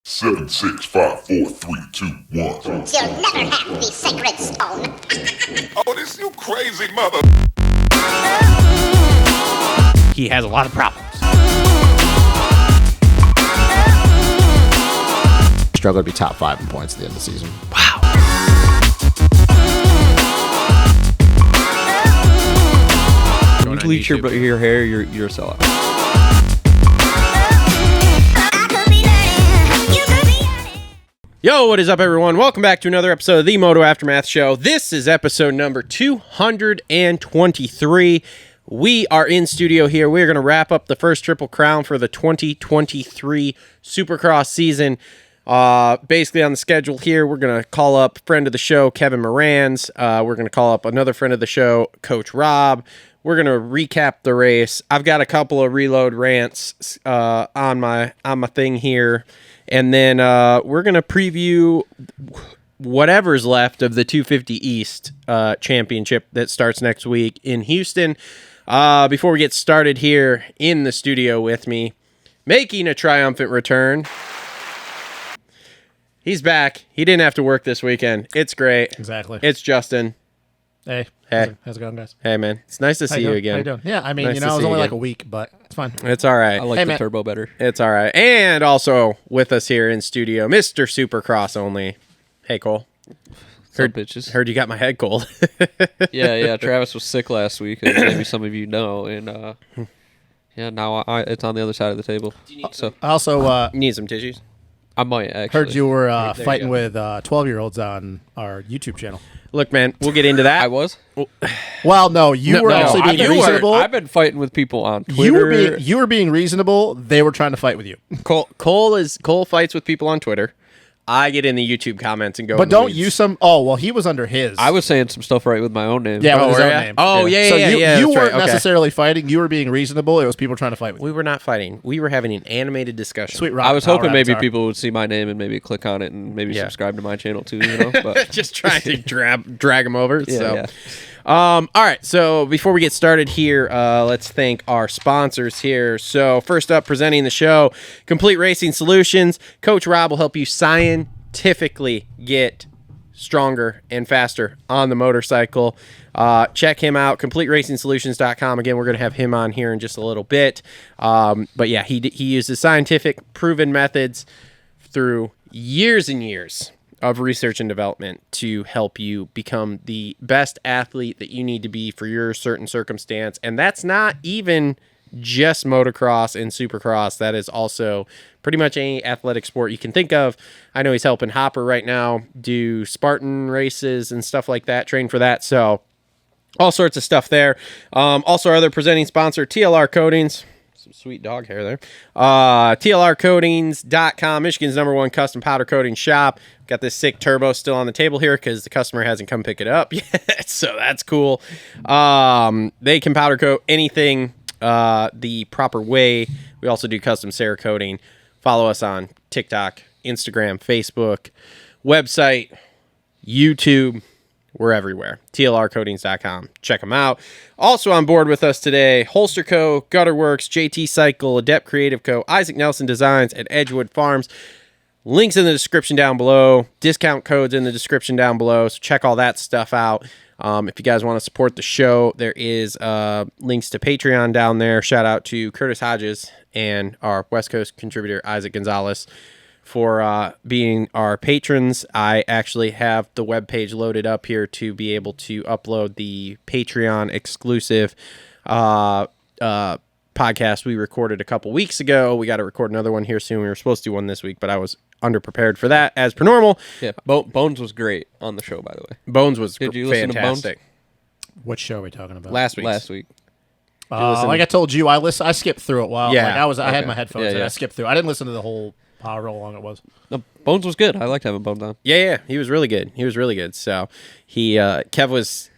7, 6, 5, 4, 3, 2, 1. You'll never have the sacred stone. Oh, this you crazy mother. He has a lot of problems. Struggle to be top 5 in points at the end of the season. Wow. You bleach your hair, you're a sellout. Yo, what is up, everyone? Welcome back to another episode of the Moto Aftermath Show. This is episode number 223. We are in studio here. We're going to wrap up the first Triple Crown for the 2023 Supercross season. Basically on the schedule here, we're going to call up friend of the show, Kevin Moranz. We're going to call up another friend of the show, Coach Robb. We're going to recap the race. I've got a couple of reload rants on my thing here. And then we're going to preview whatever's left of the 250 East championship that starts next week in Houston. Before we get started here in the studio with me, making a triumphant return, he's back. He didn't have to work this weekend. It's great. Exactly. It's Justin. Hey. Hey. How's it going, guys? Hey, man. It's nice to see you again. How you doing? Yeah, I mean, Nice it to was see only you like again. a week, but it's fine. It's all right. I like Hey, the man. turbo better. It's all right. And also with us here in studio, Mr. Supercross only. Hey, Cole. Some bitches. Heard you got my head cold. Yeah. Travis was sick last week, as maybe some of you know, and now it's on the other side of the table. So I also Need some tissues? I might actually. heard you were you fighting go. with 12-year-olds on our YouTube channel. Look, man, we'll get into that. I was. Well, no, you were no, actually I- being you were- reasonable. I've been fighting with people on Twitter. You were being reasonable. They were trying to fight with you. Cole fights with people on Twitter. I get in the YouTube comments and go. But in the don't weeds. use some. Oh, well, he was under his. I was saying some stuff right with my own name. Yeah, with Oh, his were own ya? name. Oh, yeah, So yeah, you that's weren't right. Okay. necessarily fighting. You were being reasonable. It was people trying to fight with you. We were not fighting. We were having an animated discussion. Sweet rock. I was hoping maybe people. people would see my name and maybe click on it and maybe Yeah. subscribe to my channel too. You know, but Just trying to drag them over. yeah, so. yeah. All right, so before we get started here, let's thank our sponsors here. So first up, presenting the show, Complete Racing Solutions. Coach Robb will help you scientifically get stronger and faster on the motorcycle. Check him out, CompleteRacingSolutions.com. Again, we're going to have him on here in just a little bit. But yeah, he uses scientific, proven methods through years and years of research and development to help you become the best athlete that you need to be for your certain circumstance. And that's not even just motocross and supercross. That is also pretty much any athletic sport you can think of. I know he's helping Hopper right now do Spartan races and stuff like that, train for that. So all sorts of stuff there. Also our other presenting sponsor, TLR Coatings. Some sweet dog hair there. TLRcoatings.com, Michigan's #1 custom powder coating shop. Got this sick turbo still on the table here because the customer hasn't come pick it up yet, so that's cool. They can powder coat anything the proper way. We also do custom Cerakoting. Follow us on TikTok, Instagram, Facebook, website, YouTube. We're everywhere. TLRcoatings.com. Check them out. Also on board with us today, Holster Co., Gutter Worx, JT Cycle, Adept Creative Co., Isaac Nelson Designs, and Edgewood Farms. Links in the description down below. Discount codes in the description down below. So check all that stuff out. If you guys want to support the show, there is links to Patreon down there. Shout out to Kurtis Hodges and our West Coast contributor, Isaac Gonzales, for being our patrons. I actually have the webpage loaded up here to be able to upload the Patreon exclusive podcast we recorded a couple weeks ago. We got to record another one here soon. We were supposed to do one this week, but I was underprepared for that, as per normal. Yeah, Bones was great on the show, by the way. Bones was Did you listen to Bones? fantastic. What show are we talking about? Last week. Week. Like I told you, I skipped through it while Yeah, I had okay. my headphones Yeah, in. yeah. I skipped through. I didn't listen to the whole however long it was. No, Bones was good. I liked having Bones on. Yeah, he was really good. So Kev was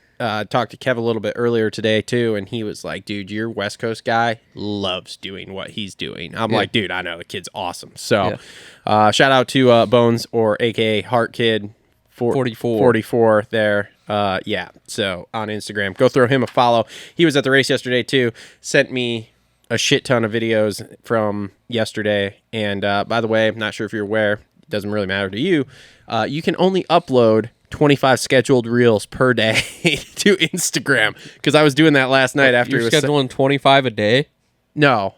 talked to Kev a little bit earlier today too, and he was like, dude, your West Coast guy loves doing what he's doing. I'm like, dude, I know, the kid's awesome. So shout out to Bones, or aka Heart Kid 44 there. So on Instagram, go throw him a follow. He was at the race yesterday too. Sent me a shit ton of videos from yesterday. And by the way, I'm not sure if you're aware, it doesn't really matter to you. You can only upload 25 scheduled reels per day to Instagram, because I was doing that last night after You're it was scheduling 25 a day? No.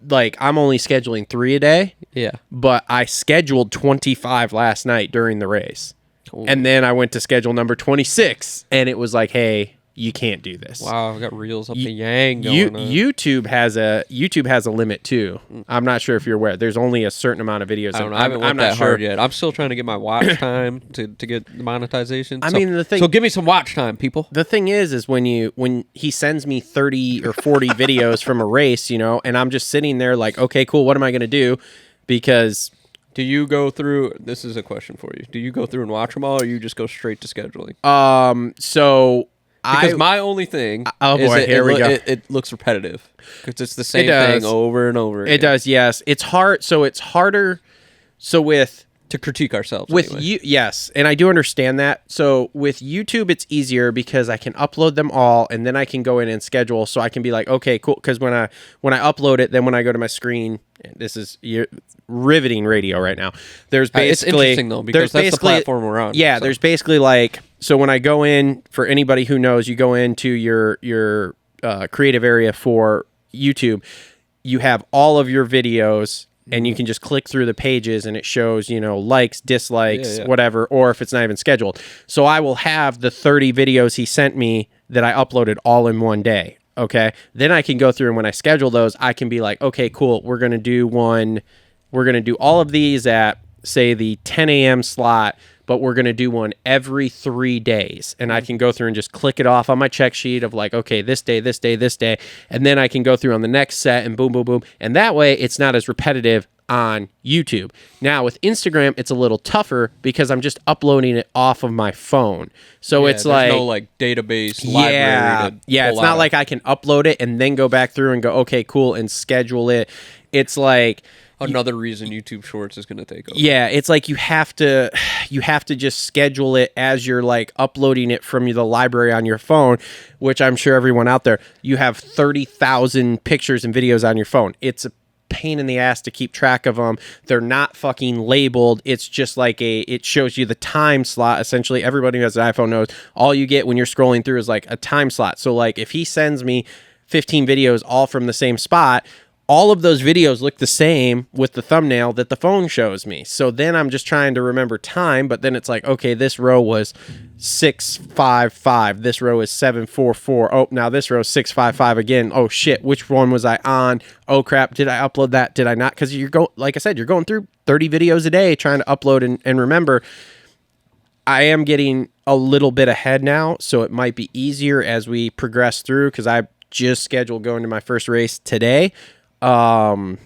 Like, I'm only scheduling 3 a day. Yeah. But I scheduled 25 last night during the race. Cool. And then I went to schedule number 26, and it was like, hey, you can't do this. Wow, I've got reels up the yang going on. YouTube has a limit too. I'm not sure if you're aware. There's only a certain amount of videos. I don't know. I haven't worked that hard yet. I'm still trying to get my watch time to get the monetization. I mean, the thing. So give me some watch time, people. The thing is when he sends me 30 or 40 videos from a race, and I'm just sitting there like, okay, cool. What am I going to do? Because do you go through? This is a question for you. Do you go through and watch them all, or you just go straight to scheduling? So. Because my only thing here we go. It looks repetitive because it's the same thing over and over again. It does, yes. It's hard. So it's harder. So to critique ourselves with anyway. you, yes, and I do understand that. So with YouTube, it's easier because I can upload them all, and then I can go in and schedule. So I can be like, okay, cool. Because when I upload it, then when I go to my screen, this is riveting radio right now. There's basically it's interesting though, because that's the platform we're on. Yeah, so. There's basically like, so when I go in, for anybody who knows, you go into your creative area for YouTube, you have all of your videos. And you can just click through the pages and it shows, likes, dislikes, whatever, or if it's not even scheduled. So I will have the 30 videos he sent me that I uploaded all in one day. Okay. Then I can go through, and when I schedule those, I can be like, okay, cool. We're going to do all of these at, say, the 10 a.m. slot, but we're going to do one every 3 days. And I can go through and just click it off on my check sheet of like, okay, this day, this day, this day. And then I can go through on the next set and boom, boom, boom. And that way it's not as repetitive on YouTube. Now with Instagram, it's a little tougher because I'm just uploading it off of my phone. So it's like no like database library. It's not like I can upload it and then go back through and go, okay, cool, and schedule it. It's like another reason YouTube Shorts is going to take over. Yeah, it's like you have to just schedule it as you're like uploading it from the library on your phone, which I'm sure everyone out there, you have 30,000 pictures and videos on your phone. It's a pain in the ass to keep track of them. They're not fucking labeled. It's just like it shows you the time slot. Essentially, everybody who has an iPhone knows all you get when you're scrolling through is like a time slot. So like if he sends me 15 videos all from the same spot, all of those videos look the same with the thumbnail that the phone shows me. So then I'm just trying to remember time, but then it's like, okay, this row was 655. This row is 744. Oh, now this row is 655 again. Oh shit, which one was I on? Oh crap, did I upload that? Did I not? Because like I said, you're going through 30 videos a day trying to upload and remember. I am getting a little bit ahead now, so it might be easier as we progress through because I just scheduled going to my first race today. So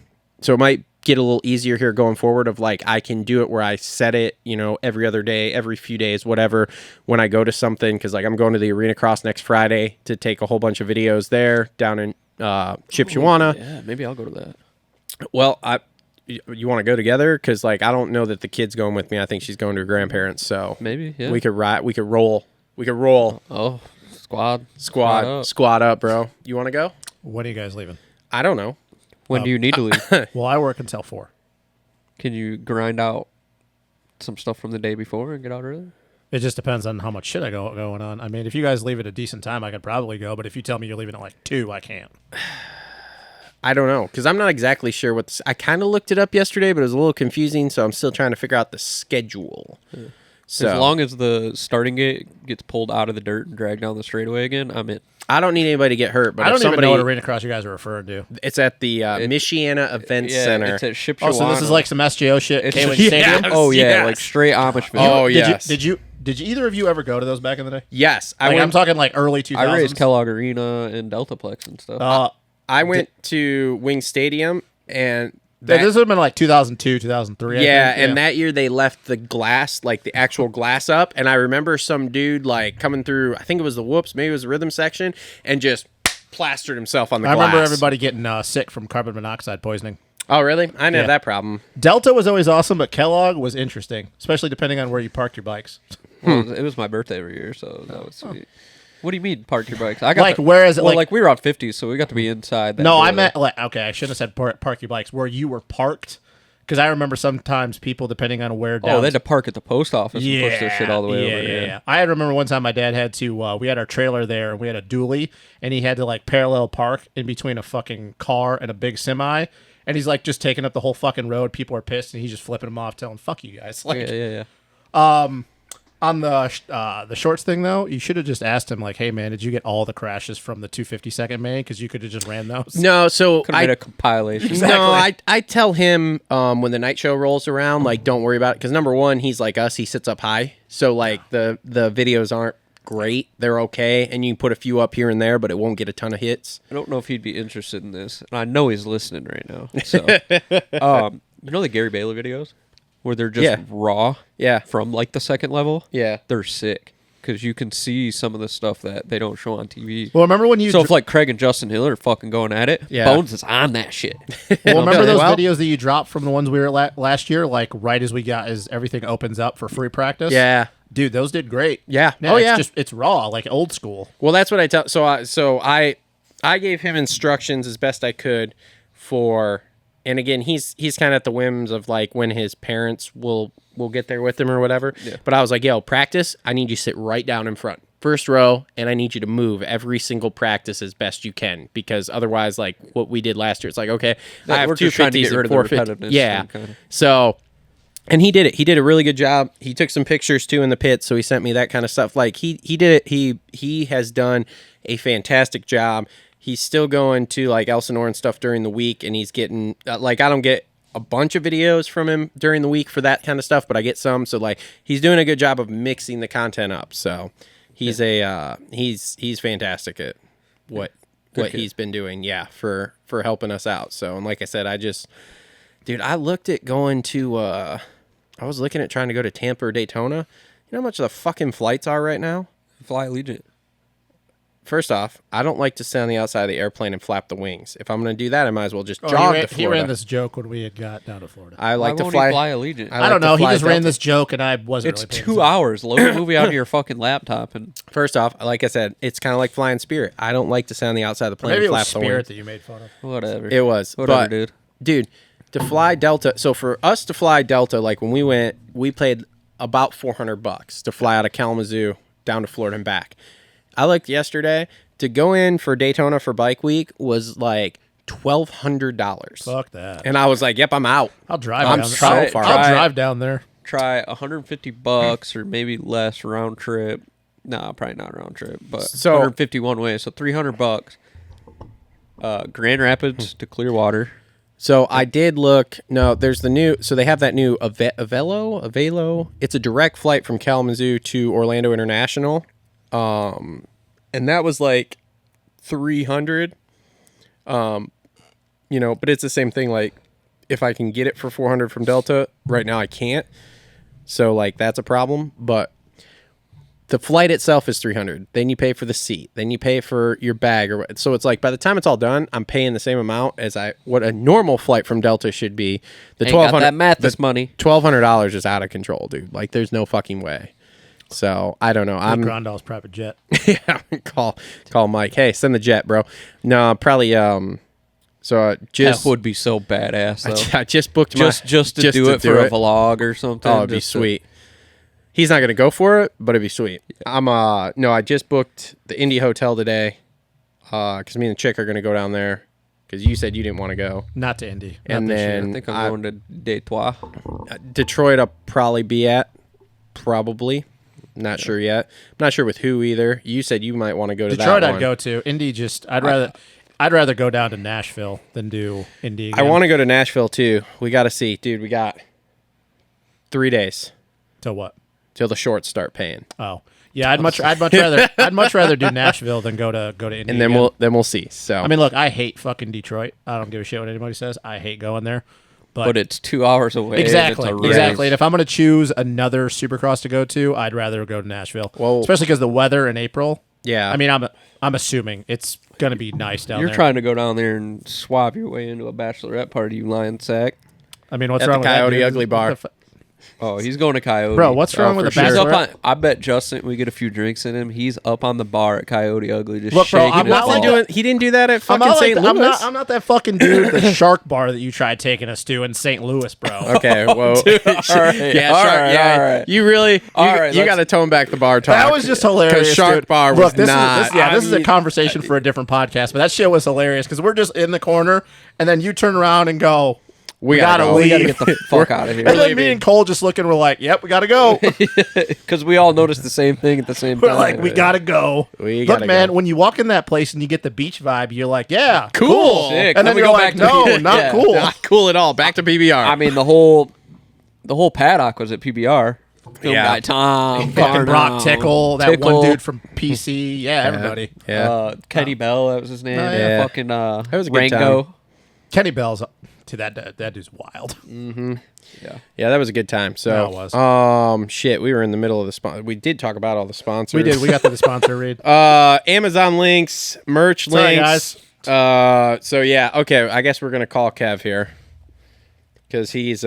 it might get a little easier here going forward of like, I can do it where I set it, every other day, every few days, whatever, when I go to something. Cause like I'm going to the Arena Cross next Friday to take a whole bunch of videos there down in, Chipshawana. Yeah, maybe I'll go to that. Well, you want to go together? Cause like, I don't know that the kid's going with me. I think she's going to her grandparents. So maybe, yeah. We could roll. Oh, squad up, bro. You want to go? When are you guys leaving? I don't know. When do you need to leave? Well, I work until 4. Can you grind out some stuff from the day before and get out early? It just depends on how much shit I got going on. I mean, if you guys leave at a decent time, I could probably go. But if you tell me you're leaving at like 2, I can't. I don't know, because I'm not exactly sure what I kind of looked it up yesterday, but it was a little confusing, so I'm still trying to figure out the schedule. Yeah. So as long as the starting gate gets pulled out of the dirt and dragged down the straightaway again, I'm in. I don't need anybody to get hurt, but I don't even know what Arena Cross you guys are referring to. It's at the Michiana Event Center. It's at Shipshawana. Oh, so this is like some SJO shit. Stadium? Oh yeah, like straight Amishville. Oh yes. Did either of you ever go to those back in the day? Yes, I'm talking like early 2000s. I raced Kellogg Arena and Deltaplex and stuff. I went to Wing Stadium and. This would have been like 2002, 2003. Yeah, and that year they left the glass, like the actual glass up. And I remember some dude like coming through, I think it was the whoops, maybe it was the rhythm section, and just plastered himself on the glass. I remember everybody getting sick from carbon monoxide poisoning. Oh, really? I didn't have that problem. Delta was always awesome, but Kellogg was interesting, especially depending on where you parked your bikes. Well, it was my birthday every year, so that was sweet. What do you mean park your bikes? I got Like, where is it, Well, like- we were on 50s, so we got to be inside. That No, I trailer. meant like okay. I should have said park your bikes where you were parked, because I remember sometimes people, depending on where. Oh, they had to park at the post office and push their shit all the way yeah, over. Yeah. I remember one time my dad had to. We had our trailer there, and we had a dually, and he had to like parallel park in between a fucking car and a big semi, and he's like just taking up the whole fucking road. People are pissed, and he's just flipping them off, telling "fuck you guys." Like, Yeah. on the shorts thing though, you should have just asked him like, "Hey man, did you get all the crashes from the 252nd main? Because you could have just ran those." No, so Could have made a compilation. No, I tell him when the night show rolls around, like, don't worry about it. Because number one, he's like us. He sits up high. So, like, the videos aren't great. They're okay. And you can put a few up here and there, but it won't get a ton of hits. I don't know if he'd be interested in this, and I know he's listening right now. So, you know the Gary Bailey videos where they're just raw, Yeah. from like the second level. Yeah. They're sick because you can see some of the stuff that they don't show on TV. Well, remember when you? So if like Craig and Justin Hill are fucking going at it, Yeah. Bones is on that shit. Well, remember Okay, those well- videos that you dropped from the ones we were at last year? Like right as everything opens up for free practice. Yeah. Dude, those did great. Yeah. Oh, it's yeah. it's raw, like old school. Well, that's what I tell. So I gave him instructions as best I could for, and again, he's kind of at the whims of like when his parents will get there with him or whatever. Yeah. But I was like, yo, practice. I need you to sit right down in front, first row, and I need you to move every single practice as best you can, because otherwise, like what we did last year, it's like, okay, I have we're just trying to 250s get rid and of the 450s. repetitiveness Yeah. thing, kinda. So. And he did it. He did a really good job. He took some pictures too in the pit, so he sent me that kind of stuff. Like he did it. He has done a fantastic job. He's still going to like Elsinore and stuff during the week, and he's getting like I don't get a bunch of videos from him during the week for that kind of stuff, but I get some. So like he's doing a good job of mixing the content up. So he's he's fantastic at what kid. he's been doing. Yeah, for helping us out. So and like I said, dude, I looked at going to. I was looking at trying to go to Tampa or Daytona. You know how much the fucking flights are right now? Fly Allegiant. First off, I don't like to sit on the outside of the airplane and flap the wings. If I'm going to do that, I might as well just jog to Florida. He ran this joke when we had got down to Florida. I like Why to won't fly. he fly Allegiant? I don't know. He just ran Delta. this joke, and I wasn't. It's really paying 2 attention. hours. Load the movie onto your fucking laptop and First off, like I said, it's kind of like flying Spirit. I don't like to sit on the outside of the plane Maybe and it was flap the Spirit wings. that you made fun of. whatever. It was. Whatever, but, dude. to fly Delta, so for us to fly Delta, like when we went, we paid about $400 to fly out of Kalamazoo down to Florida and back. I looked yesterday, to go in for Daytona for Bike Week was like $1,200. Fuck that. And I was like, yep, I'm out. I'll drive. I'm down so I'll, far I'll out. drive down there. Try $150 or maybe less round trip. No, probably not round trip, but So- 150 one way, so $300. Grand Rapids to Clearwater. So I did look. No, there's the new. So they have that new Avelo. It's a direct flight from Kalamazoo to Orlando International, and that was like 300. You know, but it's the same thing. Like, if I can get it for 400 from Delta, right now I can't. So like that's a problem. But the flight itself is 300. Then you pay for the seat. Then you pay for your bag, or so it's like by the time it's all done, I'm paying the same amount as what a normal flight from Delta should be. The Ain't got $1,200 that math this money. $1,200 is out of control, dude. Like there's no fucking way. So I don't know. I'm Grandal's private jet. yeah. Call Mike. Hey, send the jet, bro. No, probably. So just That would be so badass, though. I just booked my just to do it for a vlog or something. Oh, it'd be just to- sweet. He's not gonna go for it, but it'd be sweet. I'm no, I just booked the Indy Hotel today, because me and the chick are gonna go down there, because you said you didn't want to go. Not to Indy. And Not this year. then I think I'm going to Detroit. Detroit, I'll probably be at, probably. Not sure yet. I'm not sure with who either. You said you might want to go to Detroit, that I'd one. go to. Indy, just I'd rather go down to Nashville than do Indy. I Again. want to go to Nashville too. We got to see, dude. We got 3 days to what? till the shorts start paying, Oh, yeah. I'd much rather do Nashville than go to Indy. and then again. we'll see. So I mean, look, I hate fucking Detroit. I don't give a shit what anybody says. I hate going there. But it's 2 hours away. Exactly, and it's a exactly. race. And if I'm going to choose another Supercross to go to, I'd rather go to Nashville. Well- Especially because the weather in April. yeah, I mean, I'm assuming it's going to be nice down You're there. trying to go down there and swab your way into a bachelorette party, you lying sack. I mean, what's At wrong the with that, Coyote dude? Ugly What Bar. the fu- Oh, he's going to Coyote. Bro, what's wrong with the for He's sure. Bachelorette? I bet Justin, we get a few drinks in him. He's up on the bar at Coyote Ugly, just Look, bro, shaking I'm his not ball. like He didn't do that at I'm fucking not, St. like, Louis. I'm not that fucking dude, the shark bar that you tried taking us to in St. Louis, bro. Okay, well, all right, yeah, all shark, right, yeah, all right. you really, All right, you got to let's- tone back the bar talk. That was just hilarious. Because Shark dude. Bar was Look, this not. This is a conversation for a different podcast, but that shit was hilarious because we're just in the corner, and then you turn around and go, we gotta go. We got to leave. get the fuck out of here. And then me and Cole just looking, we're like, yep, we gotta go. Because we all noticed the same thing at the same We're time. like, we gotta go. We Look, gotta man, go. when you walk in that place and you get the beach vibe, you're like, yeah, Cool. Sick. And then we you're go like, back to no, PBR. not Yeah. cool. Not cool at all. Back to PBR. I mean, the whole paddock was at PBR. Filmed Yeah. by Tom, Fucking Brock Garno, Tickle, that Tickle, one dude from PC. Yeah, everybody. yeah. Kenny Bell, that was his name. Oh, yeah. Fucking was a good Rango. time. Kenny Bell's, to that dude's wild. Yeah, that was a good time. So, Yeah, it was. shit, we were in the middle of the sponsor. We did talk about all the sponsors. We did. We got to the sponsor read. Amazon links, merch Sorry, links. So yeah, okay. I guess we're gonna call Kev here because he's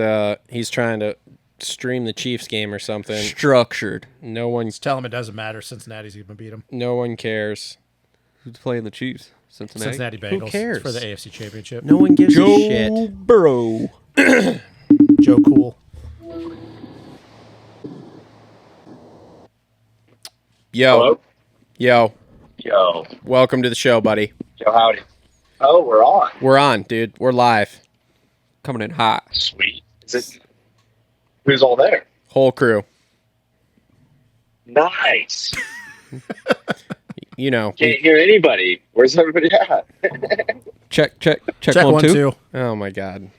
trying to stream the Chiefs game or something. Structured. No Tell him it doesn't matter. Cincinnati's going to beat him. one cares. Who's playing the Chiefs? Cincinnati. Cincinnati Bengals. cares? It's for the AFC Championship. No one gives a Joe shit. Burrow. Joe Cool. Yo, Hello? Yo. welcome to the show, buddy. Yo, howdy. Oh, we're on. We're on, dude. We're live. Coming in hot. Sweet. Is it? Who's all there? Whole crew. Nice. You know. Can't hear anybody. Where's everybody at? Check Check one, one, two. two. Oh my God.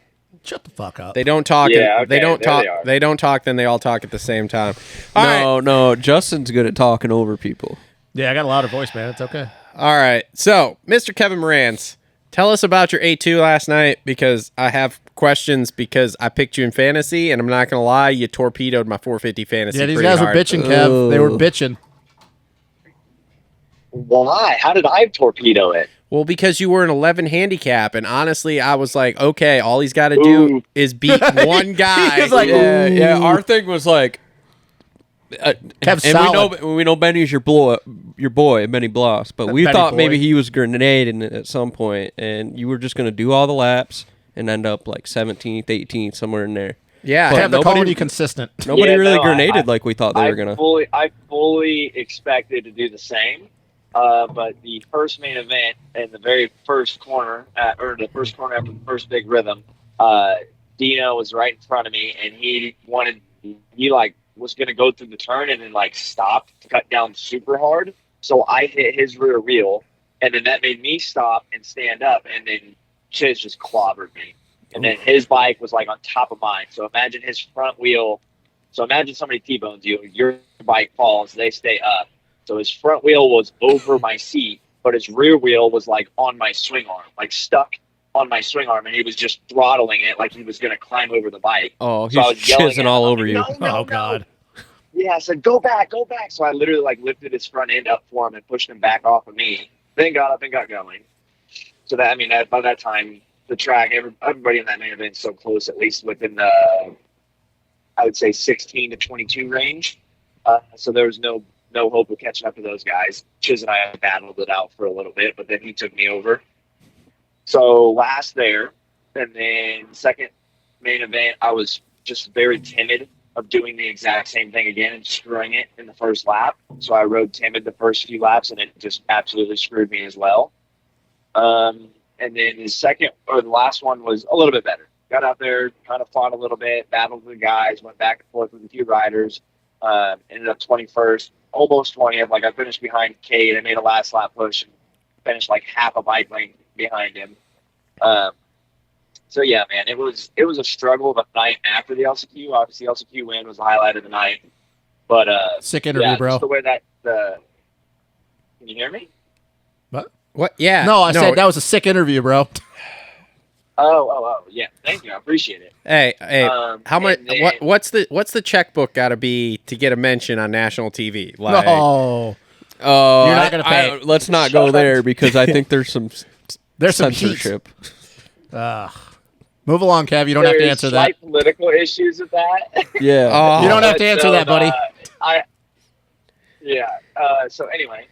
Shut the fuck up. They don't talk. Yeah, okay, they don't there talk. they are. They don't talk. Then they all talk at the same time. All right. No, Justin's good at talking over people. Yeah, I got a louder voice, man. It's okay. All right. So, Mr. Kevin Moranz, tell us about your A2 last night because I have questions because I picked you in fantasy, and I'm not gonna lie, you torpedoed my 450 fantasy. Yeah, these pretty guys hard. were bitching, Kev. They were bitching. Why? How did I torpedo it? Well, because you were an 11 handicap, and honestly, I was like, okay, all he's got to do Ooh. is beat one guy. He's like, Yeah. Our thing was like, Kev's and solid. we know Benny's your boy, Benny Bloss, but we Benny thought boy. maybe he was grenading it at some point, and you were just gonna do all the laps and end up like 17th, 18th, somewhere in there. Yeah. But Kev, they're nobody- calling you consistent. Nobody Yeah, really no, grenaded I- like we thought they were gonna. I fully expected to do the same. But the first main event in the very first corner, or the first corner after the first big rhythm, Dino was right in front of me, and he was going to go through the turn and then stopped to cut down super hard. So I hit his rear wheel, and then that made me stop and stand up, and then Chiz just clobbered me. And then his bike was on top of mine. So imagine his front wheel. So imagine somebody T-bones you, your bike falls, they stay up. So his front wheel was over my seat, but his rear wheel was on my swing arm, stuck on my swing arm, and he was just throttling it like he was going to climb over the bike. Oh, So I he's was yelling chizzing at all him, over you. No, Oh, God. Yeah, I said, go back. So I literally lifted his front end up for him and pushed him back off of me. Then got up and got going. So that, by that time, the track, everybody in that main event is so close, at least within the, I would say 16 to 22 range. So there was no hope of catching up to those guys. Chiz and I battled it out for a little bit, but then he took me over. So last there, and then second main event, I was just very timid of doing the exact same thing again and screwing it in the first lap. So I rode timid the first few laps, and it just absolutely screwed me as well. And then the last one was a little bit better. Got out there, kind of fought a little bit, battled with the guys, went back and forth with a few riders, ended up 21st, almost 20th. I finished behind Cade. I made a last lap push and finished half a bike lane behind him. So yeah, man, it was a struggle the night after the LCQ. Obviously, LCQ win was the highlight of the night. But Sick interview, yeah, bro. just the way that can you hear me? What? Yeah. No, I said that was a sick interview, bro. Oh, yeah. Thank you. I appreciate it. Hey, how much? and then- What's the checkbook got to be to get a mention on national TV? Like, No. Oh, You're not gonna pay. Let's not go there because I think there's some There's some heat. censorship. Ugh. Move along, Kev. You don't have to There's answer that. slight political issues with that. Yeah. Oh, You don't have to answer that, buddy. So anyway,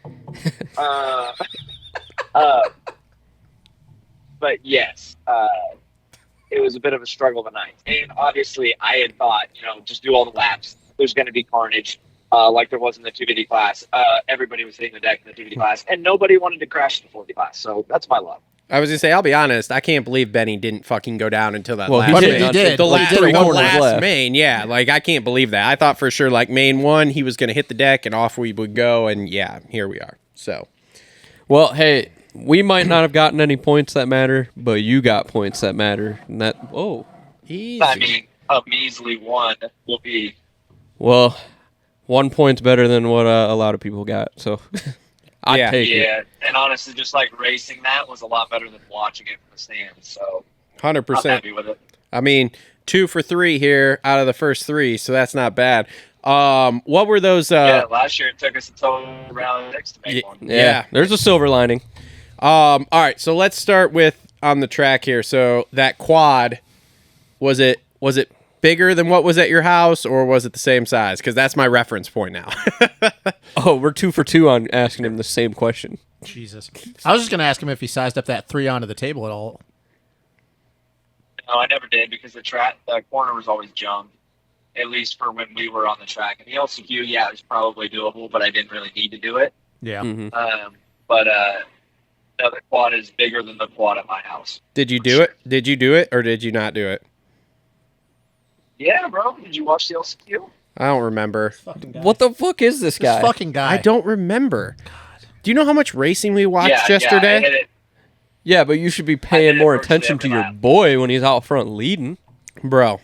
but yes, it was a bit of a struggle tonight, and obviously I had thought, just do all the laps. There's going to be carnage, like there was in the 250 class. Everybody was hitting the deck in the 250 class, and nobody wanted to crash the 40 class. So that's my luck. I was gonna say, I'll be honest. I can't believe Benny didn't fucking go down until that Well, last. he main. did. He did. The He last, did the one last left. main. Yeah, like I can't believe that. I thought for sure, like main one, he was gonna hit the deck and off we would go, and yeah, here we are. So, Well, hey, we might not have gotten any points that matter, but you got points that matter. And that, easy. I mean, a measly one will be. well, 1 point's better than what a lot of people got. So I'd Yeah. take it. Yeah, and honestly, just like racing that was a lot better than watching it from the stands. So 100%. I'm happy with it. I mean, 2 for 3 here out of the first 3, so that's not bad. What were those? Last year it took us until round 6 to make one. Yeah. There's a silver lining. All right, so let's start with on the track here. So that quad, was it bigger than what was at your house, or was it the same size? Because that's my reference point now. Oh, we're 2 for 2 on asking him the same question. Jesus. I was just going to ask him if he sized up that 3 onto the table at all. No, I never did because the corner was always jumped, at least for when we were on the track. And the LCQ, yeah, it was probably doable, but I didn't really need to do it. Yeah. Mhm. No, the quad is bigger than the quad at my house. Did you do it? Did you do it, or did you not do it? Yeah, bro. Did you watch the LCQ? I don't remember. What the fuck is this This guy? fucking guy. I don't remember. Do you know how much racing we watched Yeah, yesterday? I hit it. Yeah, but you should be did paying it more virtually attention to every your lap. boy when he's out front leading. Bro,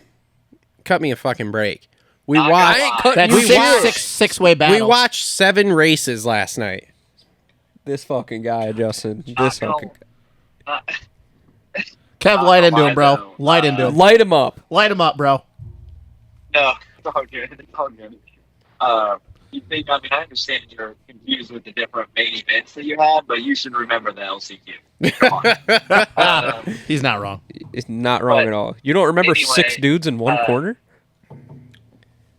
cut me a fucking break. We Not gonna watched. lie. That You six-way battle. We watched 7 races last night. This fucking guy, Justin. Not This gonna- fucking not- Kev, Not light gonna into lie, him, bro. though. Light into him. light him up. Light him up, bro. No, it's all good. It's all good. You think, I understand you're confused with the different main events that you had, but you should remember the LCQ. Come on. He's not wrong. It's not wrong But at all. You don't remember anyway, 6 dudes in one corner?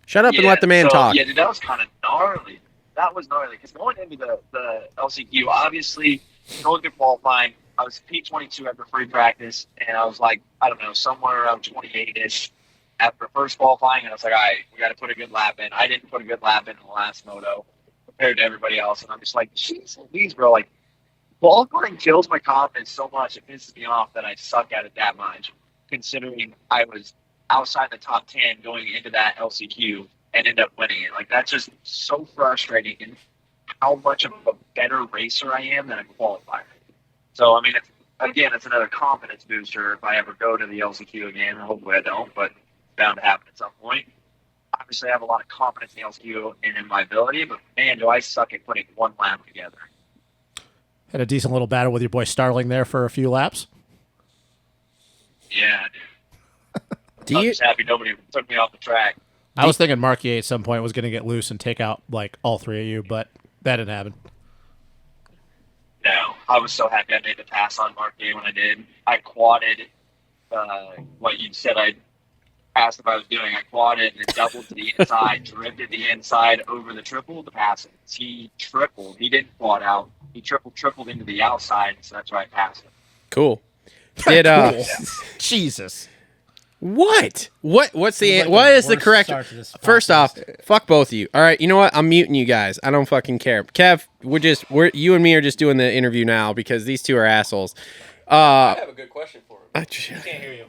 Shut up and let the man talk. Yeah, dude, that was kind of gnarly. That was gnarly because going into the LCQ, obviously, going through qualifying, I was P22 after free practice, and I was like, I don't know, somewhere around 28-ish after first qualifying, and I was like, all right, we got to put a good lap in. I didn't put a good lap in the last moto compared to everybody else, and I'm just like, jeez, Louise, bro, like, qualifying kills my confidence so much, it pisses me off that I suck at it that much, considering I was outside the top 10 going into that LCQ and end up winning it. Like, that's just so frustrating, and how much of a better racer I am than a qualifier. So, I mean, it's another confidence booster if I ever go to the LCQ again. Hopefully I don't, but it's bound to happen at some point. Obviously, I have a lot of confidence in the LCQ and in my ability, but man, do I suck at putting one lap together. Had a decent little battle with your boy Starling there for a few laps. Yeah, dude. Do I'm you? just happy nobody took me off the track. I was thinking Marquis at some point was going to get loose and take out like all 3 of you, but that didn't happen. No, I was so happy I made the pass on Mark Day when I did. I quadded what you said I asked if I was doing. I quadded and doubled to the inside, drifted the inside over the triple to pass it. He tripled. He didn't quad out. He tripled into the outside, so that's why I passed him. Cool. Did Jesus. what? What's the Like what the is the worst correct? start to this First off, podcast. fuck both of you. All right, you know what? I'm muting you guys. I don't fucking care. Kev, we're you and me are just doing the interview now because these two are assholes. I have a good question for him. Can't hear you.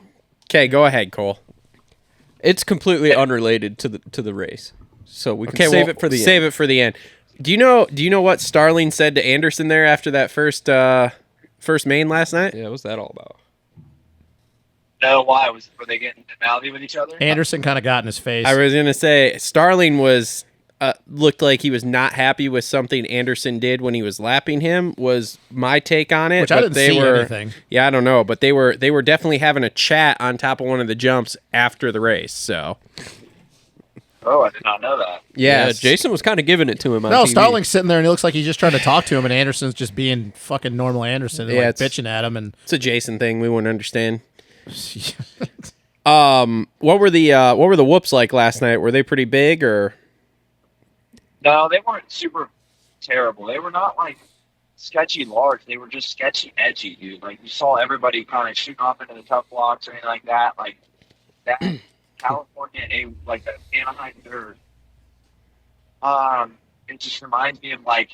Okay, go ahead, Cole. It's completely unrelated to the race, so we can Okay, save well, it for the save end. it for the end. Do you know what Starling said to Anderson there after that first main last night? Yeah, what's that all about? No, why? Were they getting mouthy with each other? Anderson kind of got in his face. I was gonna say Starling was looked like he was not happy with something Anderson did when he was lapping him. Was my take on it? Which I but didn't they see were, anything. Yeah, I don't know, but they were definitely having a chat on top of one of the jumps after the race. So Oh, I did not know that. yeah, Jason was kind of giving it to him on No, TV. Starling's sitting there and he looks like he's just trying to talk to him, and Anderson's just being fucking normal Anderson and Yeah, like it's- bitching at him. And it's a Jason thing we wouldn't understand. What were the whoops like last night? Were they pretty big or? No, they weren't super terrible. They were not like sketchy large. They were just sketchy edgy, dude. Like you saw everybody kind of shooting off into the tough blocks or anything like that. Like that California, like the Anaheim dirt. It just reminds me of like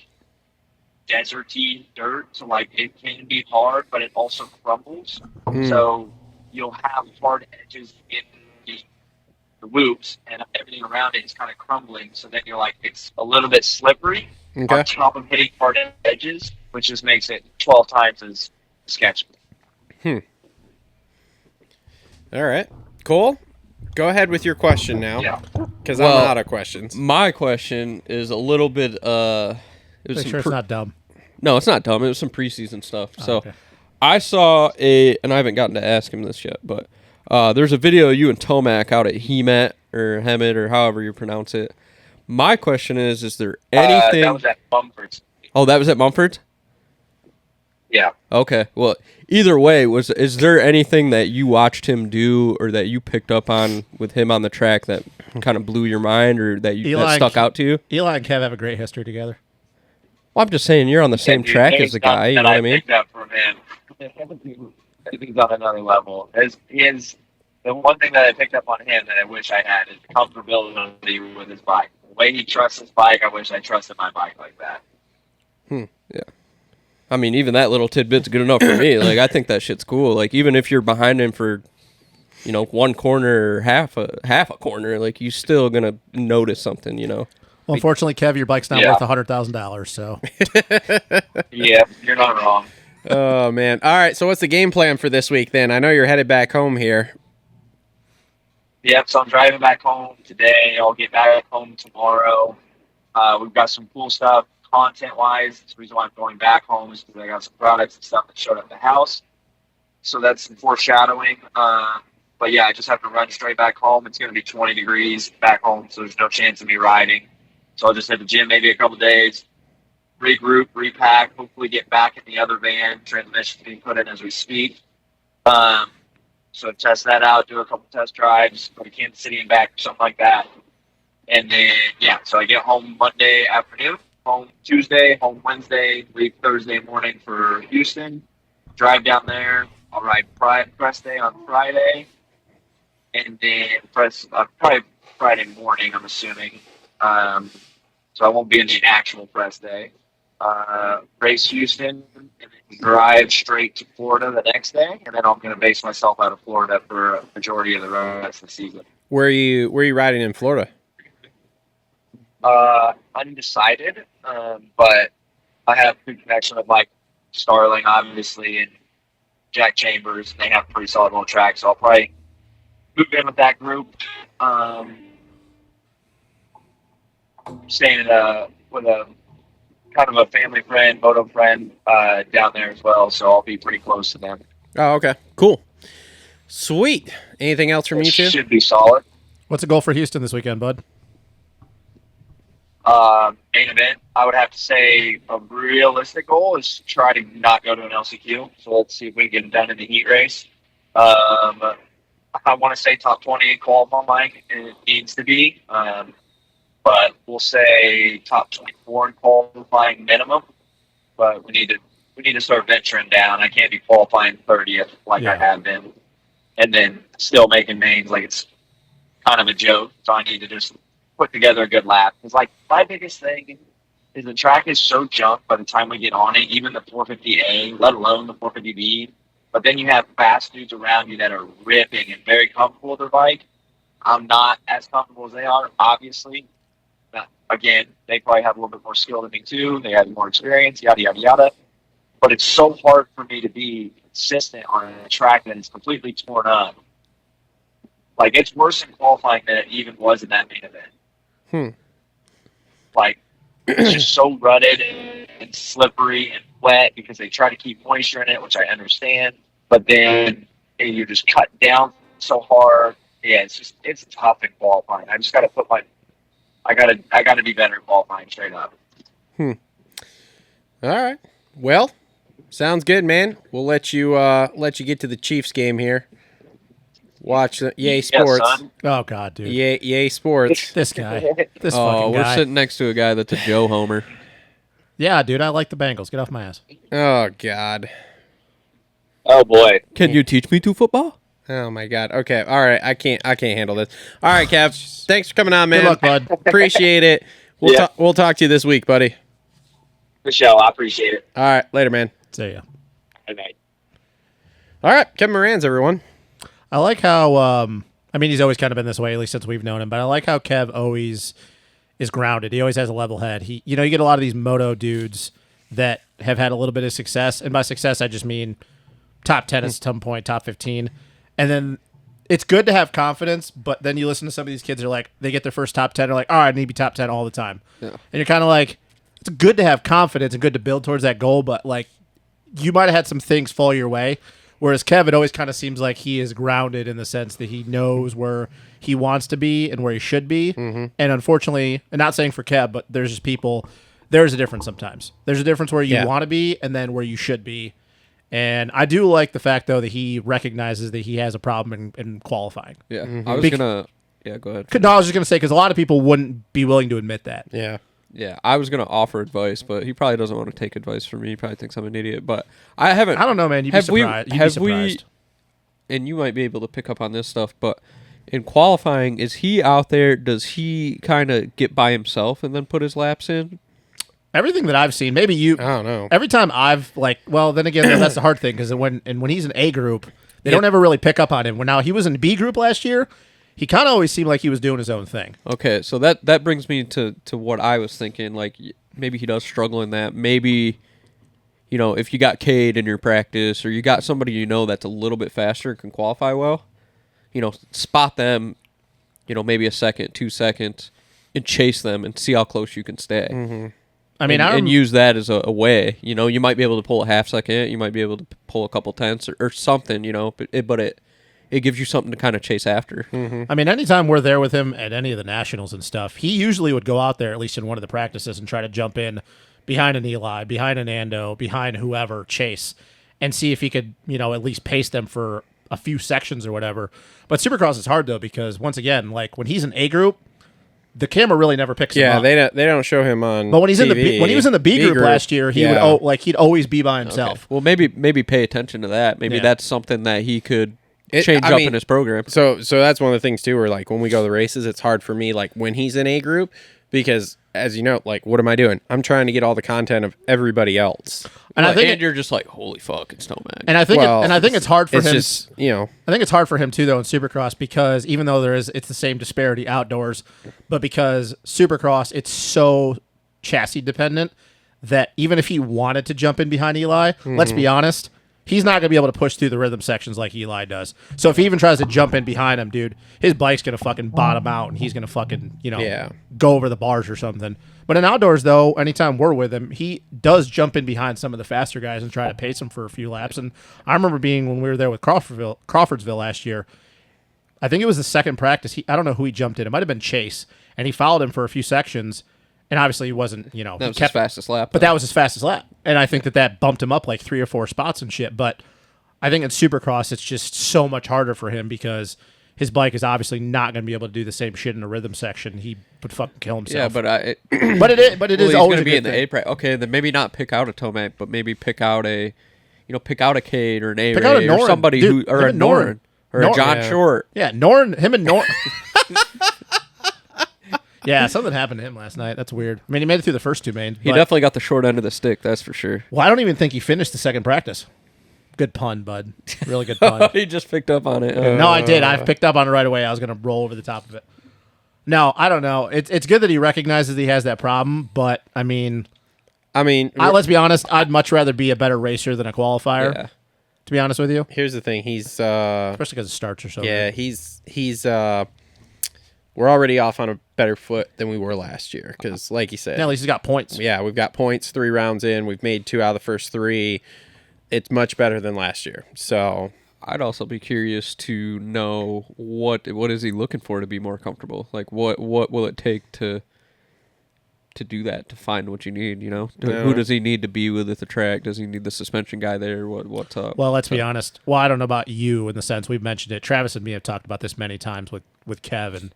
deserty dirt. So like it can be hard, but it also crumbles. So you'll have hard edges in the whoops, and everything around it is kind of crumbling. So then you're like, it's a little bit slippery on top of hitting hard edges, which just makes it 12 times as sketchy. All right, cool. Go ahead with your question now, because I'm out of questions. My question is a little bit. It was Make sure it's not dumb. No, it's not dumb. It was some preseason stuff. Oh, so okay. I saw and I haven't gotten to ask him this yet, but there's a video of you and Tomac out at Hemet or Hemet or however you pronounce it. My question is there anything? That was at Mumford's. Oh, that was at Mumford's? Yeah. Okay. Well, either way, is there anything that you watched him do or that you picked up on with him on the track that kind of blew your mind or that stuck out to you? Eli and Kev have a great history together. Well, I'm just saying you're on the same track as the guy. You know what I mean? Picked up from him. He's on another level. The one thing that I picked up on him that I wish I had is comfortability with his bike. The way he trusts his bike, I wish I trusted my bike like that. Yeah. I mean, even that little tidbit's good enough for me. Like, I think that shit's cool. Like, even if you're behind him for, one corner or half a corner, like, you still gonna notice something, Well, unfortunately, Kev, your bike's not worth $100,000, so. Yeah, you're not wrong. Oh man! All right. So, what's the game plan for this week? Then I know you're headed back home here. Yep. So I'm driving back home today. I'll get back home tomorrow. We've got some cool stuff. Content-wise, the reason why I'm going back home is because I got some products and stuff that showed up at the house. So that's some foreshadowing. But yeah, I just have to run straight back home. It's going to be 20 degrees back home, so there's no chance of me riding. So I'll just hit the gym maybe a couple days, regroup, repack, hopefully get back in the other van. Transmission's being put in as we speak. So test that out, do a couple test drives, go to Kansas City and back, something like that. And then, so I get home Monday afternoon. Home Tuesday, home Wednesday, leave Thursday morning for Houston. Drive down there. I'll ride press day on Friday, and then probably Friday morning. I'm assuming. So I won't be in the actual press day. Race Houston, and then drive straight to Florida the next day, and then I'm going to base myself out of Florida for a majority of the rest of the season. Where are you riding in Florida? Undecided, but I have a good connection with Mike Starling, obviously, and Jack Chambers. They have a pretty solid little track, so I'll probably move in with that group. Staying with a kind of a family friend, moto friend down there as well, so I'll be pretty close to them. Oh, okay, cool, sweet. Anything else from you two? Should be solid. What's the goal for Houston this weekend, bud? Main event, I would have to say a realistic goal is to try to not go to an LCQ. So let's see if we can get it done in the heat race. I want to say top 20 in qualifying, and it needs to be. But we'll say top 24 in qualifying minimum. But we need to start venturing down. I can't be qualifying 30th like I have been, and then still making mains like it's kind of a joke. So I need to just put together a good lap. Because like my biggest thing is the track is so junk by the time we get on it, even the 450A, let alone the 450B. But then you have fast dudes around you that are ripping and very comfortable with their bike. I'm not as comfortable as they are, obviously. Now, again, they probably have a little bit more skill than me too. They have more experience, yada, yada, yada. But it's so hard for me to be consistent on a track that is completely torn up. Like, it's worse in qualifying than it even was in that main event. Like, it's just so rutted and slippery and wet because they try to keep moisture in it, which I understand. But then you just cut down so hard. Yeah, it's tough in qualifying. I just got to I got to be better in qualifying straight up. All right. Well, sounds good, man. We'll let you get to the Chiefs game here. Watch the Yay Yeah, Sports. son. Oh God, dude. Yay Sports. This guy. This Oh, fucking we're guy. sitting next to a guy that's a Joe Homer. Yeah, dude. I like the Bengals. Get off my ass. Oh God. Oh boy. Can you teach me to football? Oh my God. Okay. All right. I can't handle this. All right, Kev. Thanks for coming on, man. Good luck, bud. Appreciate it. Yeah. We'll talk to you this week, buddy. Michelle, I appreciate it. All right. Later, man. See ya. Good night. All right. Kevin Moranz, everyone. I like how I mean he's always kind of been this way, at least since we've known him, but I like how Kev always is grounded. He always has a level head. He you get a lot of these moto dudes that have had a little bit of success, and by success I just mean top 10 at some point, top 15. And then it's good to have confidence, but then you listen to some of these kids, they're like, they get their first top 10, they're like, all right, I need to be top 10 all the time. Yeah. And you're kind of like, it's good to have confidence and good to build towards that goal, but like you might have had some things fall your way. Whereas Kev, it always kind of seems like he is grounded in the sense that he knows where he wants to be and where he should be. Mm-hmm. And unfortunately, and not saying for Kev, but there's just people, there's a difference sometimes. There's a difference where you want to be and then where you should be. And I do like the fact, though, that he recognizes that he has a problem in qualifying. Yeah. Mm-hmm. I was going to... Yeah, go ahead. No, I was just going to say, because a lot of people wouldn't be willing to admit that. Yeah. Yeah, I was going to offer advice, but he probably doesn't want to take advice from me. He probably thinks I'm an idiot, but I haven't... I don't know, man. You'd be surprised. You'd be surprised. And you might be able to pick up on this stuff, but in qualifying, is he out there, does he kind of get by himself and then put his laps in? Everything that I've seen, maybe you... I don't know. Every time I've, then again, that's the hard thing, because when he's in A group, they don't ever really pick up on him. When now he was in B group last year, he kind of always seemed like he was doing his own thing. Okay, so that brings me to what I was thinking. Like, maybe he does struggle in that. Maybe, if you got Cade in your practice or you got somebody that's a little bit faster and can qualify well, spot them, maybe a second, 2 seconds, and chase them and see how close you can stay. Mm-hmm. I mean, and use that as a way. You might be able to pull a half second. You might be able to pull a couple tenths or something, but it gives you something to kind of chase after. Mm-hmm. I mean, anytime we're there with him at any of the nationals and stuff, he usually would go out there, at least in one of the practices, and try to jump in behind an Eli, behind an Ando, behind whoever, chase, and see if he could, at least pace them for a few sections or whatever. But Supercross is hard, though, because, once again, like, when he's in A group, the camera really never picks him up. Yeah, they don't show him on. But when he's TV, when he was in the B group last year, he would he'd always be by himself. Okay. Well, maybe pay attention to that. Maybe that's something that he could change up in his program. So that's one of the things too, where like when we go to the races, it's hard for me like when he's in A group because as you know, like what am I doing? I'm trying to get all the content of everybody else. And I think you're just like, holy fuck, it's Snowman. And I think it's hard for him. Just, I think it's hard for him too, though, in Supercross because even though it's the same disparity outdoors, but because Supercross it's so chassis dependent that even if he wanted to jump in behind Eli, let's be honest, he's not going to be able to push through the rhythm sections like Eli does. So if he even tries to jump in behind him, dude, his bike's going to fucking bottom out and he's going to fucking, go over the bars or something. But in outdoors, though, anytime we're with him, he does jump in behind some of the faster guys and try to pace them for a few laps. And I remember when we were there with Crawfordsville last year, I think it was the second practice. I don't know who he jumped in. It might have been Chase. And he followed him for a few sections. And obviously he wasn't, that was his fastest lap. But that was his fastest lap. And I think that bumped him up like 3 or 4 spots and shit. But I think in Supercross, it's just so much harder for him because his bike is obviously not going to be able to do the same shit in a rhythm section. He would fucking kill himself. Yeah, but it is always going to be in the A practice. Okay, then maybe not pick out a Tomac, but maybe pick out a Cade or an A Pick out a or Norrin. somebody Dude, or a Norrin or a John Short. Yeah, Norrin, him and Norrin. Yeah, something happened to him last night. That's weird. I mean, he made it through the first 2 mains. He definitely got the short end of the stick, that's for sure. Well, I don't even think he finished the second practice. Good pun, bud. Really good pun. He just picked up on it. No, I did. I picked up on it right away. I was going to roll over the top of it. No, I don't know. It's good that he recognizes he has that problem, but I mean, let's be honest. I'd much rather be a better racer than a qualifier. Yeah. To be honest with you, here's the thing. He's especially because it starts or something. Yeah, he's we're already off on a better foot than we were last year because, like you said, at least he's got points. Yeah, we've got points 3 rounds in. We've made 2 out of the first 3. It's much better than last year. So I'd also be curious to know what is he looking for to be more comfortable? Like what will it take to to do that, to find what you need, Who does he need to be with at the track? Does he need the suspension guy there? What's up? Well, let's be honest. Well, I don't know about you in the sense we've mentioned it. Travis and me have talked about this many times with Kevin,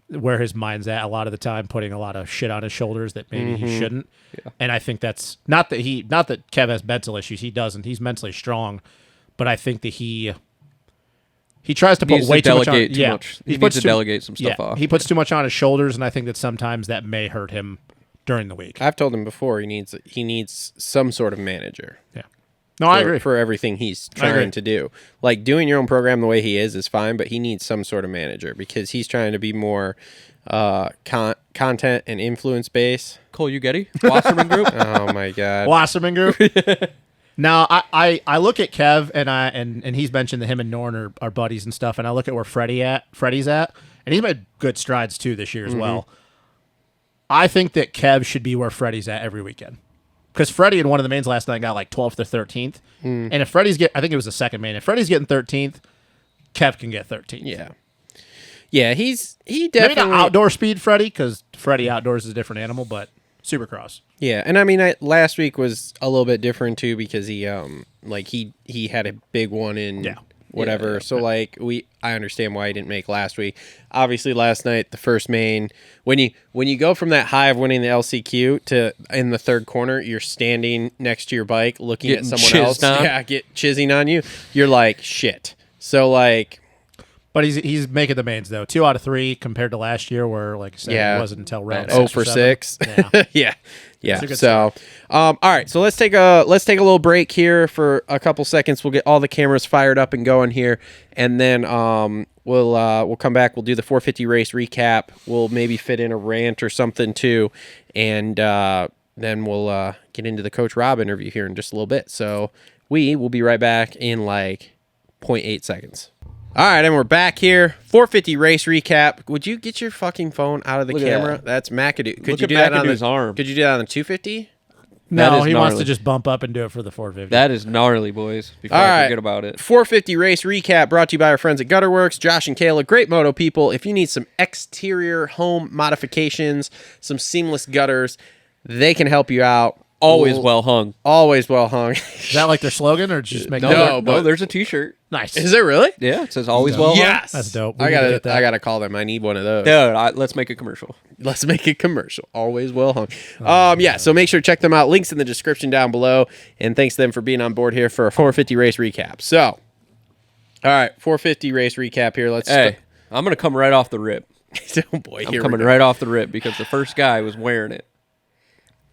where his mind's at a lot of the time, putting a lot of shit on his shoulders that maybe he shouldn't. Yeah. And I think that's not that Kev has mental issues. He doesn't. He's mentally strong, but I think that he tries to put way too much on. He needs to delegate some stuff off. He puts too much on his shoulders, and I think that sometimes that may hurt him during the week. I've told him before he needs some sort of manager. Yeah. No, I agree. For everything he's trying to do. Like, doing your own program the way he is fine, but he needs some sort of manager because he's trying to be more content and influence based. Cole, you Getty? Wasserman Group? Oh, my God. Wasserman Group? Now, I look at Kev, and he's mentioned that him and Norn are buddies and stuff, and I look at where Freddie's at, and he's made good strides, too, this year as well. I think that Kev should be where Freddie's at every weekend. Because Freddie in one of the mains last night got like 12th or 13th. And if Freddie's I think it was the second main. If Freddie's getting 13th, Kev can get 13th. Yeah. Yeah, he Maybe definitely... not outdoor speed Freddie, because Freddie outdoors is a different animal, but Supercross. Yeah, and I mean, last week was a little bit different, too, because he had a big one in... Whatever. Yeah. So like I understand why he didn't make last week. Obviously last night, the first main, when you go from that high of winning the LCQ to in the third corner, you're standing next to your bike looking Getting at someone else. on. Yeah, get chizzing on you. You're like, shit. So like, but he's making the mains though. 2 out of 3 compared to last year, where like I said, it wasn't until round 6 for or 6. Yeah. It's a good So, all right. So let's take a little break here for a couple seconds. We'll get all the cameras fired up and going here, and then we'll come back. We'll do the 450 race recap. We'll maybe fit in a rant or something too, and then we'll get into the Coach Robb interview here in just a little bit. So we will be right back in like 0.8 seconds. All right, and we're back here. 450 race recap. Would you get your fucking phone out of the Look at camera? that. That's McAdoo. Could Look you at do that on McAdoo's the arm. Could you do that on the 250? That No, is he wants gnarly. to just bump up and do it for the 450. That is gnarly, boys. Before All I right. forget about it. 450 race recap brought to you by our friends at Gutter Worx, Josh and Kayla, great moto people. If you need some exterior home modifications, some seamless gutters, they can help you out. Always well hung. Always well hung. Is that like their slogan, or just make No, but- there's a T-shirt. nice? Is it really? Yeah, it says always well hung. Yes. That's dope. We I need to gotta get that. I gotta call them. I need one of those. Dude, let's make a commercial. Let's make a commercial. Always well hung. Yeah, so make sure to check them out. Links in the description down below. And thanks to them for being on board here for a 450 race recap. So, all right, 450 race recap here. Let's Hey, I'm going to come right off the rip. oh boy, I'm here we coming go. right off the rip because the first guy was wearing it.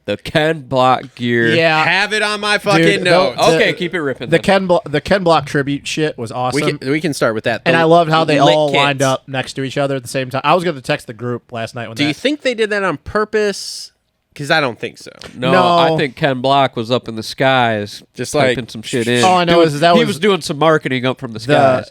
The Ken Block gear. Yeah. Have it on my fucking Dude, notes. the- Okay, keep it ripping. The then. Ken Block tribute shit was awesome. We can start with that. and The I loved how they lit all kits. lined up next to each other at the same time. I was going to text the group last night when Do you think they did that on purpose? Because I don't think so. No, No. I think Ken Block was up in the skies, Just typing like- some shit in. All I know is that he was- was doing some marketing up from the skies.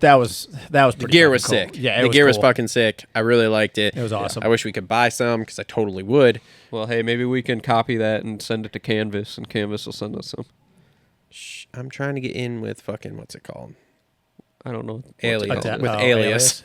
that was The pretty gear fucking was cool. sick. Yeah, the was gear was cool. fucking sick. I really liked it. It was awesome. I wish we could buy some because I totally would. Well, hey, maybe we can copy that and send it to Canvas, and Canvas will send us some. I'm trying to get in with fucking what's it called? I don't know. Alias Adapt- with oh, Alias.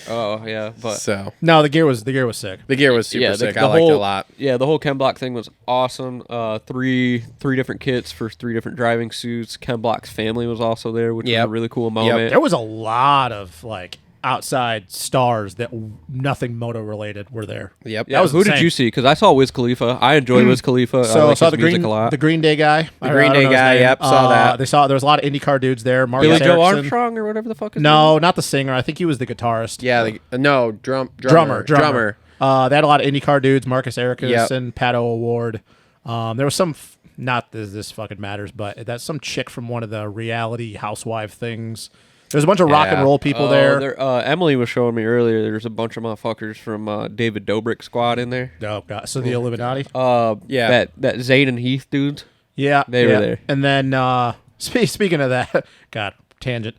Oh yeah, but So No, the gear was sick. the gear was super sick. I liked whole, it a lot. Yeah, the whole Ken Block thing was awesome. Three different kits for 3 different driving suits. Ken Block's family was also there, which was Yep. a really cool moment. There was a lot of like outside stars that nothing moto related were there. Yep. Yeah, was who did insane. you see? Because I saw Wiz Khalifa. I enjoy Wiz Khalifa. I So like saw his the music Green a lot. the Green Day guy. The Green Day guy, yep, saw that. There was a lot of IndyCar dudes there. Marcus Billy Joe Erickson. Armstrong or whatever the fuck is No, not the singer. I think he was the guitarist. Yeah. No, drummer. drummer. They had a lot of IndyCar dudes. Marcus Erickson, Pato Award. There was some. Not that this fucking matters, but that's some chick from one of the reality housewife things. There's a bunch of rock and Yeah. roll people there. Emily was showing me earlier. There's a bunch of motherfuckers from David Dobrik's squad in there. Oh god! So the Illuminati. Yeah. That Zayn and Heath dudes. Yeah, They were there. And then speaking of that, God, tangent.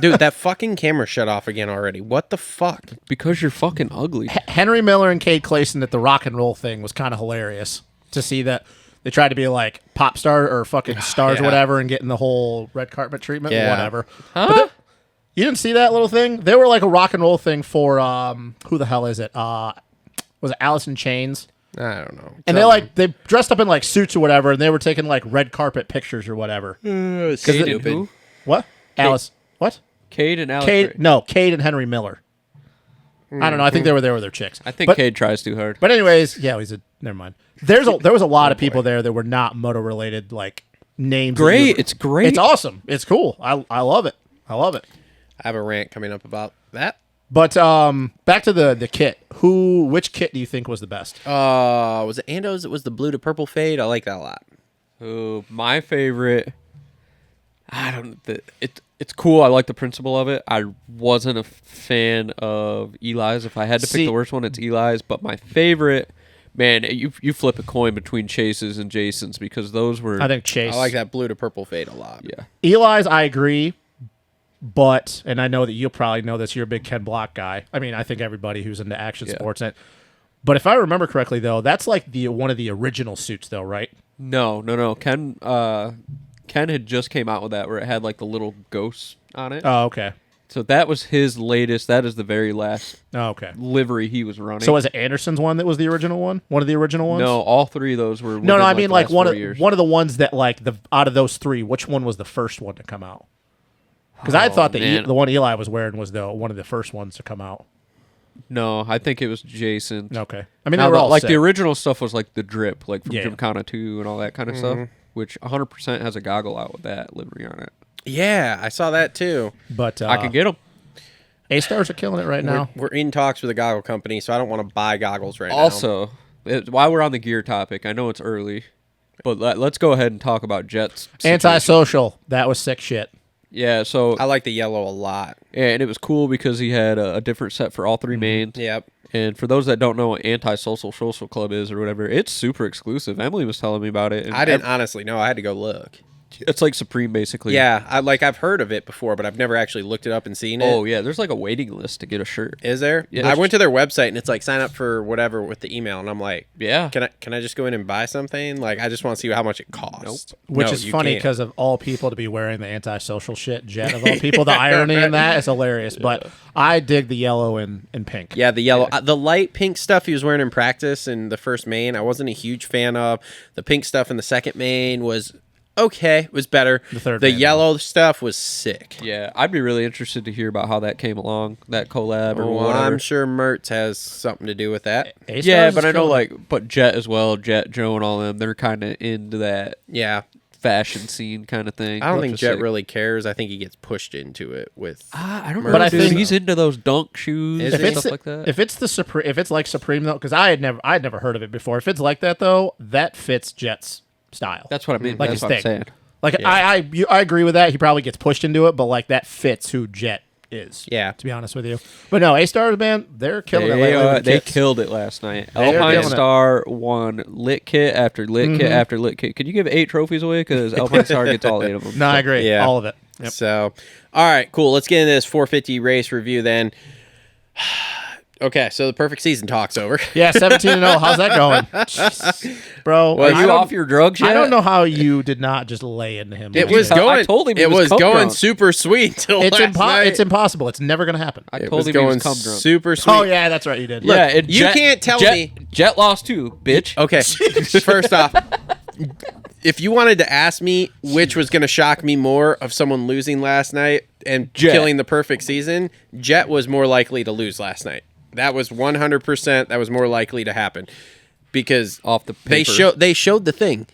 Dude, that fucking camera shut off again already. What the fuck? Because you're fucking ugly. Henry Miller and Cade Clayson at the rock and roll thing was kind of hilarious to see that they tried to be like pop star or fucking stars or Yeah. whatever and getting the whole red carpet treatment. Yeah. Whatever. Huh? You didn't see that little thing? They were like a rock and roll thing for who the hell is it? Was it Alice in Chains? I don't know. And they dressed up in like suits or whatever, and they were taking like red carpet pictures or whatever. Cade and who? What? Alice? What? Cade and Alex. Cade and Henry Miller. I don't know. I think they were there with their chicks. I think Cade tries too hard. But anyways, yeah, never mind. There was a lot of people there that were not moto related, like names. Great. It's great. It's awesome. It's cool. I love it. I love it. I have a rant coming up about that. But back to the kit. Which kit do you think was the best? Was it Ando's? It was the blue to purple fade. I like that a lot. Oh, my favorite. It's cool. I like the principle of it. I wasn't a fan of Eli's. If I had to pick the worst one, it's Eli's. But my favorite, man, you flip a coin between Chase's and Jason's because those were. I think Chase. I like that blue to purple fade a lot. Yeah. Eli's, I agree. But, and I know that you'll probably know this, you're a big Ken Block guy. I mean, I think everybody who's into action sports. But if I remember correctly, though, that's like one of the original suits, though, right? No. Ken had just came out with that where it had like the little ghosts on it. Oh, okay. So that was his latest. That is the very last livery he was running. So was it Anderson's one that was the original one? One of the original ones? No, all three of those were. No, I mean like one of years. the ones that like out of those three, which one was the first one to come out? Because I thought that the one Eli was wearing was one of the first ones to come out. No, I think it was Jason. Okay. I mean, they were all like sick. the original stuff was like the drip, like from Gymkhana 2 and all that kind of stuff, which 100% has a goggle out with that livery on it. Yeah, I saw that too. But I could get them. A-Stars are killing it right now. We're in talks with a goggle company, so I don't want to buy goggles right now. Also, while we're on the gear topic, I know it's early, but let's go ahead and talk about Jet's situation. Antisocial. That was sick shit. Yeah, so I like the yellow a lot. And it was cool because he had a different set for all three mains. Yep. And for those that don't know what Anti-Social Club is or whatever, it's super exclusive. Emily was telling me about it. And I didn't honestly know. I had to go look. It's like Supreme, basically. Yeah, I've heard of it before, but I've never actually looked it up and seen it. Oh, yeah, there's like a waiting list to get a shirt. Is there? Yeah, I went to their website, and it's like, sign up for whatever with the email, and I'm like, yeah. Can I just go in and buy something? Like, I just want to see how much it costs. Nope. Which is funny because of all people to be wearing the antisocial shit, Jet of all people. The irony in that is hilarious. But I dig the yellow and pink. Yeah, the yellow. The light pink stuff he was wearing in practice in the first main, I wasn't a huge fan of. The pink stuff in the second main was okay. It was better. The yellow stuff was sick. Yeah, I'd be really interested to hear about how that came along, that collab or whatever. I'm sure Mertz has something to do with that. Yeah, but I know but Jet as well, Jet, Joe, and all them, they're kind of into that. Yeah. Fashion scene kind of thing. I don't think Jet really cares. I think he gets pushed into it with. I don't know. But I think he's into those dunk shoes and stuff like that. If it's like Supreme though, because I had never heard of it before. If it's like that though, that fits Jet's style. That's what I mean. Like That's his what I'm saying. Like I agree with that. He probably gets pushed into it, but like that fits who Jet is. Yeah. To be honest with you, but no, A-Stars, man, they're killing it lately. They killed it last night. Alpine Star won lit kit after lit kit after lit kit. Could you give 8 trophies away? Because Alpine Star gets all 8 of them. No, I agree. Yeah. All of it. Yep. So, all right, cool. Let's get into this 450 race review then. Okay, so the perfect season talk's over. Yeah, 17-0. How's that going? Jesus. Bro, well, you off your drugs yet? I don't know how you did not just lay into him. It was going. I told him it was going drunk. super sweet till last night. It's impossible. It's never going to happen. I told him he was cum drunk. Super sweet. Oh yeah, that's right. You did. Yeah, look, you can't tell me. Jet lost too, bitch. Okay, first off, if you wanted to ask me which was going to shock me more of someone losing last night and killing the perfect season, Jet was more likely to lose last night. That was 100%. That was more likely to happen because off the paper. They showed the thing.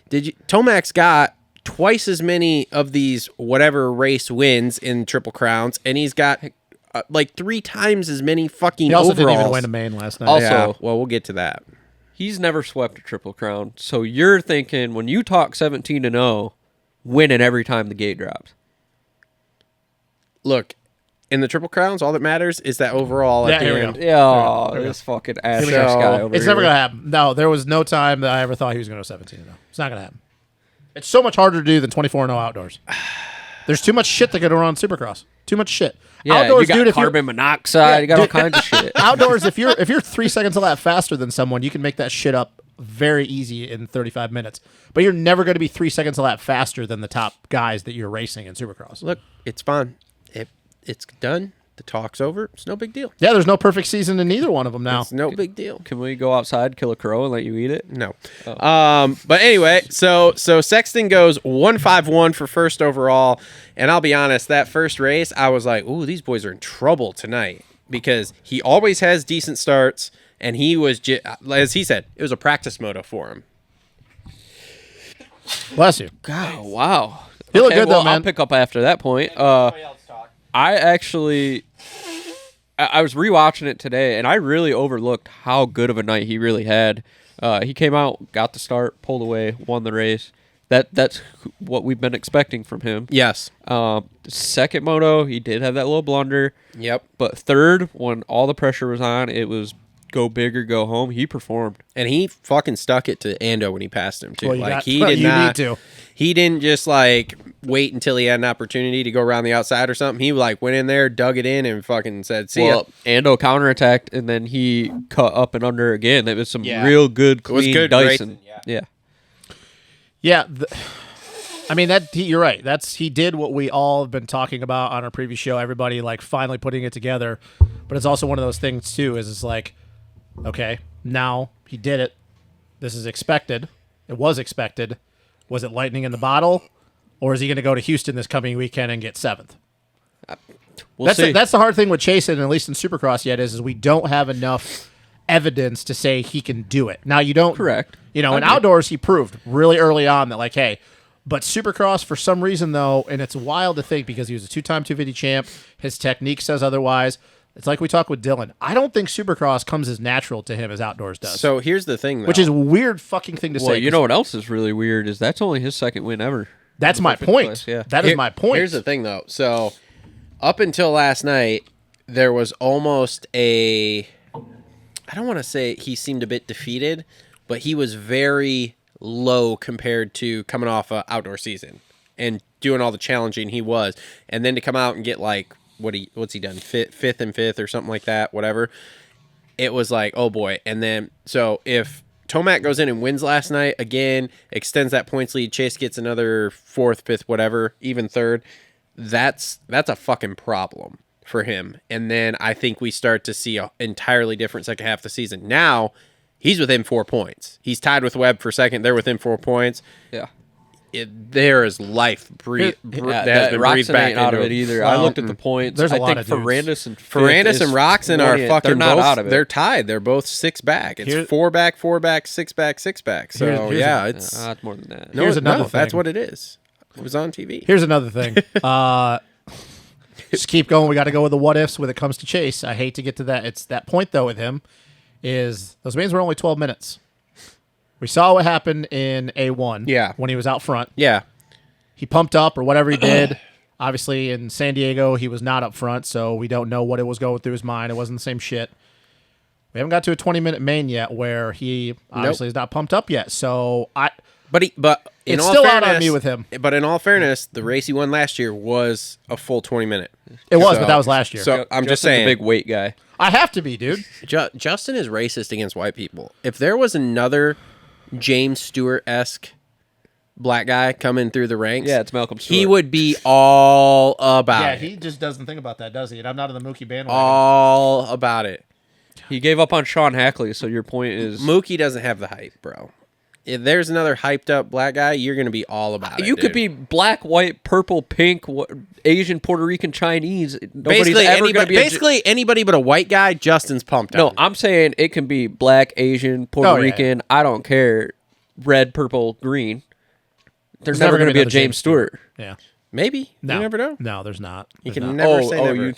Tomac's got twice as many of these whatever race wins in Triple Crowns, and he's got like 3 times as many fucking He also overalls. didn't even win a main last night. Also, yeah, well, we'll get to that. He's never swept a Triple Crown, so you're thinking when you talk 17-0, winning every time the gate drops. Look. In the Triple Crowns, all that matters is that overall at the end. Yeah, this fucking ass guy over It's here. never going to happen. No, there was no time that I ever thought he was going to go 17-0. It's not going to happen. It's so much harder to do than 24-0 outdoors. There's too much shit that could run on Supercross. Too much shit. Yeah, outdoors, you got dude, carbon monoxide. You got all kinds of shit. Outdoors, if you're 3 seconds a lap faster than someone, you can make that shit up very easy in 35 minutes. But you're never going to be 3 seconds a lap faster than the top guys that you're racing in Supercross. Look, it's fun. It's done. The talk's over. It's no big deal. Yeah, there's no perfect season in either one of them now. It's no big deal. Can we go outside, kill a crow, and let you eat it? No. But anyway, so Sexton goes 151 for first overall, and I'll be honest, that first race, I was like, ooh, these boys are in trouble tonight because he always has decent starts, and he was, as he said, it was a practice moto for him. Bless you. God, wow. You look good, though, man. I'll pick up after that point. I actually, I was rewatching it today, and I really overlooked how good of a night he really had. He came out, got the start, pulled away, won the race. That's what we've been expecting from him. Yes. Second moto, he did have that little blunder. Yep. But third, when all the pressure was on, it was go big or go home. He performed. And he fucking stuck it to Ando when he passed him, too. Well, like, you need to. He didn't just, like, wait until he had an opportunity to go around the outside or something. He, like, went in there, dug it in, and fucking said, see ya. Ando counterattacked, and then he cut up and under again. It was some real good, clean it was good Dyson. racing, Yeah. I mean, you're right. He did what we all have been talking about on our previous show. Everybody, like, finally putting it together. But it's also one of those things, too, is it's like, okay, now he did it. This is expected. It was expected. Was it lightning in the bottle? Or is he going to go to Houston this coming weekend and get 7th? We'll see. That's the hard thing with Chase, and at least in Supercross yet, is we don't have enough evidence to say he can do it. Now, you don't... Correct. You know, in outdoors, he proved really early on that, like, hey... But Supercross, for some reason, though, and it's wild to think because he was a 2-time 250 champ, his technique says otherwise. It's like we talked with Dylan. I don't think Supercross comes as natural to him as outdoors does. So here's the thing, though. Which is a weird fucking thing to say. Well, you know what else is really weird is that's only his second win ever. That's my point. Yeah. That is my point. Here's the thing, though. So up until last night, there was almost I don't want to say he seemed a bit defeated, but he was very low compared to coming off an outdoor season and doing all the challenging he was. And then to come out and get like, what's he done? Fifth and fifth or something like that, whatever. It was like, oh boy. And then, so if Tomac goes in and wins last night, again, extends that points lead, Chase gets another 4th, 5th, whatever, even 3rd, that's a fucking problem for him. And then I think we start to see an entirely different second half of the season. Now, he's within 4 points. He's tied with Webb for second. They're within 4 points. Yeah. There is life that has been breathed back out into of it it either. I looked at the points. There's a I lot think of dudes. Ferrandis and Roxon are fucking they're not both, out of it. They're tied. They're both 6 back. It's 4 back, 4 back, 6 back, 6 back. So Here's it's it's more than that. no, Here's another thing. that's what it is. It was on TV. Here's another thing. Just keep going. We got to go with the what ifs when it comes to Chase. I hate to get to that. It's that point, though, with him is those mains were only 12 minutes. We saw what happened in A1 when he was out front. Yeah. He pumped up or whatever he did. Obviously, in San Diego, he was not up front, so we don't know what it was going through his mind. It wasn't the same shit. We haven't got to a 20-minute main yet where he obviously is not pumped up yet. So But it's still out on me with him. But in all fairness, the race he won last year was a full 20-minute. It was, but that was last year. So I'm just Justin's saying, a big weight guy. I have to be, dude. Justin is racist against white people. If there was another James Stewart-esque black guy coming through the ranks, Yeah, it's Malcolm Stewart. he would be all about Yeah, it. he just doesn't think about that, does he? And I'm not in the Mookie bandwagon. All about it. He gave up on Sean Hackley, so your point is Mookie doesn't have the hype, bro. If there's another hyped up black guy, you're going to be all about it. you could dude. be black, white, purple, pink, Asian, Puerto Rican, Chinese. Nobody's basically ever going to anybody, be basically anybody but a white guy. Justin's pumped No, on. I'm saying it can be black, Asian, Puerto Oh, yeah, Rican. I don't care. Red, purple, green. There's never never going to be a another James Stewart. Yeah. Maybe. No. You never know. No, there's not. You There's can not. never say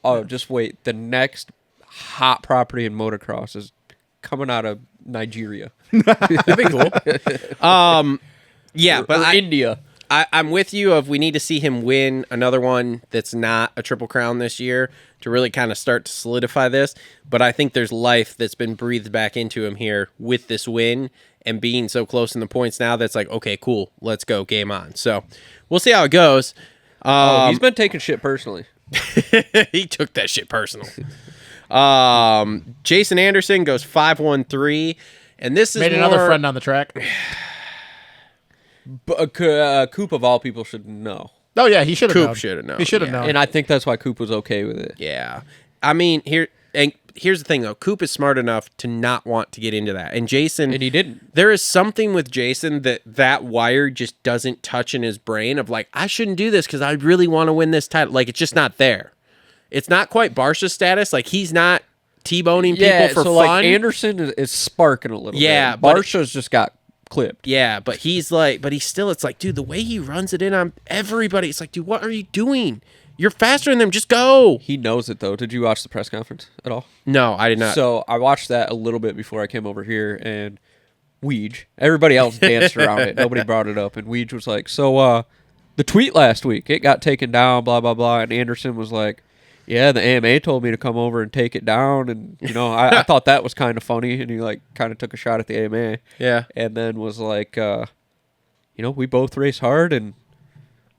never. Just wait. The next hot property in motocross is coming out of Nigeria. That'd be cool. Yeah, but India. I'm with you. We need to see him win another one that's not a Triple Crown this year to really kind of start to solidify this. But I think there's life that's been breathed back into him here with this win and being so close in the points now. That's like, okay, cool, let's go, game on. So we'll see how it goes. He's been taking shit personally. He took that shit personal. Jason Anderson goes 5-1-3, and this is Made more, another friend on the track. But Coop of all people should know. Oh yeah, he should have known. Coop should have known. He should have yeah. known. And I think that's why Coop was okay with it. Yeah. I mean, here's the thing though. Coop is smart enough to not want to get into that. And Jason, And he didn't. There is something with Jason that wire just doesn't touch in his brain of like, I shouldn't do this because I really want to win this title. Like, it's just not there. It's not quite Barsha's status. Like, he's not T-boning people for so fun. Like Anderson is sparking a little Yeah, bit. but Barsha's just got clipped. Yeah, but he's still, it's like, dude, the way he runs it in on everybody, it's like, dude, what are you doing? You're faster than them. Just go. He knows it, though. Did you watch the press conference at all? No, I did not. So I watched that a little bit before I came over here, and Weege, everybody else danced around it. Nobody brought it up. And Weege was like, so the tweet last week, it got taken down, blah, blah, blah. And Anderson was like, yeah, the AMA told me to come over and take it down. And, I thought that was kind of funny. And he, like, kind of took a shot at the AMA. Yeah. And then was like, we both race hard, and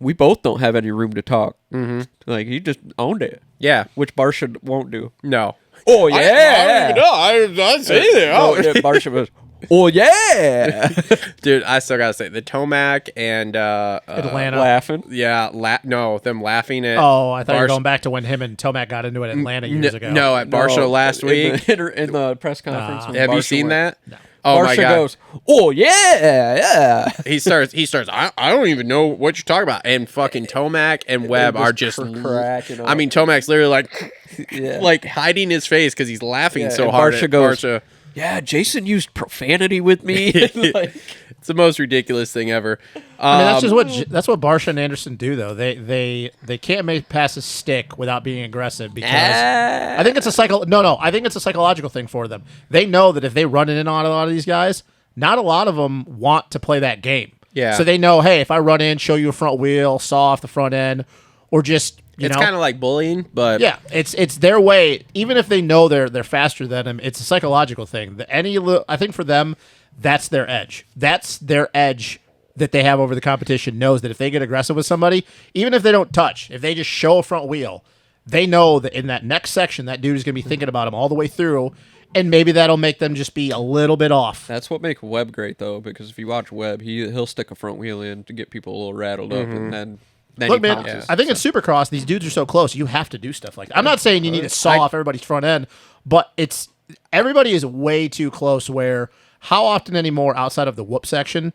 we both don't have any room to talk. Mm-hmm. Like, he just owned it. Yeah. Which Barsha won't do. No. Oh, yeah. I say that. No, yeah, Barsha was, oh, yeah. Dude, I still gotta say the Tomac and Atlanta. Laughing. yeah, them laughing at. Oh, I thought you were Barsha- going back to when him and Tomac got into it in Atlanta years ago. No, at Barsha No, last week. In the press conference. when Have you Barsha seen went. that? No. Oh my Barsha god. goes, oh, yeah. He starts. I don't even know what you're talking about. And fucking Tomac and Webb are just. cracking up. I mean, Tomac's literally like, Yeah. like hiding his face because he's laughing Yeah, so and hard. Barsha at goes, Barsha. Yeah, Jason used profanity with me. Like, It's the most ridiculous thing ever. I mean, that's what Barsha and Anderson do, though. They can't make passes stick without being aggressive because I think it's I think it's a psychological thing for them. They know that if they run it in on a lot of these guys, not a lot of them want to play that game. Yeah. So they know, hey, if I run in, show you a front wheel, saw off the front end, or just It's kind of like bullying, but yeah, it's their way. Even if they know they're faster than them, it's a psychological thing. I think for them, that's their edge. That's their edge that they have over the competition. Knows that if they get aggressive with somebody, even if they don't touch, if they just show a front wheel, they know that in that next section, that dude is going to be thinking about them all the way through, and maybe that'll make them just be a little bit off. that's what makes Webb great, though, because if you watch Webb, he'll stick a front wheel in to get people a little rattled up, and then Look, he man, pounces. I think in Supercross, these dudes are so close. You have to do stuff like that. I'm not saying you need to saw off everybody's front end, but everybody is way too close. Where how often anymore outside of the whoop section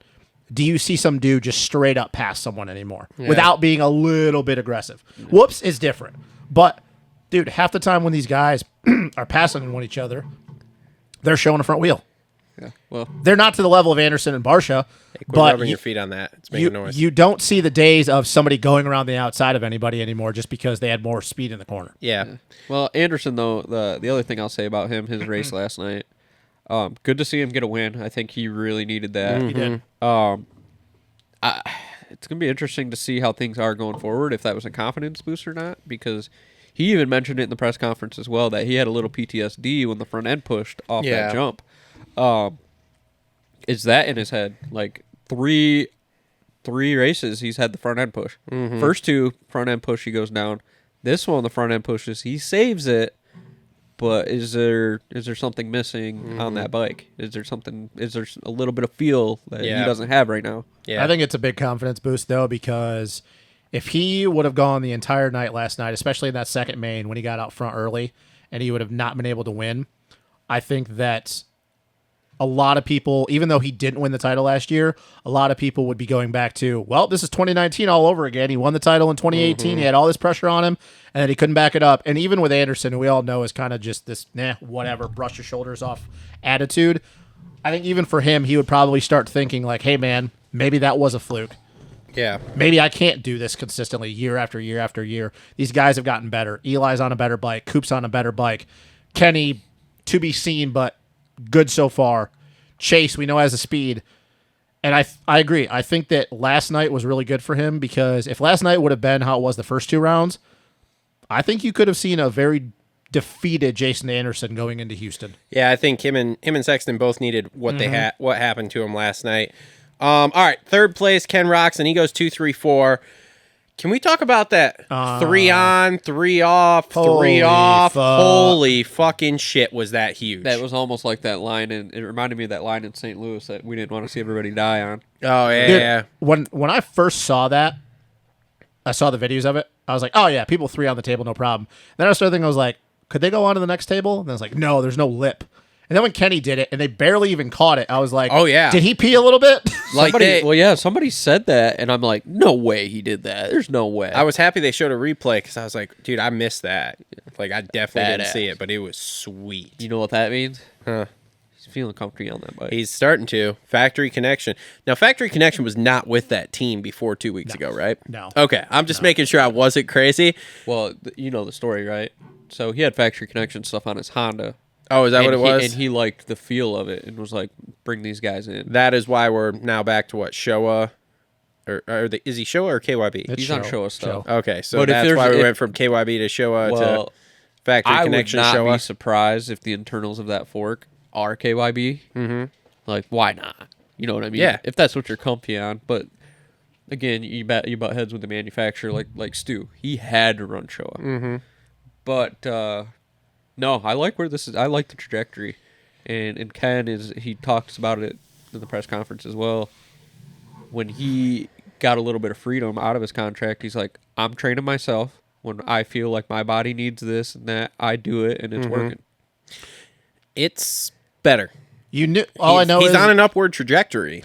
do you see some dude just straight up pass someone anymore without being a little bit aggressive? Whoops is different, but dude, half the time when these guys are passing one each other, they're showing a front wheel. Yeah, well, They're not to the level of Anderson and Barsha, quit but rubbing your feet on that. It's making noise. you don't see the days of somebody going around the outside of anybody anymore just because they had more speed in the corner. yeah. well, Anderson, though, the other thing I'll say about him, his race last night, good to see him get a win. I think he really needed that. He did. It's going to be interesting to see how things are going forward, if that was a confidence boost or not, because he even mentioned it in the press conference as well, that he had a little PTSD when the front end pushed off that jump. Is that in his head? Like, three races, he's had the front end push. First two, front end push, he goes down. This one, the front end pushes, he saves it, but is there something missing on that bike? Is there a little bit of feel that he doesn't have right now? Yeah. I think it's a big confidence boost, though, because if he would have gone the entire night last night, especially in that second main when he got out front early, and he would have not been able to win, I think that a lot of people, even though he didn't win the title last year, a lot of people would be going back to, well, this is 2019 all over again. He won the title in 2018. He had all this pressure on him, and then he couldn't back it up. And even with Anderson, who we all know is kind of just this, whatever, brush your shoulders off attitude, I think even for him, he would probably start thinking like, hey, man, maybe that was a fluke. Yeah. Maybe I can't do this consistently year after year after year. These guys have gotten better. Eli's on a better bike. Coop's on a better bike. Kenny, to be seen, but good so far. Chase, we know, has the speed. And I agree. I think that last night was really good for him because if last night would have been how it was the first two rounds, I think you could have seen a very defeated Jason Anderson going into Houston. Yeah, I think him and Sexton both needed what they had, what happened to him last night. All right, third place, Ken Roxon. He goes 2-3-4. Can we talk about that 3 on, 3 off, 3 Holy off? fuck. Holy fucking shit, was that huge? That was almost like that line, and it reminded me of that line in St. Louis that we didn't want to see everybody die on. Oh, yeah, Dude, yeah. when I first saw that, I saw the videos of it. I was like, oh yeah, people 3 on the table, no problem. Then I started thinking, I was like, could they go on to the next table? And I was like, no, there's no lip. And then when Kenny did it, and they barely even caught it, I was like, Oh, yeah. did he pee a little bit? Like somebody said that, and I'm like, no way he did that. There's no way. I was happy they showed a replay because I was like, dude, I missed that. Like, I definitely didn't Badass. see it, but it was sweet. You know what that means? Huh. He's feeling comfy on that bike. He's starting to. Factory Connection. Now, Factory Connection was not with that team before 2 weeks ago, right? No. Okay, I'm just making sure I wasn't crazy. Well, you know the story, right? So he had Factory Connection stuff on his Honda. Oh, is that what it was? And he liked the feel of it and was like, bring these guys in. That is why we're now back to what, Showa? Is he Showa or KYB? He's on Showa stuff. Okay, so But if that's there's- why we if- went from KYB to Showa to Well, Factory I would Connection not be Showa. surprised if the internals of that fork are KYB. Mm-hmm. Like, why not? You know what I mean? Yeah. If that's what you're comfy on. But again, you butt heads with the manufacturer like Stu. He had to run Showa. Mm-hmm. But no, I like where this is. I like the trajectory, and Ken he talks about it in the press conference as well. When he got a little bit of freedom out of his contract, he's like, I'm training myself. When I feel like my body needs this and that, I do it, and it's working. It's better. You knew. All I know he's is on an upward trajectory.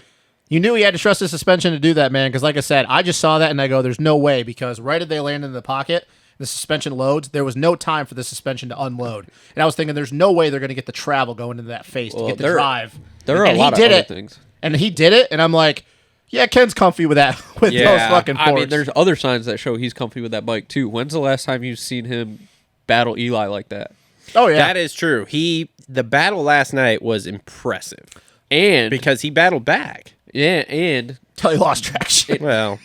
you knew he had to trust his suspension to do that, man. Because like I said, I just saw that and I go, "There's no way." Because right as they landed in the pocket, the suspension loads. There was no time for the suspension to unload, and I was thinking, "There's no way they're going to get the travel going into that face to Well, get the there- drive." There are And a lot he of did other it, things. and he did it, and I'm like, "Yeah, Ken's comfy with that with those Yeah, fucking forks." I mean, there's other signs that show he's comfy with that bike too. When's the last time you've seen him battle Eli like that? oh yeah, That is true. The battle last night was impressive And because he battled back. yeah, and till he lost traction. Well,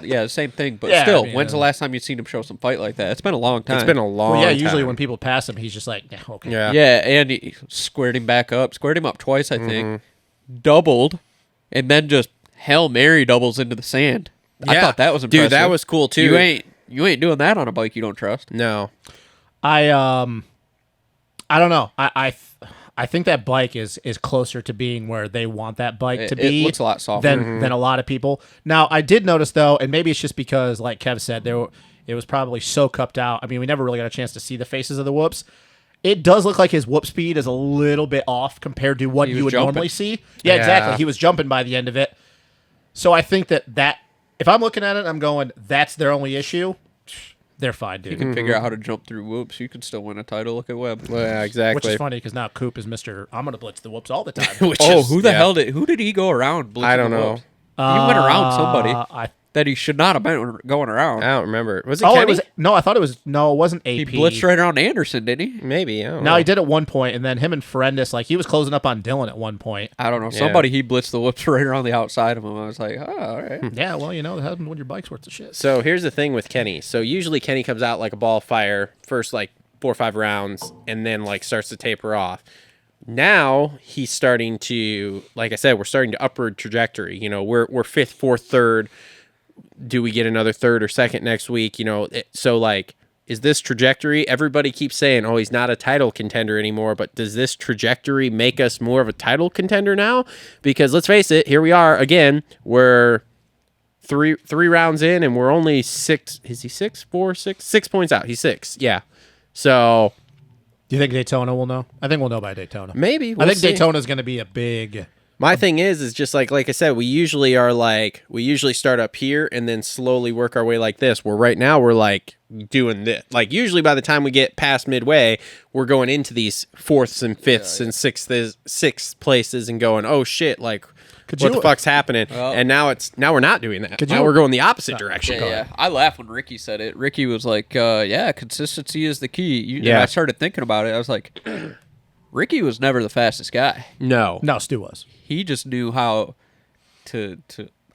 yeah, same thing. But Yeah, still, I mean, when's the last time you've seen him show some fight like that? It's been a long time. it's been a long Well, yeah, time. usually when people pass him, he's just like, yeah, okay. Yeah. Yeah, and he squared him back up, squared him up twice, I think, Mm-hmm. doubled, and then just Hail Mary doubles into the sand. I Yeah. thought that was impressive. Dude, that was cool, too. You ain't doing that on a bike you don't trust. No. I don't know. I think that bike is closer to being where they want that bike to It be. looks a lot softer. than a lot of people. Now, I did notice though, and maybe it's just because, like Kev said, it was probably so cupped out. I mean, we never really got a chance to see the faces of the whoops. It does look like his whoop speed is a little bit off compared to what He you was would jumping. normally see. Yeah, Yeah. exactly. He was jumping by the end of it. So I think that if I'm looking at it, I'm going, that's their only issue. They're fine, dude. You can figure out how to jump through whoops. You can still win a title. Look at Webb. Well, yeah, exactly. Which is funny because now Coop is Mr. I'm going to blitz the whoops all the time. Which Oh, is- who the yeah. hell who did he go around? Blitzing I don't the know. whoops? He went around somebody I that he should not have been going around. I don't remember. Was it Oh, Kenny? it was I thought it was it wasn't AP. He blitzed right around Anderson, didn't he? Maybe. I don't No, know. he did at one point, and then him and Ferendis, like he was closing up on Dylan at one point. I don't know. Yeah. Somebody he blitzed the whoops right around the outside of him. I was like, oh, all right. Yeah, well, that happens when your bike's worth of shit. So here's the thing with Kenny. So usually Kenny comes out like a ball of fire first like 4 or 5 rounds and then like starts to taper off. Now he's starting to, like I said, we're starting to upward trajectory. You know, we're 5th, 4th, 3rd. Do we get another 3rd or 2nd next week? You know, so like, is this trajectory? Everybody keeps saying, oh, he's not a title contender anymore. But does this trajectory make us more of a title contender now? Because let's face it, here we are again. We're three rounds in, and we're only 6. Is he 6? 4, 6? 6 points out. He's 6. Yeah. So Do you think Daytona will know? I think we'll know by Daytona. maybe I we'll think see. Daytona's going to be a big. My thing is just like I said, we usually start up here and then slowly work our way like this. Where right now we're like doing this. Like usually by the time we get past midway, we're going into these 4ths and 5ths and 6th places and going, oh shit, like what the fuck's happening? Well- and now we're not doing that. Could Now you- we're going the opposite direction. Yeah. I laughed when Ricky said it. Ricky was like, yeah, consistency is the key. And Yeah. I started thinking about it. I was like, Ricky was never the fastest guy. No. No, Stu was. He just knew how to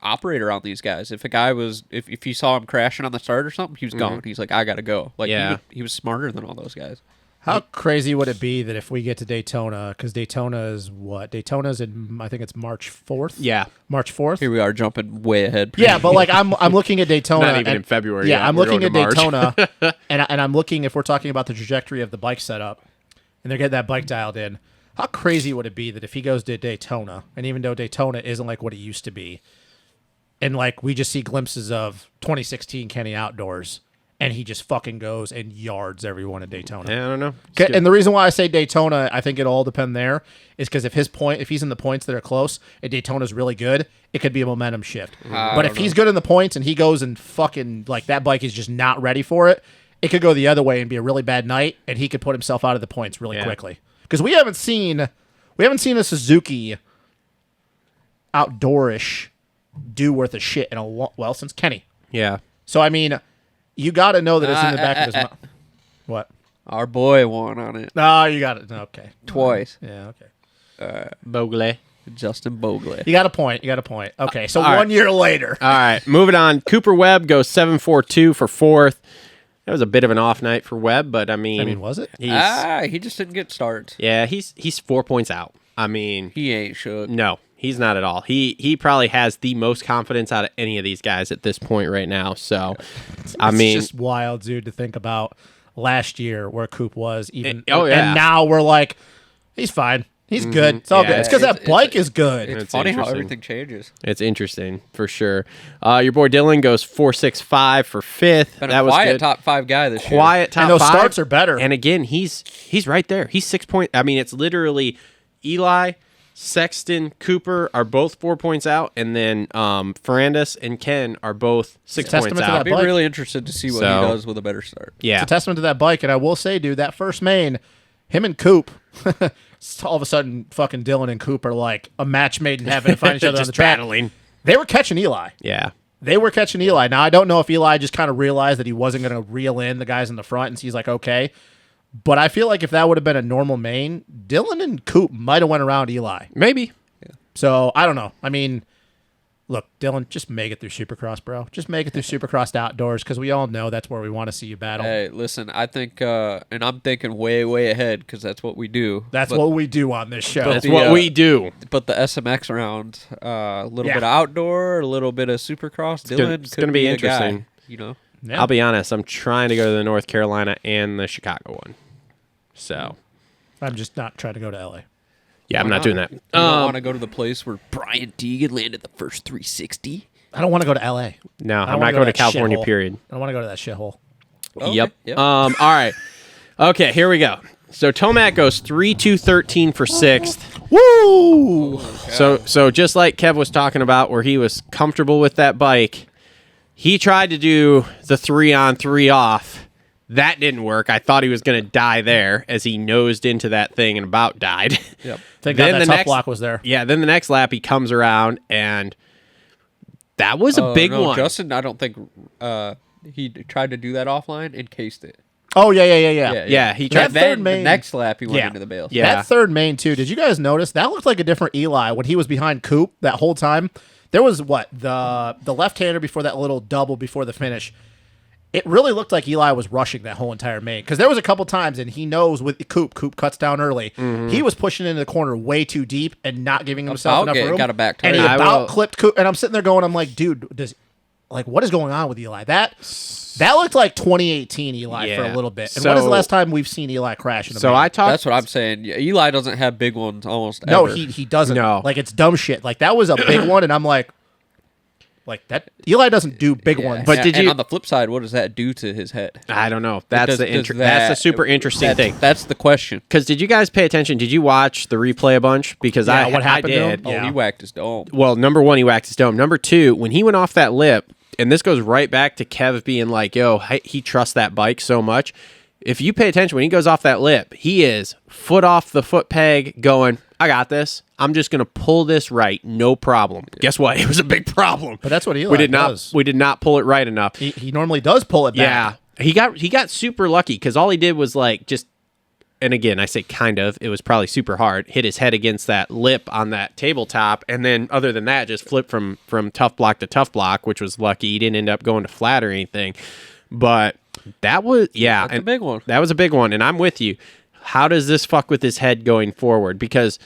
operate around these guys. If a guy was, if he saw him crashing on the start or something, he was gone. He's like, I gotta go. Like, Yeah. he was smarter than all those guys. How crazy would it be that if we get to Daytona, because Daytona is what? Daytona's in, I think it's March 4th? Yeah. March 4th? Here we are jumping way ahead. Yeah, but like I'm looking at Daytona. Not even and- in February Yeah, yet. I'm We're looking at going to Daytona, and I'm looking if we're talking about the trajectory of the bike setup, and they're getting that bike dialed in. How crazy would it be that if he goes to Daytona, and even though Daytona isn't like what it used to be, and like we just see glimpses of 2016 Kenny outdoors, and he just fucking goes and yards everyone at Daytona. Yeah, I don't know. And the reason why I say Daytona, I think it'll all depend there, is because if he's in the points that are close, and Daytona's really good, it could be a momentum shift. But if he's good in the points and he goes and fucking like that bike is just not ready for it, it could go the other way and be a really bad night, and he could put himself out of the points really quickly. Because we haven't seen a Suzuki outdoorish do worth a shit in since Kenny. Yeah. So I mean, you got to know that it's in the back of his mind. What? Our boy won on it No, you got it. Okay. twice. Yeah. Okay. Bogle. Justin Bogle. You got a point. Okay. So all 1 year later. All right, moving on. Cooper Webb goes 7.42 for fourth. That was a bit of an off night for Webb, but I mean, Was it? He just didn't get starts. Yeah, he's 4 points out. I mean, He ain't shook. no, he's not at all. He probably has the most confidence out of any of these guys at this point right now. So, I mean, It's just wild, dude, to think about last year where Coop was even. Oh, yeah. And now we're like, he's fine. He's good. It's all Yeah, good. It's because that bike is good. It's It's funny how interesting. everything changes. it's interesting for sure. Your boy Dylan goes 4.65 for fifth. Been that a was quiet good. top 5 guy this year. Quiet top And those five. starts are better. And again, he's right there. He's 6 points. I mean, it's literally Eli, Sexton, Cooper are both 4 points out, and then Ferrandis and Ken are both 6 Testament points to out. I'd be bike. really interested to see what So- he does with a better start. Yeah, It's a testament to that bike. And I will say, dude, that first main, him and Coop, all of a sudden, fucking Dylan and Coop are like a match made in heaven to find each other on Just the track. battling. They were catching Eli. Yeah. They were catching Eli. Now, I don't know if Eli just kind of realized that he wasn't going to reel in the guys in the front, and so he's like, okay. But I feel like if that would have been a normal main, Dylan and Coop might have went around Eli. Maybe. So, I don't know. I mean, look, Dylan, just make it through Supercross, bro. Just make it through Supercross outdoors, because we all know that's where we want to see you battle. Hey, listen, I think, and I'm thinking way, way ahead because that's what we do. That's But- what we do on this show. That's what we do. But the SMX round, a little Yeah. bit of outdoor, a little bit of Supercross. Dylan it's could gonna be a guy, interesting. you know. Yeah. I'll be honest. I'm trying to go to the North Carolina and the Chicago one. So, I'm just not trying to go to LA. yeah, I'm not doing that. You don't want to go to the place where Brian Deegan landed the first 360. I don't want to go to LA. No, I I'm don't not wanna go going to that California, shithole. period. I don't want to go to that shithole. Okay, Yep. yep. All right. Okay, here we go. So Tomac goes 3.213 for sixth. Woo! So just like Kev was talking about, where he was comfortable with that bike, he tried to do the 3-on, 3-off. That didn't work. I thought he was going to die there as he nosed into that thing and about died. Yep. Thank Then God the that tough next- block was there. Yeah, then the next lap he comes around, and that was a big no, one. Justin, I don't think he tried to do that offline and cased it. Oh, yeah. Yeah, he That tried. third Then main- the next lap he went Yeah. into the bales. Yeah. That third main, too. Did you guys notice? That looked like a different Eli when he was behind Coop that whole time. There was, the left-hander before that little double before the finish. It really looked like Eli was rushing that whole entire main. Because there was a couple times, and he knows with Coop cuts down early. He was pushing into the corner way too deep and not giving himself enough room. Got a back And he tire. I about will- clipped Coop. And I'm sitting there going, I'm like, dude, what is going on with Eli? That looked like 2018 Eli for a Yeah. little bit. And when is the So- last time we've seen Eli crash in a So main? I talked. That's what I'm saying. Yeah, Eli doesn't have big ones almost No, ever. he doesn't. No. Like, it's dumb shit. Like, that was a big one, and I'm like that. Eli doesn't do big Yeah. ones. But And- did and you- on the flip side, what does that do to his head? I don't know. That's Does- the does that's the super interesting that's- thing. That's the question. Because did you guys pay attention? Did you watch the replay a bunch? Because Yeah, I what happened I to did. him? Oh, Yeah. he whacked his dome. Well, number one, he waxed his dome. Number two, when he went off that lip, and this goes right back to Kev being like, yo, he trusts that bike so much. If you pay attention, when he goes off that lip, he is foot off the foot peg going, I got this. I'm just going to pull this right. No problem. Guess what? It was a big problem. But that's what Eli we did does. not We did not pull it right enough. He normally does pull it back. Yeah. He got super lucky because all he did was like just, and again, I say kind of, it was probably super hard, hit his head against that lip on that tabletop, and then other than that, just flipped from tough block to tough block, which was lucky. He didn't end up going to flat or anything. But that was, yeah. That's a big one. That was a big one, and I'm with you. How does this fuck with his head going forward? Because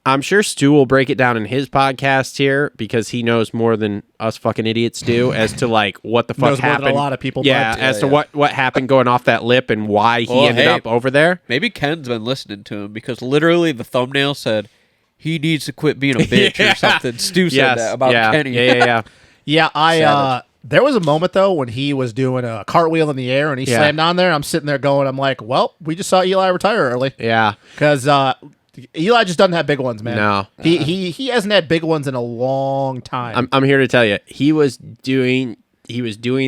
I'm sure Stu will break it down in his podcast here because he knows more than us fucking idiots do as to like what the fuck Knows more than happened. a lot of people, Yeah, but- as to what happened going off that lip and why he Well, ended hey, up over there. Maybe Ken's been listening to him because literally the thumbnail said he needs to quit being a bitch Yeah. or something. Stu said Yes, that about yeah, Kenny. Yeah. Yeah, there was a moment though when he was doing a cartwheel in the air and he slammed on there. I'm sitting there going, I'm like, well, we just saw Eli retire early. Yeah. Because Eli just doesn't have big ones, man. No. He hasn't had big ones in a long time. I'm here to tell you, he was doing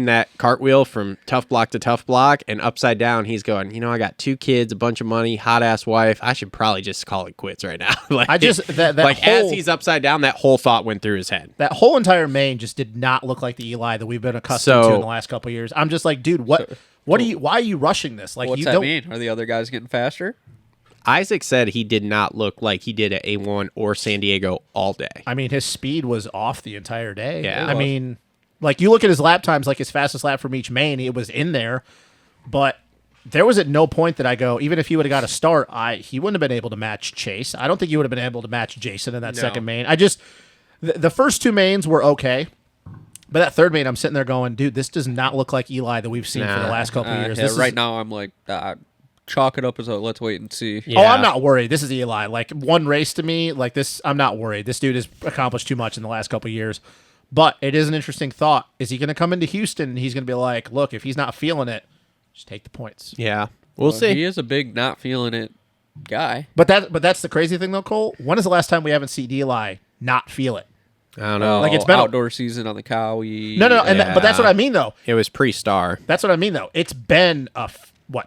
that cartwheel from tough block to tough block, and upside down he's going, I got 2 kids, a bunch of money, hot ass wife. I should probably just call it quits right now. As he's upside down, that whole thought went through his head. That whole entire main just did not look like the Eli that we've been accustomed to in the last couple of years. I'm just like, dude, why are you rushing this? Like, what's that mean? Are the other guys getting faster? Isaac said he did not look like he did at A1 or San Diego all day. I mean, his speed was off the entire day. Yeah. I mean, like, you look at his lap times, like his fastest lap from each main, it was in there. But there was at no point that I go, even if he would have got a start, he wouldn't have been able to match Chase. I don't think he would have been able to match Jason in that second main. The first 2 mains were okay. But that third main, I'm sitting there going, dude, this does not look like Eli that we've seen for the last couple of years. Yeah, now I'm like, chalk it up as let's wait and see. Yeah. Oh, I'm not worried. This is Eli. Like, one race to me, like this, I'm not worried. This dude has accomplished too much in the last couple of years. But it is an interesting thought. Is he going to come into Houston and he's going to be like, look, if he's not feeling it, just take the points. Yeah. We'll see. He is a big not feeling it guy. But that's the crazy thing, though, Cole. When is the last time we haven't seen Eli not feel it? I don't know. Like, it's been outdoor season on the Cowie. No. But that's what I mean, though. It was pre-star. That's what I mean, though. It's been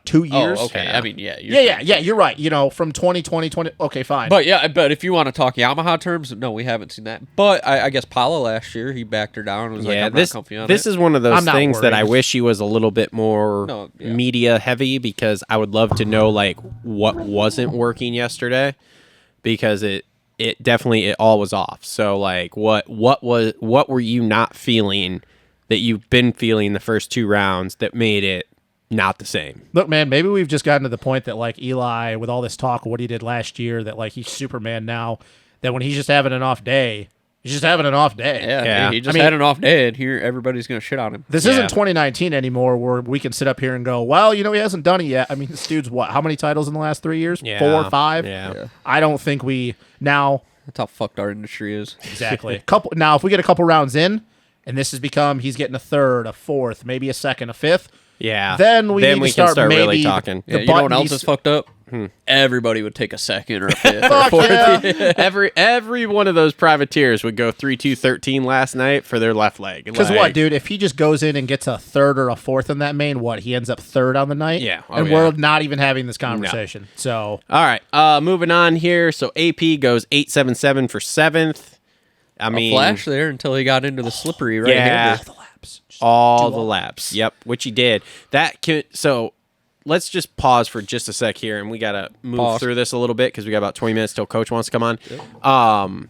2 years? Oh, okay. Yeah. I mean, yeah. You're right. From 2020. Okay, fine. But if you want to talk Yamaha terms, no, we haven't seen that. But I guess Paula last year, he backed her down and was like, I'm not comfy on this it. is one of those I'm not things that worried. I wish he was a little bit more media heavy, because I would love to know like what wasn't working yesterday, because it definitely all was off. So like what were you not feeling that you've been feeling the first 2 rounds that made it not the same? Look, man, maybe we've just gotten to the point that, like, Eli, with all this talk of what he did last year, that, like, he's Superman now, that when he's just having an off day, he's just having an off day. Yeah. He just had an off day, and here everybody's going to shit on him. This isn't 2019 anymore where we can sit up here and go, well, he hasn't done it yet. I mean, this dude's how many titles in the last 3 years? Yeah. 4 or 5? Yeah. I don't think now. That's how fucked our industry is. Exactly. Now, if we get a couple rounds in, and this has become, he's getting a 3rd, a 4th, maybe a 2nd, a 5th. Yeah. Then we can start really talking. Yeah, you know what else is fucked up? Everybody would take a 2nd or a 5th or a 4th. Every one of those privateers would go 3-2-13 last night for their left leg. Because what, dude? If he just goes in and gets a 3rd or a 4th in that main, he ends up 3rd on the night? Yeah. We're not even having this conversation. No. So, all right. Moving on here. So AP goes 877 for 7th. I mean, flash there until he got into the slippery right hander. All the laps. Yep, which he did. So let's just pause for just a sec here, and we got to move through this a little bit because we got about 20 minutes till Coach wants to come on. Yep.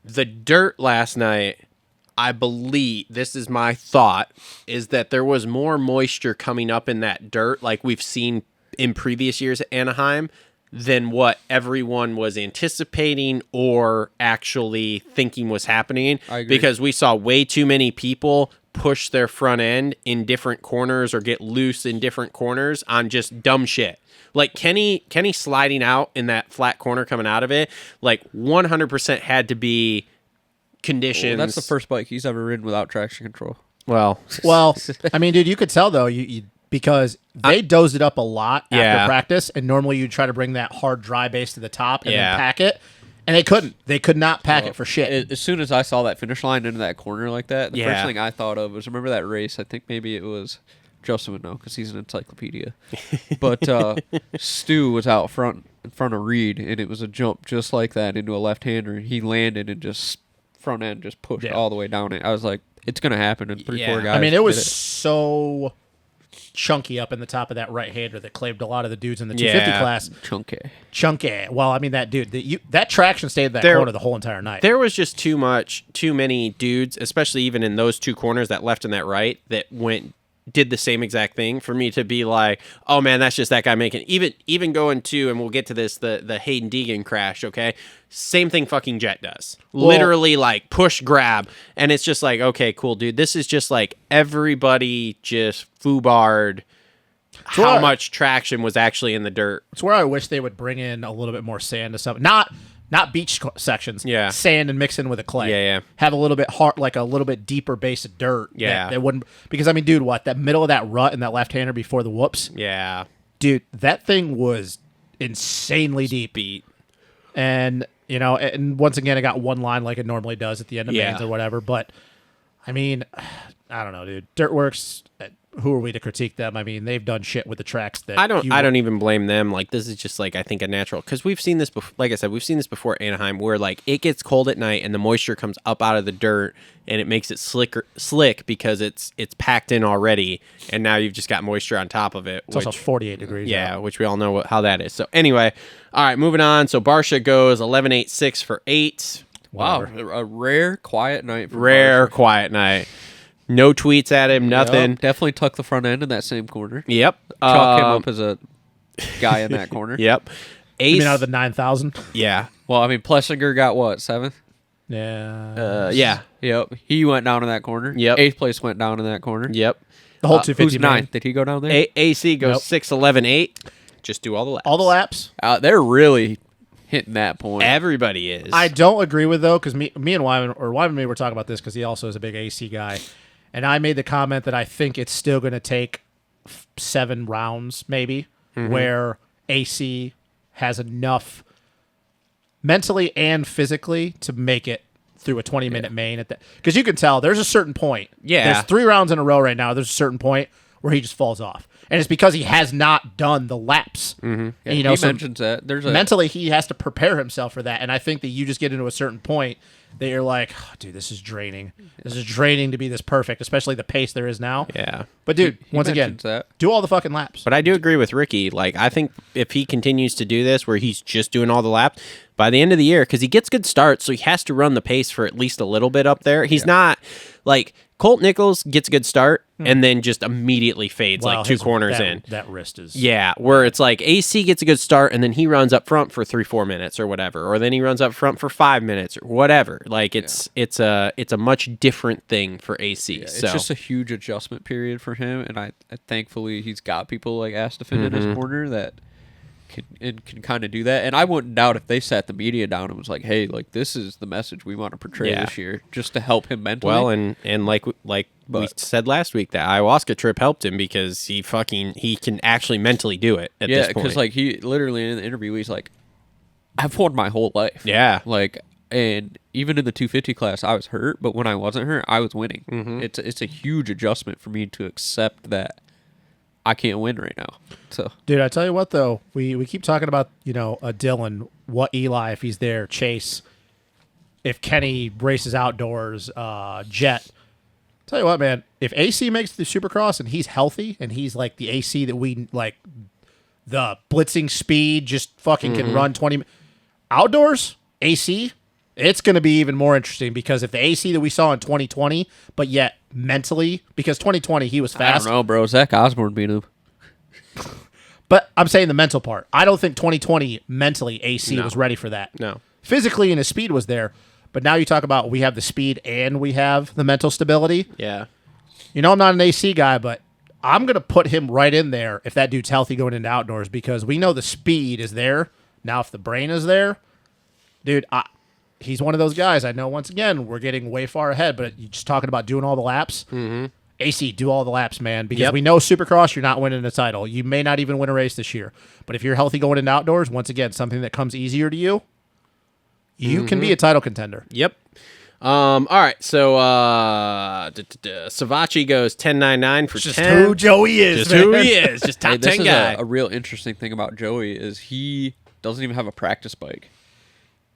The dirt last night, I believe, this is my thought, is that there was more moisture coming up in that dirt like we've seen in previous years at Anaheim than what everyone was anticipating or actually thinking was happening. I agree. Because we saw way too many people push their front end in different corners or get loose in different corners on just dumb shit. Like Kenny sliding out in that flat corner coming out of it, like 100% had to be conditions. Well, that's the first bike he's ever ridden without traction control. Well, I mean, dude, you could tell though, because they dozed it up a lot after practice, and normally you try to bring that hard dry base to the top and then pack it, and they couldn't. They could not pack it for shit. As soon as I saw that finish line into that corner like that, the first thing I thought of was, remember that race? I think maybe it was Joseph would know because he's an encyclopedia. But Stu was out front in front of Reed, and it was a jump just like that into a left-hander. He landed and just front end just pushed all the way down it. I was like, it's going to happen in 3-4 guys. I mean, it was so chunky up in the top of that right-hander that claimed a lot of the dudes in the 250 class. Chunky. Well, I mean, that dude, that traction stayed in that corner the whole entire night. There was just too many dudes, especially even in those two corners, that left and that right, that did the same exact thing for me to be like, oh man, that's just that guy making even going to, and we'll get to this, the Hayden Deegan crash, okay? Same thing fucking Jet does. Literally like push grab, and it's just like, okay, cool, dude. This is just like everybody just foobarred how much traction was actually in the dirt. It's where I wish they would bring in a little bit more sand to something. Not not beach sections. Yeah. Sand and mix in with a clay. Yeah. Have a little bit hard, like a little bit deeper base of dirt. Yeah. That wouldn't, because I mean, dude, that middle of that rut and that left-hander before the whoops. Yeah. Dude, that thing was insanely deep. Beat. And, and once again, it got one line like it normally does at the end of mains or whatever. But, I mean, I don't know, dude. Dirtworks, who are we to critique them? I mean, they've done shit with the tracks that I don't even blame them. Like, this is just like, I think a natural, because we've seen this before. Like I said, we've seen this before at Anaheim, where like it gets cold at night and the moisture comes up out of the dirt and it makes it slick because it's packed in already, and now you've just got moisture on top of it. It's also 48 degrees. Yeah, which we all know how that is. So anyway, all right, moving on. So Barsha goes 11.86 for 8. Wow, a rare quiet night. For Rare Barsha. quiet night. No tweets at him, nothing. Yep, definitely tuck the front end in that same corner. Yep. Chalk him up as a guy in that corner. Yep. Ace. You mean out of the 9,000? Yeah. Well, I mean, Plessinger got what, 7th? Yeah. Yeah. Yep. He went down in that corner. Yep. 8th place went down in that corner. Yep. The whole 250 Who's man. 9th? Did he go down there? AC goes Nope. 6, 11, 8. Just do all the laps. All the laps? They're really hitting that point. Everybody is. I don't agree with, though, because me and Wyman and me were talking about this because he also is a big AC guy. And I made the comment that I think it's still going to take 7 rounds, maybe, where AC has enough mentally and physically to make it through a 20-minute main at that. Because you can tell there's a certain point. Yeah. There's 3 rounds in a row right now. There's a certain point where he just falls off. And it's because he has not done the laps. Yeah, And, he so mentions that. There's a mentally he has to prepare himself for that. And I think that you just get into a certain point that you're like, oh, dude, this is draining. This is draining to be this perfect, especially the pace there is now. Yeah. But dude, he once again, mentions that. do all the fucking laps. But I do agree with Ricky. Like, I think if he continues to do this where he's just doing all the laps, by the end of the year, because he gets good starts, so he has to run the pace for at least a little bit up there. He's not, like, Colt Nichols gets a good start and then just immediately fades, Well, like 2 corners that, in. That wrist is. Yeah, where it's like AC gets a good start and then he runs up front for 3-4 minutes or whatever, or then he runs up front for 5 minutes or whatever. Like it's a much different thing for AC. Yeah, so it's just a huge adjustment period for him, and I thankfully he's got people like Astafin in his corner that can kind of do that. And I wouldn't doubt if they sat the media down and was like, "Hey, like this is the message we want to portray this year, just to help him mentally." well, and like we said last week, that ayahuasca trip helped him because he can actually mentally do it at this point. because like he literally in the interview he's like, "I've won my whole life." Yeah. like. And even in the 250 class, I was hurt, but when I wasn't hurt, I was winning. It's a huge adjustment for me to accept that I can't win right now. So, Dude, I tell you what, though, we keep talking about, a Dylan, what Eli, if he's there, Chase, if Kenny races outdoors, Jet. Tell you what, man, if AC makes the Supercross and he's healthy and he's like the AC that we like, the blitzing speed, just fucking can run 20 outdoors, AC, it's going to be even more interesting because if the AC that we saw in 2020, but yet mentally, because 2020 he was fast. I don't know, bro. Zach Osborne beat him. But I'm saying the mental part. I don't think 2020 mentally AC was ready for that. No. Physically and his speed was there. But now you talk about we have the speed and we have the mental stability. Yeah. I'm not an AC guy, but I'm going to put him right in there if that dude's healthy going into outdoors because we know the speed is there. Now, if the brain is there, dude, he's one of those guys. I know, once again, we're getting way far ahead, but you're just talking about doing all the laps. Mm-hmm. AC, do all the laps, man, because we know Supercross, you're not winning a title. You may not even win a race this year. But if you're healthy going into outdoors, once again, something that comes easier to you, you can be a title contender. Yep. All right. So Savachi goes 10.99 for Just 10. who Joey is, Just man. who he is. Just top Hey, this 10 is guy. a real interesting thing about Joey is he doesn't even have a practice bike.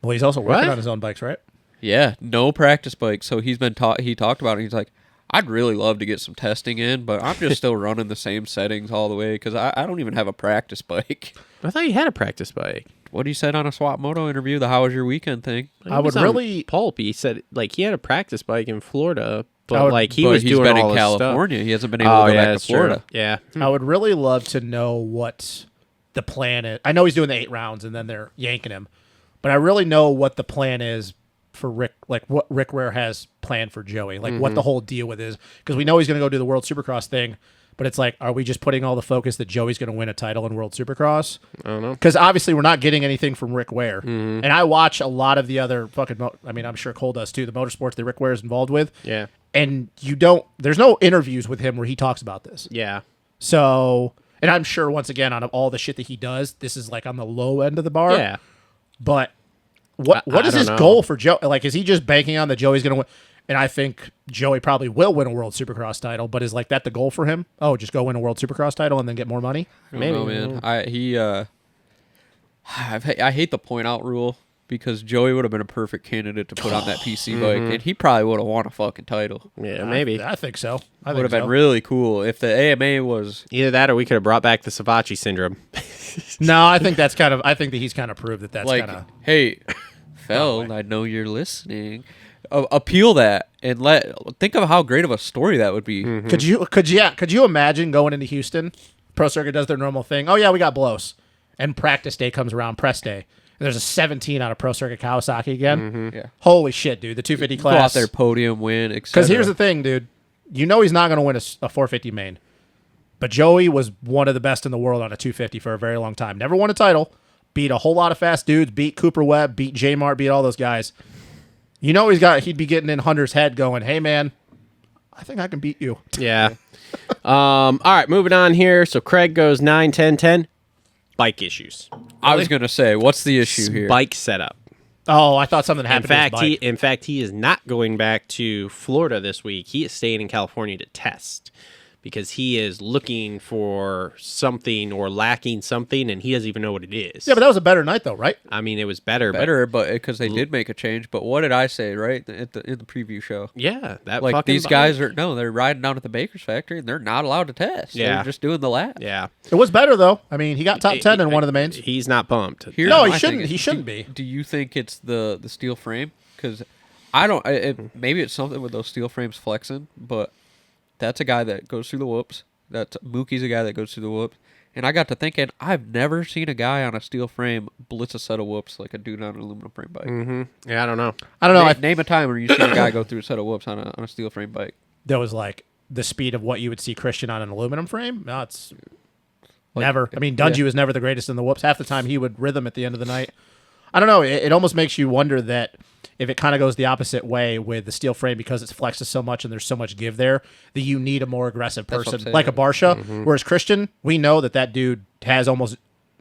Well, he's also working What? on his own bikes, right? Yeah, no practice bike. So he's been he talked about it. He's like, I'd really love to get some testing in, but I'm just still running the same settings all the way because I don't even have a practice bike. I thought you had a practice bike. What he said on a Swap Moto interview, the "How was your weekend" thing. I would really. Pulp. He said like he had a practice bike in Florida, but I would- like he But was he's doing been all in this California. stuff. He hasn't been able to go back to that's Florida. true. Yeah. I would really love to know what the plan is. I know he's doing the 8 rounds and then they're yanking him, but I really know what the plan is for Rick, like what Rick Ware has planned for Joey, like what the whole deal with is, because we know he's going to go do the World Supercross thing, But it's like, are we just putting all the focus that Joey's going to win a title in World Supercross? I don't know. Because obviously we're not getting anything from Rick Ware. And I watch a lot of the other fucking, I'm sure Cole does too, the motorsports that Rick Ware is involved with. Yeah. And there's no interviews with him where he talks about this. Yeah. So, and I'm sure once again, on all the shit that he does, this is like on the low end of the bar. Yeah. But what is don't his know. goal for Joe? Like, is he just banking on that Joey's going to win? And I think Joey probably will win a World Supercross title, but is like that the goal for him? Oh, just go win a World Supercross title and then get more money? Maybe, man. I hate the point out rule because Joey would have been a perfect candidate to put on that PC bike, and he probably would have won a fucking title. Yeah, maybe. I think so. I Would think have so. been really cool if the AMA was. Either that or we could have brought back the Savachi syndrome. No, I think I think that he's kind of proved that that's Like, kind of. hey, Feld, I know you're listening. Appeal that and think of how great of a story that would be. Could you imagine going into Houston? Pro Circuit does their normal thing. Oh yeah, we got blows, and practice day comes around, press day. And there's a 17 out of Pro Circuit Kawasaki again. Yeah. Holy shit, dude! The 250 Go out class. there, podium win, etc. Because here's the thing, dude. You know he's not going to win a 450 main, but Joey was one of the best in the world on a 250 for a very long time. Never won a title. Beat a whole lot of fast dudes. Beat Cooper Webb. Beat J Mart. Beat all those guys. You know he'd be getting in Hunter's head going, hey, man, I think I can beat you. Yeah. All right, moving on here. So Craig goes 9, 10, 10. Bike issues. I was gonna say, what's the issue here? Bike setup. Oh, I thought something happened In fact, he is not going back to Florida this week. He is staying in California to test because he is looking for something or lacking something, and he doesn't even know what it is. Yeah, but that was a better night, though, right? I mean, it was better. But because they did make a change. But what did I say right in the preview show? Yeah, that Like fucking these guys they're riding down at the Baker's factory and they're not allowed to test. Yeah. They're just doing the lap. Yeah, It was better, though. I mean, he got top 10 in one of the mains. he's not pumped. Here's No, he my shouldn't. thing. He shouldn't be. Do you think it's the steel frame? Because I don't. Maybe it's something with those steel frames flexing, but that's a guy that goes through the whoops. Mookie's a guy that goes through the whoops. And I got to thinking, I've never seen a guy on a steel frame blitz a set of whoops like a dude on an aluminum frame bike. Yeah, I don't know. I don't know. Name a time where you see a guy go through a set of whoops on a steel frame bike. There was like the speed of what you would see Christian on an aluminum frame. No, it's never. I mean, Dungy was never the greatest in the whoops. Half the time he would rhythm at the end of the night. I don't know. It almost makes you wonder that if it kind of goes the opposite way with the steel frame because it flexes so much and there's so much give there, that you need a more aggressive what I'm person saying. like a Barsha. Whereas Christian, we know that dude has almost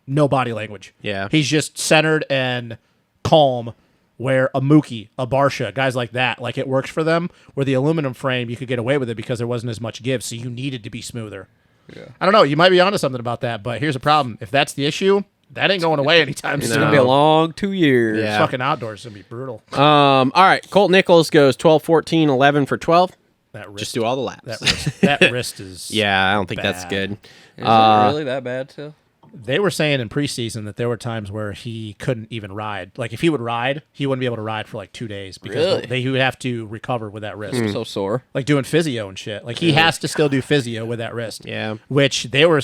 no body language. Yeah. He's just centered and calm. Where a Mookie, a Barsha, guys like that, like it works for them. Where the aluminum frame, you could get away with it because there wasn't as much give, so you needed to be smoother. Yeah. I don't know. You might be onto something about that, but here's a problem. If that's the issue, that ain't going away anytime It's soon. gonna be a long 2 years. Yeah. Fucking outdoors is gonna be brutal. All right, Colt Nichols goes 12, 14, 11 for 12. That wrist, Just do all the laps. that wrist is. Yeah, I don't think that's bad. good. Is it really that bad too? They were saying in preseason that there were times where he couldn't even ride. Like if he would ride, he wouldn't be able to ride for like 2 days because Really? he would have to recover with that wrist. Hmm. So sore. Like doing physio and shit. Like he has to still do physio with that wrist. Yeah. Which they were.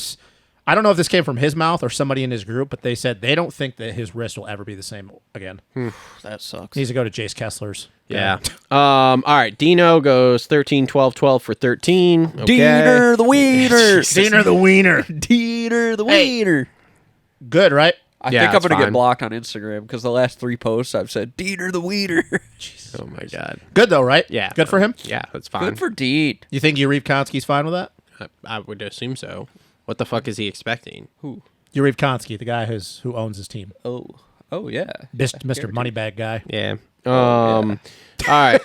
I don't know if this came from his mouth or somebody in his group, but they said they don't think that his wrist will ever be the same again. That sucks. He needs to go to Jace Kessler's. Yeah. All right, Dino goes 13, 12, 12 for 13. Okay. Diener the wiener. Diener the wiener. Diener the Hey. wiener. Good, right? I Yeah, think I'm it's gonna fine. get blocked on Instagram because the last 3 posts I've said Diener the wiener. Oh my god. Good though, right? Yeah. Good for him. Yeah, that's fine. Good for Dean. You think Yuriv Konsky's fine with that? I would assume so. What the fuck is he expecting? Who? Yuriv Konsky, the guy who owns his team, Oh yeah. Mr. Moneybag guy. Yeah. All right.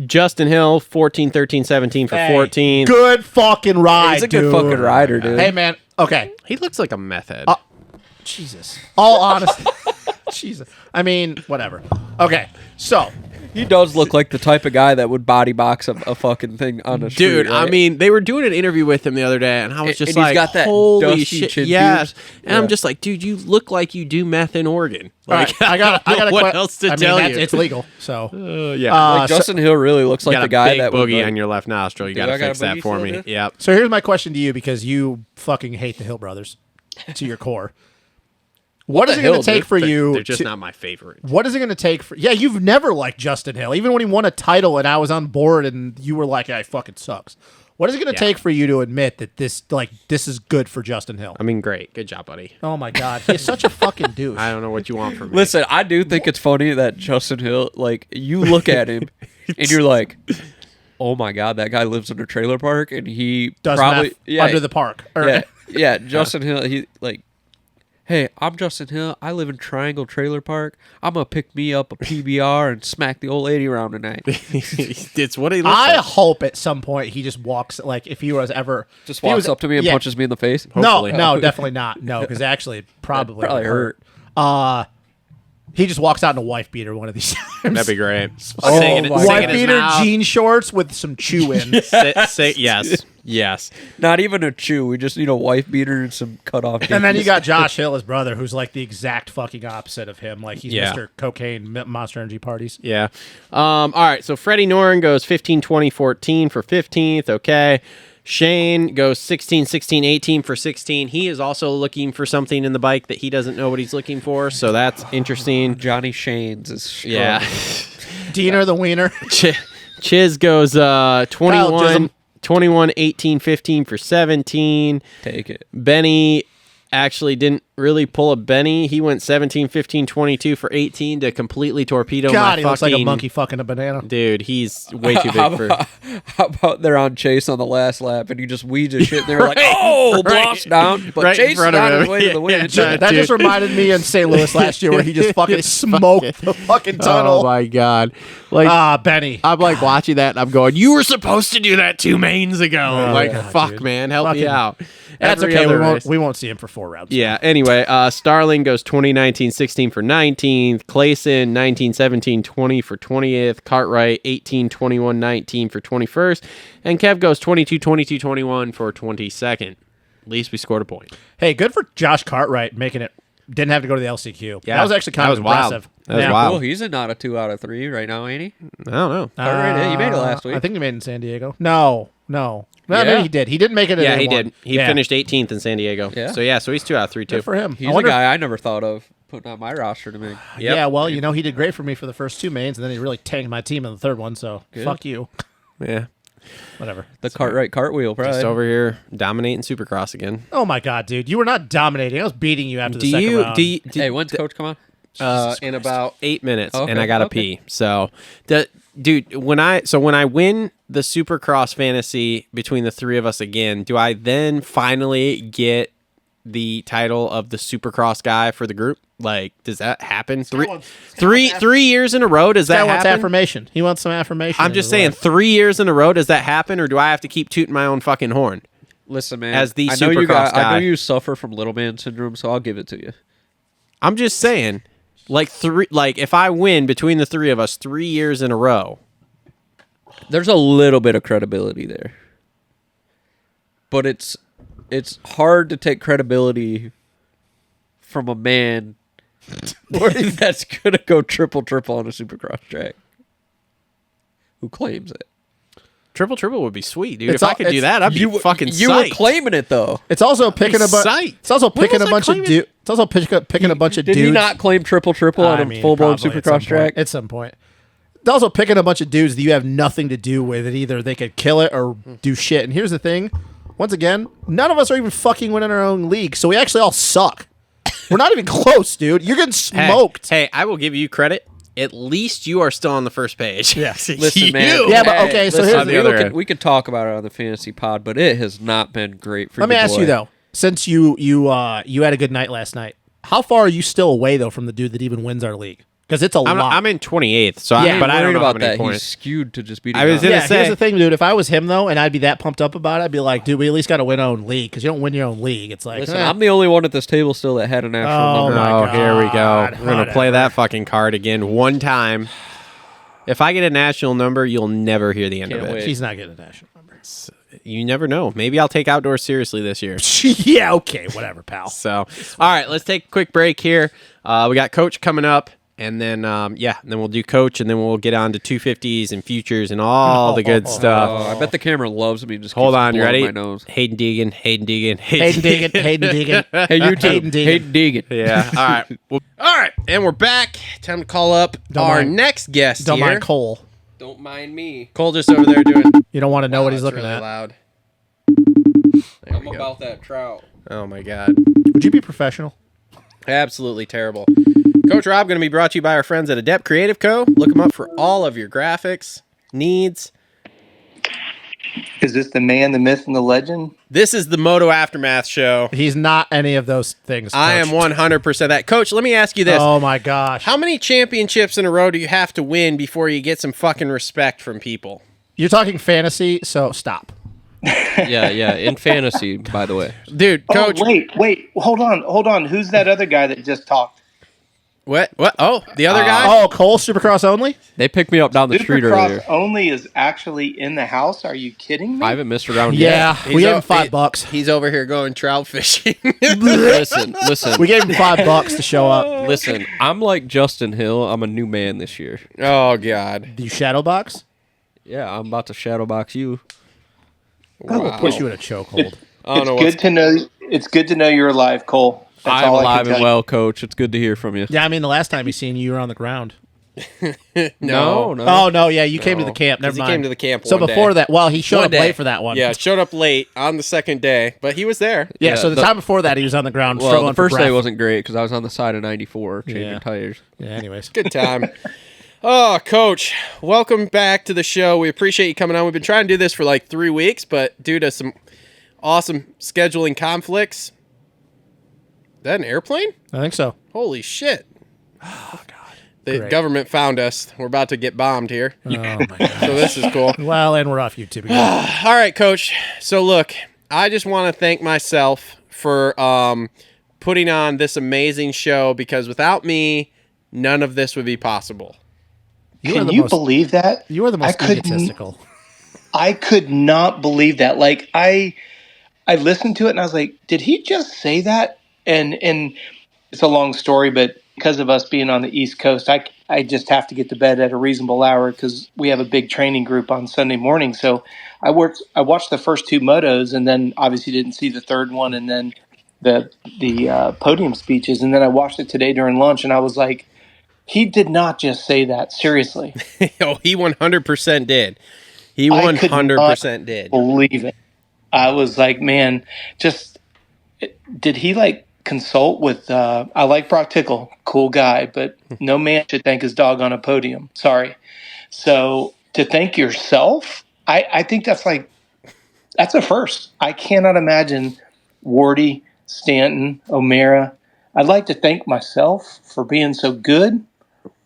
Justin Hill 14, 13, 17 for Hey, 14. Good fucking ride, He's a good dude. fucking rider, dude. Hey man, okay. He looks like a meth head. Jesus. All honest. Jesus. I mean, whatever. Okay, so He does look like the type of guy that would body box a fucking thing on the street. Dude, I right? mean, they were doing an interview with him the other day, and I was And just he's like, got that holy dusty shit. chin Yes. pubes. And I'm Yeah. just like, dude, you look like you do meth in Oregon. Like, I got what else to tell you? It's legal. So Yeah. like Justin Hill really looks You like got the a guy big that would boogie like, on your left nostril. You got to I got a fix that boogie for still, me. dude? Yep. So here's my question to you because you fucking hate the Hill brothers to your core. What is the it going hell, to take dude? for you? They're just to- not my favorite. What is it going to take for? Yeah, you've never liked Justin Hill, even when he won a title and I was on board and you were like, "Yeah, he fucking sucks." What is it going to Yeah. take for you to admit that this is good for Justin Hill? I mean, great. Good job, buddy. Oh my God, he's such a fucking douche. I don't know what you want from me. Listen, I do think it's funny that Justin Hill, like, you look at him and you're like, oh my God, that guy lives in a trailer park and he Does probably meth under the park. Yeah, Justin Hill. He like, hey, I'm Justin Hill. I live in Triangle Trailer Park. I'm gonna pick me up a PBR and smack the old lady around tonight. It's what he looks I like. hope at some point he just walks if he was ever Just if he walks was- up to me and yeah. punches me in the face. Hopefully. No, definitely not. No, because actually it probably Probably would hurt. He just walks out in a wife beater one of these times. That'd be great. Oh, Singing- my singing Wife his beater, mouth. jean shorts with some chew in. Yes. Not even a chew. We just need a wife beater and some cut off. And then you got Josh Hill, his brother, who's like the exact fucking opposite of him. Like he's Yeah. Mr. Cocaine, Monster Energy parties. Yeah. All right. So Freddie Noren goes 15, 20, 14 for 15th. Okay. Shane goes 16, 16, 18 for 16. He is also looking for something in the bike that he doesn't know what he's looking for. So that's interesting. Johnny Shane's is Yeah. Diener the Wiener. Chiz goes 21, Chisholm. 21, 18, 15 for 17. Take it. Benny actually didn't really pull a Benny. He went 17, 15, 22 for 18 to completely torpedo God, my he looks like a fucking- monkey fucking a banana. Dude, he's way too big for... How about they're on Chase on the last lap and he just weeds his shit and they're like, oh, blocks down. But Right in Chase is front of on his him. way to the Yeah, win. yeah, That just reminded me in St. Louis last year where he just fucking smoked the fucking tunnel. Oh my God. Like, Benny. I'm like watching that and I'm going, you were supposed to do that 2 mains ago. like, God, fuck, dude. man. Help me Fucking- out. That's Every okay. other race. We won't see him for 4 rounds. Yeah, anyway, Starling goes 20, 19, 16 for 19th. Clayson, 19, 17, 20 for 20th. Cartwright, 18, 21, 19 for 21st. And Kev goes 22, 22, 21 for 22nd. At least we scored a point. Hey, good for Josh Cartwright making it. Didn't have to go to the LCQ. Yeah, That was actually kind that of was wild. impressive. That was Yeah. wild. Well, he's not a 2 out of 3 right now, ain't he? I don't know. Cartwright, you made it last week. I think he made it in San Diego. No, Yeah. maybe he did. He didn't make it. Yeah, in he A1. did. He Yeah. finished 18th in San Diego. Yeah. So he's 2 out of 3 too. Good for him. He's I a wonder- guy I never thought of putting on my roster to make. Yep. Yeah, well, he did great for me for the first 2 mains, and then he really tanked my team in the third one. So fuck you. Yeah. Whatever. The Cartwright cartwheel, probably. Just over here dominating Supercross again. Oh my God, dude, you were not dominating. I was beating you after the second round. Hey, when's Coach come on? In about 8 minutes, Okay, and I gotta okay. pee. So, dude, when I win the Supercross fantasy between the 3 of us again, do I then finally get the title of the Supercross guy for the group? Like, does that happen? Three years in a row? Does Guy that wants happen? affirmation. He wants some affirmation. I'm in just his saying, life. 3 years in a row, does that happen, or do I have to keep tooting my own fucking horn? Listen, man. As the I know you Supercross I know guy. you suffer from little man syndrome, so I'll give it to you. I'm just saying, if I win between the 3 of us 3 years in a row, There's a little bit of credibility there, but it's hard to take credibility from a man that's gonna go triple on a Supercross track who claims it. triple would be sweet, dude. It's If I all- could do it's- that, I'd be fucking You were psyched. claiming it though. It's also picking a bunch. psyched. It's also When picking was a I bunch of claiming- dudes. It's also picking a bunch of Did dudes. he not claim triple on I a mean, full blown probably at some Supercross track? point. At some point. It's also picking a bunch of dudes that you have nothing to do with. It either they could kill it or do shit. And here's the thing: once again, none of us are even fucking winning our own league, so we actually all suck. We're not even close, dude. You're getting smoked. Hey, I will give you credit. At least you are still on the first page. Yes. Listen, man. Yeah, but okay, so listen, here's the other we end. we could talk about it on the fantasy pod, but it has not been great for Let me your ask boy. you though, since you had a good night last night, how far are you still away though from the dude that even wins our league? Because it's a lot. I'm in 28th, so Yeah, but I don't worried know how about many that. points. He's skewed to just beating. I was us. gonna Yeah, say- here's the thing, dude. If I was him though, and I'd be that pumped up about it, I'd be like, dude, we at least got to win our own league because you don't win your own league. It's like, Listen, eh. I'm the only one at this table still that had an actual Oh, number. my Oh, God, here we go. We're gonna play whatever. that fucking card again one time. If I get a national number, you'll never hear the end Can't of it. wait. He's not getting a national number. You never know. Maybe I'll take outdoors seriously this year. Yeah, okay, whatever, pal. So, all right, let's take a quick break here. We got Coach coming up, and then and then we'll do Coach, and then we'll get on to 250s and futures and all the good stuff. Oh, I bet the camera loves me. Just Hold keeps on, you blowing ready? My nose. Hayden Deegan. Hayden Deegan. Hey, you too. Hayden Deegan. Hayden Deegan. Yeah. All right. All right, and we're back. Time to call up Don't our mind- next guest Don't here. mind Cole. Don't mind me. Cole just over there doing. You don't want to know what he's It's looking really at. loud. There I'm we go. about that trout. Oh my God. Would you be professional? Absolutely terrible. Coach Robb going to be brought to you by our friends at Adept Creative Co. Look them up for all of your graphics needs. Is this the man, the myth, and the legend? This is the Moto Aftermath Show. He's not any of those things. I am Coach. 100% that. Coach, let me ask you this. Oh my gosh. How many championships in a row do you have to win before you get some fucking respect from people? You're talking fantasy, so stop. Yeah, in fantasy, by the way. Dude, Coach. Oh, wait. Hold on. Who's that other guy that just talked? What? Oh, the other guy? Oh, Cole Supercross only? They picked me up down the street Supercross earlier. only is actually in the house. Are you kidding me? I haven't missed around Yeah, yet. we gave him $5. He's over here going trout fishing. Listen. We gave him $5 to show up. Listen, I'm like Justin Hill. I'm a new man this year. Oh, God. Do you shadow box? Yeah, I'm about to shadow box you. We'll put you in a chokehold. It's good to know you're alive, Cole. That's I'm all I alive can and tell well, Coach. It's good to hear from you. Yeah, I mean, the last time he seen you were on the ground. No. Oh, no, yeah, you came to the camp. Never He mind. came to the camp So one before day. that, well, he showed One up day. late for that one. Yeah, showed up late on the second day, but he was there. Yeah, so the time before that, he was on the ground Well, struggling the first for day breath. wasn't great because I was on the side of 94 changing Yeah. tires. Yeah, anyways. Good time. Oh, Coach, welcome back to the show. We appreciate you coming on. We've been trying to do this for like 3 weeks, but due to some awesome scheduling conflicts. Is that an airplane? I think so. Holy shit. Oh, God. The Great. government found us. We're about to get bombed here. Oh, my God. So this is cool. Well, and we're off YouTube again. All right, Coach. So look, I just want to thank myself for putting on this amazing show because without me, none of this would be possible. Can you believe that? You are the most egotistical. I could not believe that. Like I listened to it and I was like, did he just say that? And it's a long story, but because of us being on the East Coast, I just have to get to bed at a reasonable hour because we have a big training group on Sunday morning. So I watched the first two motos and then obviously didn't see the third one and then the podium speeches. And then I watched it today during lunch and I was like, he did not just say that. Seriously. Oh, he 100% did. He I could 100% did. Believe it. I was like, man, did he like consult with, I like Brock Tickle, cool guy, but no man should thank his dog on a podium. Sorry. So to thank yourself, I think that's a first. I cannot imagine Wardy, Stanton, O'Mara. I'd like to thank myself for being so good.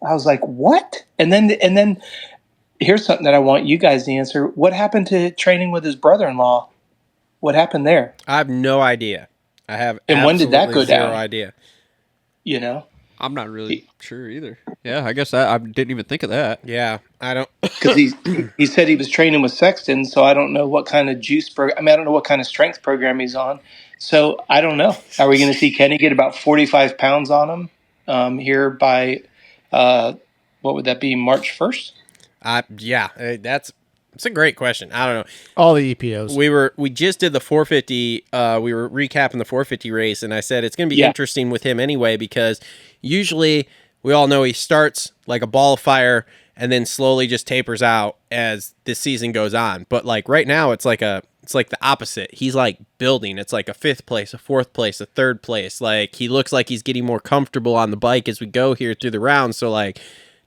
I was like, what? And then here's something that I want you guys to answer. What happened to training with his brother-in-law? What happened there? I have no idea. I have And when did that absolutely go down? Zero idea. You know? I'm not really sure either. Yeah, I guess I didn't even think of that. Yeah, I don't. Because he said he was training with Sexton, so I don't know what kind of I don't know what kind of strength program he's on. So I don't know. Are we going to see Kenny get about 45 pounds on him here by, what would that be, March 1st? It's a great question. I don't know. All the EPOs. We just did the 450. We were recapping the 450 race, and I said it's going to be interesting with him anyway because usually we all know he starts like a ball of fire and then slowly just tapers out as this season goes on. But like right now, it's like the opposite. He's like building. It's like a 5th place, a 4th place, a 3rd place. Like he looks like he's getting more comfortable on the bike as we go here through the rounds. So like,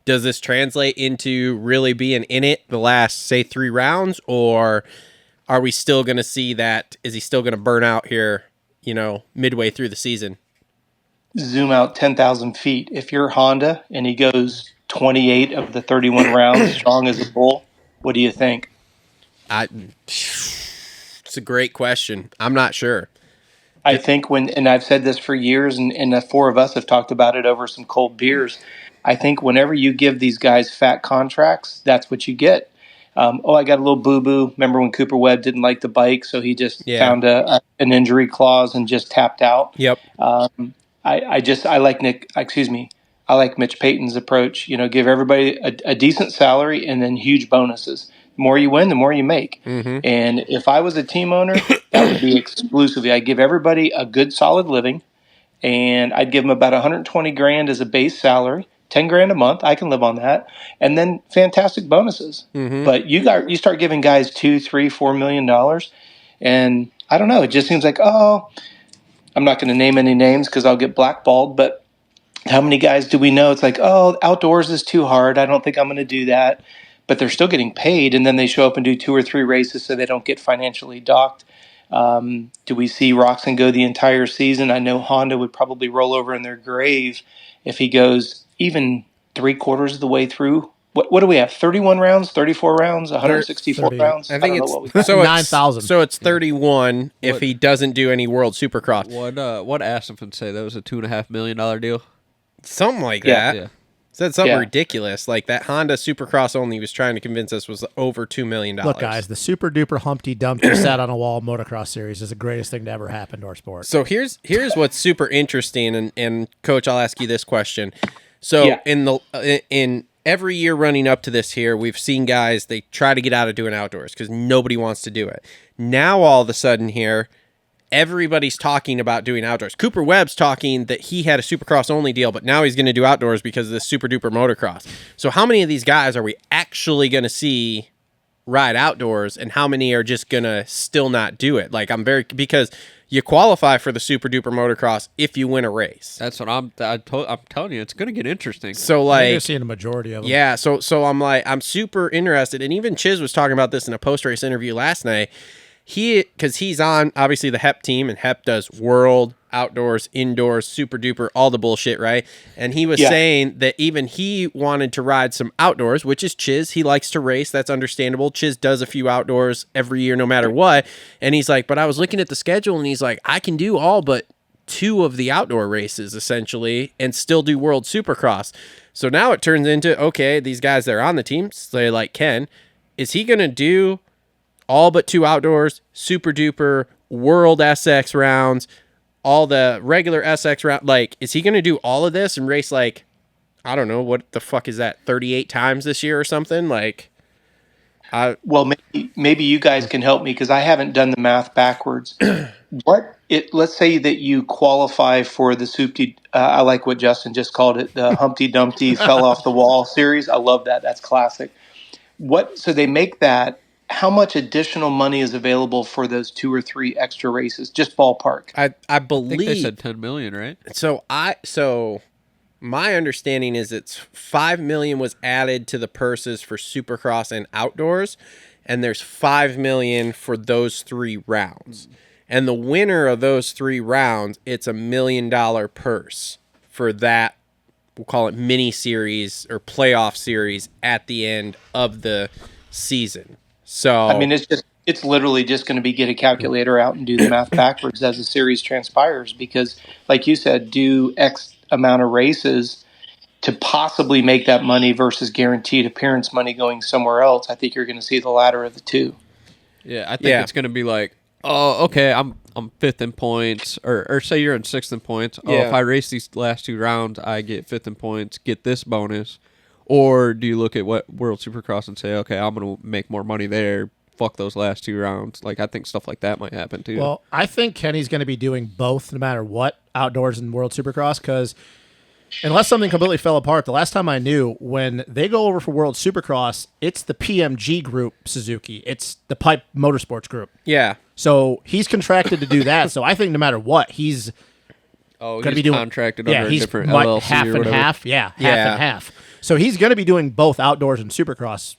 does this translate into really being in it the last, say, 3 rounds? Or are we still going to see that? Is he still going to burn out here, midway through the season? Zoom out 10,000 feet. If you're Honda and he goes 28 of the 31 rounds strong as a bull, what do you think? It's a great question. I'm not sure. I think and I've said this for years, and the 4 of us have talked about it over some cold beers. I think whenever you give these guys fat contracts, that's what you get. I got a little boo-boo. Remember when Cooper Webb didn't like the bike, so he just found an injury clause and just tapped out. Yep. I like Mitch Payton's approach. Give everybody a decent salary and then huge bonuses. The more you win, the more you make. Mm-hmm. And if I was a team owner, that would be exclusively. I'd give everybody a good, solid living, and I'd give them about $120,000 as a base salary. $10,000 a month, I can live on that, and then fantastic bonuses. Mm-hmm. But you start giving guys $2, $3, $4 million, and I don't know. It just seems like, oh, I'm not going to name any names because I'll get blackballed, but how many guys do we know? It's like, oh, outdoors is too hard. I don't think I'm going to do that. But they're still getting paid, and then they show up and do 2 or 3 races so they don't get financially docked. Do we see Roxon go the entire season? I know Honda would probably roll over in their grave if he goes even 3/4 of the way through. What do we have? 31 rounds, 34 rounds, 164 30. rounds? I think don't know it's what we got. so 9,000. So it's 31 if he doesn't do any World Supercross. What Aspen say? That was a $2.5 million deal. Something like Yeah. that. Yeah. Said something Yeah. ridiculous. Like that Honda Supercross only was trying to convince us was over $2 million. Look, guys, the super duper Humpty Dumpty sat on a wall motocross series is the greatest thing to ever happen to our sport. So here's what's super interesting, and Coach, I'll ask you this question. So Yeah. in every year running up to this here, we've seen guys, they try to get out of doing outdoors because nobody wants to do it. Now all of a sudden here, everybody's talking about doing outdoors. Cooper Webb's talking that he had a Supercross only deal, but now he's going to do outdoors because of this super duper motocross. So how many of these guys are we actually going to see ride outdoors, and how many are just going to still not do it? Like, because you qualify for the super duper motocross if you win a race. That's what I'm telling you. It's going to get interesting. So I think you're like, seeing a majority of them. yeah, so I'm super interested, and even Chiz was talking about this in a post-race interview last night. Because he's on, obviously, the Hemp team, and Hemp does world, outdoors, indoors, super duper, all the bullshit, right? And he was saying that even he wanted to ride some outdoors, which is Chiz. He likes to race. That's understandable. Chiz does a few outdoors every year, no matter what. And he's like, but I was looking at the schedule, and he's like, I can do all but 2 of the outdoor races, essentially, and still do World Supercross. So now it turns into, okay, these guys that are on the team, say like Ken, is he going to do all but 2 outdoors, super duper, world SX rounds, all the regular SX round? Like, is he going to do all of this and race like, I don't know, what the fuck is that, 38 times this year or something? Like, Well, maybe you guys can help me because I haven't done the math backwards. Let's say that you qualify for the Soupty. I like what Justin just called it, the Humpty Dumpty fell off the wall series. I love that. That's classic. So they make that. How much additional money is available for those 2 or 3 extra races? Just ballpark. I believe I think they said 10 million, right? So my understanding is it's 5 million was added to the purses for Supercross and outdoors, and there's 5 million for those 3 rounds. And the winner of those 3 rounds, it's $1 million purse for that. We'll call it mini series or playoff series at the end of the season. So I mean, it's literally just going to be get a calculator out and do the math backwards as the series transpires because, like you said, do X amount of races to possibly make that money versus guaranteed appearance money going somewhere else. I think you're going to see the latter of the two. Yeah, I think it's going to be like, oh, okay, I'm 5th in points, or say you're in 6th in points. Oh, if I race these last 2 rounds, I get 5th in points, get this bonus. Or do you look at what World Supercross and say, okay, I'm going to make more money there, fuck those last 2 rounds? Like, I think stuff like that might happen too. Well, I think Kenny's going to be doing both no matter what, outdoors and World Supercross, because unless something completely fell apart, the last time I knew, when they go over for World Supercross, it's the PMG group Suzuki. It's the Pipe Motorsports group. yeah. So he's contracted to do that. So I think no matter what, he's going to be doing contracted under a he's different like LLC half or and whatever. half. Yeah, half and half. So he's going to be doing both outdoors and Supercross,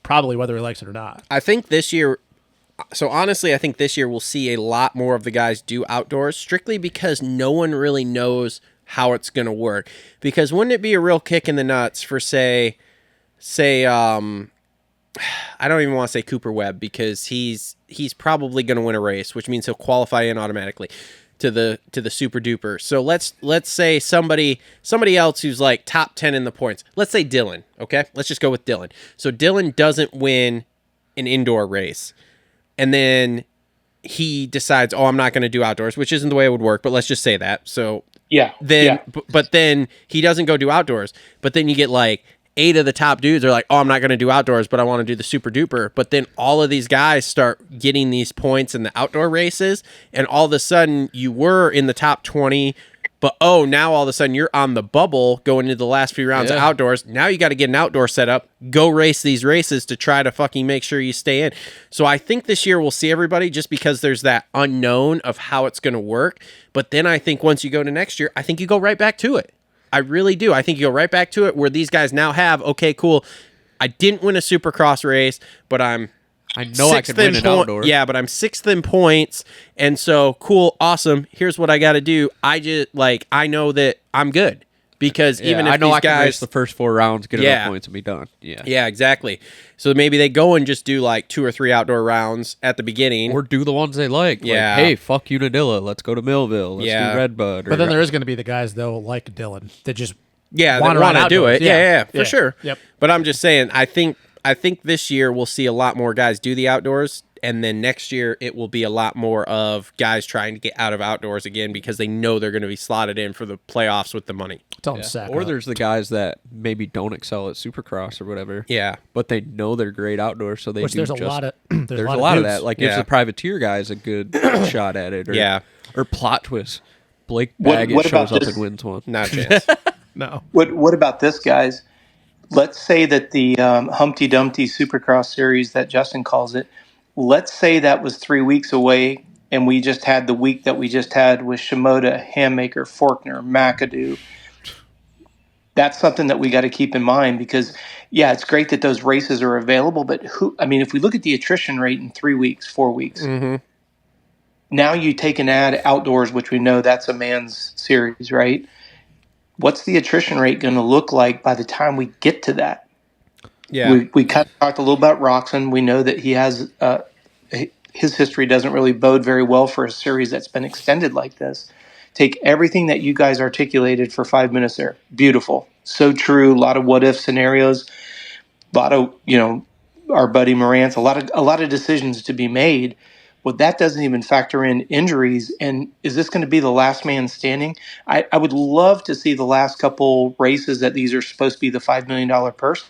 probably whether he likes it or not. I think this year, so honestly, I think this year we'll see a lot more of the guys do outdoors, strictly because no one really knows how it's going to work. Because wouldn't it be a real kick in the nuts for say, I don't even want to say Cooper Webb, because he's probably going to win a race, which means he'll qualify in automatically to the super duper. So let's say somebody else who's like top 10 in the points. Let's say Dylan. Okay, let's just go with Dylan. So Dylan doesn't win an indoor race, and then he decides, oh, I'm not going to do outdoors, which isn't the way it would work. But let's just say that. So but then he doesn't go do outdoors. But then you get like 8 of the top dudes are like, oh, I'm not going to do outdoors, but I want to do the super duper. But then all of these guys start getting these points in the outdoor races, and all of a sudden you were in the top 20 But now all of a sudden you're on the bubble going into the last few rounds of outdoors. Now you got to get an outdoor setup, go race these races to try to fucking make sure you stay in. So I think this year we'll see everybody just because there's that unknown of how it's going to work. But then I think once you go to next year, I think you go right back to it. I really do. I think you go right back to it where these guys now have, okay, cool. I didn't win a Supercross race, but I know I could win an outdoor. Yeah, but I'm 6th in points, and so cool, awesome. Here's what I got to do. I know that I'm good because even if I know these I can guys race the first 4 rounds, get enough points, and be done. Yeah, exactly. So maybe they go and just do like 2 or 3 outdoor rounds at the beginning, or do the ones they like. Yeah. Like, hey, fuck Unadilla. Let's go to Millville. Let's do Redbud. But then there is going to be the guys though, like Dylan, that just they want to do it. Yeah, for sure. Yep. But I'm just saying, I think this year we'll see a lot more guys do the outdoors, and then next year it will be a lot more of guys trying to get out of outdoors again because they know they're going to be slotted in for the playoffs with the money. Or there's the guys that maybe don't excel at Supercross or whatever. Yeah, but they know they're great outdoors, so they Which do. There's a lot of that. Like if the privateer guy's a good shot at it, or plot twist. Blake Baggett shows up and wins one. Not a chance. No. What about this, guys? Let's say that the Humpty Dumpty Supercross series that Justin calls it, let's say that was 3 weeks away, and we just had the week that we just had with Shimoda, Handmaker, Faulkner, McAdoo. That's something that we got to keep in mind because, it's great that those races are available, but if we look at the attrition rate in 3 weeks, 4 weeks, now you take and add outdoors, which we know that's a man's series, right? What's the attrition rate going to look like by the time we get to that? Yeah, we kind of talked a little about Roxon. We know that he has his history doesn't really bode very well for a series that's been extended like this. Take everything that you guys articulated for 5 minutes there. Beautiful, so true. A lot of what if scenarios. A lot of our buddy Moranz. A lot of decisions to be made. Well, that doesn't even factor in injuries. And is this going to be the last man standing? I would love to see the last couple races that these are supposed to be the $5 million purse.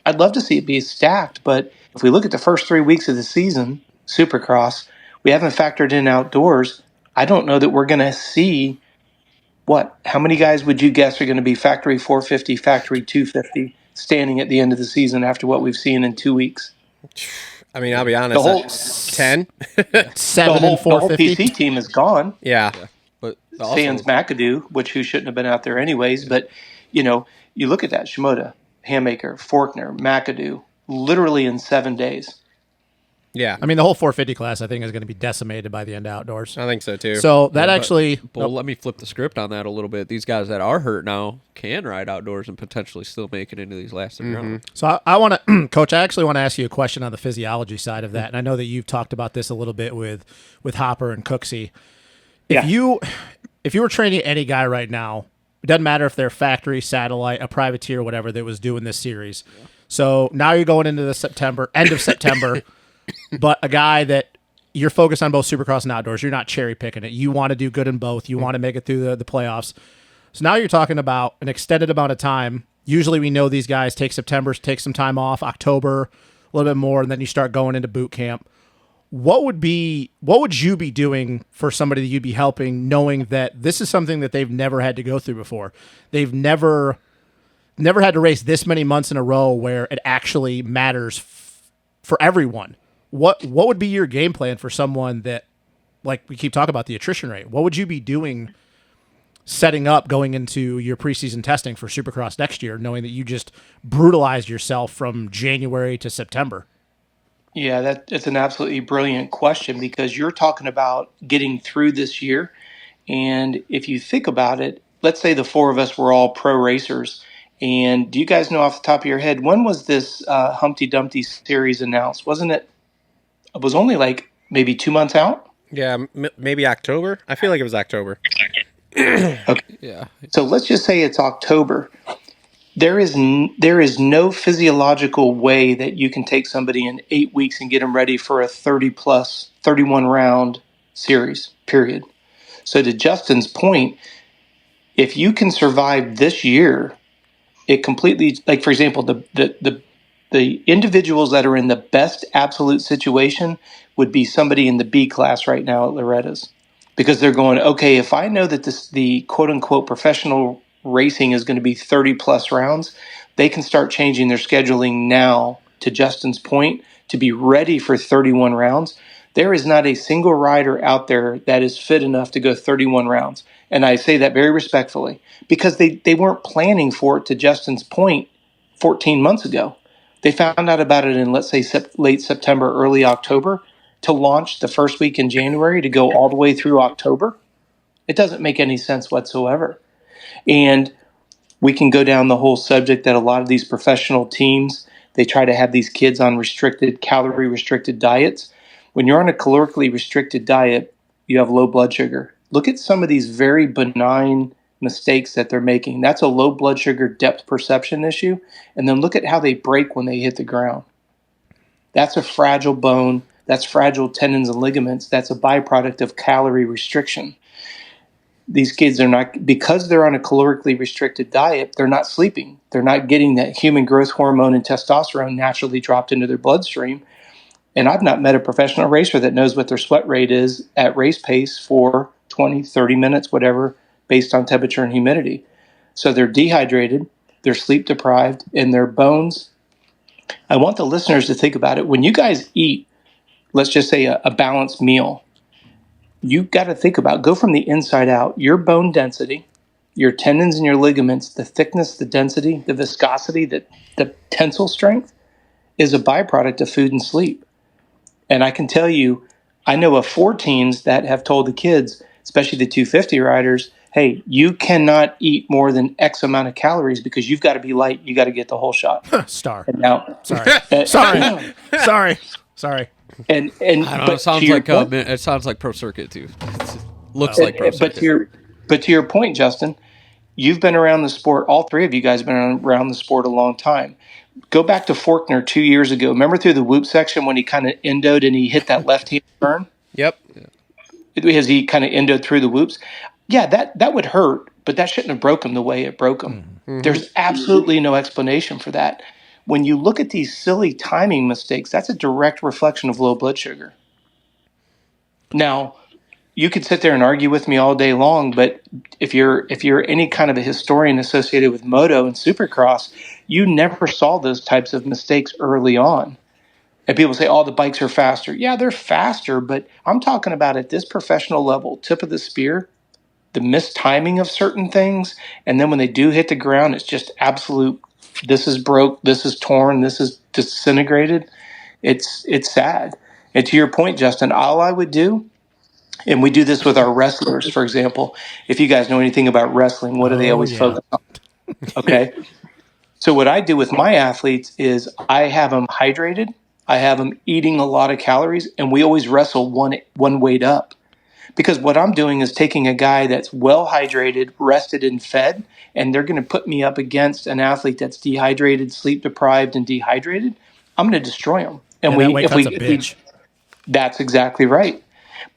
I'd love to see it be stacked. But if we look at the first 3 weeks of the season, Supercross, we haven't factored in outdoors. I don't know that we're going to see how many guys would you guess are going to be factory 450, factory 250 standing at the end of the season after what we've seen in 2 weeks? I mean, I'll be honest. 10, 7 and 450. The whole PC team is gone. Yeah. But Sans McAdoo, who shouldn't have been out there anyways. But you look at that: Shimoda, Handmaker, Faulkner, McAdoo, literally in 7 days. Yeah. I mean, the whole 450 class, I think, is going to be decimated by the end of outdoors. I think so too. So that actually. Well, let me flip the script on that a little bit. These guys that are hurt now can ride outdoors and potentially still make it into these last 3 rounds. So I want to, Coach, I actually want to ask you a question on the physiology side of that. And I know that you've talked about this a little bit with Hopper and Cooksey. If you were training any guy right now, it doesn't matter if they're factory, satellite, a privateer, whatever that was doing this series. Yeah. So now you're going into the end of September, but a guy that you're focused on both Supercross and outdoors, you're not cherry picking it. You want to do good in both. You want to make it through the playoffs. So now you're talking about an extended amount of time. Usually we know these guys take some time off, October, a little bit more, and then you start going into boot camp. What would you be doing for somebody that you'd be helping, knowing that this is something that they've never had to go through before? They've never had to race this many months in a row where it actually matters for everyone. What would be your game plan for someone that, like we keep talking about the attrition rate? What would you be doing setting up going into your preseason testing for Supercross next year, knowing that you just brutalized yourself from January to September? Yeah, that's an absolutely brilliant question because you're talking about getting through this year. And if you think about it, let's say the four of us were all pro racers. And do you guys know off the top of your head, when was this Humpty Dumpty series announced? Wasn't it? It was only like maybe 2 months out? Yeah, maybe October. I feel like it was October. Okay. Yeah. So let's just say it's October. There is no physiological way that you can take somebody in 8 weeks and get them ready for a 31 round series, period. So to Justin's point, if you can survive this year, it completely, like for example, the individuals that are in the best absolute situation would be somebody in the B class right now at Loretta's. because they're going, okay, if I know that the quote unquote professional racing is going to be 30 plus rounds, they can start changing their scheduling now, to Justin's point, to be ready for 31 rounds. There is not a single rider out there that is fit enough to go 31 rounds. And I say that very respectfully, because they weren't planning for it, to Justin's point, 14 months ago. They found out about it in, let's say, late September, early October, to launch the first week in January, to go all the way through October. It doesn't make any sense whatsoever. And we can go down the whole subject that a lot of these professional teams, they try to have these kids on calorie restricted diets. When you're on a calorically restricted diet, you have low blood sugar. Look at some of these very benign mistakes that they're making. That's a low blood sugar depth perception issue. And then look at how they break when they hit the ground. That's a fragile bone. That's fragile tendons and ligaments. That's a byproduct of calorie restriction. These kids are not, because they're on a calorically restricted diet, they're not sleeping. They're not getting that human growth hormone and testosterone naturally dropped into their bloodstream. And I've not met a professional racer that knows what their sweat rate is at race pace for 20, 30 minutes, whatever, based on temperature and humidity. So they're dehydrated, they're sleep deprived, and their bones. I want the listeners to think about it. When you guys eat, let's just say a balanced meal, you got to think about, go from the inside out, your bone density, your tendons and your ligaments, the thickness, the density, the viscosity, the tensile strength is a byproduct of food and sleep. And I can tell you, I know of 4 teams that have told the kids, especially the 250 riders, hey, you cannot eat more than X amount of calories because you've got to be light. You got to get the whole shot. Star. And now, Sorry. And I don't know, it sounds like Pro Circuit too. Looks like Pro Circuit. But to your point, Justin, you've been around the sport. All 3 of you guys have been around the sport a long time. Go back to Forkner 2 years ago. Remember through the whoop section when he kind of endoed and he hit that left-hand turn? Yep. As he kind of endoed through the whoops. Yeah, that would hurt, but that shouldn't have broke him the way it broke him. Mm-hmm. There's absolutely no explanation for that. When you look at these silly timing mistakes, that's a direct reflection of low blood sugar. Now, you could sit there and argue with me all day long, but if you're any kind of a historian associated with moto and supercross, you never saw those types of mistakes early on. And people say, oh, the bikes are faster. Yeah, they're faster, but I'm talking about at this professional level, tip of the spear, the mistiming of certain things, and then when they do hit the ground, it's just absolute, this is broke, this is torn, this is disintegrated. It's sad. And to your point, Justin, all I would do, and we do this with our wrestlers, for example. If you guys know anything about wrestling, what do they always focus on? Okay. So what I do with my athletes is I have them hydrated, I have them eating a lot of calories, and we always wrestle one weight up. Because what I'm doing is taking a guy that's well hydrated, rested, and fed, and they're going to put me up against an athlete that's dehydrated, sleep deprived, and dehydrated. I'm going to destroy them. And that's exactly right.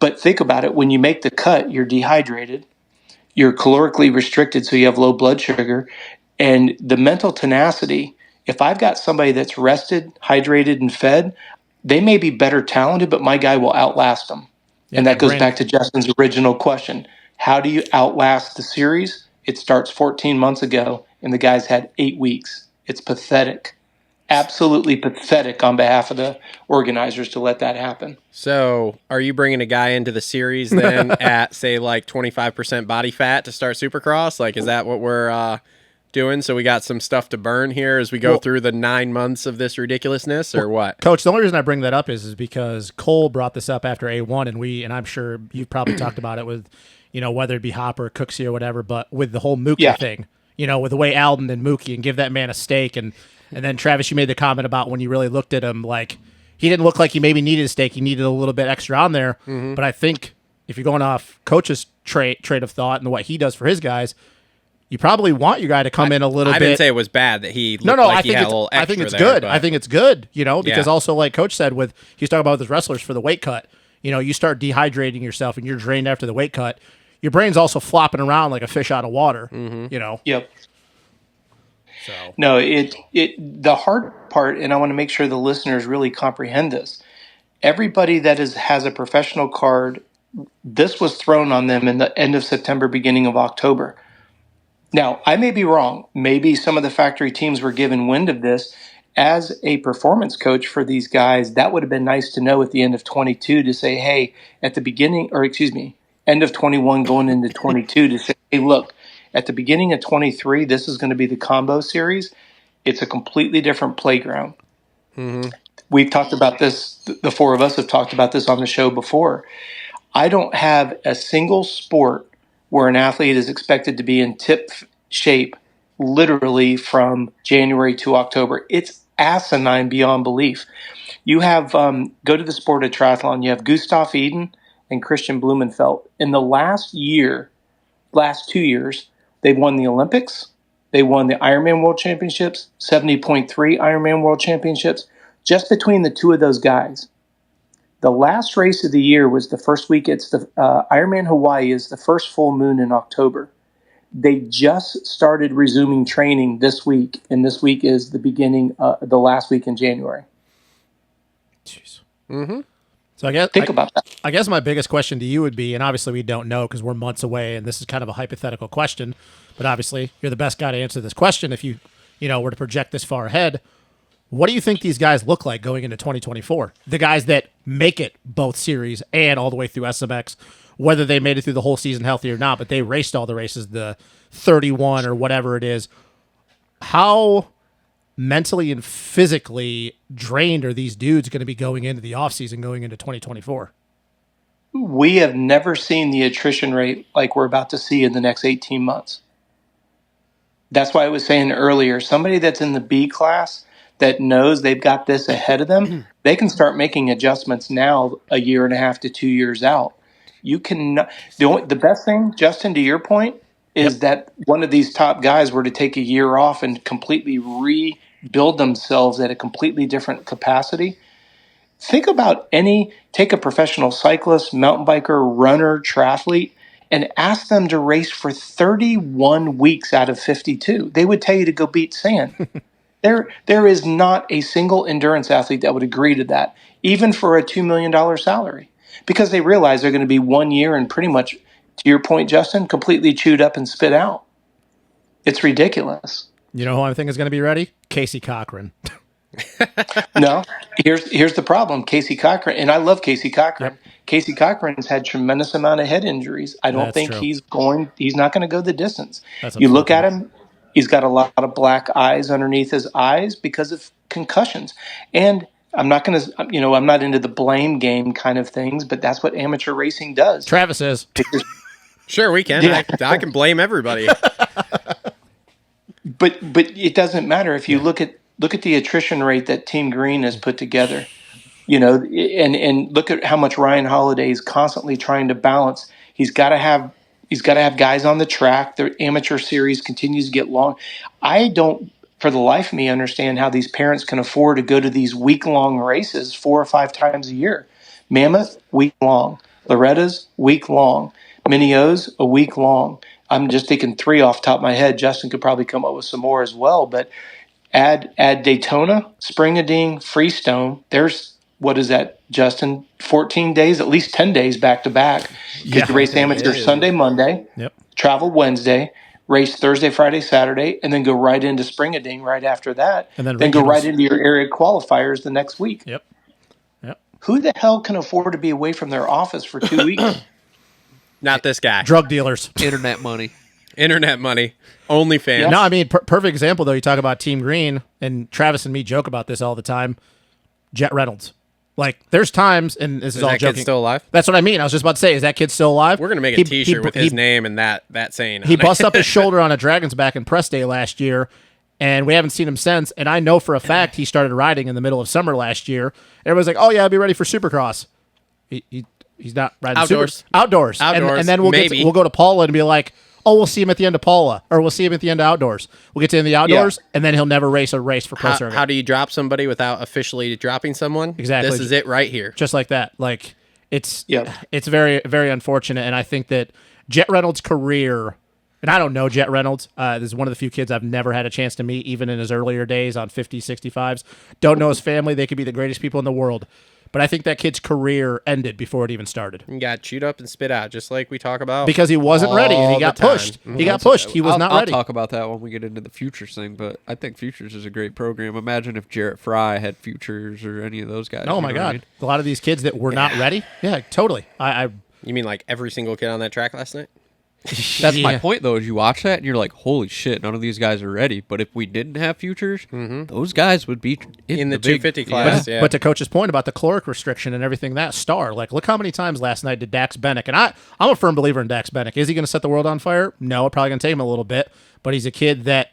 But think about it. When you make the cut, you're dehydrated, you're calorically restricted, so you have low blood sugar, and the mental tenacity. If I've got somebody that's rested, hydrated, and fed, they may be better talented, but my guy will outlast them. Yeah, and that goes back to Justin's original question. How do you outlast the series? It starts 14 months ago, and the guy's had 8 weeks. It's pathetic. Absolutely pathetic on behalf of the organizers to let that happen. So are you bringing a guy into the series then at, say, like 25% body fat to start Supercross? Like, is that what we're doing? So we got some stuff to burn here as we go through the 9 months of this ridiculousness, or what? Coach, the only reason I bring that up is because Cole brought this up after A1, and I'm sure you've probably talked about it with, whether it be Hopper or Cooksey or whatever, but with the whole Mookie thing, with the way Alden and Mookie and give that man a steak. And then Travis, you made the comment about when you really looked at him, like, he didn't look like he maybe needed a steak. He needed a little bit extra on there. Mm-hmm. But I think if you're going off Coach's trade of thought and what he does for his guys, you probably want your guy to come in a little bit. I didn't say it was bad that he looked I he had a little extra I think it's there, good. But I think it's good, because also like Coach said, he's talking about with his wrestlers for the weight cut, you start dehydrating yourself and you're drained after the weight cut. Your brain's also flopping around like a fish out of water, Yep. So no, the hard part, and I want to make sure the listeners really comprehend this. Everybody that has a professional card this was thrown on them in the end of September, beginning of October. Now, I may be wrong. Maybe some of the factory teams were given wind of this. As a performance coach for these guys, that would have been nice to know at the end of 22 to say, hey, at the beginning, or excuse me, end of 21 going into 22 to say, hey, look, at the beginning of 23, this is going to be the combo series. It's a completely different playground. Mm-hmm. We've talked about this. The four of us have talked about this on the show before. I don't have a single sport where an athlete is expected to be in tip shape literally from January to October. It's asinine beyond belief. You have, go to the sport of triathlon, you have Gustav Iden and Christian Blumenfeld. In the last 2 years, they've won the Olympics. They won the Ironman World Championships, 70.3 Ironman World Championships, just between the two of those guys. The last race of the year was the first week. It's the Ironman Hawaii is the first full moon in October. They just started resuming training this week, and this week is the beginning, the last week in January. Jeez. Mm-hmm. So think about that. I guess my biggest question to you would be, and obviously we don't know because we're months away, and this is kind of a hypothetical question, but obviously you're the best guy to answer this question if you were to project this far ahead. What do you think these guys look like going into 2024? The guys that make it both series and all the way through SMX, whether they made it through the whole season healthy or not, but they raced all the races, the 31 or whatever it is. How mentally and physically drained are these dudes going to be going into the offseason, going into 2024? We have never seen the attrition rate like we're about to see in the next 18 months. That's why I was saying earlier, somebody that's in the B class that knows they've got this ahead of them, they can start making adjustments now a year and a half to 2 years out. You can the best thing, Justin, to your point, is that one of these top guys were to take a year off and completely rebuild themselves at a completely different capacity. Think about take a professional cyclist, mountain biker, runner, triathlete, and ask them to race for 31 weeks out of 52. They would tell you to go beat sand. There is not a single endurance athlete that would agree to that, even for a $2 million salary, because they realize they're going to be 1 year and pretty much, to your point, Justin, completely chewed up and spit out. It's ridiculous. You know who I think is going to be ready? Casey Cochran. No, here's the problem. Casey Cochran, and I love Casey Cochran. Yep. Casey Cochran's had tremendous amount of head injuries. I don't think he's not going to go the distance. You look at him, he's got a lot of black eyes underneath his eyes because of concussions. And I'm not into the blame game kind of things, but that's what amateur racing does. Travis is. Sure, we can. Yeah. I can blame everybody. But it doesn't matter if you look at the attrition rate that Team Green has put together, and look at how much Ryan Holiday is constantly trying to balance. He's got to have guys on the track. The amateur series continues to get long. I don't, for the life of me, understand how these parents can afford to go to these week-long races 4 or 5 times a year. Mammoth, week-long. Loretta's, week-long. Minneo's, a week-long. I'm just thinking 3 off the top of my head. Justin could probably come up with some more as well, but add Daytona, Spring-A-Ding, Freestone. There's, what is that, Justin? 14 days, at least 10 days back-to-back. Get to race amateur Sunday, Monday, travel Wednesday, race Thursday, Friday, Saturday, and then go right into Spring-A-Ding right after that. And then go right into your area qualifiers the next week. Yep. Who the hell can afford to be away from their office for 2 weeks? Not this guy. Drug dealers. Internet money. OnlyFans. No, I mean, perfect example, though. You talk about Team Green, and Travis and me joke about this all the time. Jet Reynolds. Like, there's times, and this is all that joking. Kid still alive? That's what I mean. I was just about to say, is that kid still alive? We're going to make a T-shirt with his name and that saying. He bust up his shoulder on a Dragon's Back in press day last year, and we haven't seen him since. And I know for a fact he started riding in the middle of summer last year. Everybody's like, oh, yeah, I'll be ready for Supercross. He's not riding outdoors. Outdoors. And then we'll go to Paula and be like, oh, we'll see him at the end of Paula, or we'll see him at the end of outdoors. We'll get to the end of the outdoors, and then he'll never race a race for pro circuit. How do you drop somebody without officially dropping someone? Exactly. This is it right here. Just like that. Like, it's very, very unfortunate, and I think that Jet Reynolds' career, and I don't know Jet Reynolds. This is one of the few kids I've never had a chance to meet, even in his earlier days on 50s, 65s. Don't know his family. They could be the greatest people in the world. But I think that kid's career ended before it even started. You got chewed up and spit out, just like we talk about. Because he wasn't ready and he all got the time. pushed. He got pushed. He was not I'll ready. talk about that when we get into the Futures thing, but I think Futures is a great program. Imagine if Jarrett Fry had Futures or any of those guys. Oh you my know what God. I mean? A lot of these kids that were not ready. Yeah, totally. You mean like every single kid on that track last night? That's my Yeah. point, though. Is you watch that and you're like, holy shit, none of these guys are ready. But if we didn't have Futures, those guys would be In the big- 250 class. Yeah. But to Coach's point about the caloric restriction and everything, that star, like, look how many times last night did Dax Bennick, and I'm a firm believer in Dax Bennick. Is he going to set the world on fire? No, it's probably going to take him a little bit, but he's a kid that,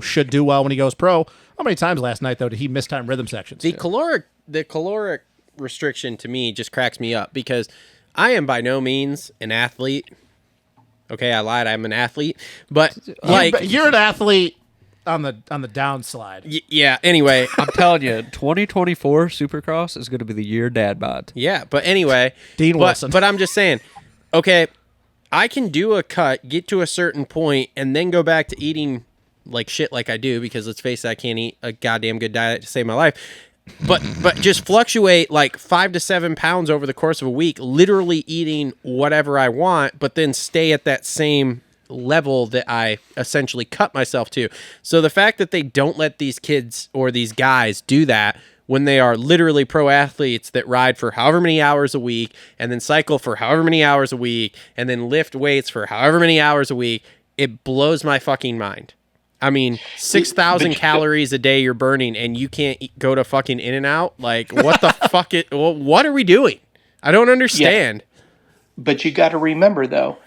should do well when he goes pro. How many times last night, though, did he miss time rhythm sections? The caloric restriction to me just cracks me up because I am by no means an athlete. Okay, I lied. I'm an athlete, but you're an athlete on the downslide. Yeah. Anyway, I'm telling you, 2024 Supercross is going to be the year Dad bod. yeah. But anyway, Dean Wilson. But I'm just saying, okay, I can do a cut, get to a certain point, and then go back to eating like shit like I do because let's face it, I can't eat a goddamn good diet to save my life. But just fluctuate like 5 to 7 pounds over the course of a week, literally eating whatever I want, but then stay at that same level that I essentially cut myself to. So the fact that they don't let these kids or these guys do that when they are literally pro athletes that ride for however many hours a week and then cycle for however many hours a week and then lift weights for however many hours a week, it blows my fucking mind. I mean, 6,000 calories a day you're burning, and you can't go to fucking In-N-Out? Like, what the fuck? What are we doing? I don't understand. Yeah. But you got to remember, though,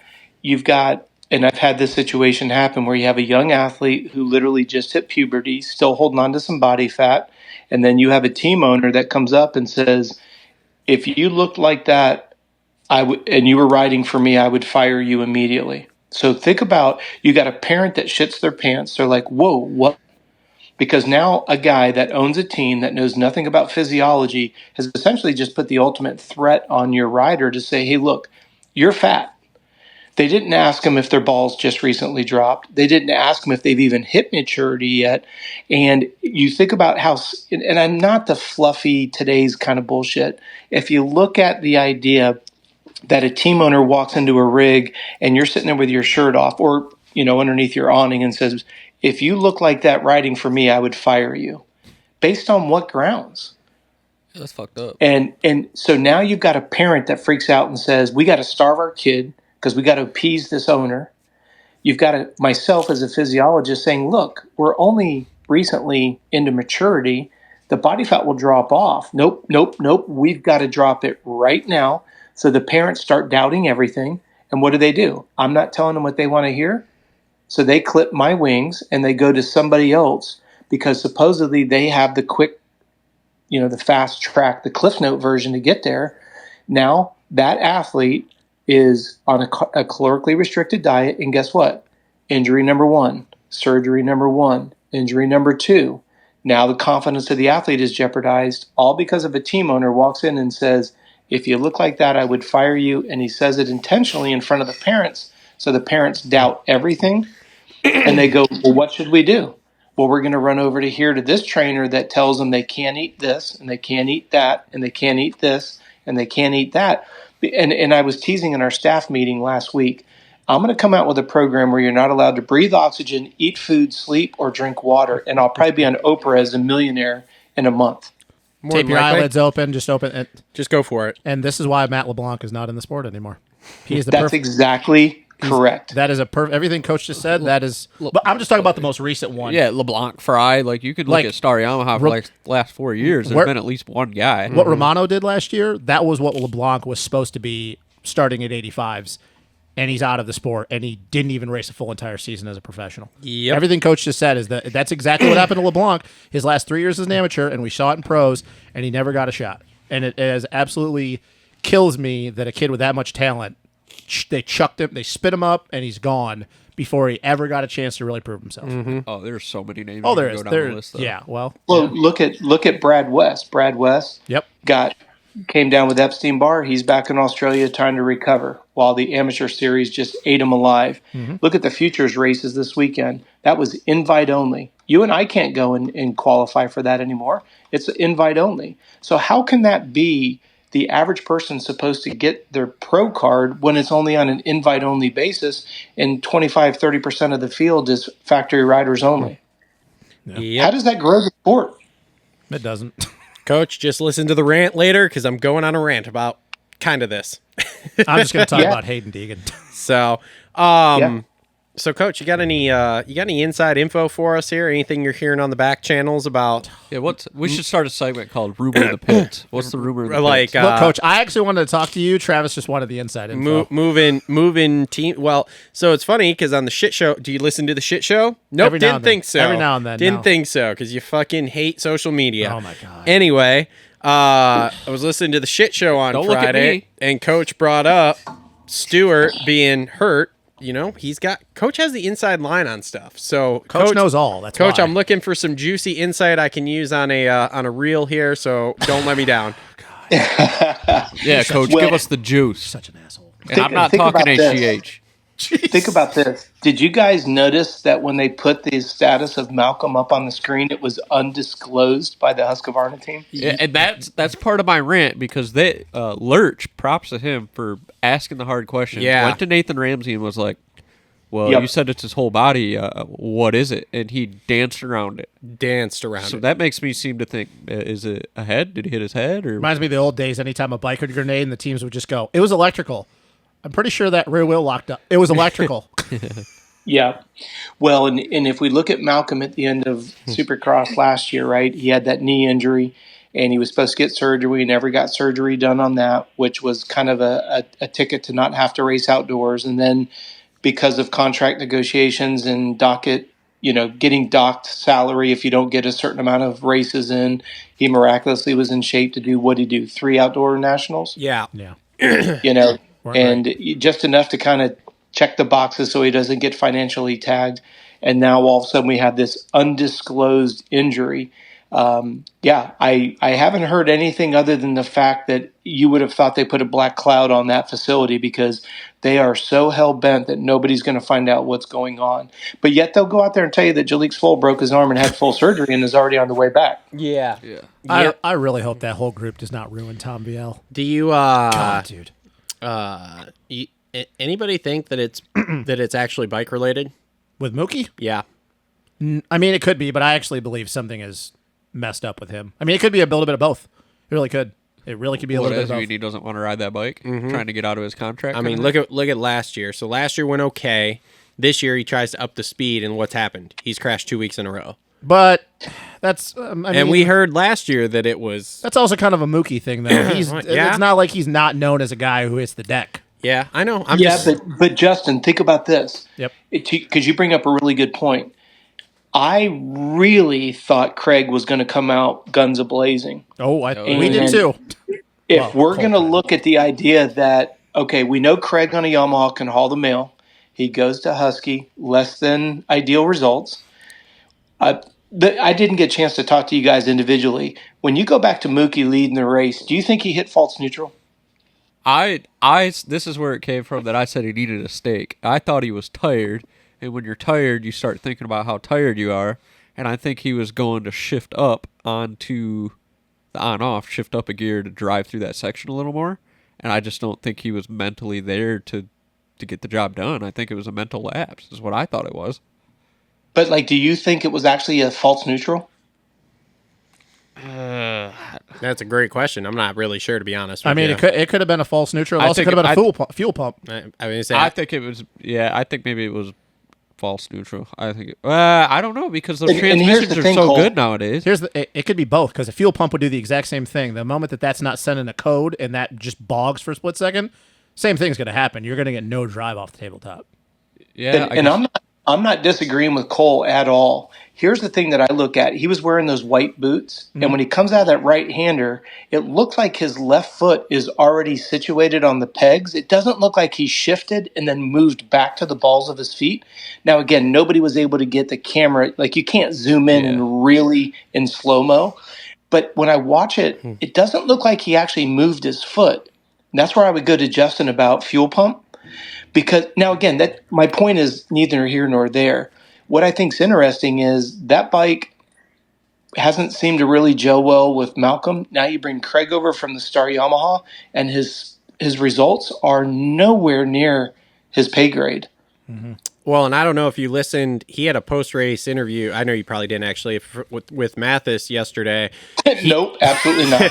you've got, and I've had this situation happen where you have a young athlete who literally just hit puberty, still holding on to some body fat, and then you have a team owner that comes up and says, if you looked like that, and you were riding for me, I would fire you immediately. So think about, you got a parent that shits their pants. They're like, whoa, what? Because now a guy that owns a team that knows nothing about physiology has essentially just put the ultimate threat on your rider to say, hey, look, you're fat. They didn't ask them if their balls just recently dropped. They didn't ask them if they've even hit maturity yet. And you think about how, and I'm not the fluffy today's kind of bullshit. If you look at the idea that a team owner walks into a rig and you're sitting there with your shirt off or, underneath your awning and says, if you look like that riding for me, I would fire you. Based on what grounds? That's fucked up. And so now you've got a parent that freaks out and says, we got to starve our kid because we got to appease this owner. You've got myself as a physiologist saying, look, we're only recently into maturity. The body fat will drop off. Nope. We've got to drop it right now. So the parents start doubting everything. And what do? I'm not telling them what they want to hear. So they clip my wings and they go to somebody else because supposedly they have the quick, the fast track, the Cliff Note version to get there. Now that athlete is on a calorically restricted diet. And guess what? Injury number 1, surgery number 1, injury number 2. Now the confidence of the athlete is jeopardized, all because of a team owner walks in and says, if you look like that, I would fire you. And he says it intentionally in front of the parents. So the parents doubt everything. And they go, well, what should we do? Well, we're going to run over to here to this trainer that tells them they can't eat this and they can't eat that and they can't eat this and they can't eat that. And I was teasing in our staff meeting last week, I'm going to come out with a program where you're not allowed to breathe oxygen, eat food, sleep, or drink water. And I'll probably be on Oprah as a millionaire in a month. Tape your eyelids open, just open it. Just go for it. And this is why Matt LeBlanc is not in the sport anymore. He is the That's exactly correct. That is a everything Coach just said. That is, but I'm just talking about the most recent one. Yeah, LeBlanc, Fry. Like you could look at Star Yamaha for like the last 4 years. There's been at least one guy. What Romano did last year, that was what LeBlanc was supposed to be starting at 85s. And he's out of the sport, and he didn't even race a full entire season as a professional. Yep. Everything Coach just said is that's exactly what happened to LeBlanc his last 3 years as an amateur, and we saw it in pros, and he never got a shot. And it absolutely kills me that a kid with that much talent, they chucked him, they spit him up, and he's gone before he ever got a chance to really prove himself. Oh, there's so many names. Oh, there you is. can go down the list, though. Yeah, well. Well, look at Brad West. Brad West Yep. got came down with Epstein-Barr. He's back in Australia trying to recover while the amateur series just ate him alive. Look at the futures races this weekend. That was invite only. You and I can't go and qualify for that anymore. It's invite only. So how can that be the average person supposed to get their pro card when it's only on an invite only basis and 25-30% of the field is factory riders only? Yep. How does that grow the sport? It doesn't. Coach, just listen to the rant later because I'm going on a rant about kind of this. I'm just going to talk Yeah. about Hayden Deegan. So, Yeah. so Coach, you got any inside info for us here? Anything you're hearing on the back channels about? Yeah, we should start a segment called "Rumor in the Pit." What's the rumor in the Like, pit? Look, Coach, I actually wanted to talk to you. Travis just wanted the inside info. moving team. Well, so it's funny because on the shit show, do you listen to the shit show? Nope, Every now didn't and then. think so. Every now and then, didn't no. think so because you fucking hate social media. Oh, my God. Anyway, I was listening to the shit show on Don't look at Friday, me. and Coach brought up Stewart being hurt. You know, Coach has the inside line on stuff. So Coach knows all. That's Coach, why. I'm looking for some juicy insight I can use on a reel here. So don't let me down. Yeah, Coach, Well- give us the juice. Such an asshole. And I'm not think talking about this. HGH. Think about this. Did you guys notice that when they put the status of Malcolm up on the screen, it was undisclosed by the Husqvarna team? Yeah, and that's part of my rant because they Lurch, props to him for asking the hard questions. Yeah. Went to Nathan Ramsey and was like, "Well, Yep. you said it's his whole body. What is it?" And he danced around it. Danced around So it. that makes me seem to think: is it a head? Did he hit his head? Or Reminds me of the old days. Anytime a bike would grenade, and the teams would just go, "It was electrical." I'm pretty sure that rear wheel locked up. It was electrical. Yeah. Well, and if we look at Malcolm at the end of Supercross last year, right, he had that knee injury and he was supposed to get surgery, never got surgery done on that, which was kind of a ticket to not have to race outdoors. And then because of contract negotiations and docket, getting docked salary if you don't get a certain amount of races in, he miraculously was in shape to do, what did he do, 3 outdoor nationals? Yeah. Yeah. And just enough to kind of check the boxes so he doesn't get financially tagged. And now all of a sudden we have this undisclosed injury. I haven't heard anything other than the fact that you would have thought they put a black cloud on that facility because they are so hell-bent that nobody's going to find out what's going on. But yet they'll go out there and tell you that Jalek Svoll broke his arm and had full surgery and is already on the way back. Yeah. I really hope that whole group does not ruin Tom VL. Do you God, dude. anybody think that it's that it's actually bike related? With Mookie? Yeah. I mean, it could be, but I actually believe something is messed up with him. I mean, it could be a little bit of both. It really could. It really could be a what little bit does of mean both. he doesn't want to ride that bike, trying to get out of his contract? I mean, look at last year. So last year went okay. This year he tries to up the speed, and what's happened? He's crashed 2 weeks in a row. But that's And we heard last year that it was. that's also kind of a Mookie thing, though. Yeah. It's not like he's not known as a guy who hits the deck. Yeah, I know. But Justin, think about this. Yep. Because you bring up a really good point. I really thought Craig was going to come out guns a-blazing. Oh, we yeah. did too. If Well, we're going to look at the idea that, okay, we know Craig on a Yamaha can haul the mail. He goes to Husky, less than ideal results. I didn't get a chance to talk to you guys individually. When you go back to Mookie leading the race, do you think he hit false neutral? This is where it came from that I said he needed a steak. I thought he was tired, and when you're tired, you start thinking about how tired you are, and I think he was going to shift up onto the on-off, shift up a gear to drive through that section a little more, and I just don't think he was mentally there to get the job done. I think it was a mental lapse, is what I thought it was. But, do you think it was actually a false neutral? That's a great question. I'm not really sure, to be honest. I with mean, you. it could have been a false neutral. It I also think could have been it- a fuel pump. I mean, say, I think it was. Yeah, I think maybe it was false neutral. I think. I don't know because those And here's the transmissions are thing, so Cole. good nowadays. It could be both because a fuel pump would do the exact same thing. The moment that's not sending a code and that just bogs for a split second, same thing's going to happen. You're going to get no drive off the tabletop. Yeah, And I'm not disagreeing with Cole at all. Here's the thing that I look at. He was wearing those white boots, and when he comes out of that right-hander, it looks like his left foot is already situated on the pegs. It doesn't look like he shifted and then moved back to the balls of his feet. Now, again, nobody was able to get the camera. You can't zoom in and really in slow-mo. But when I watch it, it doesn't look like he actually moved his foot. And that's where I would go to Justin about fuel pump. Because now, again, that my point is neither here nor there. What I think is interesting is that bike hasn't seemed to really gel well with Malcolm. Now you bring Craig over from the Star Yamaha, and his results are nowhere near his pay grade. Mm-hmm. Well, and I don't know if you listened. He had a post-race interview. I know you probably didn't actually with Mathis yesterday. Nope, absolutely not.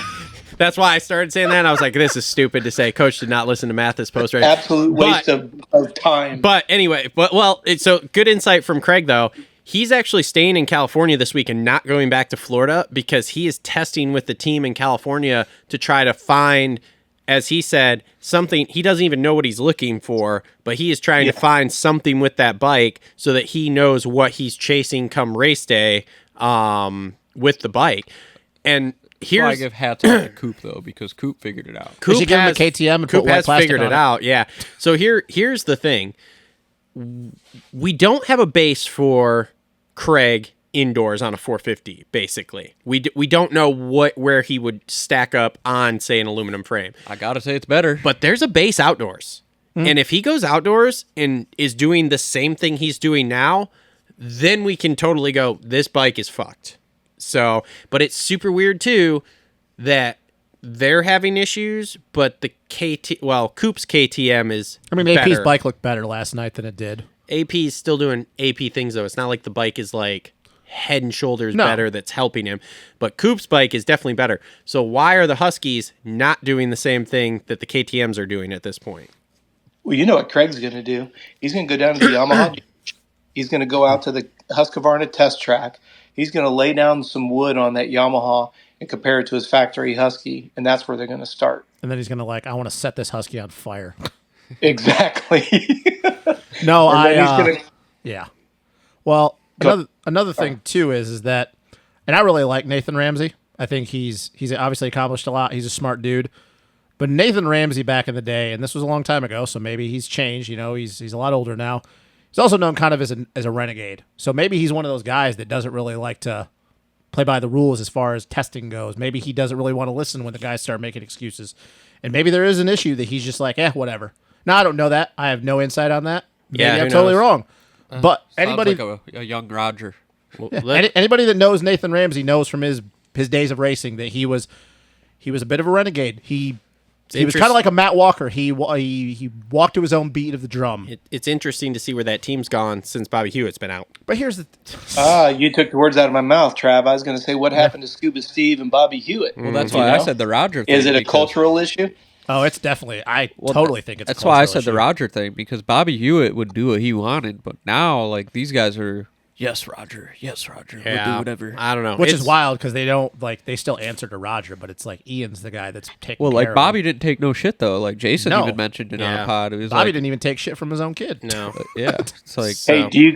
That's why I started saying that. I was like, this is stupid to say. Coach did not listen to Mathis post-race. Absolute waste of time. But anyway, so good insight from Craig, though. He's actually staying in California this week and not going back to Florida because he is testing with the team in California to try to find, as he said, something. He doesn't even know what he's looking for, but he is trying to find something with that bike so that he knows what he's chasing come race day with the bike. And here's I give hats off to Coop though, because Coop figured it out. Coop give him a KTM and Coop put white has plastic figured on it out. Yeah. So here's the thing: we don't have a base for Craig indoors on a 450. Basically, we don't know where he would stack up on, say, an aluminum frame. I gotta say it's better. But there's a base outdoors, and if he goes outdoors and is doing the same thing he's doing now, then we can totally go, this bike is fucked. So, but it's super weird too that they're having issues, but the Coop's KTM is AP's better. bike looked better last night than it did. AP is still doing AP things though. It's not like the bike is like head and shoulders better that's helping him, but Coop's bike is definitely better. So why are the Huskies not doing the same thing that the KTMs are doing at this point? Well, you know what Craig's going to do? He's going to go down to the Yamaha. He's going to go out to the Husqvarna test track. He's going to lay down some wood on that Yamaha and compare it to his factory Husky, and that's where they're going to start. And then he's going to I want to set this Husky on fire. Exactly. No, gonna... yeah. Well, another thing too is that, and I really like Nathan Ramsey. I think he's obviously accomplished a lot. He's a smart dude. But Nathan Ramsey back in the day, and this was a long time ago, so maybe he's changed. You know, he's a lot older now. He's also known kind of as a renegade. So maybe he's one of those guys that doesn't really like to play by the rules as far as testing goes. Maybe he doesn't really want to listen when the guys start making excuses. And maybe there is an issue that he's just like, whatever. Now, I don't know that. I have no insight on that. Maybe I'm totally wrong. But anybody like a young Roger. Anybody that knows Nathan Ramsey knows from his days of racing that he was a bit of a renegade. He was kind of like a Matt Walker. He walked to his own beat of the drum. It's interesting to see where that team's gone since Bobby Hewitt's been out. But here's the you took the words out of my mouth, Trav. I was going to say, what happened to Scuba Steve and Bobby Hewitt? Well, that's why I said the Roger thing. Is it a cultural issue? Oh, it's definitely. I totally think it's. That's why I said the Roger thing, because Bobby Hewitt would do what he wanted, but now like these guys are. Yes, Roger. Yes, Roger. Yeah, we'll do whatever. I don't know. Which is wild because they don't they still answer to Roger, but it's like Ian's the guy that's taking. Well, care like of Bobby him. didn't take no shit though. Like Jason even mentioned in our pod. It was Bobby didn't even take shit from his own kid. No. Yeah. It's like. Hey, do you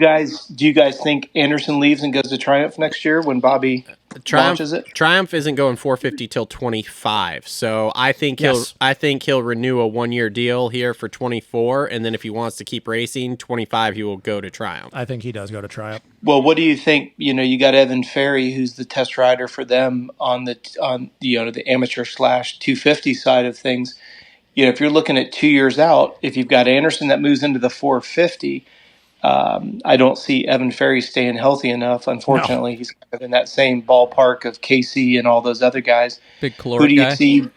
guys think Anderson leaves and goes to Triumph next year when Bobby launches it? Triumph isn't going 450 till 25, so I think he'll renew a 1-year deal here for 24, and then if he wants to keep racing 25, he will go to Triumph. I think he does go to Triumph. Well, what do you think? You know, you got Evan Ferry, who's the test rider for them on the amateur / 250 side of things. You know, if you're looking at 2 years out, if you've got Anderson that moves into the 450, I don't see Evan Ferry staying healthy enough. Unfortunately, he's kind of in that same ballpark of KC and all those other guys. Big caloric guy. See?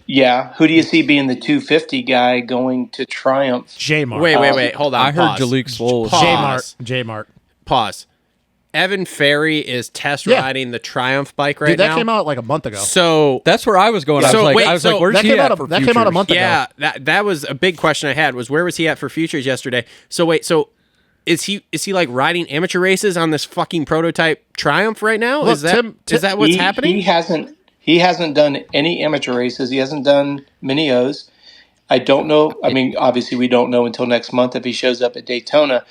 Yeah, who do you see being the 250 guy going to Triumph? J-Mart. Wait, hold on. I heard Jalik Swole. J-Mart. Pause. Evan Ferry is test riding the Triumph bike right now. That came out like a month ago. So that's where I was going. I was like, where's he at for That came out a month ago. Yeah, that was a big question I had, was where was he at for Futures yesterday? So wait, is he like riding amateur races on this fucking prototype Triumph right now? Look, is that what's happening? He hasn't done any amateur races. He hasn't done mini O's. I don't know. I mean, obviously we don't know until next month if he shows up at Daytona.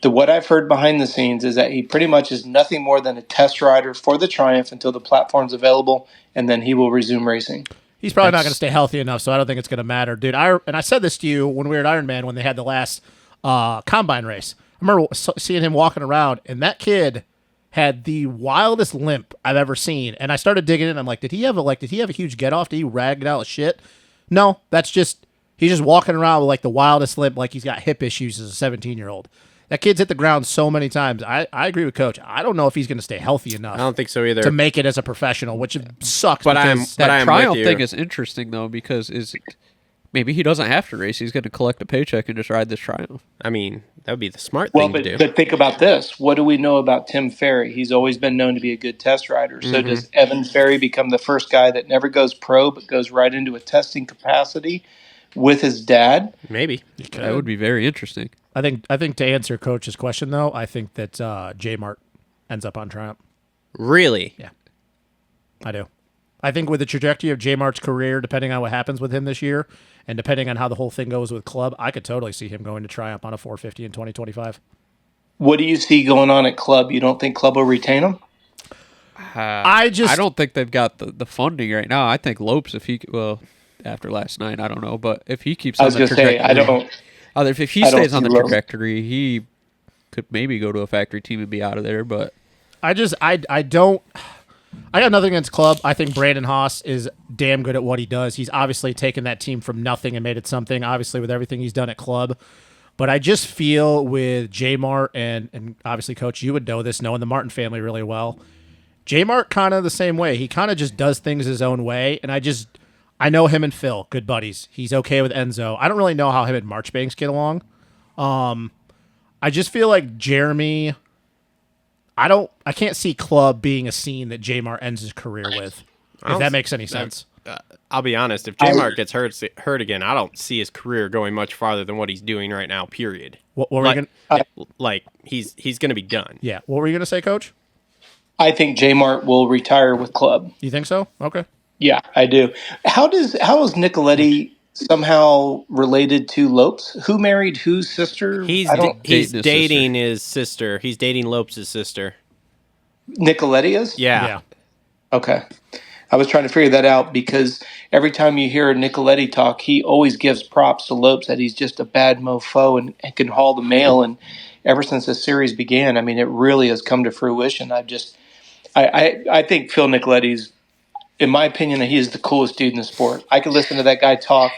What I've heard behind the scenes is that he pretty much is nothing more than a test rider for the Triumph until the platform's available, and then he will resume racing. He's probably not going to stay healthy enough, so I don't think it's going to matter. Dude, I said this to you when we were at Ironman when they had the last combine race. I remember seeing him walking around, and that kid had the wildest limp I've ever seen. And I started digging in. I'm like, did he have a huge get off? Did he rag it out of shit? No, that's just he's just walking around with like the wildest limp, like he's got hip issues as a 17-year-old. That kid's hit the ground so many times. I agree with Coach. I don't know if he's going to stay healthy enough. I don't think so either. To make it as a professional, which sucks. But That triumph thing is interesting though, because maybe he doesn't have to race. He's going to collect a paycheck and just ride this triumph. I mean, that would be the smart thing to do. But think about this. What do we know about Tim Ferry? He's always been known to be a good test rider. So does Evan Ferry become the first guy that never goes pro but goes right into a testing capacity with his dad? Maybe. That would be very interesting. I think to answer Coach's question though, I think that J Mart ends up on Triumph. Really? Yeah, I do. I think with the trajectory of J Mart's career, depending on what happens with him this year, and depending on how the whole thing goes with Club, I could totally see him going to Triumph on a 450 in 2025. What do you see going on at Club? You don't think Club will retain him? I don't think they've got the funding right now. I think Lopes, after last night, I don't know, but if he keeps on the trajectory, if he stays on the trajectory, he could maybe go to a factory team and be out of there. But I got nothing against Club. I think Brandon Haas is damn good at what he does. He's obviously taken that team from nothing and made it something, obviously, with everything he's done at Club. But I just feel with J-Mart, and obviously, Coach, you would know this, knowing the Martin family really well. J-Mart kind of the same way. He kind of just does things his own way, and I know him and Phil, good buddies. He's okay with Enzo. I don't really know how him and Marchbanks get along. I just feel like Jeremy... I can't see Club being a scene that J-Mart ends his career with, if that makes any sense. I'll be honest. If J-Mart gets hurt again, I don't see his career going much farther than what he's doing right now, period. What were you gonna, he's going to be done. Yeah. What were you going to say, Coach? I think J-Mart will retire with Club. You think so? Okay. Yeah, I do. How is Nicoletti somehow related to Lopes? Who married whose sister? He's dating his sister. He's dating Lopes' sister. Nicoletti is? Yeah. Okay. I was trying to figure that out because every time you hear a Nicoletti talk, he always gives props to Lopes that he's just a bad mofo and can haul the mail. And ever since the series began, I mean, it really has come to fruition. I think Phil Nicoletti's, in my opinion, that he is the coolest dude in the sport. I could listen to that guy talk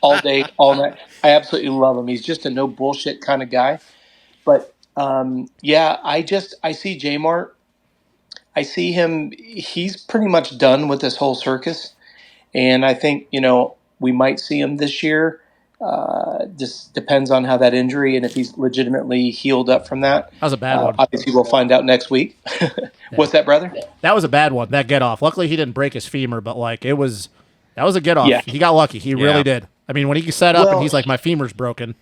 all day, all night. I absolutely love him. He's just a no bullshit kind of guy. But I see J-Mart. I see him. He's pretty much done with this whole circus, and I think we might see him this year. Just depends on how that injury and if he's legitimately healed up from that. That was a bad one. Obviously, we'll find out next week. What's that, brother? That was a bad one. That get off. Luckily, he didn't break his femur, but that was a get off. Yeah. He got lucky. He really did. I mean, when he set up and he's like, my femur's broken.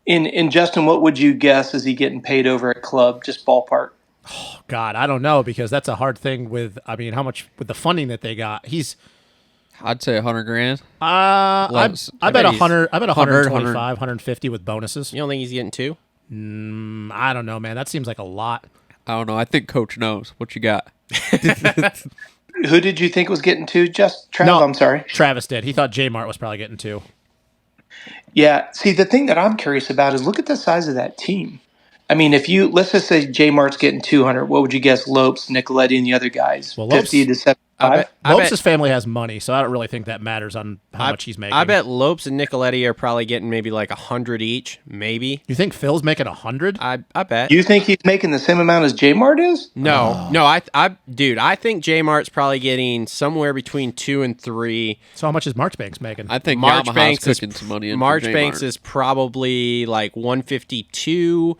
In Justin, what would you guess is he getting paid over at Club? Just ballpark. Oh, God, I don't know, because that's a hard thing with. I mean, how much with the funding that they got? I'd say $100,000. I bet 100. I bet 125, 150 with bonuses. You don't think he's getting two? I don't know, man. That seems like a lot. I don't know. I think Coach knows. What you got? Who did you think was getting two? Just Trav? No, I'm sorry. Travis did. He thought J-Mart was probably getting two. Yeah. See, the thing that I'm curious about is look at the size of that team. I mean, let's just say J-Mart's getting 200. What would you guess Lopes, Nicoletti, and the other guys? Well, 50 to 75? Lopes' family has money, so I don't really think that matters on how much he's making. I bet Lopes and Nicoletti are probably getting maybe like 100 each, maybe. You think Phil's making 100? I bet. You think he's making the same amount as J-Mart is? No. I think J-Mart's probably getting somewhere between 2 and 3. So how much is Marchbanks making? I think Yamaha's cooking some money in Marchbanks is probably like 152.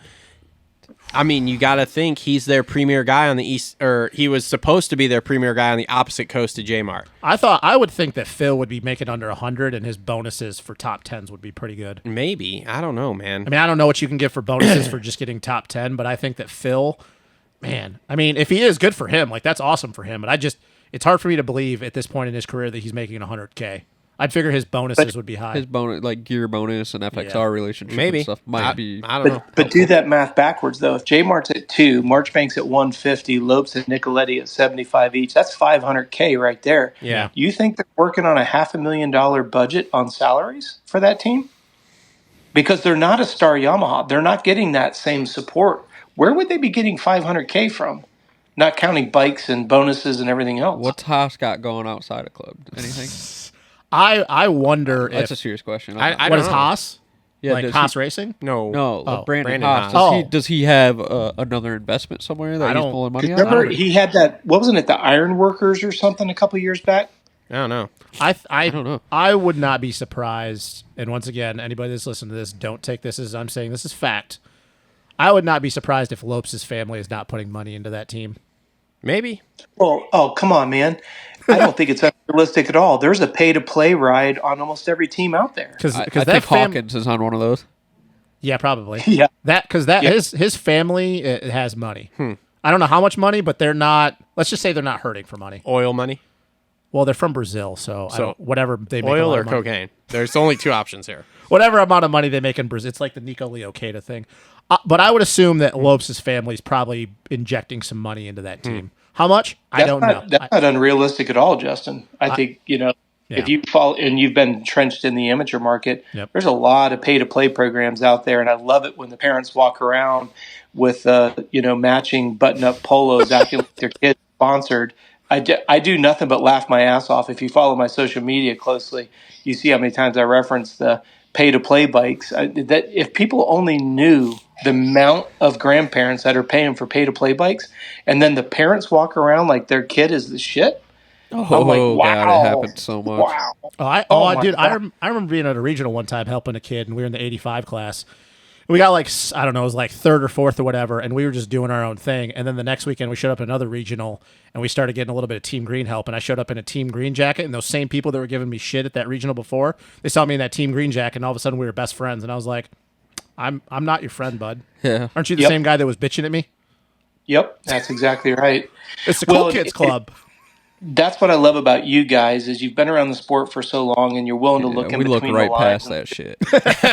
I mean, you got to think he's their premier guy on the east, or he was supposed to be their premier guy on the opposite coast of J-Mart. I would think that Phil would be making under 100, and his bonuses for top 10s would be pretty good. Maybe. I don't know, man. I mean, I don't know what you can get for bonuses for just getting top 10, but I think that Phil, man, I mean, if he is, good for him. Like, that's awesome for him. But it's hard for me to believe at this point in his career that he's making 100K. I'd figure his bonuses would be high. His bonus, like gear bonus and FXR relationship maybe. and stuff, might be. I don't know. But do that math backwards, though. If J-Mart's at 2, Marchbanks at 150, Lopes and Nicoletti at 75 each, that's $500K right there. Yeah. You think they're working on a $500,000 budget on salaries for that team? Because they're not a star Yamaha. They're not getting that same support. where would they be getting $500K from? Not counting bikes and bonuses and everything else. What's Haas got going outside of club? Anything? I wonder That's a if serious question. I what don't is know. Haas? Yeah, like does Haas he- Racing? No. No, Brandon Brandon Haas. Haas. Does he have another investment somewhere that I he's don't- pulling money out? Remember, of? he had that, what wasn't it, the Iron Workers or something a couple years back? I don't know. I don't know. I would not be surprised. And once again, anybody that's listening to this, don't take this as I'm saying this is fact. I would not be surprised if Lopes' family is not putting money into that team. Maybe. Well, oh, come on, man. I don't think it's unrealistic at all. There's a pay-to-play ride on almost every team out there. Because I that think Hawkins is on one of those. Yeah, probably. Yeah. His family has money. I don't know how much money, but they're not. Let's just say they're not hurting for money. Oil money? Well, they're from Brazil, so I don't, whatever they make. Oil a lot or of money. cocaine? There's only two options here. Whatever amount of money they make in Brazil, it's like the Nico Leo Keita thing. But I would assume that Lopes' family is probably injecting some money into that team. How much? I don't know. That's not unrealistic at all, Justin. I think, Yeah. if you follow and you've been entrenched in the amateur market, Yep. there's a lot of pay-to-play programs out there, and I love it when the parents walk around with, matching button-up polos acting like their kid's sponsored. I do nothing but laugh my ass off. If you follow my social media closely, you see how many times I reference the pay-to-play bikes. That if people only knew the amount of grandparents that are paying for pay-to-play bikes, and then the parents walk around like their kid is the shit. Oh, I'm like, wow, God, it happens so much. Wow. I my remember being at a regional one time helping a kid, and we were in the 85 class. We got like, I don't know, it was like third or fourth or whatever, and we were just doing our own thing. And then the next weekend, we showed up at another regional, and we started getting a little bit of Team Green help. And I showed up in a Team Green jacket, and those same people that were giving me shit at that regional before, they saw me in that Team Green jacket, and all of a sudden we were best friends. And I was like, I'm not your friend, bud. Yeah. Aren't you the Yep. same guy that was bitching at me? Yep, that's exactly right. It's the Cool Well, Kids Club. That's what I love about you guys is you've been around the sport for so long, and you're willing to look in we look between right the lines. past that shit.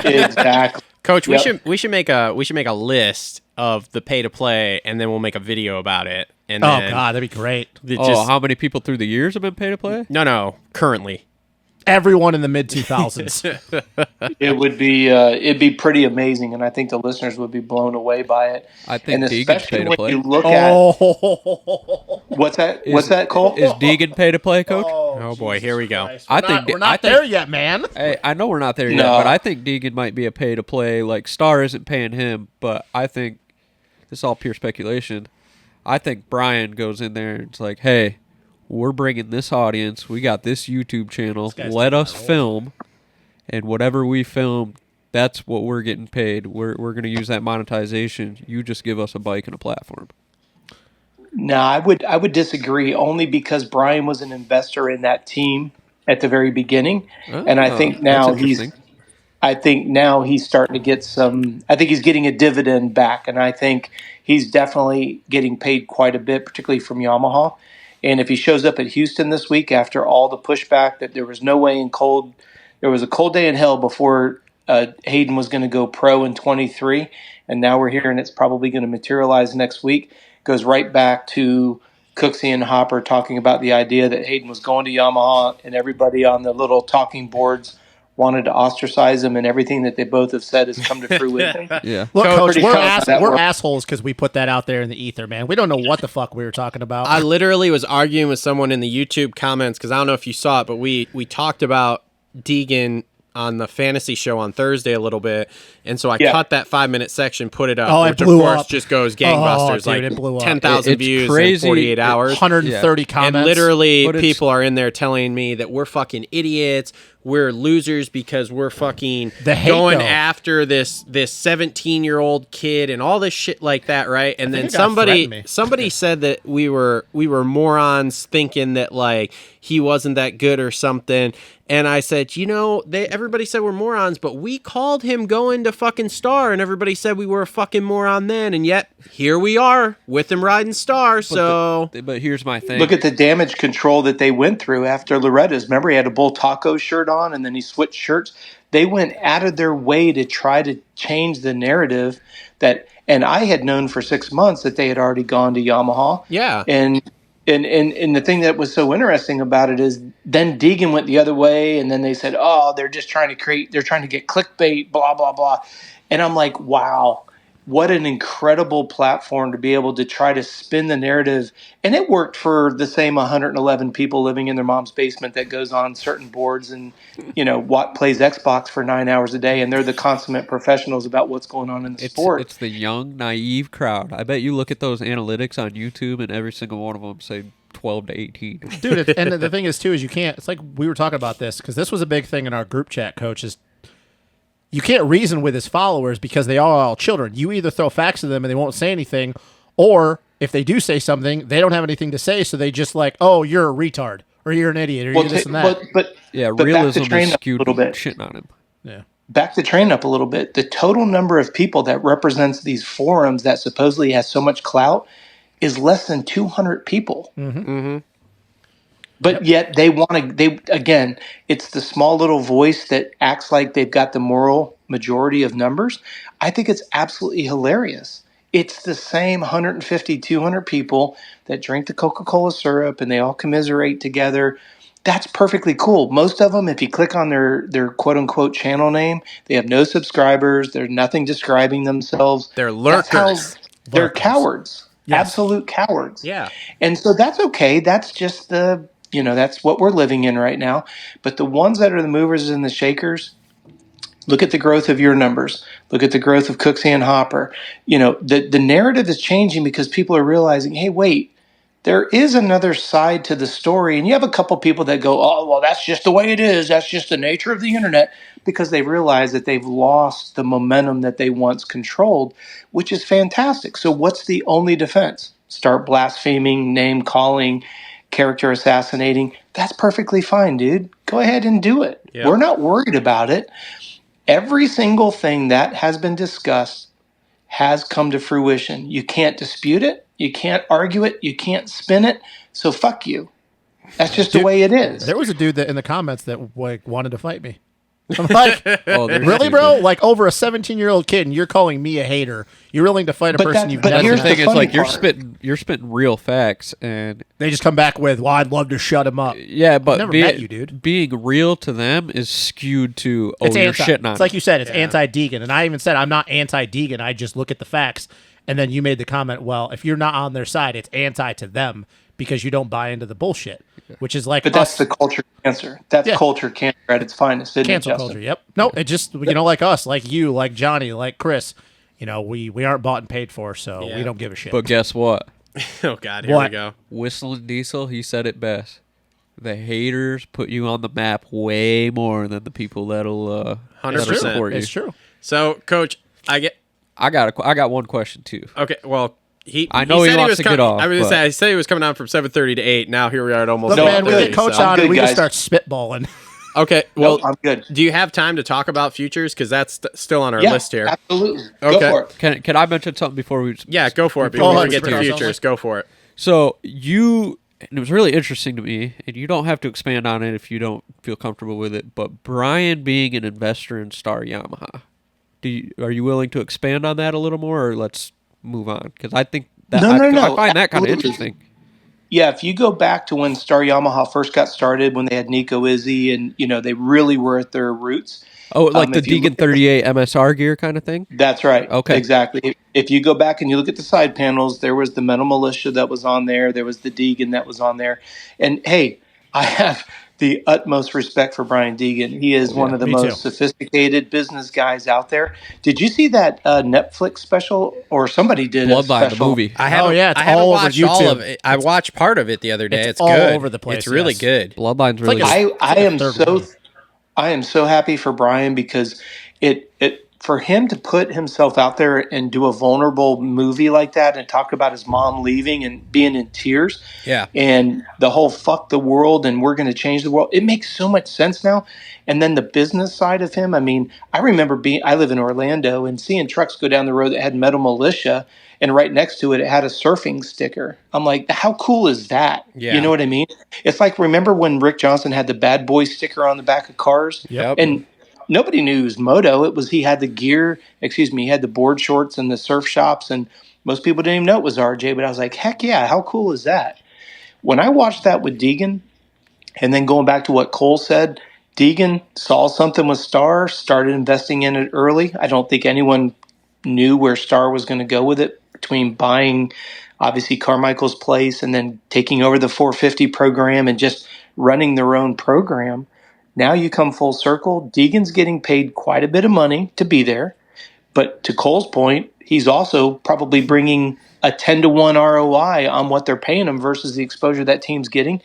Exactly. Coach, Yep. we should make a list of the pay to play, and then we'll make a video about it. And Oh, then God, that'd be great. How many people through the years have been pay to play? No, currently. Everyone in the mid-2000s. It would be it'd be pretty amazing, and I think the listeners would be blown away by it. I think and Deegan's especially pay to when play. you look at Oh, what's that, Cole? Is Deegan pay to play, Coach? Oh, boy, here we go. I think we're not there yet, man. Hey, I know we're not there yet, No. but I think Deegan might be a pay to play. Like Star isn't paying him, but I think this is all pure speculation. I think Brian goes in there and it's like, hey, we're bringing this audience. We got this YouTube channel. guy's Let taking us my role. film, and whatever we film, that's what we're getting paid. We're going to use that monetization. You just give us a bike and a platform. No, I would disagree only because Brian was an investor in that team at the very beginning, and I think now that's interesting. he's starting to get some. I think he's getting a dividend back, and I think he's definitely getting paid quite a bit, particularly from Yamaha. And if he shows up at Houston this week after all the pushback that there was no way there was a cold day in hell before Hayden was going to go pro in 23, and now we're hearing it's probably going to materialize next week. Goes right back to Cooksey and Hopper talking about the idea that Hayden was going to Yamaha, and everybody on the little talking boards wanted to ostracize him, and everything that they both have said has come to fruition. Yeah. Look, Coach, pretty confident that we're works. assholes because we put that out there in the ether, man. We don't know what the fuck we were talking about. I literally was arguing with someone in the YouTube comments because I don't know if you saw it, but we talked about Deegan on the fantasy show on Thursday a little bit, and so I cut that 5-minute section, put it up, Oh, it which blew of course up. just goes gangbusters, dude, it blew like up. 10,000 It's views crazy. in 48 hours. 130 comments. And literally, But it's- people are in there telling me that we're fucking idiots. We're losers because we're fucking The hate, going though. after this 17-year-old kid and all this shit like that, right? And then think a guy threatened me. somebody said that we were morons thinking that like he wasn't that good or something. And I said, everybody said we're morons, but we called him going to fucking Star, and everybody said we were a fucking moron then, and yet here we are with him riding Star. So But here's my thing. Look at the damage control that they went through after Loretta's. Remember, he had a Bull Taco shirt on, and then he switched shirts. They went out of their way to try to change the narrative and I had known for 6 months that they had already gone to Yamaha. yeah, And the thing that was so interesting about it is then Deegan went the other way, and then they said, oh, they're just trying to get clickbait, blah, blah, blah. And I'm like, wow. what an incredible platform to be able to try to spin the narrative. And it worked for the same 111 people living in their mom's basement that goes on certain boards and, what plays Xbox for 9 hours a day. And they're the consummate professionals about what's going on in the sport. It's the young, naive crowd. I bet you look at those analytics on YouTube and every single one of them say 12 to 18. Dude, and the thing is, too, is you can't, it's like we were talking about this, because this was a big thing in our group chat, Coach, is you can't reason with his followers because they are all children. You either throw facts to them and they won't say anything, or if they do say something, they don't have anything to say, so they just like, oh, you're a retard, or you're an idiot, or you're this and that. But realism back to train is up a skewed little bit. shitting on him. Yeah. Back to train up a little bit. The total number of people that represents these forums that supposedly has so much clout is less than 200 people. But yet again, it's the small little voice that acts like they've got the moral majority of numbers. I think it's absolutely hilarious. It's the same 150, 200 people that drink the Coca-Cola syrup and they all commiserate together. That's perfectly cool. Most of them, if you click on their quote-unquote channel name, they have no subscribers. There's nothing describing themselves. They're lurkers. They're cowards. Yes. Absolute cowards. Yeah. And so that's okay. That's just that's what we're living in right now. But the ones that are the movers and the shakers, look at the growth of your numbers. Look at the growth of Cooksey and Hopper. The narrative is changing because people are realizing, hey, wait, there is another side to the story. And you have a couple people that go, oh, well, that's just the way it is. That's just the nature of the internet, because they realize that they've lost the momentum that they once controlled, which is fantastic. So what's the only defense? Start blaspheming, name calling, character assassinating. That's perfectly fine, dude. Go ahead and do it. Yep. We're not worried about it. Every single thing that has been discussed has come to fruition. You can't dispute it. You can't argue it. You can't spin it. So fuck you. That's just the way it is. There was a dude that in the comments that wanted to fight me. I'm like, really, bro? Good. Like over a 17-year-old kid, and you're calling me a hater. You're willing to fight a person you've never met. Here's the thing is, like, part. you're spitting real facts, and they just come back with, "Well, I'd love to shut him up." Yeah, but I've never met you, dude. Being real to them is skewed to you're shitting on. It's like you said, it's anti-Deegan, and I even said I'm not anti-Deegan. I just look at the facts, and then you made the comment, "Well, if you're not on their side, it's anti to them because you don't buy into the bullshit." Which is like, but that's the culture cancer. That's culture cancer at its finest. Cancel culture. Yep. No, it just like us, like you, like Johnny, like Chris. We aren't bought and paid for, so we don't give a shit. But guess what? Oh God, here we go. Whistling Diesel, he said it best. The haters put you on the map way more than the people that'll 100%. support you. It's true. So, Coach, I got one question too. Okay, well. I know he wants to get off. I was gonna say, I said he was coming on from 7:30 to 8. Now here we are at almost. Look, man, we 8:30, get Coach so. on and we guys. just start spitballing. Okay, well, I'm good. Do you have time to talk about futures? Because that's still on our list here. Absolutely. Okay. Go for it. Can I mention something before we? Yeah, go for it. Before we get to futures, go for it. So and it was really interesting to me, and you don't have to expand on it if you don't feel comfortable with it. But Brian being an investor in Star Yamaha, are you willing to expand on that a little more, or let's move on? Because I think. No. I find that kind of interesting. Yeah, if you go back to when Star Yamaha first got started, when they had Nico Izzy, and they really were at their roots. Oh, like the Deegan 38 MSR gear kind of thing? That's right. Okay. Exactly. If you go back and you look at the side panels, there was the Metal Militia that was on there. There was the Deegan that was on there. And hey, I have the utmost respect for Brian Deegan. He is one of the most sophisticated business guys out there. Did you see that Netflix special, or somebody did? Bloodline, the movie. I haven't watched all of it. I watched part of it the other day. It's all good. over the place. It's really good. Bloodline's really good. I am so happy for Brian, because it for him to put himself out there and do a vulnerable movie like that and talk about his mom leaving and being in tears. Yeah. And the whole fuck the world and we're going to change the world. It makes so much sense now. And then the business side of him. I mean, I remember I live in Orlando and seeing trucks go down the road that had Metal Militia, and right next to it had a surfing sticker. I'm like, how cool is that? Yeah. You know what I mean? It's like, remember when Rick Johnson had the Bad Boy sticker on the back of cars? Yep. And nobody knew it was Moto. He had the gear, he had the board shorts and the surf shops, and most people didn't even know it was RJ, but I was like, heck yeah, how cool is that? When I watched that with Deegan, and then going back to what Cole said, Deegan saw something with Star, started investing in it early. I don't think anyone knew where Star was going to go with it between buying, obviously, Carmichael's place and then taking over the 450 program and just running their own program. Now you come full circle. Deegan's getting paid quite a bit of money to be there. But to Cole's point, he's also probably bringing a 10-to-1 ROI on what they're paying him versus the exposure that team's getting.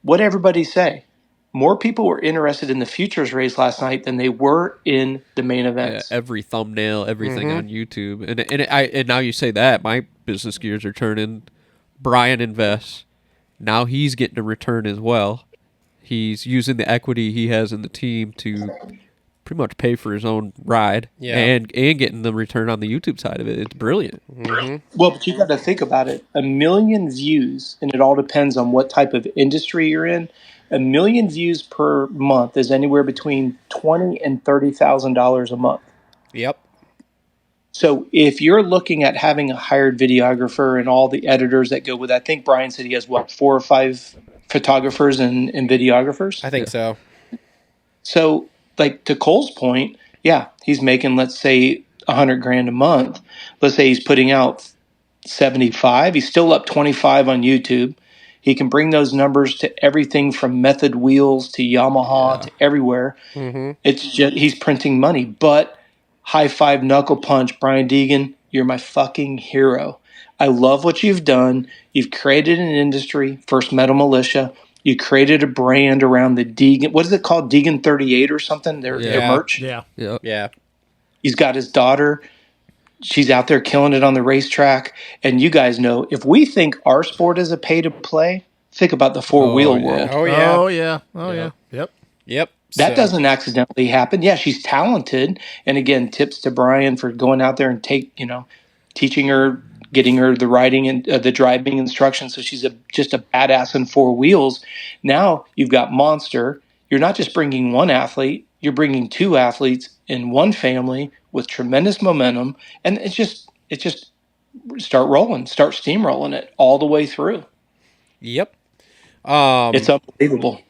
What everybody say? More people were interested in the futures race last night than they were in the main events. Every thumbnail, everything on YouTube, and now you say that my business gears are turning. Brian invests. Now he's getting a return as well. He's using the equity he has in the team to pretty much pay for his own ride, and getting the return on the YouTube side of it. It's brilliant. Well, but you got to think about it. 1 million views, and it all depends on what type of industry you're in. 1 million views per month is anywhere between $20,000 and $30,000 a month. Yep. So if you're looking at having a hired videographer and all the editors that go with, I think Brian said he has 4 or 5 photographers and videographers. I think so. So, like to Cole's point, yeah, he's making, let's say, $100,000 a month. Let's say he's putting out 75. He's still up 25 on YouTube. He can bring those numbers to everything from Method Wheels to Yamaha to everywhere. It's just he's printing money. But high five, knuckle punch, Brian Deegan, you're my fucking hero. I love what you've done. You've created an industry, First Metal Militia. You created a brand around the Deegan. What is it called? Deegan 38 or something? Their merch? Yeah. He's got his daughter. She's out there killing it on the racetrack. And you guys know, if we think our sport is a pay-to-play, think about the four-wheel world. Oh, yeah. Oh, yeah. Yep. That doesn't accidentally happen. Yeah, she's talented. And again, tips to Brian for going out there and teaching her, getting her the riding and the driving instruction. So she's just a badass in 4 wheels. Now you've got Monster. You're not just bringing one athlete, you're bringing 2 athletes in one family with tremendous momentum. And it's just start steamrolling it all the way through. Yep. It's unbelievable.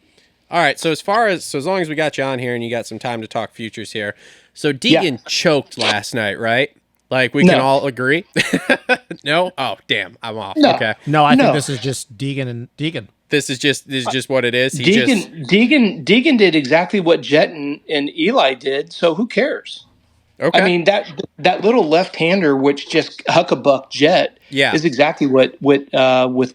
All right, so as long as we got you on here and you got some time to talk futures here, so Deegan choked last night, right? Like we can all agree. No? Oh, damn, I'm off. No. Okay. No, I think this is just Deegan and Deegan. This is just what it is. Deegan did exactly what Jet and Eli did. So who cares? Okay. I mean that little left-hander, which just huckabuck Jet, is exactly what with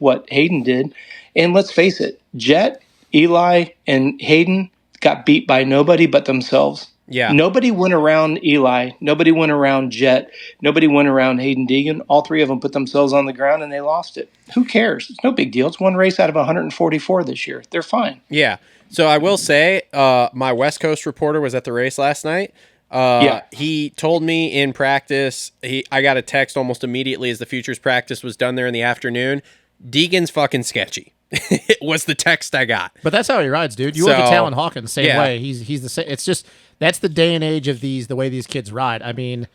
what Hayden did. And let's face it, Jet, Eli, and Hayden got beat by nobody but themselves. Yeah. Nobody went around Eli. Nobody went around Jet. Nobody went around Hayden Deegan. All 3 of them put themselves on the ground and they lost it. Who cares? It's no big deal. It's one race out of 144 this year. They're fine. Yeah. So I will say, my West Coast reporter was at the race last night. He told me in practice, I got a text almost immediately as the futures practice was done there in the afternoon. Deegan's fucking sketchy. It was the text I got. But that's how he rides, dude. You look at Talon Hawkins, same way. He's the same. It's just that's the day and age of the way these kids ride. I mean,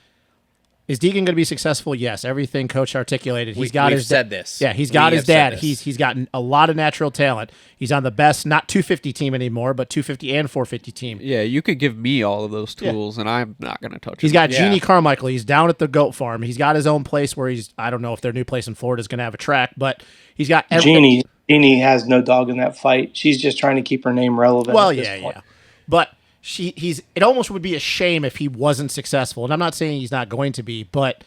is Deegan going to be successful? Yes. Everything Coach articulated. We've said this. Yeah, he's got his dad. He's got a lot of natural talent. He's on the best, not 250 team anymore, but 250 and 450 team. Yeah, you could give me all of those tools, and I'm not going to touch it. He's got Jeannie Carmichael. He's down at the goat farm. He's got his own place where I don't know if their new place in Florida is going to have a track, but he's got everything. Jeannie has no dog in that fight. She's just trying to keep her name relevant. Well, yeah. But it almost would be a shame if he wasn't successful. And I'm not saying he's not going to be, but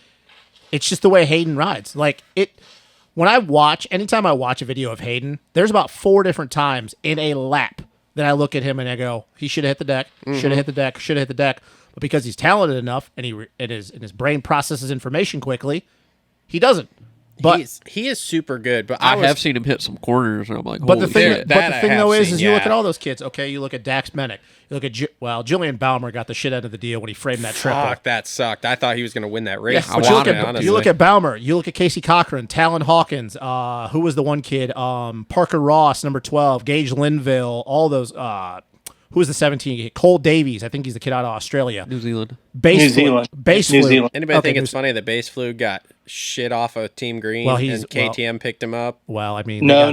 it's just the way Hayden rides. Like anytime I watch a video of Hayden, there's about 4 different times in a lap that I look at him and I go, he should have hit the deck, should have hit the deck, should have hit the deck. But because he's talented enough and his brain processes information quickly, he doesn't. But he is super good. But I have seen him hit some corners, and I'm like, but the thing, shit. though is you look at all those kids. Okay, you look at Dax Mennick. You look at Julian Baumer got the shit out of the deal when he framed that triple. Fuck, that sucked. I thought he was going to win that race. Yeah, you look at Baumer. You look at Casey Cochran, Talon Hawkins. Who was the one kid? Parker Ross, number 12. Gage Linville. All those. Who was the 17 kid? Cole Davies. I think he's the kid out of Australia. New Zealand. New Zealand. Anybody think it's funny that Base Flu got shit off of Team Green and KTM picked him up? Well, I mean, no.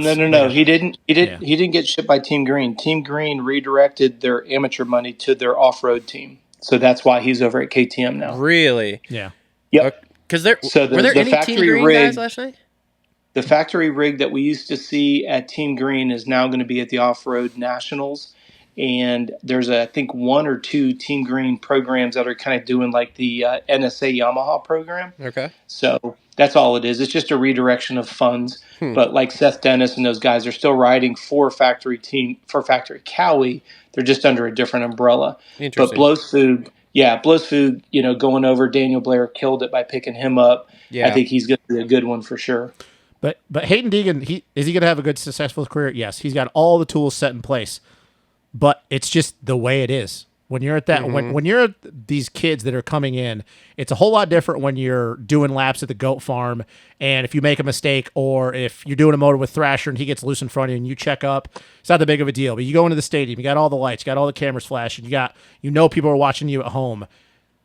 He didn't get shit by Team Green. Team Green redirected their amateur money to their off-road team. So that's why he's over at KTM now. Really? Yeah. Yep. Because were there the any Team factory Green rig, guys last night? the factory rig that we used to see at Team Green is now going to be at the Off-Road Nationals. And there's, I think, 1 or 2 Team Green programs that are kind of doing like the NSA Yamaha program. Okay. So that's all it is. It's just a redirection of funds. But like Seth Dennis and those guys are still riding for Factory Cowie. They're just under a different umbrella. Interesting. But Blows Food, going over, Daniel Blair killed it by picking him up. Yeah. I think he's going to be a good one for sure. But Hayden Deegan, is he going to have a good, successful career? Yes. He's got all the tools set in place. But it's just the way it is. When you're at that, when you're at these kids that are coming in, it's a whole lot different when you're doing laps at the goat farm. And if you make a mistake, or if you're doing a motor with Thrasher and he gets loose in front of you and you check up, it's not that big of a deal. But you go into the stadium, you got all the lights, you got all the cameras flashing, people are watching you at home.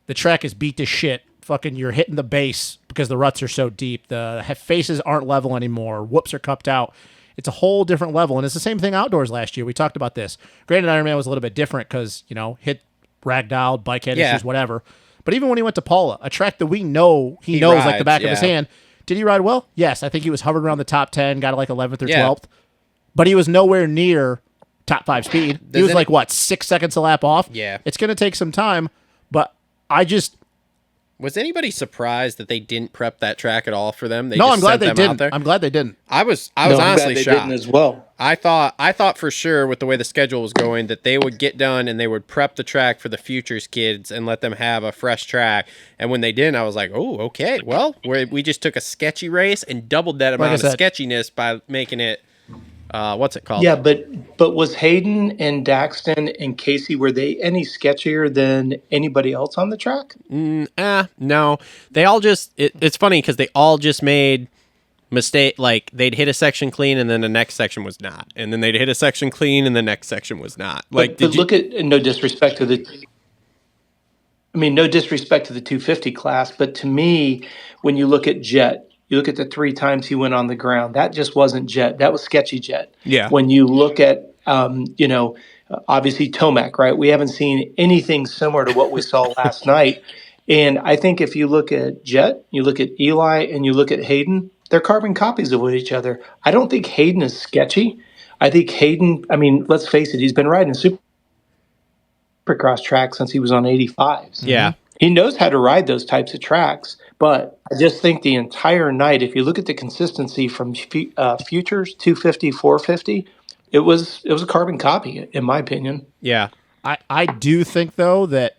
The track is beat to shit. Fucking, you're hitting the base because the ruts are so deep. The faces aren't level anymore. Whoops are cupped out. It's a whole different level, and it's the same thing outdoors last year. We talked about this. Granted, Ironman was a little bit different because, hit ragdolled, bike head issues, whatever. But even when he went to Paula, a track that we know he knows rides, like the back of his hand, did he ride well? Yes, I think he was hovering around the top 10, got like 11th or 12th. But he was nowhere near top 5 speed. He was 6 seconds a lap off? Yeah. It's going to take some time, but Was anybody surprised that they didn't prep that track at all for them? I'm glad they didn't. I'm glad they didn't. I was honestly they shocked didn't as well. I thought for sure with the way the schedule was going that they would get done and they would prep the track for the futures kids and let them have a fresh track. And when they didn't, I was like, oh, okay. Well, we just took a sketchy race and doubled that amount of sketchiness by making it. What's it called? Yeah, but was Hayden and Daxton and Casey, were they any sketchier than anybody else on the track? No. They all just it's funny because they all just made mistake, like they'd hit a section clean and then the next section was not, and then they'd hit a section clean and the next section was not. Like, but look at no disrespect to the 250 class, but to me, when you look at Jet. You look at the 3 times he went on the ground. That just wasn't Jet. That was sketchy Jet. Yeah. When you look at, obviously Tomac, right? We haven't seen anything similar to what we saw last night. And I think if you look at Jet, you look at Eli, and you look at Hayden, they're carbon copies of each other. I don't think Hayden is sketchy. I think Hayden, let's face it, he's been riding a Supercross track since he was on 85s. Yeah. He knows how to ride those types of tracks. But I just think the entire night, if you look at the consistency from Futures, 250, 450, it was a carbon copy, in my opinion. Yeah. I do think, though, that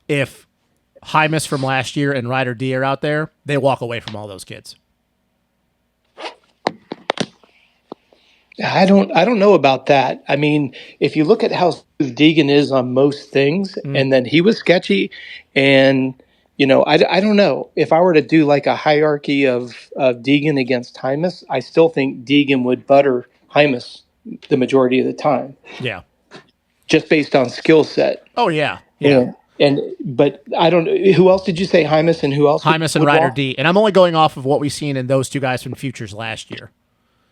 if Hymus from last year and Ryder D are out there, they walk away from all those kids. I don't know about that. If you look at how Deegan is on most things, and then he was sketchy, and I don't know. If I were to do like a hierarchy of Deegan against Hymus, I still think Deegan would butter Hymus the majority of the time. Yeah. Just based on skill set. Oh, yeah. Yeah. But I don't know. Who else did you say? Hymus and who else? Hymus and Ryder D. And I'm only going off of what we've seen in those 2 guys from Futures last year.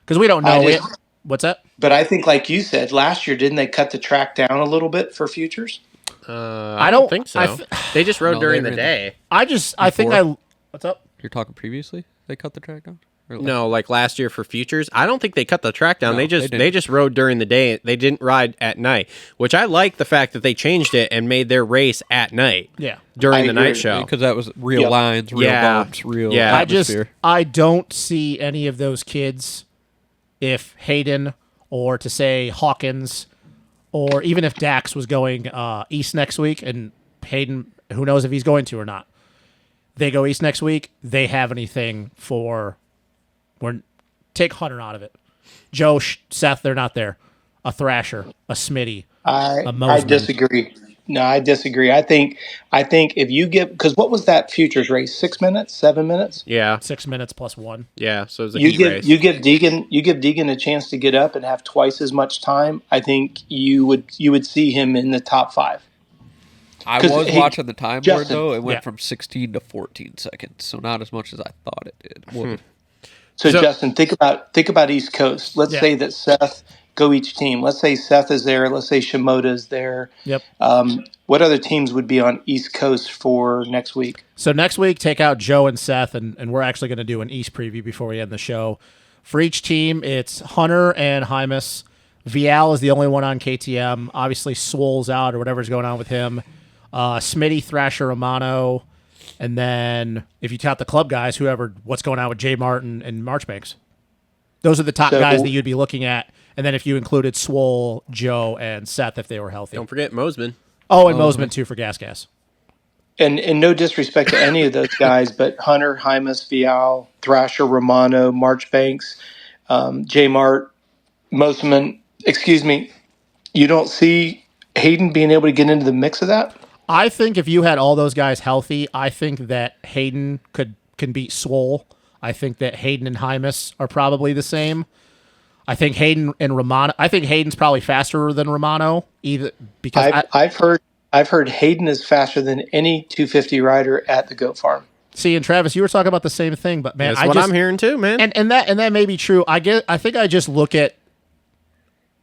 Because we don't know it. What's that? But I think, like you said, last year, didn't they cut the track down a little bit for Futures? I don't think so. They just rode during the day. What's up? You're talking previously? They cut the track down? No, like last year for Futures. I don't think they cut the track down. No, they just rode during the day. They didn't ride at night, which I like the fact that they changed it and made their race at night. Yeah. During the agree. night show. Because that was real lines, real bumps, real atmosphere. I don't see any of those kids if Hayden or to say Hawkins or even if Dax was going east next week and Hayden, who knows if he's going to or not. They go east next week, they have anything take Hunter out of it. Joe, Seth, they're not there. A Thrasher, a Smitty, a Mosman. I disagree. No, I disagree. I think if you give, because what was that Futures race? 6 minutes, 7 minutes? Yeah, 6 minutes plus 1. Yeah, so it was a heat race. You give Deegan a chance to get up and have twice as much time. I think you would see him in the top 5. I was watching the time board, Justin, though. It went from 16 to 14 seconds, so not as much as I thought it did. So Justin, think about East Coast. Let's say that Seth, go each team. Let's say Seth is there. Let's say Shimoda is there. Yep. what other teams would be on East Coast for next week? So next week, take out Joe and Seth, and we're actually going to do an East preview before we end the show. For each team, it's Hunter and Hymus. Vial is the only one on KTM. Obviously, Swole's out or whatever's going on with him. Smitty, Thrasher, Romano. And then if you count the club guys, what's going on with Jay Martin and Marchbanks. Those are the top guys that you'd be looking at. And then if you included Swole, Joe, and Seth if they were healthy. Don't forget Mosman. Oh, and Mosman too for Gas. And no disrespect to any of those guys, but Hunter, Hymus, Vial, Thrasher, Romano, Marchbanks, J Mart, Mosman, excuse me, you don't see Hayden being able to get into the mix of that? I think if you had all those guys healthy, I think that Hayden can beat Swole. I think that Hayden and Hymus are probably the same. I think Hayden and Romano. I think Hayden's probably faster than Romano, either because I've heard Hayden is faster than any 250 rider at the Goat Farm. See, and Travis, you were talking about the same thing, but man, that's what I'm hearing too, man. And that may be true. I think I just look at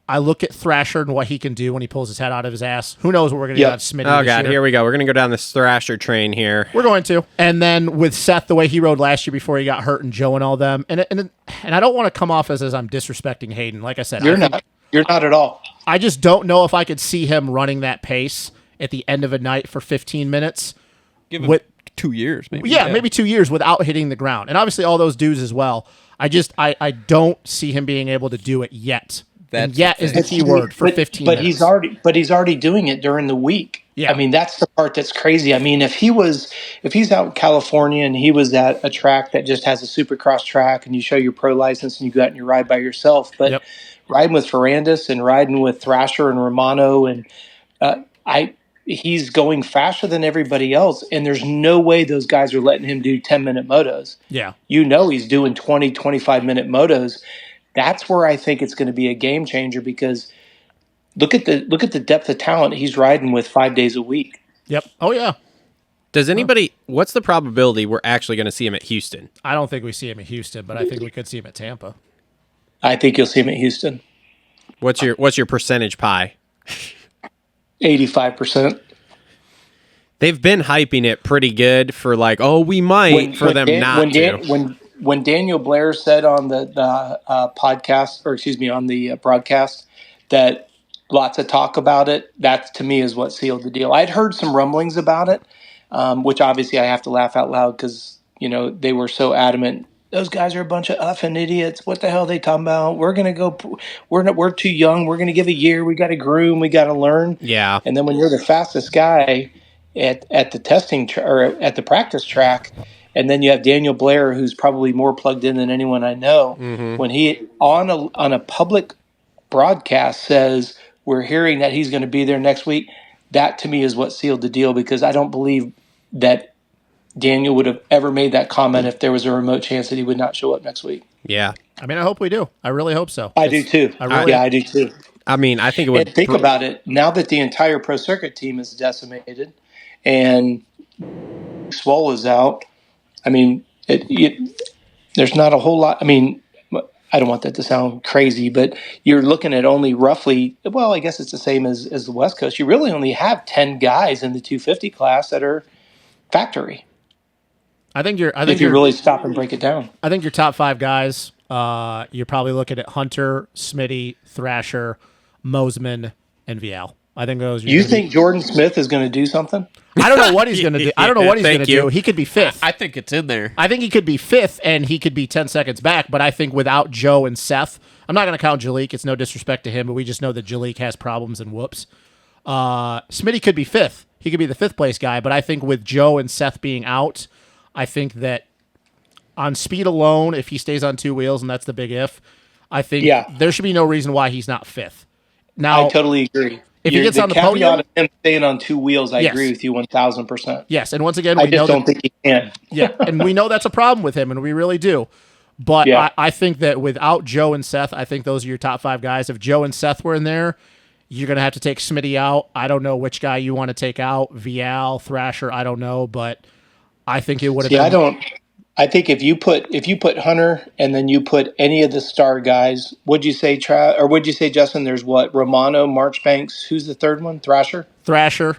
Thrasher and what he can do when he pulls his head out of his ass. Who knows what we're going to do out of Smitty Oh, this God, year. here we go. We're going to go down this Thrasher train here. We're going to. And then with Seth, the way he rode last year before he got hurt, and Joe and all them. And I don't want to come off as I'm disrespecting Hayden. Like I said, You're not at all. I just don't know if I could see him running that pace at the end of a night for 15 minutes. Give him 2 years, maybe. Yeah, maybe 2 years without hitting the ground. And obviously all those dudes as well. I don't see him being able to do it yet. And yet is the key word for 15 minutes. He's already doing it during the week. Yeah. I mean, that's the part that's crazy. I mean, if he's out in California and he was at a track that just has a Supercross track and you show your pro license and you go out and you ride by yourself, but riding with Ferrandis and riding with Thrasher and Romano and he's going faster than everybody else, and there's no way those guys are letting him do 10-minute motos. Yeah. He's doing 20, 25-minute motos. That's where I think it's going to be a game changer because look at the depth of talent he's riding with 5 days a week. Yep. Oh, yeah. Does anybody, what's the probability we're actually going to see him at Houston? I don't think we see him at Houston, but I think we could see him at Tampa. I think you'll see him at Houston. What's your percentage pie? 85%. They've been hyping it pretty good for we might When Daniel Blair said on the podcast, or excuse me, on the broadcast, that lots of talk about it, that to me is what sealed the deal. I'd heard some rumblings about it, which obviously I have to laugh out loud because they were so adamant. Those guys are a bunch of effing idiots. What the hell are they talking about? We're gonna go. We're too young. We're gonna give a year. We got to groom. We got to learn. Yeah. And then when you're the fastest guy at the testing or at the practice track. And then you have Daniel Blair, who's probably more plugged in than anyone I know. Mm-hmm. When he on a public broadcast says we're hearing that he's going to be there next week, that to me is what sealed the deal because I don't believe that Daniel would have ever made that comment if there was a remote chance that he would not show up next week. Yeah, I mean, I hope we do. I really hope so. I do too. I do too. I mean, I think it would. And think about it now that the entire pro circuit team is decimated, and Swole is out. I mean, there's not a whole lot. I mean, I don't want that to sound crazy, but you're looking at only roughly, well, I guess it's the same as the West Coast. You really only have 10 guys in the 250 class that are factory. If you really stop and break it down. I think your top 5 guys, you're probably looking at Hunter, Smitty, Thrasher, Mosman, and Vial. I think those. You think Jordan Smith is going to do something? I don't know what he's going to do. I don't know what he's going to do. He could be 5th. I think it's in there. I think he could be 5th, and he could be 10 seconds back. But I think without Joe and Seth, I'm not going to count Jalik. It's no disrespect to him, but we just know that Jalik has problems and whoops. Smitty could be 5th. He could be the 5th place guy. But I think with Joe and Seth being out, I think that on speed alone, if he stays on 2 wheels, and that's the big if, I think there should be no reason why he's not 5th. Now, I totally agree. If he gets on the podium, of him staying on 2 wheels, I agree with you 1,000%. Yes, and once again, I just don't think he can. Yeah, and we know that's a problem with him, and we really do. But I think that without Joe and Seth, I think those are your top 5 guys. If Joe and Seth were in there, you're going to have to take Smitty out. I don't know which guy you want to take out. Vial, Thrasher, I don't know, but I think it would have been. I think if you put Hunter and then you put any of the star guys, would you say Justin? There's what Romano, Marchbanks. Who's the third one? Thrasher.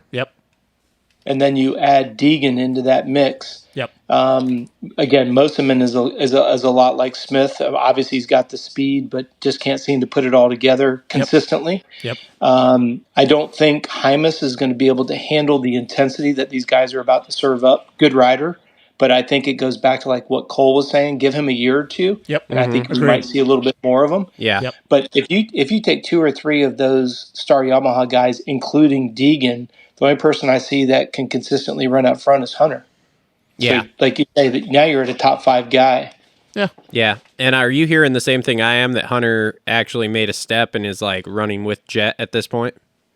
Yep. and then you add Deegan into that mix. Yep. Again, Moseman is a lot like Smith. Obviously, he's got the speed, but just can't seem to put it all together consistently. Yep. I don't think Hymas is going to be able to handle the intensity that these guys are about to serve up. Good rider, but I think it goes back to like what Cole was saying. Give him a year or two, and I think we might see a little bit more of them. Yeah. Yep. But if you take 2 or 3 of those Star Yamaha guys, including Deegan, the only person I see that can consistently run up front is Hunter. Yeah. So, like you say, that now you're at a top 5 guy. Yeah. Yeah. And are you hearing the same thing I am, that Hunter actually made a step and is like running with Jet at this point?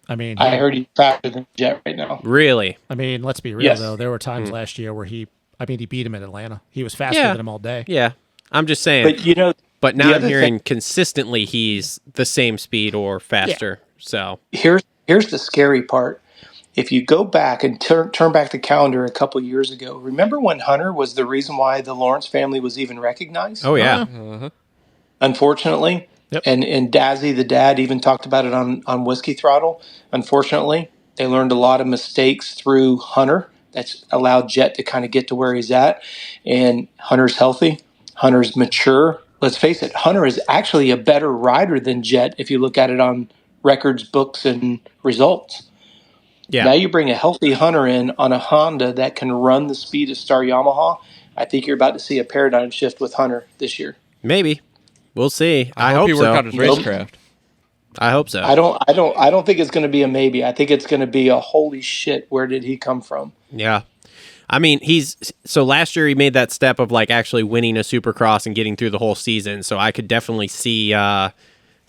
I mean, I heard he's faster than Jet right now. Really? I mean, let's be real though. There were times last year where he beat him in Atlanta. He was faster than him all day. Yeah. I'm just saying. But now I'm hearing consistently he's the same speed or faster. Yeah. So here's the scary part. If you go back and turn back the calendar a couple years ago, remember when Hunter was the reason why the Lawrence family was even recognized? Oh yeah. Unfortunately. Yep. And Dazzy, the dad, even talked about it on Whiskey Throttle. Unfortunately, they learned a lot of mistakes through Hunter. That's allowed Jet to kind of get to where he's at. And Hunter's healthy. Hunter's mature. Let's face it, Hunter is actually a better rider than Jet if you look at it on records, books, and results. Yeah. Now you bring a healthy Hunter in on a Honda that can run the speed of Star Yamaha. I think you're about to see a paradigm shift with Hunter this year. Maybe. We'll see. I hope hope he so. worked out his racecraft. I hope so. I don't think it's going to be a maybe. I think it's going to be a holy shit. Where did he come from? Yeah. I mean, so last year he made that step of like actually winning a Supercross and getting through the whole season. So I could definitely see things.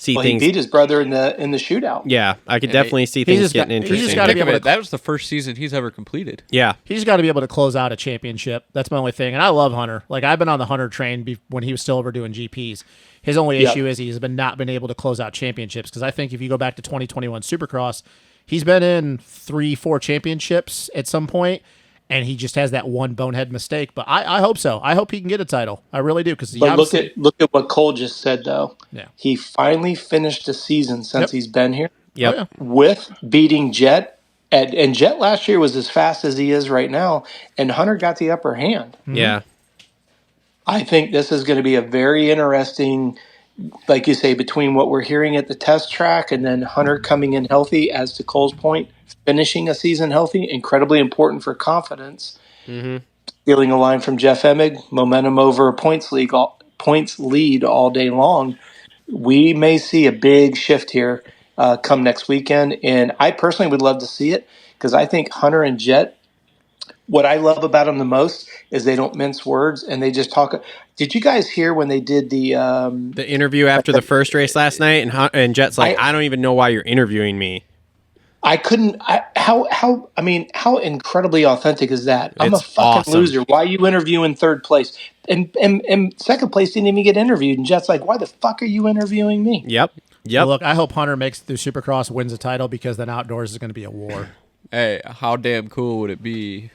He beat his brother in the shootout. Yeah, I could definitely see things getting interesting. He's just gotta be able to, that was the first season he's ever completed. Yeah. He's got to be able to close out a championship. That's my only thing. And I love Hunter. Like, I've been on the Hunter train when he was still over doing GPs. His only issue is he's not been able to close out championships. Because I think if you go back to 2021 Supercross, he's been in 3-4 championships at some point, and he just has that one bonehead mistake. But I hope so. I hope he can get a title. I really do. But look at what Cole just said, though. Yeah. He finally finished the season since he's been here. Yep. Oh, yeah. With beating Jet. And Jet last year was as fast as he is right now, and Hunter got the upper hand. Mm-hmm. Yeah. I think this is going to be a very interesting, like you say, between what we're hearing at the test track and then Hunter coming in healthy, as to Cole's point, finishing a season healthy, incredibly important for confidence. Mm-hmm. Stealing a line from Jeff Emig, momentum over a points lead all day long. We may see a big shift here come next weekend, and I personally would love to see it because I think Hunter and Jet, what I love about them the most is they don't mince words and they just talk. Did you guys hear when they did the interview after the first race last night? And Jet's like, I don't even know why you're interviewing me. I couldn't. How incredibly authentic is that? I'm It's a fucking awesome. loser. Why are you interviewing third place? And second place didn't even get interviewed. And Jet's like, why the fuck are you interviewing me? Yep. Well, look, I hope Hunter makes it through Supercross, wins the title, because then outdoors is going to be a war. Hey, how damn cool would it be?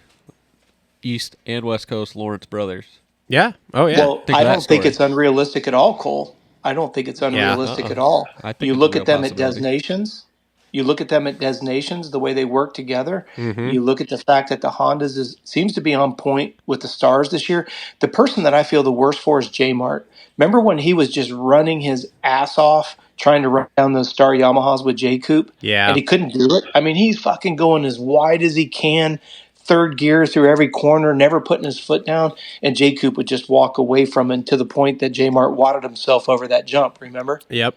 East and West Coast Lawrence brothers. Yeah. Oh yeah. Well, I don't think it's unrealistic at all, Cole. I don't think it's unrealistic at all. I think You it's look a at them real at Des possibility. Nations. You look at them at Des Nations, the way they work together. Mm-hmm. You look at the fact that the Hondas seems to be on point with the Stars this year. The person that I feel the worst for is J Mart. Remember when he was just running his ass off trying to run down those Star Yamahas with J Coop? Yeah. And he couldn't do it. I mean, he's fucking going as wide as he can, third gear through every corner, never putting his foot down. And J Coop would just walk away from him to the point that J Mart wadded himself over that jump, remember? Yep.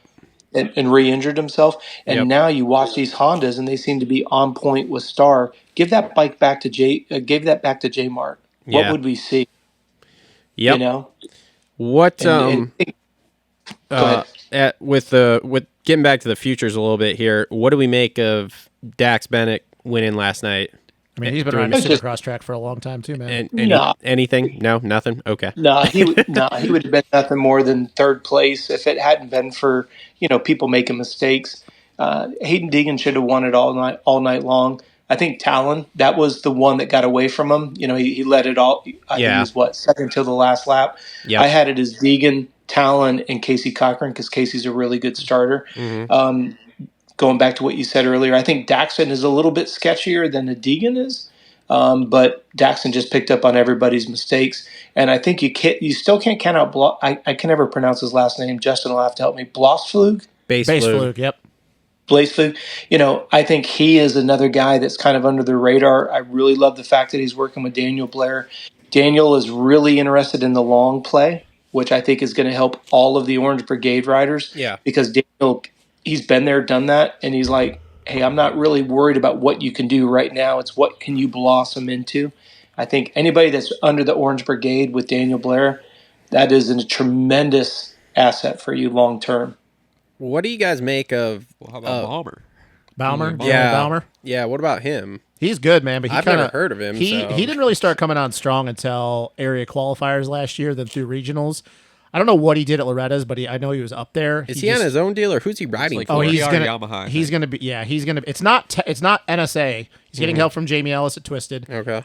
And re-injured himself. And now you watch these Hondas, and they seem to be on point with Star. Give that bike back to J Mart. What Yeah. would we see? Yep. You know. What Go ahead. with getting back to the futures a little bit here, what do we make of Dax Bennett winning last night? I mean, he's been around the Supercross track for a long time too, man. Anything? No, nothing. Okay. No, he would have been nothing more than third place if it hadn't been for people making mistakes. Hayden Deegan should have won it all night long. I think Talon, that was the one that got away from him. He let it all. I think he was second till the last lap. Yep. I had it as Deegan, Talon, and Casey Cochran because Casey's a really good starter. Mm-hmm. Going back to what you said earlier, I think Daxton is a little bit sketchier than the Deegan is. But Daxton just picked up on everybody's mistakes. And I think you still can't count out, I can never pronounce his last name. Justin will have to help me. Blossflug? Base Fluke, yep. Blaze Fluke. I think he is another guy that's kind of under the radar. I really love the fact that he's working with Daniel Blair. Daniel is really interested in the long play, which I think is going to help all of the Orange Brigade riders. Yeah. Because Daniel, he's been there, done that, and he's like, hey, I'm not really worried about what you can do right now. It's what can you blossom into. I think anybody that's under the Orange Brigade with Daniel Blair, that is a tremendous asset for you long term. What do you guys make of? Well, how about Balmer? Balmer? Yeah, Balmer? Yeah. What about him? He's good, man. But I've never heard of him. He so. didn't really start coming on strong until area qualifiers last year, then through regionals. I don't know what he did at Loretta's, but I know he was up there. Is he on his own deal, or who's he riding for? Oh, he's gonna Yamaha. He's gonna be. Yeah, he's gonna. It's not NSA. He's getting help from Jamie Ellis at Twisted. Okay.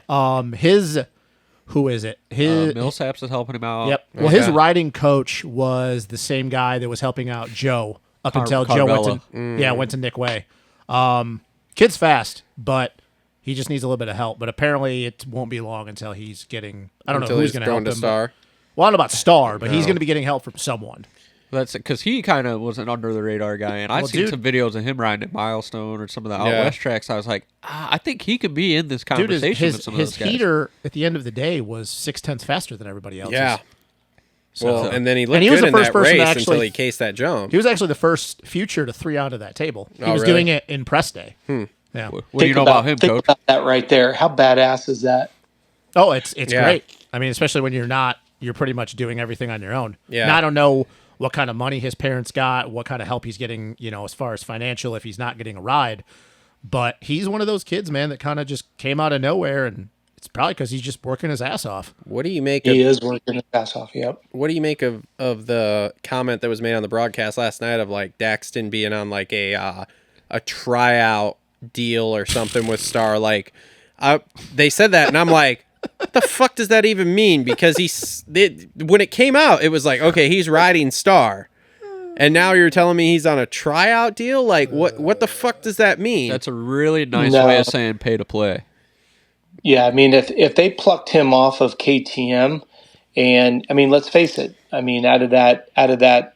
Who is it? His Millsaps is helping him out. Yep. Well, his riding coach was the same guy that was helping out Joe up until Joe went to Nick Way. Kid's fast, but he just needs a little bit of help. But apparently, it won't be long until he's getting. I don't know who's going to help him. Star. Well, I don't know about Star, but he's going to be getting help from someone. That's because he kind of was an under the radar guy, and I've seen some videos of him riding at Milestone or some of the out west tracks. I was like, I think he could be in this conversation with some of those guys. His heater at the end of the day was 0.6 faster than everybody else. Yeah. So, well, and then he looked he was good the first in that person race to actually, until he cased that jump. He was actually the first future to 3 out of that table. He was really? doing it in press day. Yeah. What do you know about him, Coach? About that right there. How badass is that? Oh, it's great. I mean, especially when you're pretty much doing everything on your own. Yeah. Now, I don't know what kind of money his parents got, what kind of help he's getting, as far as financial, if he's not getting a ride. But he's one of those kids, man, that kind of just came out of nowhere, and it's probably because he's just working his ass off. What do you make He is working his ass off, yep. What do you make of the comment that was made on the broadcast last night of like Daxton being on like a tryout deal or something with Star? Like, they said that, and I'm like, what the fuck does that even mean? Because when it came out, it was like, okay, he's riding Star, and now you're telling me he's on a tryout deal. Like, what the fuck does that mean? That's a really nice way of saying pay to play. Yeah, I mean, if they plucked him off of KTM, and I mean, let's face it, I mean, out of that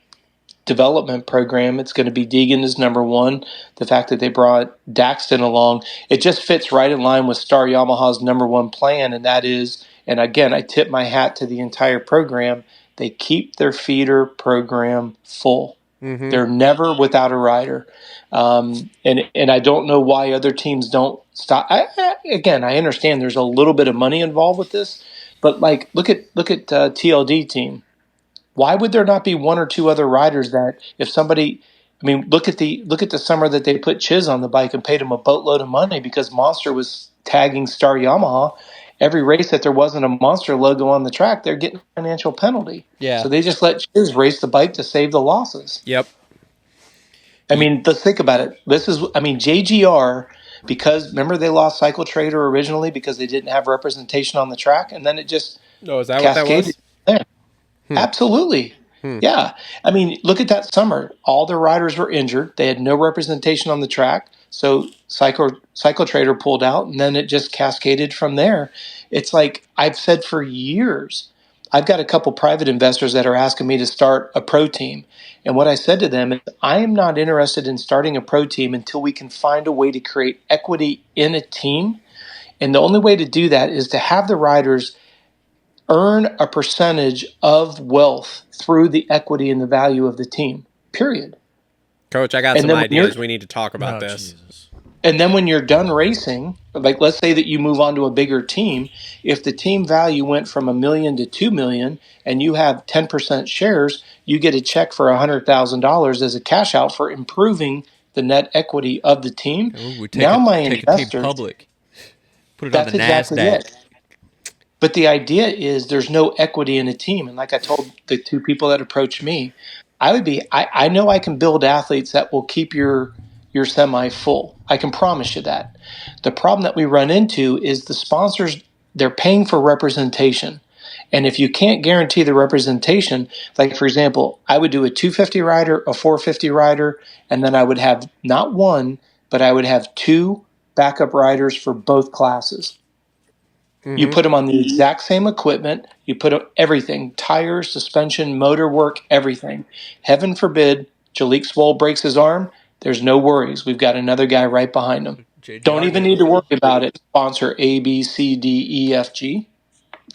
development program, it's going to be Deegan as number one. The fact that they brought Daxton along, it just fits right in line with Star Yamaha's number one plan, and that is, and again, I tip my hat to the entire program, they keep their feeder program full. Mm-hmm. They're never without a rider. And I don't know why other teams don't stop. I understand there's a little bit of money involved with this, but like, look at TLD team. Why would there not be one or two other riders that if somebody, I mean, look at the summer that they put Chiz on the bike and paid him a boatload of money because Monster was tagging Star Yamaha. Every race that there wasn't a Monster logo on the track, they're getting a financial penalty. Yeah. So they just let Chiz race the bike to save the losses. Yep. I mean, let's think about it. JGR, because remember they lost Cycle Trader originally because they didn't have representation on the track, and then it just is that what that was? There. Absolutely. Yeah. I mean, look at that summer. All the riders were injured. They had no representation on the track. So Cycle Trader pulled out, and then it just cascaded from there. It's like I've said for years, I've got a couple private investors that are asking me to start a pro team. And what I said to them is I am not interested in starting a pro team until we can find a way to create equity in a team. And the only way to do that is to have the riders earn a percentage of wealth through the equity and the value of the team, period. Coach, I got some ideas. We need to talk about this. Jesus. And then when you're done racing, like let's say that you move on to a bigger team, if the team value went from $1 million to $2 million and you have 10% shares, you get a check for $100,000 as a cash out for improving the net equity of the team. Ooh, my investors, investors, team public. Put it that's on the exactly NASDAQ. it. But the idea is there's no equity in a team. And like I told the two people that approached me, I know I can build athletes that will keep your semi full. I can promise you that. The problem that we run into is the sponsors, they're paying for representation. And if you can't guarantee the representation, like for example, I would do a 250 rider, a 450 rider, and then I would have not one, but I would have two backup riders for both classes. You put them on the exact same equipment. You put everything, tires, suspension, motor work, everything. Heaven forbid, Jalik Swoll breaks his arm. There's no worries. We've got another guy right behind him. Don't even need to worry about it. Sponsor A, B, C, D, E, F, G.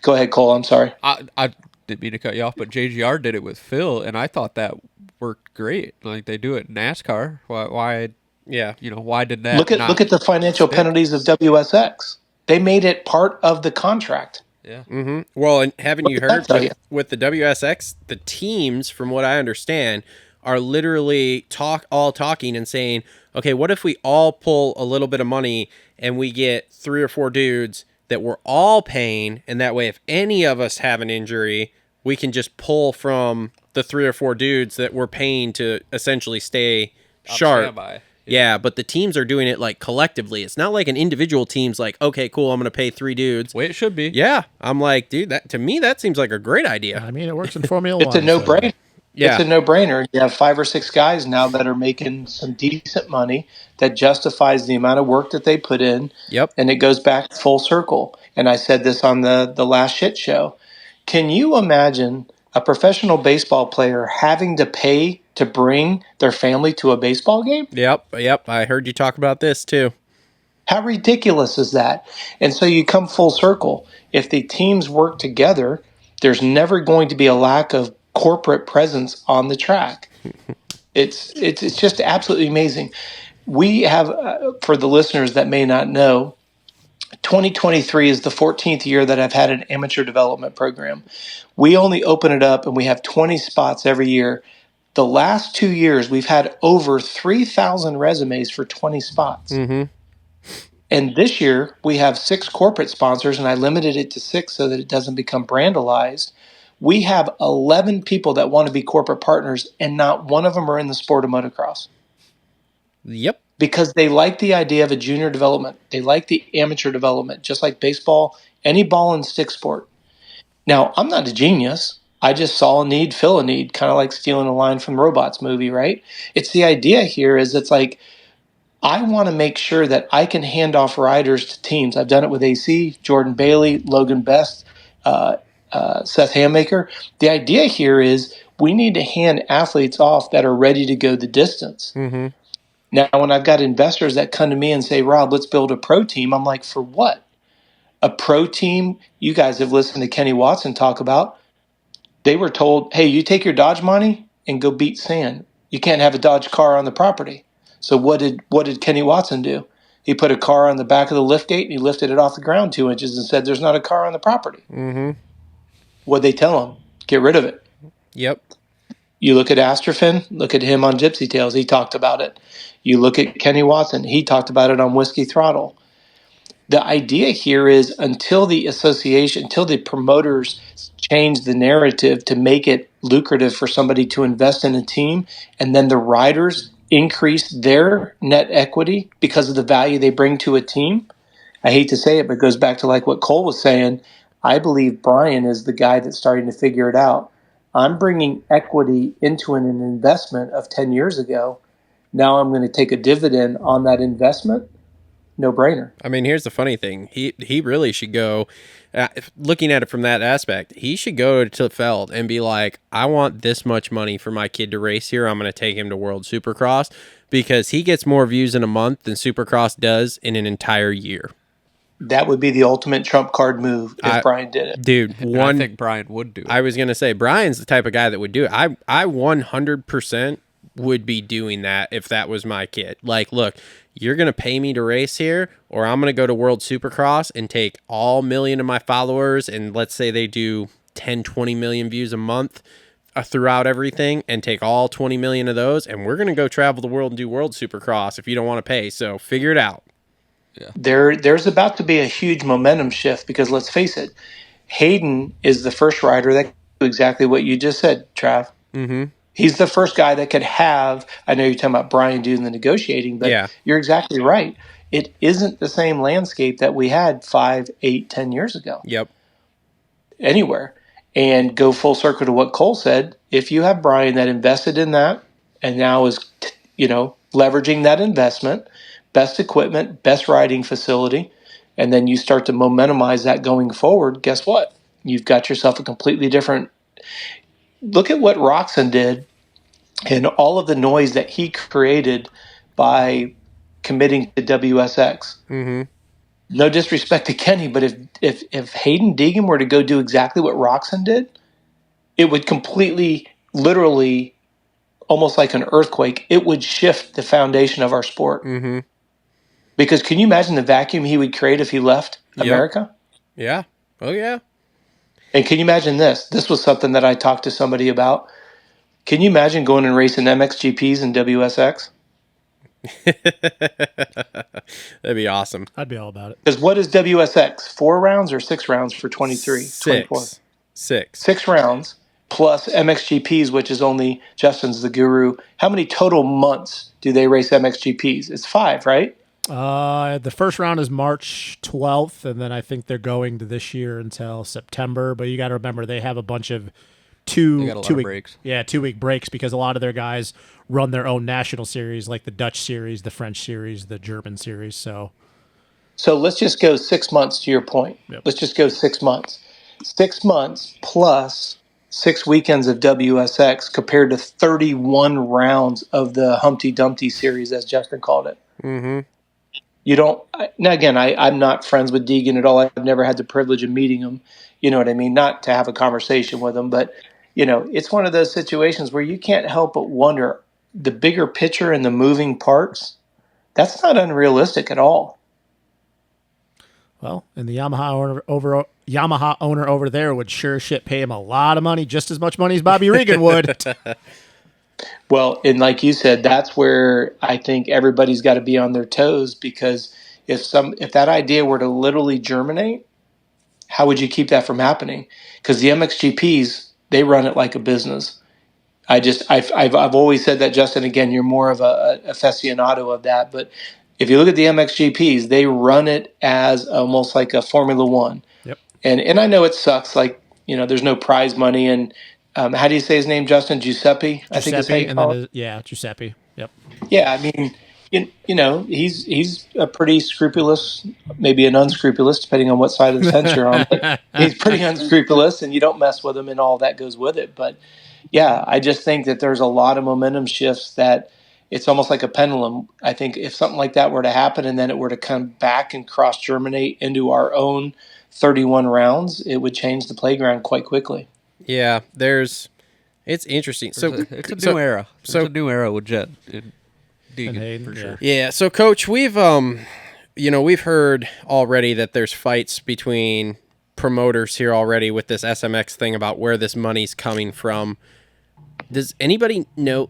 Go ahead, Cole. I'm sorry. I didn't mean to cut you off, but JGR did it with Phil, and I thought that worked great. Like they do it in NASCAR. Why? Yeah. Why did that? Look at the financial penalties of WSX. They made it part of the contract. Mm-hmm. Well, and haven't you heard with the WSX, the teams, from what I understand, are literally talking and saying, okay, what if we all pull a little bit of money and we get 3 or 4 dudes that we're all paying, and that way if any of us have an injury, we can just pull from the 3 or 4 dudes that we're paying to essentially stay sharp. Yeah, but the teams are doing it like collectively. It's not like an individual team's like, okay, cool, I'm going to pay 3 dudes. Way it should be. Yeah, I'm like, dude, that to me that seems like a great idea. I mean, it works in Formula 1. It's a no-brainer. Yeah. It's a no-brainer. You have 5 or 6 guys now that are making some decent money that justifies the amount of work that they put in. Yep. And it goes back full circle. And I said this on the last shit show. Can you imagine a professional baseball player having to pay to bring their family to a baseball game? Yep. I heard you talk about this too. How ridiculous is that? And so you come full circle. If the teams work together, there's never going to be a lack of corporate presence on the track. It's just absolutely amazing. We have, for the listeners that may not know, 2023 is the 14th year that I've had an amateur development program. We only open it up and we have 20 spots every year. The last 2 years, we've had over 3,000 resumes for 20 spots. Mm-hmm. And this year, we have 6 corporate sponsors, and I limited it to 6 so that it doesn't become brandalized. We have 11 people that want to be corporate partners, and not one of them are in the sport of motocross. Yep. Because they like the idea of a junior development. They like the amateur development, just like baseball, any ball and stick sport. Now, I'm not a genius. I just saw a need, fill a need, kind of like stealing a line from the Robots movie, right? It's the idea here is it's like, I want to make sure that I can hand off riders to teams. I've done it with AC, Jordan Bailey, Logan Best, Seth Hammaker. The idea here is we need to hand athletes off that are ready to go the distance. Mm-hmm. Now, when I've got investors that come to me and say, Rob, let's build a pro team, I'm like, for what? A pro team, you guys have listened to Kenny Watson talk about. They were told, hey, you take your Dodge money and go beat sand. You can't have a Dodge car on the property. So what did Kenny Watson do? He put a car on the back of the lift gate and he lifted it off the ground 2 inches and said, there's not a car on the property. Mm-hmm. What'd they tell him? Get rid of it. Yep. You look at Astrofin, look at him on Gypsy Tales. He talked about it. You look at Kenny Watson. He talked about it on Whiskey Throttle. The idea here is until the association, until the promoters change the narrative to make it lucrative for somebody to invest in a team, and then the riders increase their net equity because of the value they bring to a team. I hate to say it, but it goes back to like what Cole was saying. I believe Brian is the guy that's starting to figure it out. I'm bringing equity into an investment of 10 years ago. Now I'm going to take a dividend on that investment. No brainer. I mean, here's the funny thing. He really should go, looking at it from that aspect, he should go to Feld and be like, I want this much money for my kid to race here. I'm going to take him to World Supercross because he gets more views in a month than Supercross does in an entire year. That would be the ultimate trump card move if Brian did it. Dude, I think Brian would do it. I was going to say, Brian's the type of guy that would do it. I 100% would be doing that if that was my kid. Like, look, you're going to pay me to race here, or I'm going to go to World Supercross and take all million of my followers, and let's say they do 10, 20 million views a month throughout everything, and take all 20 million of those, and we're going to go travel the world and do World Supercross if you don't want to pay. So figure it out. Yeah. There's about to be a huge momentum shift because let's face it, Hayden is the first rider that can do exactly what you just said, Trav. Mm-hmm. He's the first guy that could have, I know you're talking about Brian doing the negotiating, but yeah, you're exactly right. It isn't the same landscape that we had 5, 8, 10 years ago. Yep. Anywhere. And go full circle to what Cole said. If you have Brian that invested in that and now is, leveraging that investment, best equipment, best riding facility, and then you start to momentumize that going forward, guess what? You've got yourself a completely different. Look at what Roxon did and all of the noise that he created by committing to WSX. Mm-hmm. No disrespect to Kenny, but if Hayden Deegan were to go do exactly what Roxon did, it would completely, literally, almost like an earthquake, it would shift the foundation of our sport. Mm-hmm. Because can you imagine the vacuum he would create if he left America? Yeah. Oh, yeah. And can you imagine this? This was something that I talked to somebody about. Can you imagine going and racing MXGPs and WSX? That'd be awesome. I'd be all about it. Because what is WSX? 4 rounds or 6 rounds for 23? 24? 6. 6 rounds plus MXGPs, which is only Justin's the guru. How many total months do they race MXGPs? It's 5, right? The first round is March 12th, and then I think they're going to this year until September. But you got to remember they have a bunch of They got a lot of week breaks. Yeah, 2-week breaks because a lot of their guys run their own national series, like the Dutch series, the French series, the German series. So let's just go 6 months to your point. Yep. Let's just go 6 months. 6 months plus 6 weekends of WSX compared to 31 rounds of the Humpty Dumpty series, as Justin called it. Mm-hmm. You don't. Now, again, I'm not friends with Deegan at all. I've never had the privilege of meeting him. You know what I mean? Not to have a conversation with him, but it's one of those situations where you can't help but wonder the bigger picture and the moving parts. That's not unrealistic at all. well, and the Yamaha owner over there would sure shit pay him a lot of money, just as much money as Bobby Regan would. Well, and like you said, that's where I think everybody's got to be on their toes, because if that idea were to literally germinate, how would you keep that from happening? Because the MXGPs, they run it like a business. I've always said that, Justin. Again, you're more of a aficionado of that, but if you look at the MXGPs, they run it as almost like a Formula One. Yep. And I know it sucks. Like, there's no prize money. And how do you say his name, Justin? Giuseppe? I think it's how you call it. Giuseppe. Yep. Yeah, I mean, he's a pretty scrupulous, maybe an unscrupulous, depending on what side of the fence you're on. But he's pretty unscrupulous, and you don't mess with him, and all that goes with it. But yeah, I just think that there's a lot of momentum shifts that it's almost like a pendulum. I think if something like that were to happen and then it were to come back and cross-germinate into our own 31 rounds, it would change the playground quite quickly. Yeah, it's interesting. It's a new era. It's a new era with Jet. Deegan, Hayden, for sure. Yeah, so Coach, we've we've heard already that there's fights between promoters here already with this SMX thing about where this money's coming from. Does anybody know,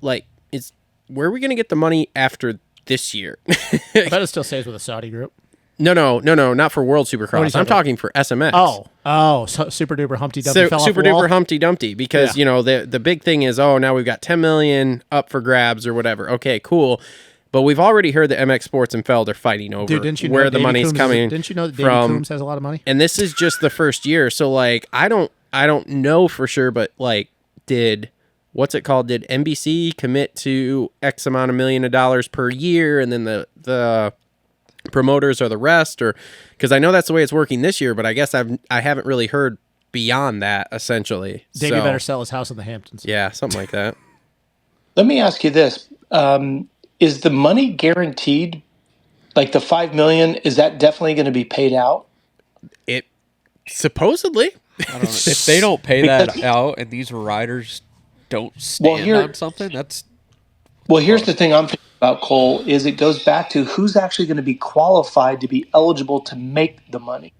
where are we going to get the money after this year? I bet it still stays with a Saudi group. No, not for World Supercross. I'm talking for SMX. So Super Duper Humpty Dumpty fell off Super the wall? Duper Humpty Dumpty, because the big thing is, now we've got 10 million up for grabs or whatever. Okay, cool. But we've already heard that MX Sports and Feld are fighting over where the money's coming. Didn't you know that Davey Coombs has a lot of money? And this is just the first year, so I don't know for sure, but did NBC commit to X amount of million of dollars per year, and then the promoters are the rest? Or because I know that's the way it's working this year, but I guess I haven't really heard beyond that, essentially. Davey better sell his house in the Hamptons. Yeah, something like that. Let me ask you this. Is the money guaranteed? Like the $5 million, is that definitely going to be paid out? It supposedly. I don't know. If they don't pay that out and these riders don't stand on something, that's... Well, here's the thing I'm thinking about, Cole, is it goes back to who's actually going to be qualified to be eligible to make the money.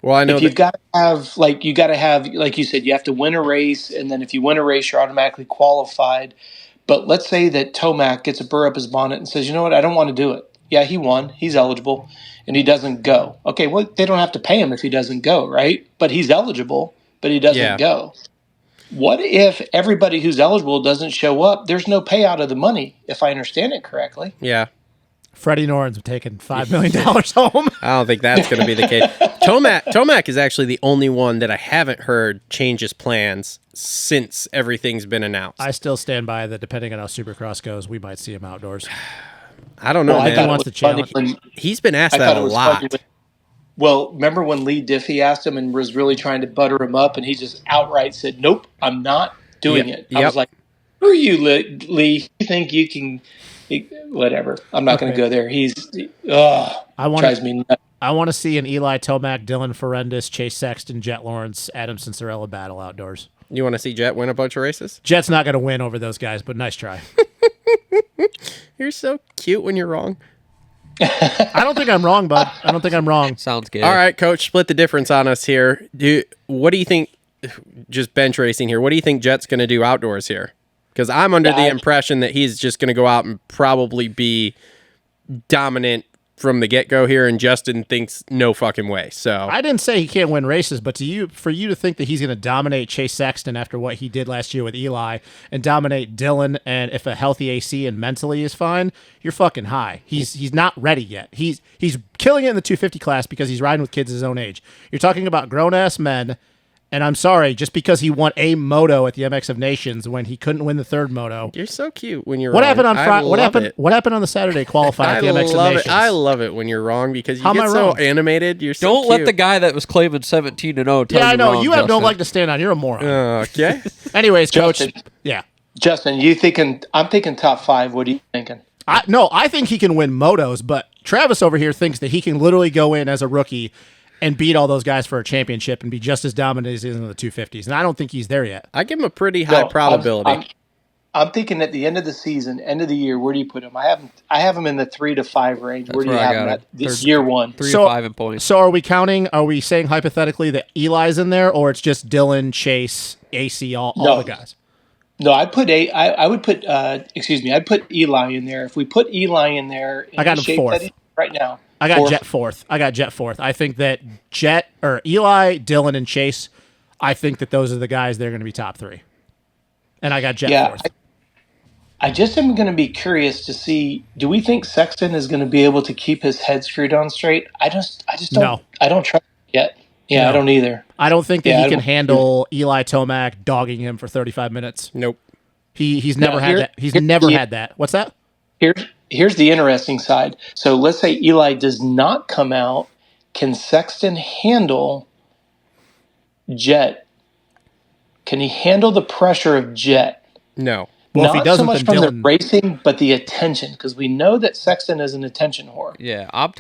Well, I know if you've got to have, like you said, you have to win a race, and then if you win a race, you're automatically qualified. But let's say that Tomac gets a burr up his bonnet and says, you know what, I don't want to do it. Yeah, he won. He's eligible. And he doesn't go. Okay, well, they don't have to pay him if he doesn't go, right? But he's eligible, but he doesn't go. What if everybody who's eligible doesn't show up? There's no payout of the money, if I understand it correctly. Yeah. Freddie Norns taking $5 million home. I don't think that's going to be the case. Tomac is actually the only one that I haven't heard change his plans since everything's been announced. I still stand by that depending on how Supercross goes, we might see him outdoors. I don't know, Well, I man. thought it wants was to funny challenge. when- He's been asked I that thought a it was lot. funny when- Well, remember when Lee Diffie asked him and was really trying to butter him up, and he just outright said, "Nope, I'm not doing it." I Yep. was like, "Who are you, Lee? You think you can?" Whatever. I'm not going to go there. He's drives me nuts. I want to see an Eli Tomac, Dylan Ferendis, Chase Sexton, Jet Lawrence, Adam Cincerella battle outdoors. You want to see Jet win a bunch of races? Jet's not going to win over those guys, but nice try. You're so cute when you're wrong. I don't think I'm wrong, bud. I don't think I'm wrong. Sounds good. All right, Coach, split the difference on us here. What do you think, just bench racing here, what do you think Jet's going to do outdoors here? Because I'm under the impression that he's just going to go out and probably be dominant from the get-go here, and Justin thinks no fucking way. So I didn't say he can't win races, but for you to think that he's going to dominate Chase Sexton after what he did last year with Eli and dominate Dylan, and if a healthy AC and mentally is fine, you're fucking high. He's not ready yet. He's killing it in the 250 class because he's riding with kids his own age. You're talking about grown-ass men. And I'm sorry, just because he won a moto at the MX of Nations when he couldn't win the third moto. you're so cute when you're What wrong. happened on I Friday? love it. What happened on the Saturday qualifying at the MX of love Nations? it. I love it when you're wrong because you How am get I so wrong? animated. You're so Don't let cute. the guy that was claiming 17-0 tell Yeah, you I know. wrong, You have no Justin. leg to stand on. You're a moron. Okay. Anyways, Coach. Justin. Yeah. Justin, I'm thinking top 5. What are you thinking? I think he can win motos, but Travis over here thinks that he can literally go in as a rookie and beat all those guys for a championship and be just as dominant as he is in the 250s. And I don't think he's there yet. I give him a pretty high No, probability. I'm thinking at the end of the season, end of the year, where do you put him? I have him in the 3 to 5 range. Where do you where I have got him it. at this year one? 3 to 5 in points. So are we saying that Eli's in there, or it's just Dylan, Chase, AC, all No. the guys? No, I'd put I'd put Eli in there. If we put Eli in there, I got the him shape fourth. that he's in right now. I got Jet fourth. I think that Eli, Dylan, and Chase, I think that those are the guys that are going to be top 3. And I got Jet Yeah, fourth. I just am going to be curious to see. Do we think Sexton is going to be able to keep his head screwed on straight? I just don't. No. I don't trust it yet. Yeah, No. I don't either. I don't think that Yeah, he I can don't- handle Eli Tomac dogging him for 35 minutes. Nope. He's never had here- that. He's here- never yeah. had that. What's that? Here's the interesting side. So let's say Eli does not come out. Can Sexton handle Jet? Can he handle the pressure of Jet? No. Well, if Not he doesn't, so much then from the Dylan. racing, but the attention, because we know that Sexton is an attention whore. Yeah, I'm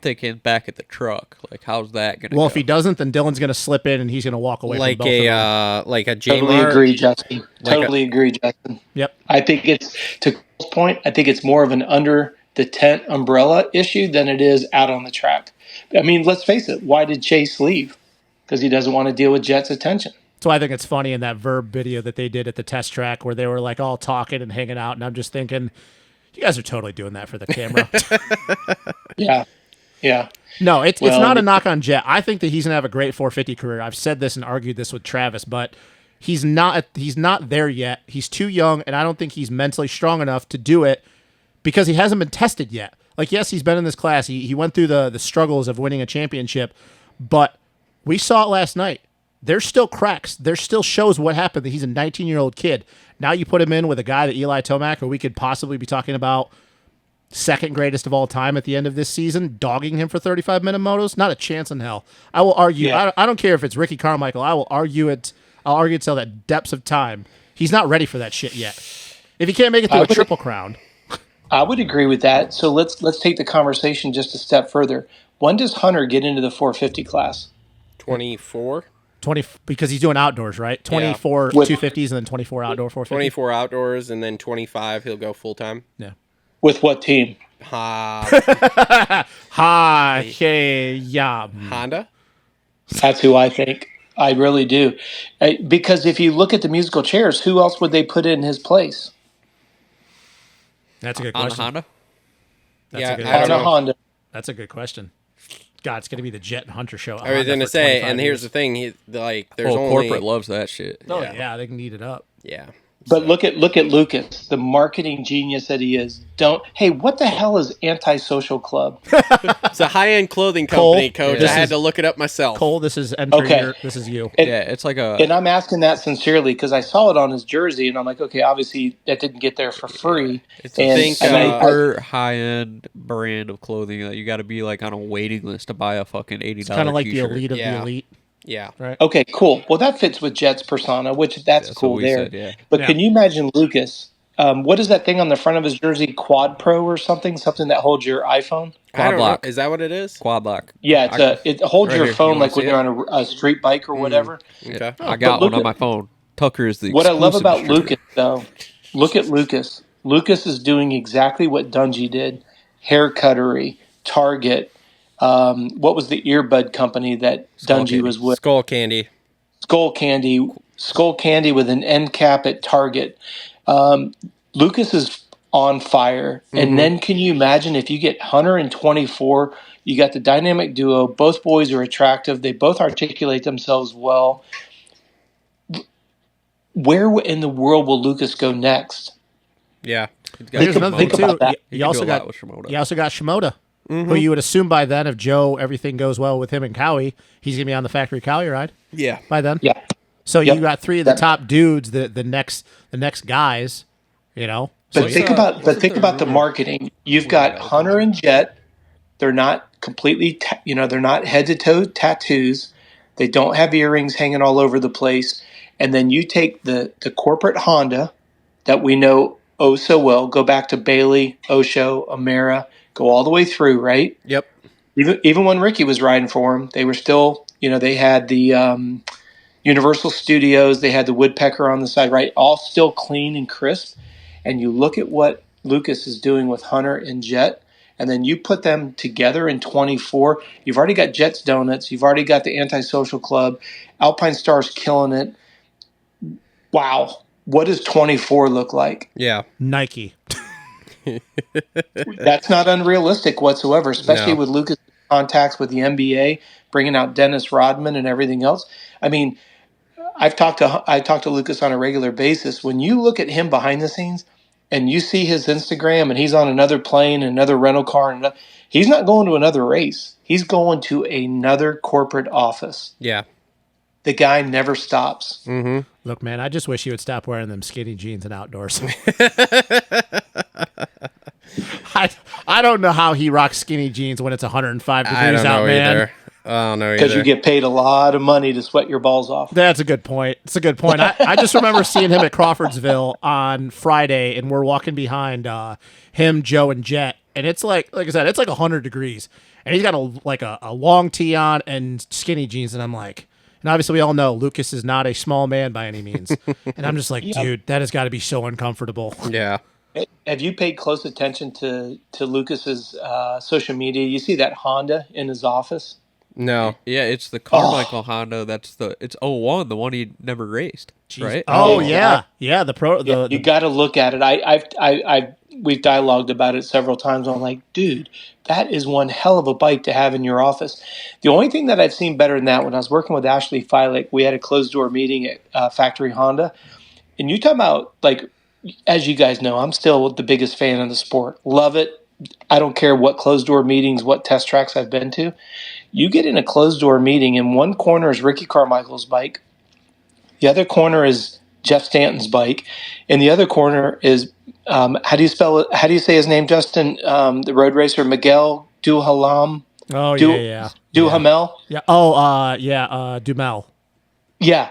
thinking back at the truck. Like, how's that going to Well, go? if he doesn't, then Dylan's going to slip in and he's going to walk away Like from both of them. a J Totally agree, Justin. Totally agree, Justin. Yep. I think it's, to Cole's point, I think it's more of an under the tent umbrella issue than it is out on the track. I mean, let's face it. Why did Chase leave? Because he doesn't want to deal with Jet's attention. So I think it's funny in that Verb video that they did at the test track where they were like all talking and hanging out, and I'm just thinking, you guys are totally doing that for the camera. Yeah. Yeah. No, it's Well, not a knock on Jet. I think that he's gonna have a great 450 career. I've said this and argued this with Travis, but he's not there yet. He's too young, and I don't think he's mentally strong enough to do it because he hasn't been tested yet. Like, yes, he's been in this class. He went through the struggles of winning a championship, but we saw it last night. There's still cracks. There still shows what happened that he's a 19-year-old kid. Now you put him in with a guy that Eli Tomac, or we could possibly be talking about second greatest of all time at the end of this season, dogging him for 35-minute motos. Not a chance in hell. I will argue. Yeah. I don't care if it's Ricky Carmichael. I will argue it. I'll argue it till the depths of time. He's not ready for that shit yet. If he can't make it through a triple crown, I would agree with that. So let's take the conversation just a step further. When does Hunter get into the 450 class? 24. 20 because he's doing outdoors, right? 24 With- 250s and then 24 outdoor 450. 24 outdoors, and then 25 he'll go full time. Yeah. With what team? Honda. Ha, hey, yeah. That's who I think. I really do. Because if you look at the musical chairs, who else would they put in his place? That's a good on a question. Honda? That's Yeah, a good I don't On question. a know. Honda. That's a good question. God, it's going to be the Jet and Hunter show. I was going to say, and here's the thing. There's Oh, only... corporate loves that shit. Oh, yeah, they can eat it up. Yeah. But look at Lucas, the marketing genius that he is. Hey, what the hell is Antisocial Club? It's a high-end clothing company, Cole, Coach. this I had is- to look it up myself. Cole, this is this is you. And, Yeah, it's like a. and I'm asking that sincerely because I saw it on his jersey, and I'm like, okay, obviously that didn't get there for free. It's And a think, super high-end brand of clothing that you got to be like on a waiting list to buy a fucking $80 It's kind of like t-shirt. the elite of Yeah. the elite. Yeah. Right. okay, cool. Well, that fits with Jet's persona, which that's That's cool what we there. said, yeah. But Yeah. can you imagine Lucas? What is that thing on the front of his jersey? Quad Pro or something? Something that holds your iPhone? I Quad don't lock. know. Is that what it is? Quad lock. Yeah, it holds Right your here. You phone wanna like when see you're it? on a street bike or whatever. Okay. I got look one on at- my phone. Tucker is the What I love exclusive about distributor. Lucas, though, look at Lucas. Lucas is doing exactly what Dungy did. Hair cuttery, Target. What was the earbud company that Dungy was with? Skull Candy. Skull Candy with an end cap at Target. Lucas is on fire. And then can you imagine if you get Hunter and 24, you got the dynamic duo, both boys are attractive, they both articulate themselves well. Where in the world will Lucas go next? Yeah. Here's another thing think too. about that. You can also do a lot got with Shimoda. you also got Shimoda, who you would assume by then, if Joe everything goes well with him and Cowie, he's gonna be on the factory Cowie ride Yeah. by then. Yeah. So Yep. you got three of the That- top dudes, the next guys, you know. But think about the marketing. You've got Hunter and Jet. They're not completely, they're not head to toe tattoos. They don't have earrings hanging all over the place. And then you take the corporate Honda that we know oh so well. Go back to Bailey, Osho, Amera. Go all the way through, right? Yep. Even when Ricky was riding for him, they were still, they had the Universal Studios. They had the Woodpecker on the side, right? All still clean and crisp. And you look at what Lucas is doing with Hunter and Jet, and then you put them together in 24. You've already got Jet's Donuts. You've already got the Antisocial Club. Alpine Star's killing it. Wow. What does 24 look like? Yeah. Nike. That's not unrealistic whatsoever, especially No. with Lucas' contacts with the NBA, bringing out Dennis Rodman and everything else. I mean, I talk to Lucas on a regular basis. When you look at him behind the scenes and you see his Instagram and he's on another plane, another rental car, and he's not going to another race. He's going to another corporate office. Yeah. The guy never stops. Look, man, I just wish you would stop wearing them skinny jeans and outdoors. I don't know how he rocks skinny jeans when it's 105 I degrees don't out, know man. either. I don't know either. Because you get paid a lot of money to sweat your balls off. That's a good point. It's a good point. I just remember seeing him at Crawfordsville on Friday, and we're walking behind him, Joe, and Jet, and it's like I said, it's like 100 degrees, and he's got a long tee on and skinny jeans, and I'm like, and obviously we all know Lucas is not a small man by any means, and I'm just like, dude, that has got to be so uncomfortable. Yeah. Have you paid close attention to Lucas's social media? You see that Honda in his office? No. Yeah, it's the Carmichael Honda. It's 01, the one he never raced, right? Oh Yeah. yeah, You got to look at it. We've dialogued about it several times. I'm like, dude, that is one hell of a bike to have in your office. The only thing that I've seen better than that, when I was working with Ashley Filick, we had a closed door meeting at Factory Honda, and you talk about, like, as you guys know, I'm still the biggest fan of the sport. Love it. I don't care what closed door meetings, what test tracks I've been to. You get in a closed door meeting, and one corner is Ricky Carmichael's bike. The other corner is Jeff Stanton's bike. And the other corner is, how do you spell it? How do you say his name, Justin? The road racer, Miguel Duhalam. Oh Du- yeah. Duhamel. Yeah. Oh Dumel. Yeah.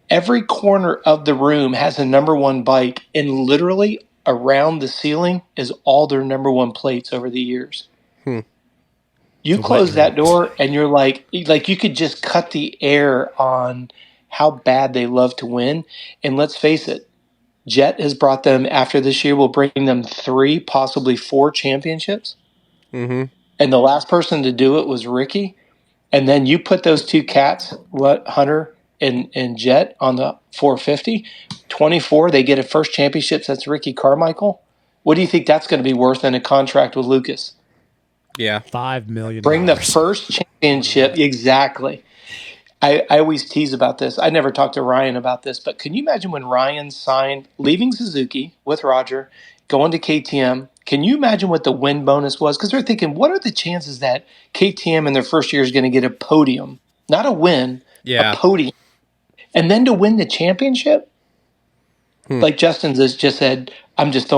Every corner of the room has a number one bike, and literally around the ceiling is all their number one plates over the years. You close that door, and you're like you could just cut the air on how bad they love to win. And let's face it, Jet has brought them, after this year, will bring them 3, possibly 4 championships. Mm-hmm. And the last person to do it was Ricky. And then you put those two cats, Hunter and Jet, on the 450. 24, they get a first championship. That's Ricky Carmichael. What do you think that's going to be worth in a contract with Lucas? Yeah. $5 million. Bring the first championship. Exactly. I always tease about this. I never talked to Ryan about this, but can you imagine when Ryan signed, leaving Suzuki with Roger, going to KTM? Can you imagine what the win bonus was? Because they're thinking, what are the chances that KTM in their first year is going to get a podium? Not a win, Yeah. a podium. And then to win the championship? Like Justin just said, I'm just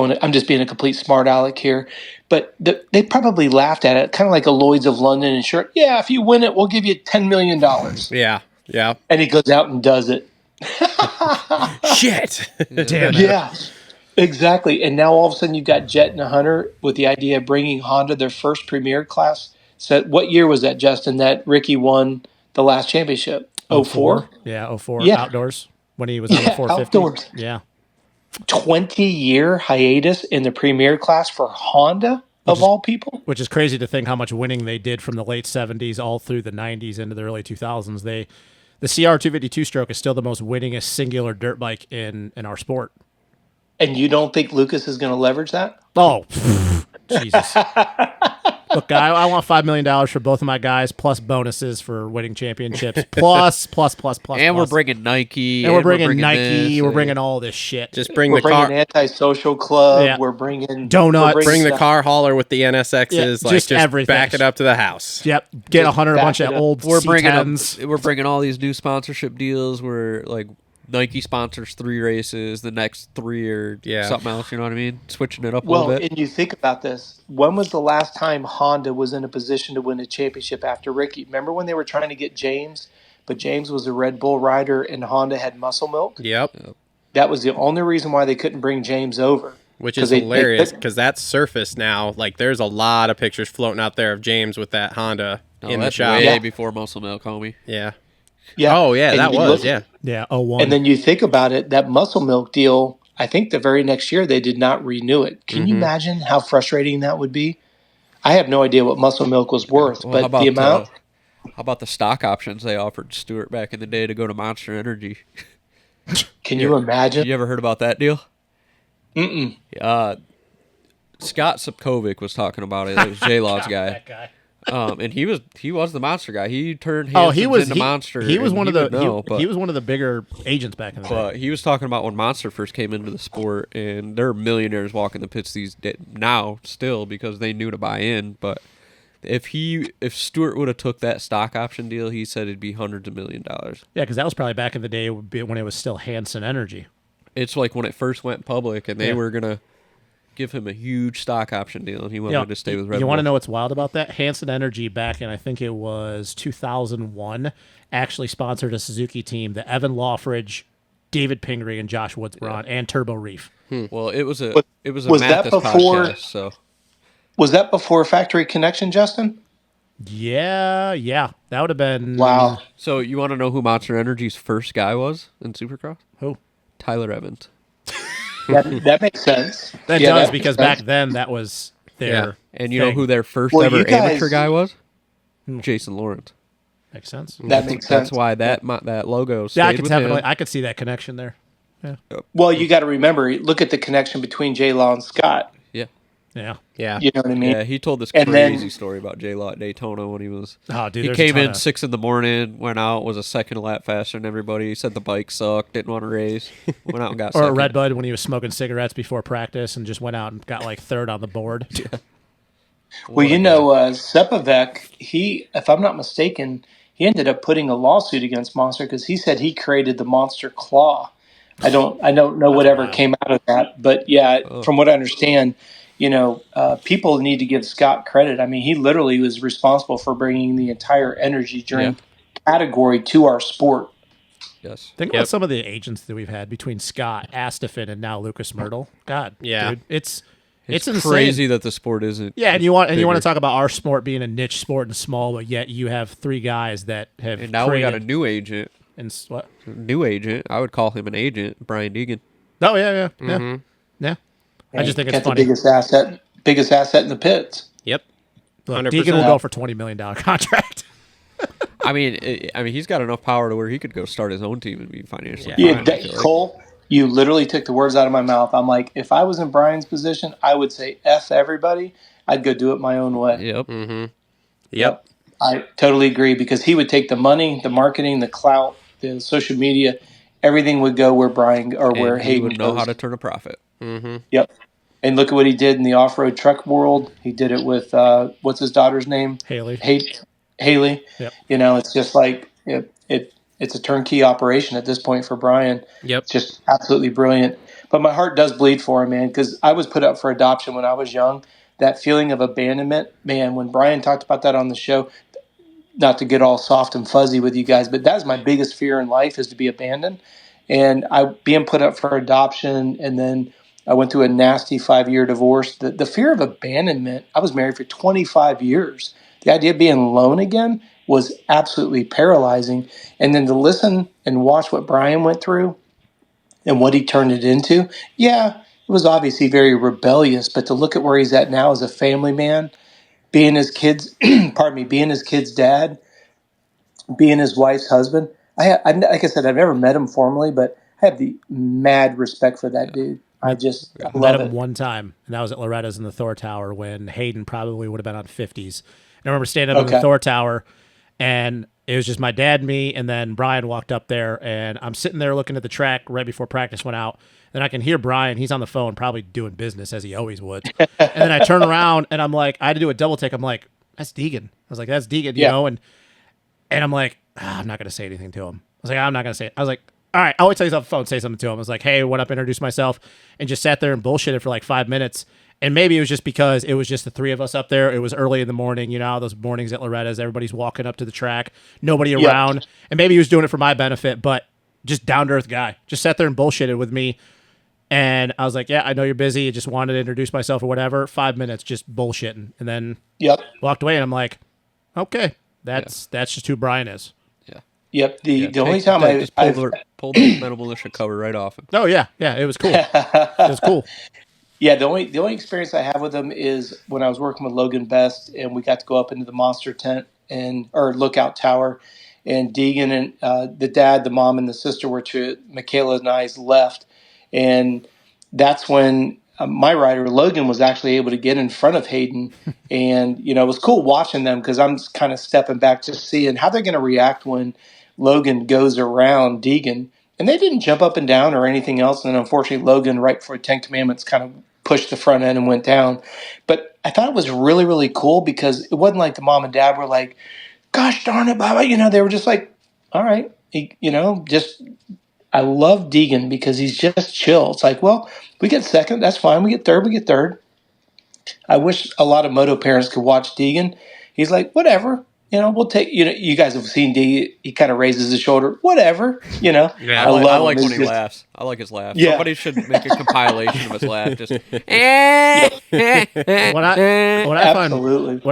being a complete smart aleck here. But they probably laughed at it, kind of like a Lloyd's of London insurance. Yeah, if you win it, we'll give you $10 million. Yeah. Yeah. And he goes out and does it. Shit. Damn it. Yeah, exactly. And now all of a sudden you've got Jet and Hunter with the idea of bringing Honda their first premier class. So what year was that, Justin, that Ricky won the last championship? 04? Yeah, 04 Yeah. outdoors when he was on the 450. Outdoors. Yeah. 20-year hiatus in the premier class for Honda, of all people. Which is crazy to think how much winning they did from the late 70s all through the 90s into the early 2000s. The CR252 stroke is still the most winningest singular dirt bike in our sport. And you don't think Lucas is going to leverage that? Oh, Jesus. Look, I want $5 million for both of my guys, plus bonuses for winning championships, plus. And we're bringing Nike. And we're bringing Nike. This, We're bringing all this shit. Just bring We're the bringing car. Antisocial Club. Yeah. We're bringing Donuts. we're Bring the stuff. car hauler with the NSXs. Yeah, like just just everything. back it up to the house. Yep. Get Just a back bunch it of up. old we're bringing C10s. we're bringing all these new sponsorship deals where like Nike sponsors 3 races, the next 3 are something else. You know what I mean? Switching it up a Well, little bit. and you think about this. When was the last time Honda was in a position to win a championship after Ricky? Remember when they were trying to get James, but James was a Red Bull rider and Honda had muscle milk? Yep. That was the only reason why they couldn't bring James over. Which is hilarious because that's surfaced now. Like there's a lot of pictures floating out there of James with that Honda in the That's shop. way before Muscle Milk, homie. Yeah. Yeah. Oh yeah, And that you was look- yeah. Yeah, 01. And then you think about it, that muscle milk deal, I think the very next year they did not renew it. Can you imagine how frustrating that would be? I have no idea what muscle milk was worth, Well, but the amount. how about the stock options they offered Stewart back in the day to go to Monster Energy? Can you imagine? You ever heard about that deal? Mm-mm. Scott Sipkovic was talking about it. It was J-Law's guy. That guy. And he was the Monster guy. He turned He was into Monster. He was and one of he the would know, he was one of the bigger agents back in the day. But he was talking about when Monster first came into the sport, and there are millionaires walking the pits now still because they knew to buy in. But if Stewart would have took that stock option deal, he said it'd be hundreds of $1 million. Yeah, because that was probably back in the day when it was still Hanson Energy. It's like when it first went public, and they Yeah. were gonna give him a huge stock option deal, and he wanted to stay with Red Bull. You want to know what's wild about that? Hanson Energy back in, I think it was 2001, actually sponsored a Suzuki team that Evan Lawfridge, David Pingree, and Josh Woods were on, and Turbo Reef. Well, it was a Was that Mathis before- podcast, so Was that before Factory Connection, Justin? Yeah, that would have been... Wow. so you want to know who Monster Energy's first guy was in Supercross? Who? Tyler Evans. That makes sense. That Yeah, does, that because makes back sense. then that was their And you know thing. who their first Well, ever you guys- amateur guy was? Jason Lawrence. Makes sense. That makes sense. That's why that logo stayed Yeah, I could with definitely, him. I could see that connection there. Well, you got to remember, look at the connection between J Law and Scott. Yeah. Yeah. Yeah. You know what I mean? Yeah, he told this And then- crazy story about J-Law at Daytona when he was... Oh, dude, he there's a came ton in of- 6 a.m, went out, was a second a lap faster than everybody. He said the bike sucked, didn't want to race. Went out and got Or a second. Red Bud when he was smoking cigarettes before practice and just went out and got like third on the board. Well, you know, Sepavec, he, if I'm not mistaken, he ended up putting a lawsuit against Monster because he said he created the Monster Claw. I don't know whatever came out of that, but yeah, from what I understand, you know, people need to give Scott credit. I mean, he literally was responsible for bringing the entire energy drink category to our sport. Yes. Think about some of the agents that we've had between Scott, Astafin, and now Lucas Myrtle. God, Yeah. dude, it's It's insane. crazy that the sport isn't. Yeah, and you want to bigger. talk about our sport being a niche sport and small, but yet you have 3 guys that have And now we got a created new agent. what? New agent. I would call him an agent, Brian Deegan. Oh yeah. I just think it's Got the funny. biggest asset in the pits. Yep. Look, 100%. Deegan will go for $20 million contract. I mean, he's got enough power to where he could go start his own team and be financially Yeah, fine. I feel like. Cole, you literally took the words out of my mouth. I'm like, if I was in Brian's position, I would say F everybody. I'd go do it my own way. Yep. Yep. I totally agree, because he would take the money, the marketing, the clout, the social media, everything would go where Brian or where And he Hayden would know goes. how to turn a profit. Yep. And look at what he did in the off-road truck world. He did it with what's his daughter's name? Haley. Haley. Yep. You know, it's just like it's a turnkey operation at this point for Brian. Yep. It's just absolutely brilliant. But my heart does bleed for him, man, because I was put up for adoption when I was young. That feeling of abandonment, man, when Brian talked about that on the show, not to get all soft and fuzzy with you guys, but that's my biggest fear in life, is to be abandoned. And I being put up for adoption, and then I went through a nasty 5-year divorce. The fear of abandonment, I was married for 25 years. The idea of being alone again was absolutely paralyzing. And then to listen and watch what Brian went through and what he turned it into, yeah, it was obviously very rebellious, but to look at where he's at now as a family man, being his kids, being his kid's dad, being his wife's husband. Like I said, I've never met him formally, but I have the mad respect for that dude. I met love him it. one time, and that was at Loretta's in the Thor Tower when Hayden probably would have been on 50s. And I remember standing up in the Thor Tower, and it was just my dad, me, and then Brian walked up there, and I'm sitting there looking at the track right before practice went out. Then I can hear Brian. He's on the phone, probably doing business as he always would. And then I turn around, and I'm like, I had to do a double take. I'm like, that's Deegan. I was like, that's Deegan, you know? And I'm like, I'm not going to say anything to him. I was like, I'm not going to say it. I was like, all right, I'll wait till he's on the phone, say something to him. I was like, hey, went up, introduced myself, and just sat there and bullshitted for like 5 minutes. And maybe it was just because it was just the three of us up there. It was early in the morning, you know, those mornings at Loretta's, everybody's walking up to the track, nobody around. And maybe he was doing it for my benefit, but just down-to-earth guy. Just sat there and bullshitted with me. And I was like, yeah, I know you're busy. I just wanted to introduce myself or whatever. 5 minutes just bullshitting. And then walked away, and I'm like, okay, that's just who Brian is. Yep. The only time I pulled the Metal Militia cover right off him. Oh yeah, it was cool. It was cool. Yeah, the only experience I have with him is when I was working with Logan Best, and we got to go up into the monster tent or lookout tower, and Deegan and the dad, the mom, and the sister were to Michaela and I's left, and that's when my rider Logan was actually able to get in front of Hayden, and you know it was cool watching them because I'm kind of stepping back just seeing how they're going to react when Logan goes around Deegan, and they didn't jump up and down or anything else. And unfortunately, Logan, right before 10 Commandments, kind of pushed the front end and went down. But I thought it was really, really cool because it wasn't like the mom and dad were like, gosh darn it, Baba. You know, they were just like, all right, I love Deegan because he's just chill. It's like, well, we get second, that's fine. We get third. I wish a lot of moto parents could watch Deegan. He's like, whatever. You know, we'll take, you know, you guys have seen D, he kind of raises his shoulder, whatever, you know. Yeah, I like when he laughs. I like his laugh. Yeah. Somebody should make a compilation of his laugh. Just, what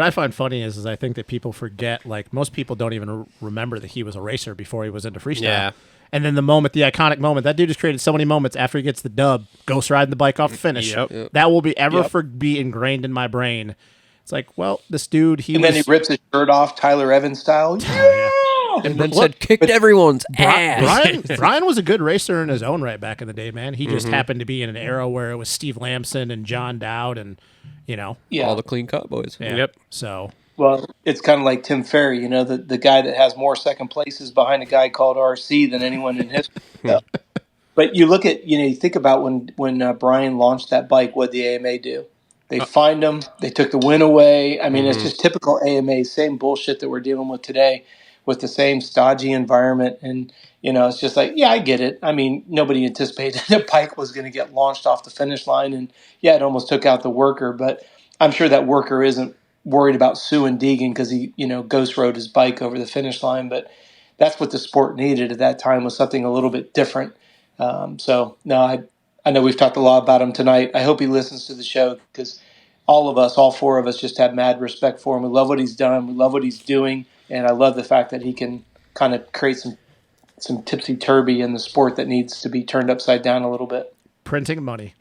I find funny is I think that people forget, like, most people don't even remember that he was a racer before he was into freestyle. Yeah. And then the iconic moment, that dude has created so many moments after he gets the dub, ghost riding the bike off the finish. Yep. That will be be ingrained in my brain. It's like, well, this dude, then he rips his shirt off, Tyler Evans style. Yeah! And then kicked everyone's ass. Brian was a good racer in his own right back in the day, man. He just happened to be in an era where it was Steve Lamson and John Dowd and, you know. Yeah. All the clean cut boys. Yeah. Yep. So. Well, it's kind of like Tim Ferry, you know, the guy that has more second places behind a guy called RC than anyone in history. But you look at, you think about when Brian launched that bike, what the AMA do? They fined him. They took the win away. I mean, it's just typical AMA, same bullshit that we're dealing with today with the same stodgy environment. And, it's just like, yeah, I get it. I mean, nobody anticipated that bike was going to get launched off the finish line. And, yeah, it almost took out the worker. But I'm sure that worker isn't worried about suing Deegan because he, ghost rode his bike over the finish line. But that's what the sport needed at that time, was something a little bit different. I know we've talked a lot about him tonight. I hope he listens to the show because all four of us just have mad respect for him. We love what he's done. We love what he's doing. And I love the fact that he can kind of create some tipsy-turvy in the sport that needs to be turned upside down a little bit. Printing money.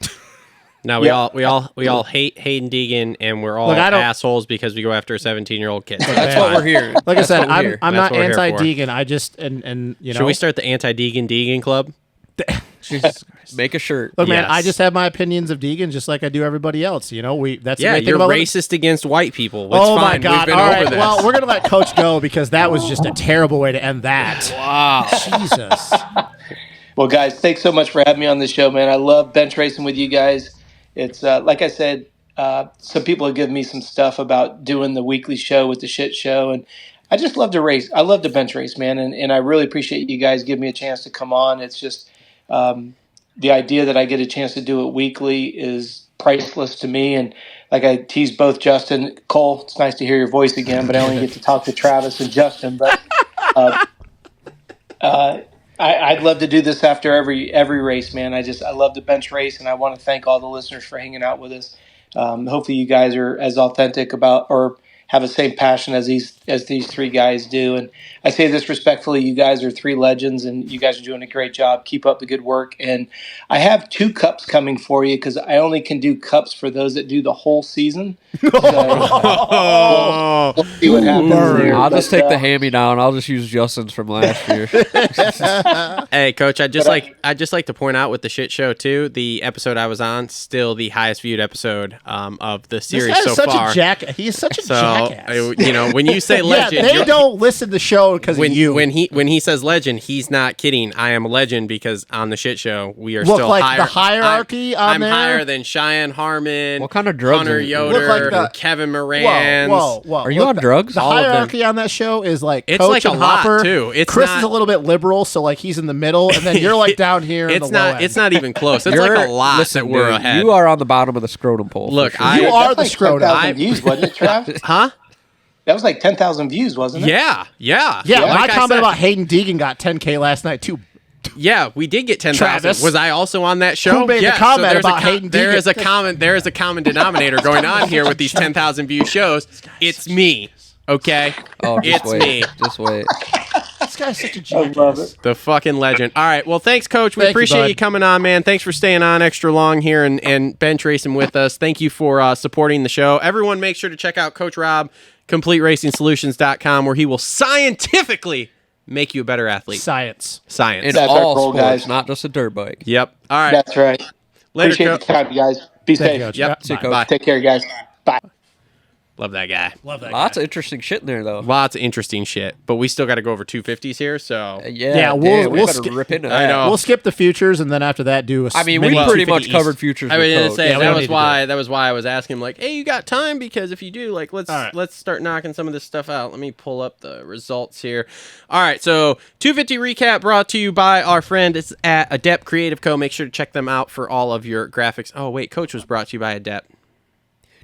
Now we all hate Hayden Deegan, and we're all assholes because we go after a 17-year-old kid. That's what we're here. Like I said, I'm not anti-Deegan. I just and Should we start the anti-Deegan club? Make a shirt. Look, man, Yes. I just have my opinions of Deegan, just like I do everybody else. That's the great thing you're about racist against white people. It's Oh my fine. God! We've been All over right, this. well, we're gonna let Coach go because that was just a terrible way to end that. wow. Jesus. Well, guys, thanks so much for having me on the show, man. I love bench racing with you guys. It's like I said, some people have given me some stuff about doing the weekly show with the shit show, and I just love to race. I love to bench race, man, and I really appreciate you guys giving me a chance to come on. It's just the idea that I get a chance to do it weekly is priceless to me. And like I teased both Justin, Cole, it's nice to hear your voice again, but I only get to talk to Travis and Justin. But I'd love to do this after every race, man. I love the bench race, and I want to thank all the listeners for hanging out with us. Hopefully you guys are as authentic about or have the same passion as these three guys do. And I say this respectfully, you guys are three legends, and you guys are doing a great job. Keep up the good work. And I have 2 cups coming for you because I only can do cups for those that do the whole season. So, we'll see what happens there. I'll just take the hand-me-down. I'll just use Justin's from last year. Hey, Coach, I'd just like to point out with the shit show too, the episode I was on, still the highest viewed episode of the series This guy's so such far. a jackass. He is such a jackass. When you say legend, they don't listen to the show because of you. when he says legend, he's not kidding. I am a legend because on the shit show we are Look still like higher. the hierarchy on I'm there? higher than Cheyenne Harmon. What kind of drugs Hunter are you- Yoder, Look like the- Kevin Moranz. Whoa. Are you on drugs? The All of them. hierarchy on that show is like It's Coach like a and lot, Hopper. too. It's Chris not- is a little bit liberal, so like he's in the middle, and then you're like down here. in It's the low not. end. It's not even close. It's You're- like a lot listen, that we're dude, ahead. You are on the bottom of the scrotum pole. Look, for sure. I- You are the That's like scrotum. 10,000 views, wasn't it, Trav? huh? That was like 10,000 views, wasn't it? Yeah. Yeah, Like my I comment said. about Hayden Deegan got 10K last night too. Yeah, we did get 10,000. Travis. Was I also on that show? Who made the Yeah, comment there's about Hayden There Deegan? is a common. There is a common denominator going on here with these 10,000 view shows. It's me. Okay. Oh, just It's wait. me. Just wait. This guy's such a I jackass. love it. The fucking legend. All right. Well, thanks, Coach. We Thank you, appreciate bud. you coming on, man. Thanks for staying on extra long here and bench racing with us. Thank you for supporting the show. Everyone, make sure to check out Coach Robb, CompleteRacingSolutions.com, where he will scientifically make you a better athlete. Science. Science. In That's our all goal, sports, guys. not just a dirt bike. Yep. All right. That's right. Later, Appreciate Coach. the time, you guys. Be Thank safe. you, Coach. Yep. Yeah, Coach. Bye. Take care, guys. Bye. Love that guy. Love that. Lots guy. of interesting shit in there, though. Lots of interesting shit, but we still got to go over 250s here. So Yeah, we'll we better skip- rip into I that. know. We'll skip the futures and then after that do a. I mean, mini we pretty 250 much East. covered futures. I was with gonna Coach. say Yeah, we that don't was need to why I was asking him, like, hey, you got time? Because if you do, like, let's All right. let's start knocking some of this stuff out. Let me pull up the results here. All right, so 250 recap brought to you by our friend. It's at Adept Creative Co. Make sure to check them out for all of your graphics. Oh wait, Coach was brought to you by Adept.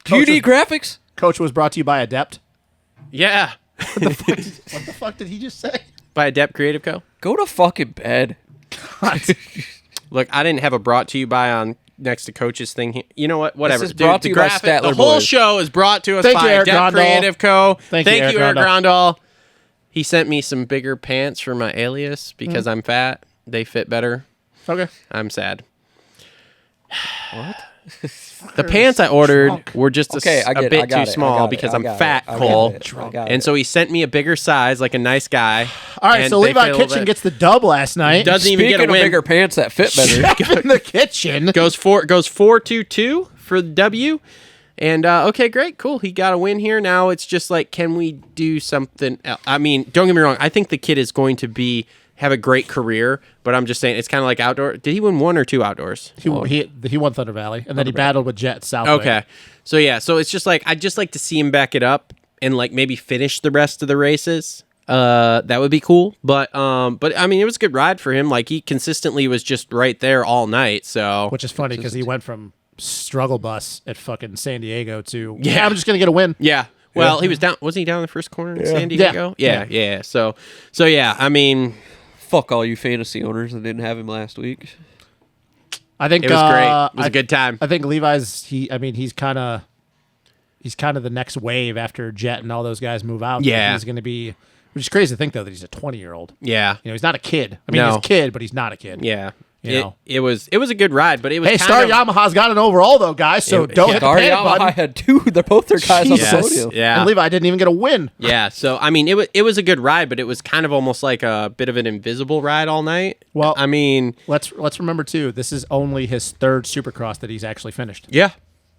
Do you need graphics? Coach was brought to you by Adept. Yeah, What the fuck did he just say? by Adept Creative Co. Go to fucking bed. Look, I didn't have a brought to you by on next to Coach's thing here. You know what? Whatever. is brought to the you by graphic, Statler the whole Boys. show is brought to us Thank by you, Eric Adept Grondal. Creative Co. Thank you, Eric Eric Grondal. Grondal. He sent me some bigger pants for my alias because I'm fat. They fit better. Okay. I'm sad. What? The pants I ordered were just Okay, I a get it, I bit got too it, I small got it, because I I'm got it, fat, I got Cole. it, I got And it. so he sent me a bigger size, like a nice guy. All right, and so they Levi fit a little Kitchen bit- gets the dub last night. doesn't even Speaking get a of win. bigger pants that fit better. Chef in the kitchen. Goes 4-2-2 for the W. And okay, great, cool. He got a win here. Now it's just like, can we do something else? I mean, don't get me wrong. I think the kid is going to have a great career, but I'm just saying it's kind of like outdoor. Did he win 1 or 2 outdoors? He won Thunder Valley, and then he battled with Jet South. Okay. So yeah, so it's just like I'd just like to see him back it up and like maybe finish the rest of the races. That would be cool. But I mean, it was a good ride for him. Like he consistently was just right there all night. So Which is funny because he went from struggle bus at fucking San Diego to Yeah. I'm just gonna get a win. yeah. Well, he was down. Wasn't he down in the first corner in San Diego? Yeah. So yeah. I mean, Fuck all you fantasy owners that didn't have him last week. I think it was great. It was a good time. I think Levi's he's kind of the next wave after Jet and all those guys move out. Yeah. He's going to be, which is crazy to think though that he's a 20-year-old. Yeah. You know, he's not a kid. I mean, No. he's a kid, but he's not a kid. Yeah. You know. It was a good ride, but it was Hey, kind Star of, Yamaha's got an overall though, guys. So don't hit the Star panic Yamaha button. had 2. They're both their guys on the Yes. podium. Yeah. And Levi didn't even get a win. Yeah, so I mean, it was a good ride, but it was kind of almost like a bit of an invisible ride all night. Well, I mean, let's remember too. This is only his 3rd Supercross that he's actually finished. yeah,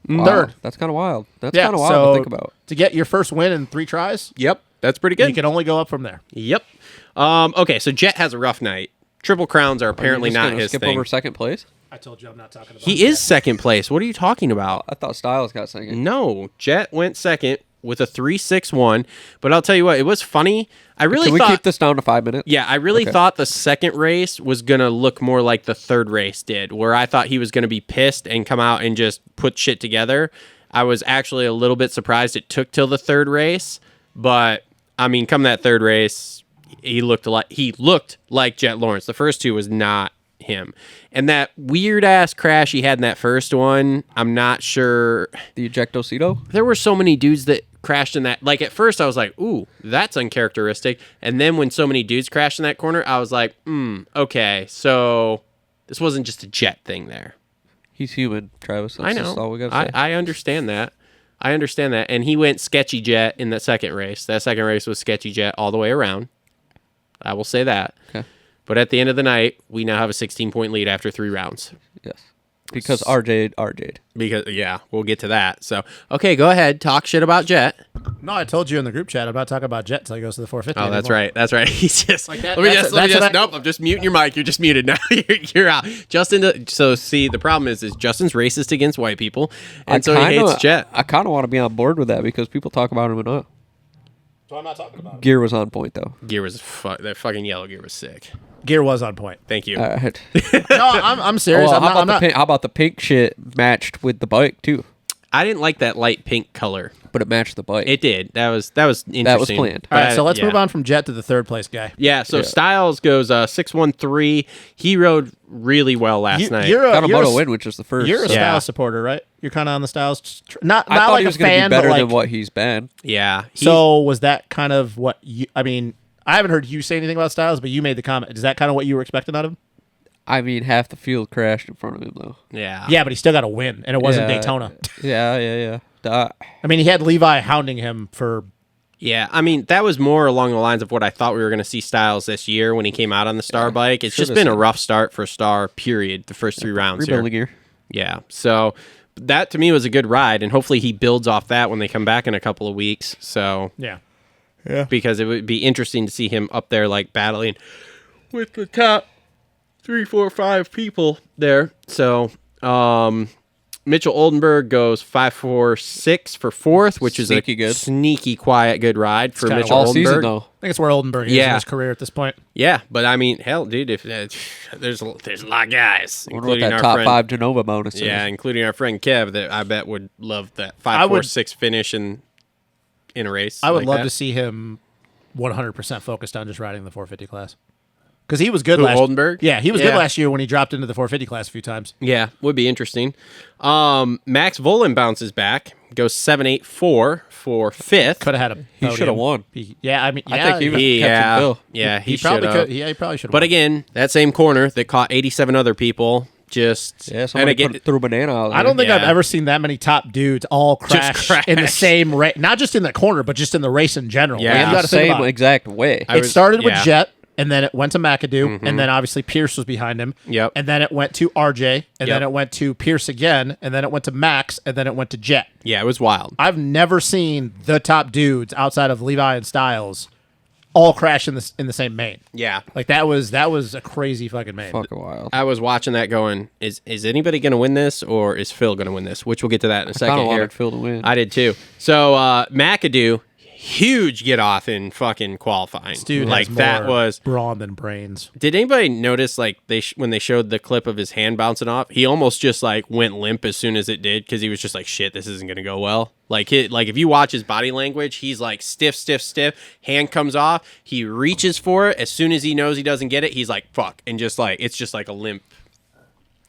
Wow, 3rd. That's kind of wild. That's Yeah, kind of wild so to think about. to get your first win in 3 tries, yep, that's pretty good. you can only go up from there. Yep. Okay, so Jet has a rough night. Triple Crowns are apparently not his skip thing. over second place. I told you I'm not talking about. He is second place. What are you talking about? I thought Styles got second. No, Jet went second with a 3.61. But I'll tell you what, it was funny. I really Can we thought. keep this down to 5 minutes? Yeah, I really thought the second race was going to look more like the third race did, where I thought he was going to be pissed and come out and just put shit together. I was actually a little bit surprised it took till the third race, but I mean, come that third race, he looked like Jet Lawrence. The first 2 was not him. And that weird ass crash he had in that first one, I'm not sure. The ejectocito? There were so many dudes that crashed in that. Like at first I was like, ooh, that's uncharacteristic. And then when so many dudes crashed in that corner, I was like, okay, so this wasn't just a Jet thing there. He's human, Travis. That's I know. just all we got to say. I understand that. And he went sketchy Jet in that second race. That second race was sketchy Jet all the way around. I will say that. Okay. But at the end of the night, we now have a 16-point lead after 3 rounds. Yes. Because RJ'd. Because, yeah, we'll get to that. So, okay, go ahead. Talk shit about Jet. No, I told you in the group chat I'm not talking about Jet until he goes to the 450. Oh, that's anymore. right. That's right. He's just Like that- let me that's- just that's what I- nope. I'm just muting your mic. You're just muted now. You're out. Justin. So see, the problem is Justin's racist against white people, and so he hates Jet. I kind of want to be on board with that because people talk about him enough. So I'm not talking about it. Gear was on point, though. Gear was that fucking yellow gear was sick. Gear was on point. Thank you. All right. No, I'm serious. Well, I'm not. how about the pink shit matched with the bike, too? I didn't like that light pink color. But it matched the bike. It did. That was interesting. planned. All right, so let's yeah. move on from Jet to the 3rd place guy. Yeah. So Styles goes 613. He rode really well last night. Got a moto win, which is the first. You're a so. Styles supporter, right? You're kind of on the Styles. Not I thought like he was a going to fan, be better but like. than what he's been. Yeah. So was that kind of what you? I mean, I haven't heard you say anything about Styles, but you made the comment. Is that kind of what you were expecting out of him? I mean, half the field crashed in front of him, though. Yeah. Yeah, but he still got a win, and it wasn't Daytona. Yeah. I mean, he had Levi hounding him for. Yeah, I mean, that was more along the lines of what I thought we were going to see Styles this year when he came out on the Star bike. It's just been a rough start for Star, period, the first 3 rounds Rebuilding here. gear. Yeah, so that to me was a good ride, and hopefully he builds off that when they come back in a couple of weeks. So Yeah. because it would be interesting to see him up there, like, battling with the top 3, 4, 5 people there. So, Mitchell Oldenburg goes 5.46 for 4th, which is Sneaky a good. sneaky, quiet, good ride for kinda Mitchell All Oldenburg. season, though. I think it's where Oldenburg is in Yeah. his career at this point. Yeah, but I mean, hell, dude, if there's a lot of guys, I wonder what including that our top friend, 5 Genova bonus is. yeah, including our friend Kev, that I bet would love that I would- 5.46 finish in a race. I would like love that. to see him 100% focused on just riding the 450 class. Because he was good Who, last Oldenburg? Yeah, he was good Yeah. last year when he dropped into the 450 class a few times. Yeah, would be interesting. Max Volan bounces back, goes 7.84 for 5th. Could have had a He should have podium. won. Yeah, I mean, I yeah, think he was He, catching yeah, Phil. yeah, he should probably have. could. Yeah, he probably should have. But again, that same corner that caught 87 other people, just Yeah, and somebody again, threw a banana out there. I don't think I've Yeah. ever seen that many top dudes all crash, in the crash. same race. Not just in the corner, but just in the race in general. Yeah. Like, in you the got to think same about it. exact way. I It was- started with yeah. Jet, and then it went to McAdoo, and then obviously Pierce was behind him. Yep. And then it went to RJ, and then Yep. it went to Pierce again, and then it went to Max, and then it went to Jet. yeah, it was wild. I've never seen the top dudes outside of Levi and Styles all crash in the same main. Yeah, Like that was a crazy fucking main. Fucking wild. I was watching that going, is anybody going to win this, or is Phil going to win this? Which we'll get to that in a I second kind of here. wanted Phil to win. I did too. So McAdoo, huge get off in fucking qualifying. This dude like has that more was. brawn than brains. Did anybody notice like when they showed the clip of his hand bouncing off, he almost just like went limp as soon as it did because he was just like, shit, this isn't going to go well. Like if you watch his body language, he's like stiff. Hand comes off, he reaches for it. As soon as he knows he doesn't get it, he's like fuck, and just like it's just like a limp.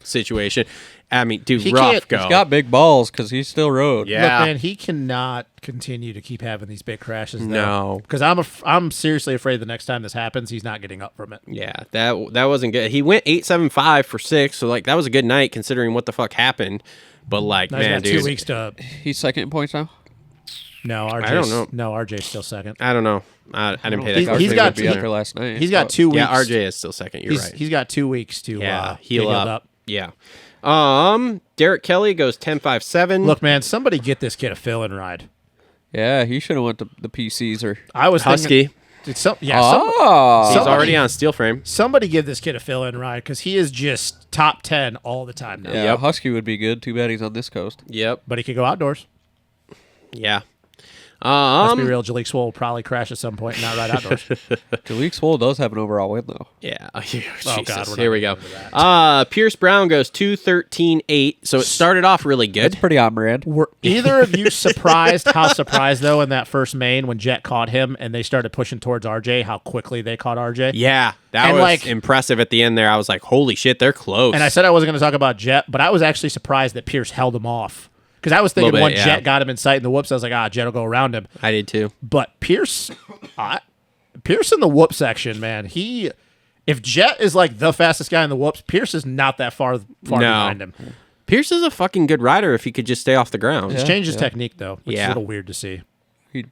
situation. I mean, dude, He rough can't- go. He's got big balls because he still rode. Yeah. Look, man, he cannot continue to keep having these big crashes. No. Because I'm seriously afraid the next time this happens, he's not getting up from it. Yeah, that wasn't good. He went 8.75 for 6, so like that was a good night considering what the fuck happened. But like, Now he's man, got dude, 2 weeks to. He's second in points now. No, RJ's, I don't know. No, RJ's still second. I don't know. I didn't pay that. He's- close he's attention. got would be two- after last night. He's got 2 weeks. Yeah, RJ is still second. You're right. He's got 2 weeks to Heal get healed up. Yeah. Derek Kelly goes 10.57. Look, man, somebody get this kid a fill-in ride. Yeah, he should have went to the PCs or. I was Husky. Thinking, some Oh, He's already on steel frame. somebody give this kid a fill-in ride because he is just top 10 all the time now. yeah, Yep. Husky would be good. Too bad he's on this coast. Yep. But he could go outdoors. Yeah. Let's be real, Jalik Swole will probably crash at some point and not ride outdoors. Jalek Swole does have an overall win though. Yeah. Oh, Jesus. God, we're Here not we gonna go. get into that. Pierce Brown goes 2:13.8. So it started off really good. That's pretty on brand. Were either of you surprised, how surprised, though, in that first main when Jet caught him and they started pushing towards RJ, how quickly they caught RJ? Yeah, that And, was like- impressive at the end there. I was like, holy shit, they're close. And I said I wasn't going to talk about Jet, but I was actually surprised that Pierce held him off. Because I was thinking Little bit, once yeah. Jet got him in sight in the whoops, I was like, Jet will go around him. I did too. But Pierce in the whoop section, man, if Jet is like the fastest guy in the whoops, Pierce is not that far behind him. Pierce is a fucking good rider if he could just stay off the ground. He's changed his technique though, which is Yeah. a little weird to see. He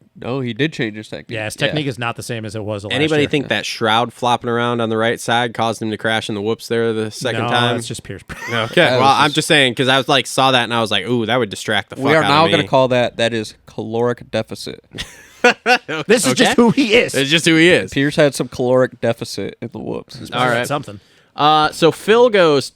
did change his technique. Yeah, his technique is not the same as it was last Anybody year. think that shroud flopping around on the right side caused him to crash in the whoops there the second no, time? it's just Pierce. Okay, well, I'm just saying because I was like saw that and I was like, ooh, that would distract the fuck We are out now of me. going to call that is caloric deficit. This is just who he is. It's just who he is. Pierce had some caloric deficit in the whoops. All right. Something. So Phil goes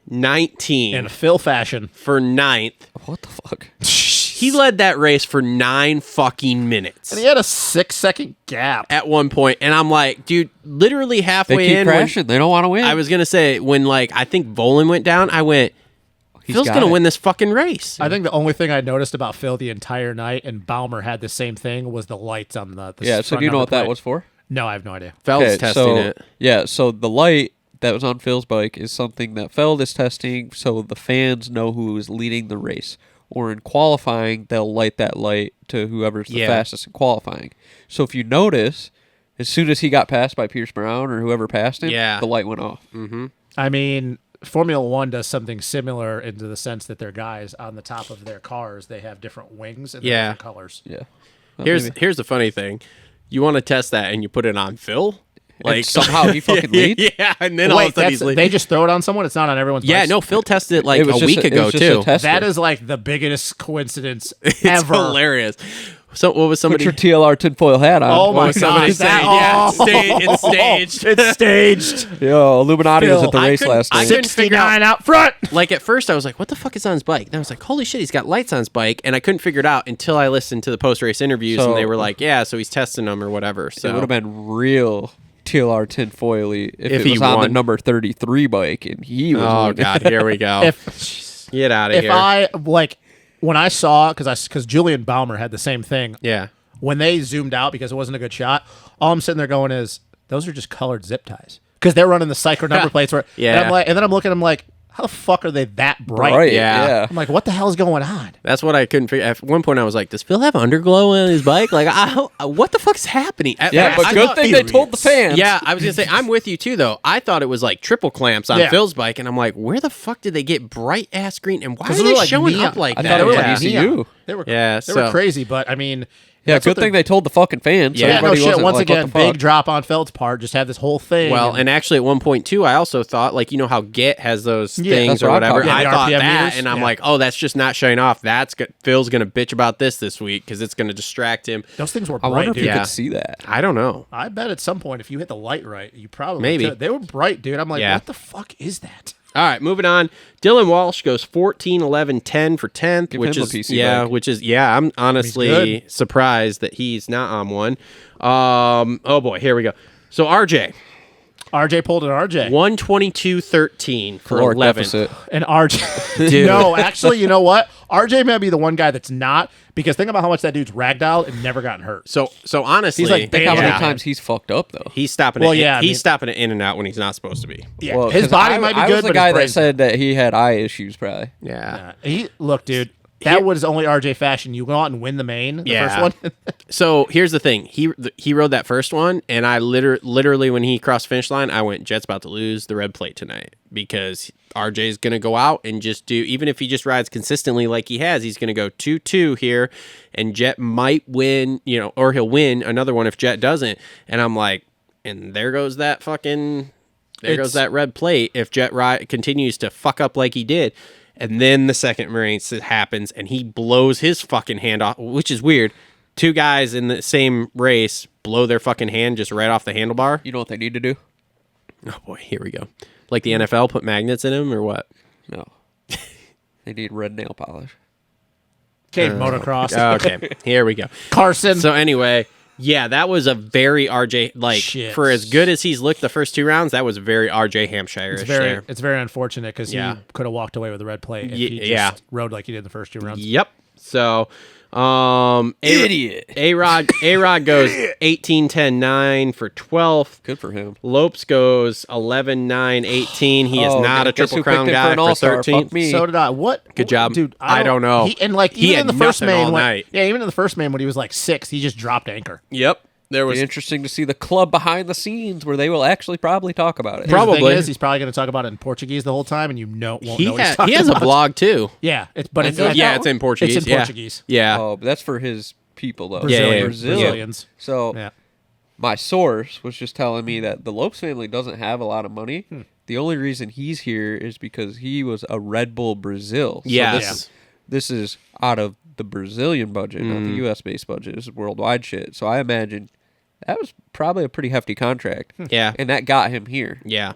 12.3.19 In Phil fashion. for ninth. What the fuck? He led that race for 9 fucking minutes. And he had a 6-second gap. At one point, and I'm like, dude, literally They halfway keep in, crashing. They don't want to win. I was gonna say when like I think Volan went down, I went, Phil's got gonna it. win this fucking race. I think the only thing I noticed about Phil the entire night, and Baumer had the same thing, was the lights on the Yeah, so front do you know number what that plate. was for? No, I have no idea. Feld's Okay, testing so, it. Yeah, so the light that was on Phil's bike is something that Feld is testing so the fans know who is leading the race. Or in qualifying, they'll light that light to whoever's the Yeah. fastest in qualifying. So if you notice, as soon as he got passed by Pierce Brown or whoever passed him, Yeah. the light went off. I mean, Formula One does something similar into the sense that their guys on the top of their cars, they have different wings and they're Yeah. different colors. Yeah. Here's the funny thing. You want to test that and you put it on Phil? Like somehow he fucking leads. Yeah, and then all of a Wait, sudden he's leading. they just throw it on someone? It's not on everyone's Yeah, bikes? no, Phil tested it like It was a just week it ago was just a too. tester. That is like the biggest coincidence It's ever. hilarious. So what was Put somebody? your TLR tinfoil hat on. Oh What my was somebody God, saying? that- Yeah, it's staged. It's staged. Yo, Illuminati was Phil, at the I race couldn't- last I night. couldn't figure out- 69 out front. Like at first, I was like, "What the fuck is on his bike?" And I was like, "Holy shit, he's got lights on his bike!" And I couldn't figure it out until I listened to the post-race interviews, So- and they were like, "Yeah, so he's testing them or whatever." So It would have been real TLR tinfoily if If it he was on the won. number 33 bike and he was Oh winning. god, here we go. Get out of If here. I like when I saw because Julian Baumer had the same thing. Yeah. When they zoomed out because it wasn't a good shot, all I'm sitting there going is those are just colored zip ties because they're running the cycler number plates. Where, Yeah. and I'm like, and then I'm looking, I'm like, how the fuck are they that bright? Yeah. I'm like, what the hell is going on? That's what I couldn't figure. At one point, I was like, "Does Phil have underglow on his bike? Like, what the fuck's happening?" Yeah, but I good thought- thing they told the fans. Yeah, I was gonna say I'm with you too, though. I thought it was like triple clamps on Yeah. Phil's bike, and I'm like, "Where the fuck did they get bright ass green? And why are 'Cause they, they were like showing neon. up like I that?" thought it was yeah. like ECU. They were Yeah, they were so- crazy, but I mean, Yeah, that's good what thing they're- they told the fucking fans. So Yeah, Yeah, no everybody shit. wasn't Once like, again, what the fuck? big drop on Feld's part. Just had this whole thing. Well, and actually, at one point too, I also thought, like, you know how Git has those Yeah, things that's or what I'm whatever. talking I about. thought Yeah, the that, RPM meters. and I'm Yeah. like, oh, that's just not showing off. Phil's gonna bitch about this week because it's gonna distract him. those things were I bright, wonder if dude. you Yeah. could see that. I don't know. I bet at some point, if you hit the light right, you probably Maybe. could. They were bright, dude. I'm like, Yeah. what the fuck is that? All right, moving on. Dylan Walsh goes 14, 11, 10 for 10th, Give which him a is PC yeah, bike. which is yeah. I'm honestly good. surprised that he's not on one. Oh boy, here we go. So RJ, RJ pulled an RJ. 122.13 for Caloric 11th. deficit. And RJ. Dude. No, actually, you know what? RJ might be the one guy that's not, because think about how much that dude's ragdolled and never gotten hurt. So honestly, He's like Think how many yeah, times he's fucked up though. he's stopping Well, it. yeah, I he's mean- stopping it in and out when he's not supposed to be. Yeah, Well, his 'cause body might be I good, was the but guy his that brain's said that he had eye issues. Probably. Yeah. Look, dude. That was only RJ fashion. You go out and win the main, the Yeah. first one. So here's the thing. He rode that first one, and I literally when he crossed the finish line, I went, Jet's about to lose the red plate tonight because RJ's going to go out and just do, even if he just rides consistently like he has, he's going to go 2-2 here, and Jet might win, or he'll win another one if Jet doesn't. And I'm like, and there goes that goes that red plate if Jet continues to fuck up like he did. And then the second race happens, and he blows his fucking hand off, which is weird. Two guys in the same race blow their fucking hand just right off the handlebar. You know what they need to do? Oh, boy, here we go. Like the NFL, put magnets in him or what? No. They need red nail polish. Okay, motocross. Okay, here we go. Carson. So anyway, yeah, that was a very RJ, Shit. for as good as he's looked the first two rounds, that was very RJ Hampshire-ish there. It's very unfortunate because Yeah. he could have walked away with the red plate if he just yeah. rode like he did the first two rounds. Yep. So, Idiot. A-Rod goes 18-10-9 for 12th. Good for him. Lopes goes 11-9-18. He is Oh, not a guess who Triple Crown picked him guy for an for all-star? 13th. Fuck me. So did I. What? Good job. Dude, I don't know. And like He even had in the first nothing main all when, night. Yeah, even in the first main when he was like 6, he just dropped anchor. Yep. There was Be interesting to see the club behind the scenes where they will actually probably talk about it. Probably. The thing is, he's probably going to talk about it in Portuguese the whole time, and won't know what he's talking he has a about. blog too. Yeah, it's It's in Portuguese. It's in yeah. Portuguese. Yeah. Oh, but that's for his people though. Brazilians. So Yeah. my source was just telling me that the Lopes family doesn't have a lot of money. The only reason he's here is because he was a Red Bull Brazil. So Yes. this is out of the Brazilian budget, not the U.S. based budget. This is worldwide shit. So I imagine that was probably a pretty hefty contract. Yeah. And that got him here. Yeah.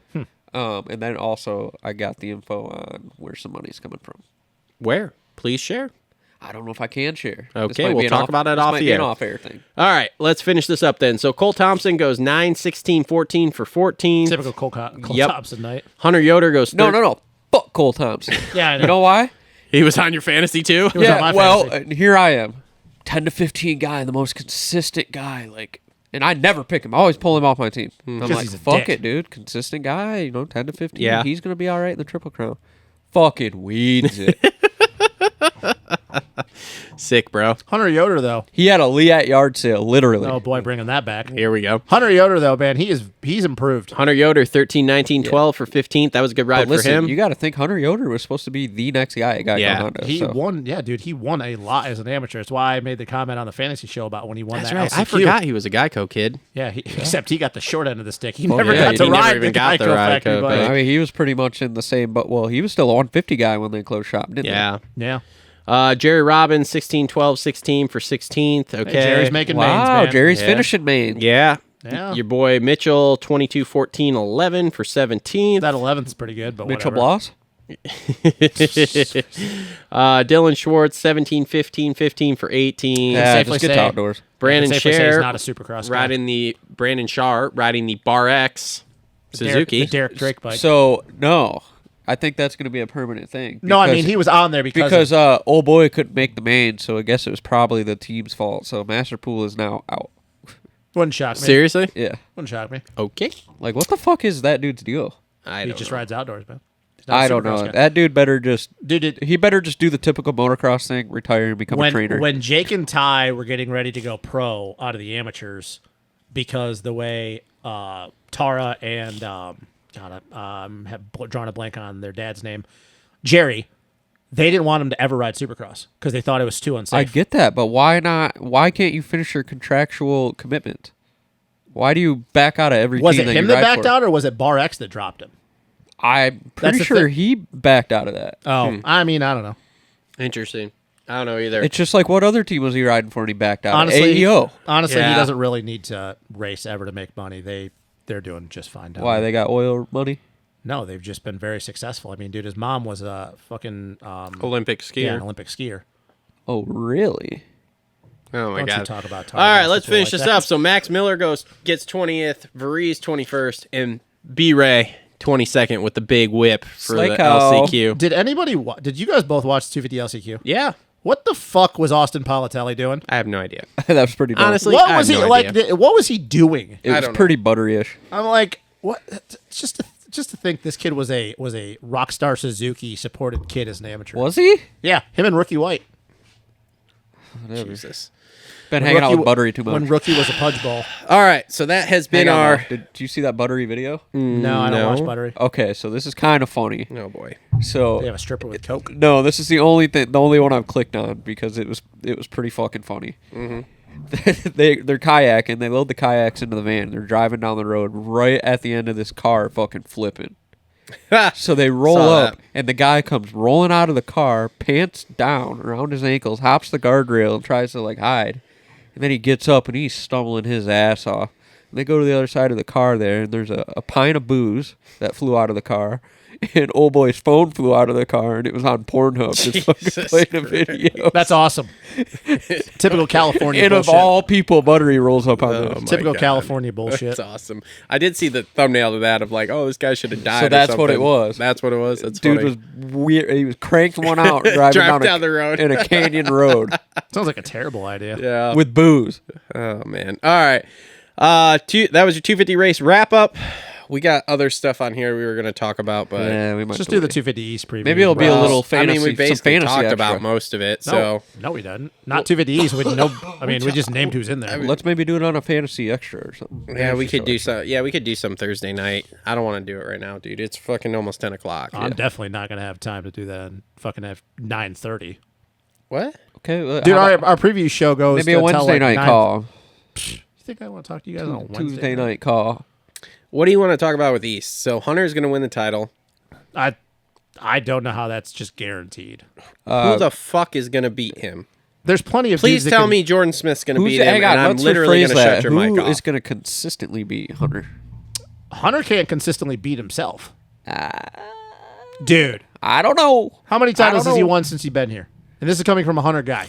And then also I got the info on where some money's coming from. Where? Please share. I don't know if I can share. Okay, we'll talk about it off the This might be an air. off-air thing. All right, let's finish this up then. So Cole Thompson goes 9-16-14 for 14. Typical Cole Yep. Thompson night. Hunter Yoder goes No. Fuck Cole Thompson. Yeah, I know. You know why? He was on your fantasy too? was on my fantasy. Here I am, 10 to 15 guy, the most consistent guy. And I never pick him. I always pull him off my team. I'm like, he's a fuck dick. it, dude. Consistent guy, 10 to 15. Yeah. He's gonna be all right in the Triple Crown. Fucking weeds it. Sick, bro. Hunter Yoder, though. He had a Lee at yard sale, literally. Oh, boy, bringing that back. Here we go. Hunter Yoder, though, man, he's improved. Hunter Yoder 13-19-12 for 15th. That was a good ride But listen, for him. you got to think Hunter Yoder was supposed to be the next guy at Geico Yeah. Honda. He so. won, dude. He won a lot as an amateur. That's why I made the comment on the fantasy show about when he won That's that right. LCQ. I forgot he was a Geico kid. Yeah, except he got the short end of the stick. He Well, never yeah, got he to never ride even the got the Geico ride factory code, bike. but- I mean, he was pretty much in the same, but he was still a 150 guy when they closed shop, didn't Yeah. Yeah. Jerry Robbins 16-12-16 for 16th. Okay. Hey, Jerry's making they? mains, Wow, man. Jerry's Yeah. finishing main. Yeah. Yeah. Your boy Mitchell 22-14-11 for 17th. That 11th's pretty good, but Mitchell whatever. Bloss. Dylan Schwartz 17-15-15 for 18. Yeah, safely just get to say- outdoors. Brandon Safely say he's Scher not a Supercross guy. Brandon Shar riding the Bar X Suzuki. The Derek Drake bike. So no, I think that's going to be a permanent thing. no, I because- mean he was on there because old boy couldn't make the main, so I guess it was probably the team's fault. So Masterpool is now out. wouldn't shock me. Seriously? Yeah, Wouldn't shock me. Okay. like what the fuck is that dude's deal? I He don't just know. rides outdoors, man. He's not a I don't Supercross know. guy. That dude better just Dude, he better just do the typical motocross thing, retire and become a trainer. when Jake and Ty were getting ready to go pro out of the amateurs, because the way Tara and have drawn a blank on their dad's name, Jerry, they didn't want him to ever ride Supercross because they thought it was too unsafe. I get that, but why not? Why can't you finish your contractual commitment? Why do you back out of every Was team it that him you that ride backed for? out, or was it Bar X that dropped him? I'm pretty the sure thing. he backed out of that. Oh, I mean, I don't know. Interesting. I don't know either. It's just like what other team was he riding for and he backed out? Honestly, AEO. Honestly, Yeah. he doesn't really need to race ever to make money. They're doing just fine. Down Why there. they got oil money? No, they've just been very successful. I mean, dude, his mom was a fucking Olympic skier. an Olympic skier. Oh, really? Oh my Don't god. you talk about All right, Tara let's Basketball finish like this that. up. So Max Miller gets 20th, Varese 21st, and B-Ray, 22nd with the big whip for the Slicko. LCQ. Did anybody? Did you guys both watch 250 LCQ? Yeah, What the fuck was Austin Politelli doing? I have no idea. that was pretty dope. Honestly, What I was have he no like? idea. What was he doing? it I was don't know. pretty butteryish. I'm like, what? Just to think this kid was a Rockstar Suzuki supported kid as an amateur. Was he? Yeah, him and Rookie White. Jesus. Been hanging out Rookie- with Buttery too much. When Rookie was a pudge ball. All right, so that has been Hang on, our. though. Did you see that Buttery video? No, I don't No. watch Buttery. Okay, so this is kind of funny. Oh boy. So They have a stripper with Coke. no, this is the only one I've clicked on because it was pretty fucking funny. Mm-hmm. They're kayaking. They load the kayaks into the van. They're driving down the road. Right at the end of this car, fucking flipping. So they roll Saw up, that. and the guy comes rolling out of the car, pants down around his ankles, hops the guardrail, and tries to like hide. And then he gets up and he's stumbling his ass off. And they go to the other side of the car there, and there's a pint of booze that flew out of the car. And old boy's phone flew out of the car, and it was on Pornhub. Just fucking Jesus playing a video. That's awesome. Typical California And of bullshit. all people, Buttery rolls up on Oh, this. my Typical God. California bullshit. That's awesome. I did see the thumbnail of that of like, oh, this guy should have died. So or that's what it something. was. That's what it was. That's Dude funny. was weird. He was cranked one out driving Drive down, down the road. in a canyon road Sounds like a terrible idea. Yeah. with booze. Oh man. All right. That was your 250 race wrap up. We got other stuff on here we were going to talk about, but Yeah, we might Let's just do do the it. 250 East preview. Maybe it'll be a Well, little I fantasy. mean, we some basically fantasy talked extra. about most of it. No, So no, we didn't. Not 250 East. We no. I mean, we just named who's in there. Let's maybe do it on a fantasy extra or something. yeah, we Fantasy could do extra. some. Yeah, we could do some Thursday night. I don't want to do it right now, dude. It's fucking almost 10 o'clock. I'm definitely not gonna have time to do that. And fucking have 9:30. What? Okay, well, Dude, how about our preview show goes maybe a till, Wednesday like, night 9. call. You think I want to talk to you guys on Wednesday? Tuesday night call. What do you want to talk about with East? So Hunter's going to win the title. I don't know how that's just guaranteed. Who the fuck is going to beat him? There's plenty of Please dudes that tell can- me Jordan Smith's going to Who's beat him, hang on, and I'm let's literally rephrase going to shut that. your Who mic off. is going to consistently beat Hunter? Hunter can't consistently beat himself. Dude, I don't know. how many titles don't has he know. won since he's been here? And this is coming from a Hunter guy.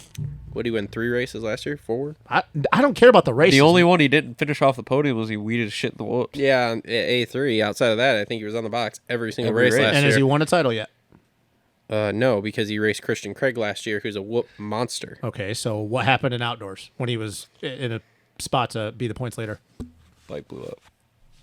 What did he win 3 races last year? 4? I don't care about the races. The only one he didn't finish off the podium was he weeded shit in the whoops. Yeah, A3. Outside of that, I think he was on the box every single Every race race. last and has he year. won a title yet? No, because he raced Christian Craig last year, who's a whoop monster. Okay, so what happened in outdoors when he was in a spot to be the points leader? Bike blew up.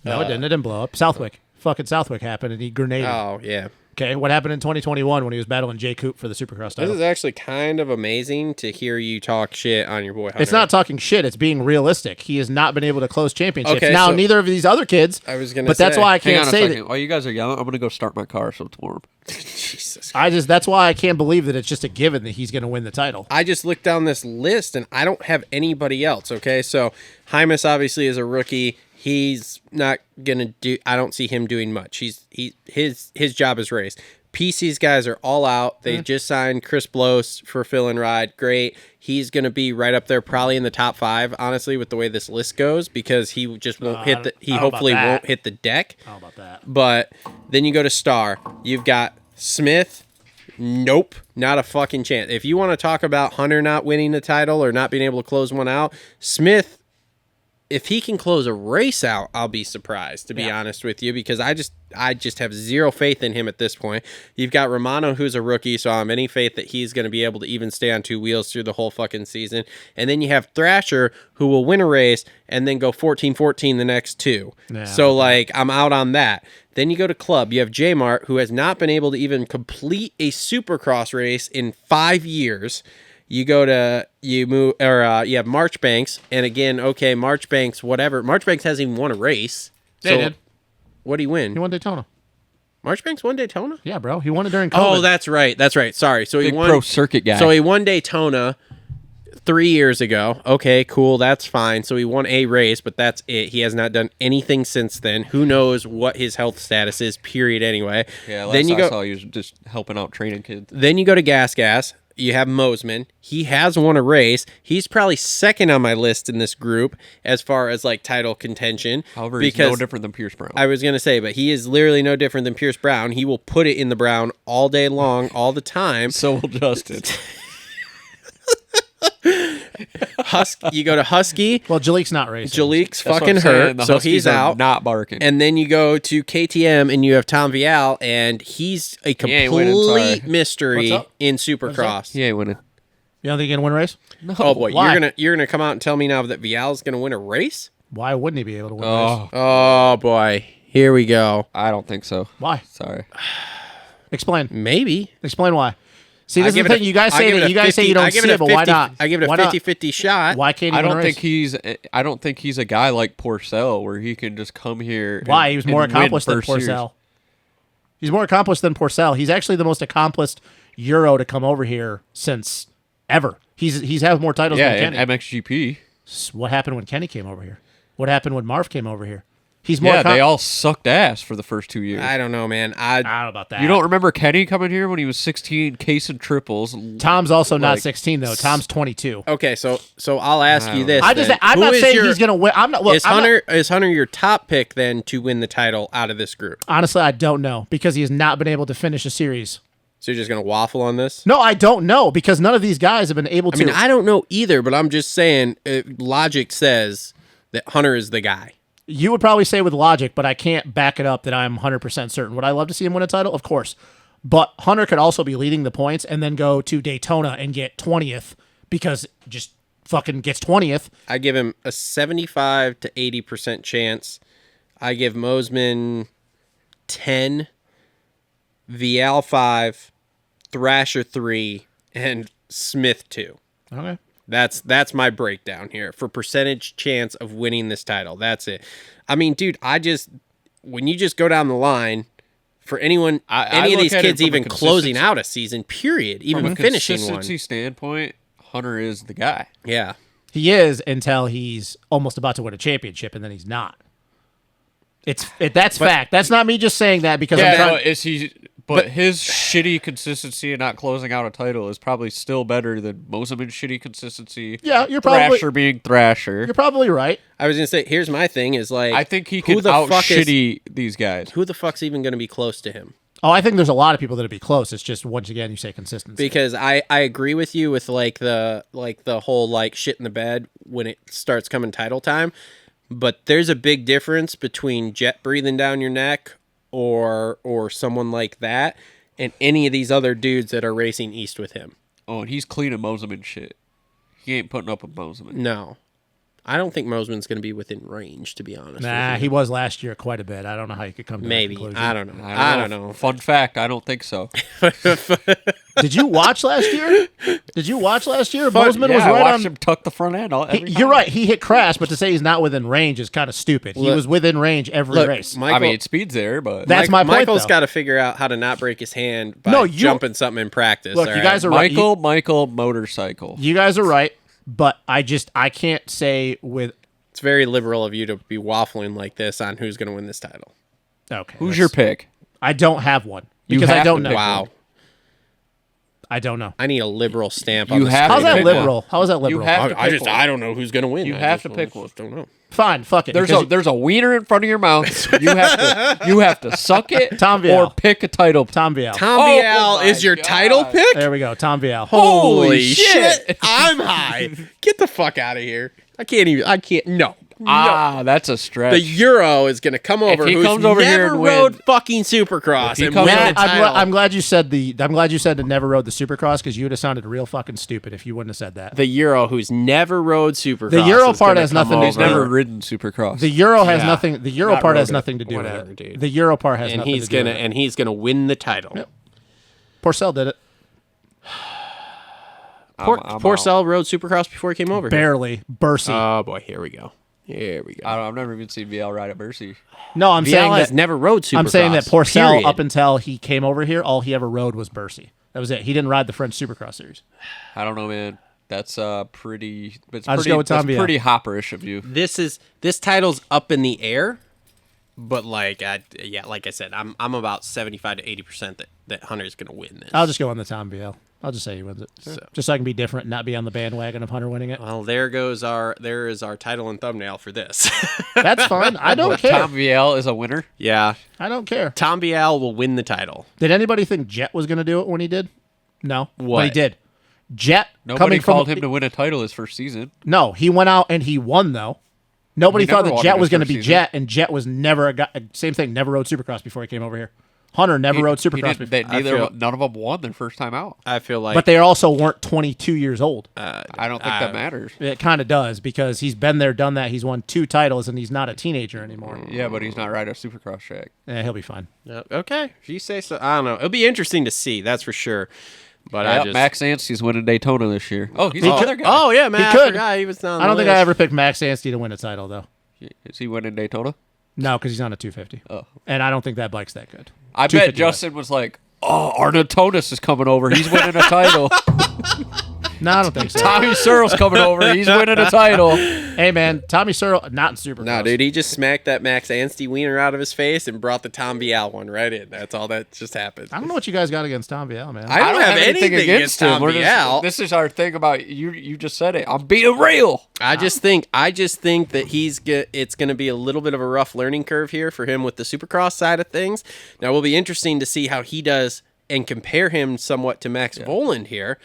No, it didn't. It didn't blow up. Southwick. Fucking Southwick happened, and he grenaded. Oh, yeah. Okay, what happened in 2021 when he was battling Jay Coop for the Supercross This title? is actually kind of amazing to hear you talk shit on your boy Hunter. It's not talking shit. It's being realistic. He has not been able to close championships. Okay, now, so- neither of these other kids. I was gonna but that's say- why I Hang can't on a say second. that. While you guys are yelling, I'm going to go start my car so it's warm. Jesus. That's why I can't believe that it's just a given that he's going to win the title. I just looked down this list and I don't have anybody else. Okay, so Hymus obviously is a rookie. He's not gonna do. I don't see him doing much. His job is race. PC's guys are all out. They just signed Chris Bloss for fill and ride. Great. He's gonna be right up there, probably in the top 5. Honestly, with the way this list goes, because he just won't hit the. He I don't know about hopefully that. won't hit the deck. How about that? But then you go to Star. You've got Smith. Nope, not a fucking chance. If you want to talk about Hunter not winning the title or not being able to close one out, Smith, if he can close a race out, I'll be surprised, to be honest with you, because I just have zero faith in him at this point. You've got Romano, who's a rookie, so I have any faith that he's going to be able to even stay on 2 wheels through the whole fucking season. And then you have Thrasher, who will win a race and then go 14-14 the next 2. Yeah. So, like, I'm out on that. Then you go to Club. You have J-Mart, who has not been able to even complete a Supercross race in 5 years. You go to you have Marchbanks, and again, okay, Marchbanks, whatever. Marchbanks hasn't even won a race. Yeah, he did. What did he win? He won Daytona. Marchbanks won Daytona? Yeah, bro. He won it during COVID. Oh, that's right. That's right. Sorry. So he Big won pro circuit guy. So he won Daytona 3 years ago. Okay, cool. That's fine. So he won a race, but that's it. He has not done anything since then. Who knows what his health status is, period, anyway. Yeah, last then you I go saw he was just helping out training kids. Then you go to Gas. You have Mosman. He has won a race. He's probably second on my list in this group as far as like title contention. However, he's no different than Pierce Brown. I was going to say, but he is literally no different than Pierce Brown. He will put it in the brown all day long, all the time. So will Justin. Husky. Well, Jalik's not racing. Jalik's That's what fucking I'm saying, hurt, the so Huskies he's are out. not barking. And then you go to KTM and you have Tom Vial, and he's a ain't winning, sorry. complete mystery What's up? in Supercross. He ain't winning. You don't think you're gonna win a race? No. Oh boy, Why? you're gonna come out and tell me now that Vial's gonna win a race? Why wouldn't he be able to win a race? Oh boy, here we go. I don't think so. Why? Sorry. Explain. Maybe. Explain why. See, this is the give it thing. a- You guys I say give it that a you guys say 50 you I don't give see it a it, but why 50 not? I give it a Why not? 50-50 shot. Why can't he I win a don't race? think he's a guy like Porcel where he can just come here. Why? He was more and win accomplished than first series. Porcel. He's more accomplished than Porcel. He's actually the most accomplished Euro to come over here since ever. He's had more titles Yeah, than and Kenny. MXGP. What happened when Kenny came over here? What happened when Marv came over here? He's more. Yeah, they all sucked ass for the first 2 years. I don't know, man. I don't know about that. You don't remember Kenny coming here when he was 16, casing triples? Tom's also not like- 16 though. Tom's 22. Okay, so I'll ask you this. I just. then. I'm Who not is saying your- he's gonna win. I'm not. Look, Is I'm not- Hunter your top pick then to win the title out of this group? honestly, I don't know because he has not been able to finish a series. So you're just gonna waffle on this? No, I don't know because none of these guys have been able I to. mean, I don't know either, but I'm just saying. Logic says that Hunter is the guy. You would probably say with logic, but I can't back it up that I'm 100% certain. Would I love to see him win a title? Of course. But Hunter could also be leading the points and then go to Daytona and get 20th because just fucking gets 20th. I give him a 75 to 80% chance. I give Mosman 10, Vial 5, Thrasher 3, and Smith 2. Okay. That's my breakdown here for percentage chance of winning this title. That's it. I mean, dude, when you just go down the line for anyone, I any of look these at it kids from a even closing consistency- out a season, period, From even a finishing consistency one. standpoint, Hunter is the guy. Yeah. He is until he's almost about to win a championship and then he's not. That's fact. That's not me just saying that because I'm Yeah, trying. no, is he? But his shitty consistency and not closing out a title is probably still better than Moseman's shitty consistency. Yeah, you're probably Thrasher being Thrasher. you're probably right. I was gonna say, here's my thing: is like, I think he who can the out fuck is shitty these guys. who the fuck's even gonna be close to him? Oh, I think there's a lot of people that'd be close. It's just once again you say consistency. Because I agree with you with the whole like shit in the bed when it starts coming title time, but there's a big difference between jet breathing down your neck or someone like that and any of these other dudes that are racing east with him. Oh, and he's cleaning Moseman shit. He ain't putting up with Moseman. No. I don't think Mosman's going to be within range, to be honest. Nah, with he you. was last year quite a bit. I don't know how you could come to Maybe. that conclusion. I don't know. I don't know. Fun fact, I don't think so. Did you watch last year? Bozeman Yeah, was I right watched on. him tuck the front end every time. You're right. He hit crash, but to say he's not within range is kind of stupid. He Look- was within range every Look, race. Michael, I mean, speed's there, but That's my point, Michael's though. got to figure out how to not break his hand by No, you- jumping something in practice. Look, all you right? guys are right. Michael motorcycle. You guys are right, but I can't say with. It's very liberal of you to be waffling like this on who's going to win this title. Okay, Who's your pick? I don't have one You because I have don't to know. pick Wow. I don't know. I need a liberal stamp You on the have How's to screen. that pick one. liberal? How is that liberal? have to I pick just one. I don't know who's going to win. You I have just to pick one. Don't know. Fine, fuck it. because There's a wiener in front of your mouth. You have to suck it Tom Vial. or pick a title. Tom Vial. Tom Oh, Vial my is your God. title pick? There we go. Tom Vial. Holy shit. shit! I'm high. Get the fuck out of here. I can't. No. That's a stretch. The Euro is going to come over. he who's comes over here never and rode win- fucking Supercross If he and comes win over- the title. I'm glad you said that never rode the Supercross because you would have sounded real fucking stupid if you wouldn't have said that. The Euro, who's never rode Supercross. The Euro is part gonna has come nothing to He's over. never ridden Supercross. The Euro has Yeah. nothing. The Euro Not part has rode it. nothing to do Whatever, with it. dude. The Euro part has and nothing he's to do gonna with it. and he's gonna win the title. Yep. Porcel did it I'm Porcel rode Supercross before he came over. here. barely. Bursey. Oh boy, here we go. Here we go. I've never even seen VL ride at Mercy. no, I'm saying Vial has that. never rode Supercross. I'm saying that Porcel, period. up until he came over here, all he ever rode was Bursey. That was it. He didn't ride the French Supercross series. I don't know, man. That's pretty. It's I'll just pretty, go with Tom that's Vial. pretty hopperish of you. This title's up in the air, but like I said, I'm about 75 to 80% that Hunter's gonna win this. I'll just go on the Tom Vial. I'll just say he wins it, just so I can be different and not be on the bandwagon of Hunter winning it. Well, there is our title and thumbnail for this. That's fine. I don't care. Tom VL is a winner. Yeah, I don't care. Tom Vial will win the title. Did anybody think Jet was going to do it when he did? No. But he What? did. Jet Nobody coming from called him to win a title his first season. No, he went out and he won though. Nobody He thought never that won Jet in was his going to first be season. Jet, and Jet was never a guy. Same thing, never rode Supercross before he came over here. Hunter never rode Supercross before. None of them won their first time out. I feel like, But they also weren't 22 years old. I don't think that matters. It kind of does because he's been there, done that. He's won 2 titles, and he's not a teenager anymore. Yeah, but he's not riding a Supercross track. He'll be fine. okay, if you say so. I don't know. It'll be interesting to see. That's for sure. But I just Max Anstey's winning Daytona this year. Oh, he's another guy. Oh yeah, man. He could. He was on I don't the think I list. ever picked Max Anstey to win a title though. Is he winning Daytona? No, because he's on a 250. Oh. And I don't think that bike's that good. I bet 250 Justin was like, "Oh, Arnold Tonis is coming over. He's winning a title. No, I don't think so. Tommy Searle's coming over. He's winning a title." Hey man, Tommy Searle not in Supercross. No, dude, he just smacked that Max Anstey wiener out of his face and brought the Tom Vial one right in. That's all that just happened. I don't know what you guys got against Tom Vial, man. I don't have anything against Tom We're Vial. This is our thing about you. You just said it. I'm being real. I just think that it's going to be a little bit of a rough learning curve here for him with the Supercross side of things. Now, it will be interesting to see how he does and compare him somewhat to Max Voland here.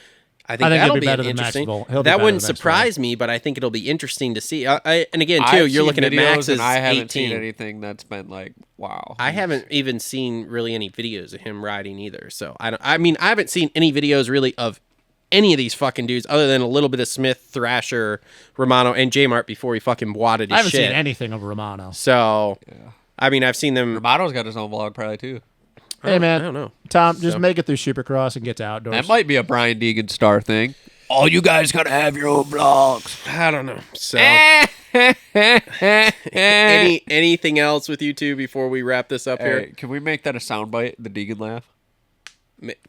I think he'll that'll be be better than Max interesting. Voland. He'll be That better wouldn't than Max surprise me, but I think it'll be interesting to see. And again, too, I've you're seen looking at videos Max as and I haven't 18. seen anything that's been like, wow. I haven't even seen really any videos of him riding either. So I haven't seen any videos really of any of these fucking dudes other than a little bit of Smith, Thrasher, Romano, and J-Mart before he fucking wadded his I haven't shit. seen anything of Romano. So, I've seen them. Romano's got his own vlog probably too. Hey man, I don't know. Tom, just make it through Supercross and get to outdoors. That might be a Brian Deegan star thing. All you guys gotta have your own vlogs. I don't know. So, anything else with you two before we wrap this up here? Hey, can we make that a soundbite? The Deegan laugh.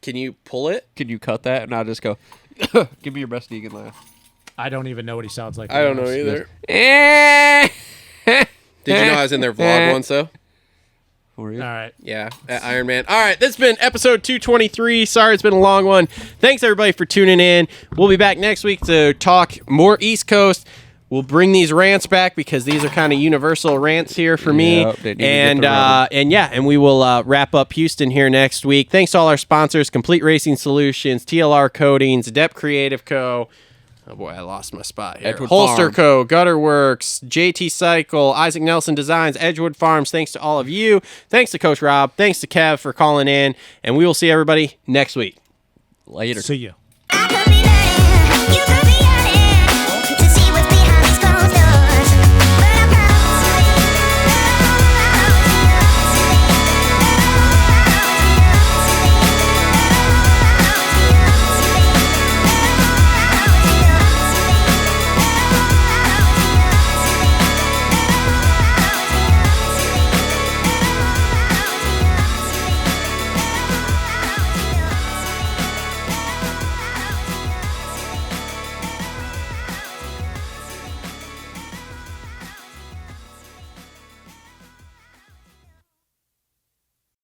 Can you pull it? Can you cut that and I'll just go? Give me your best Deegan laugh. I don't even know what he sounds like. I don't know either. Did you know I was in their vlog once though? Were you? All right. Yeah, at Iron Man. All right, this has been episode 223. Sorry, it's been a long one. Thanks, everybody, for tuning in. We'll be back next week to talk more East Coast. We'll bring these rants back because these are kind of universal rants here for me. Yep, they need to get the rubber. And we will wrap up Houston here next week. Thanks to all our sponsors, Complete Racing Solutions, TLR Coatings, Adept Creative Co. Oh boy, I lost my spot here. Edgewood Holster Farms. Co, Gutter Works, JT Cycle, Isaac Nelson Designs, Edgewood Farms. Thanks to all of you. Thanks to Coach Robb. Thanks to Kev for calling in. And we will see everybody next week. Later. See you. I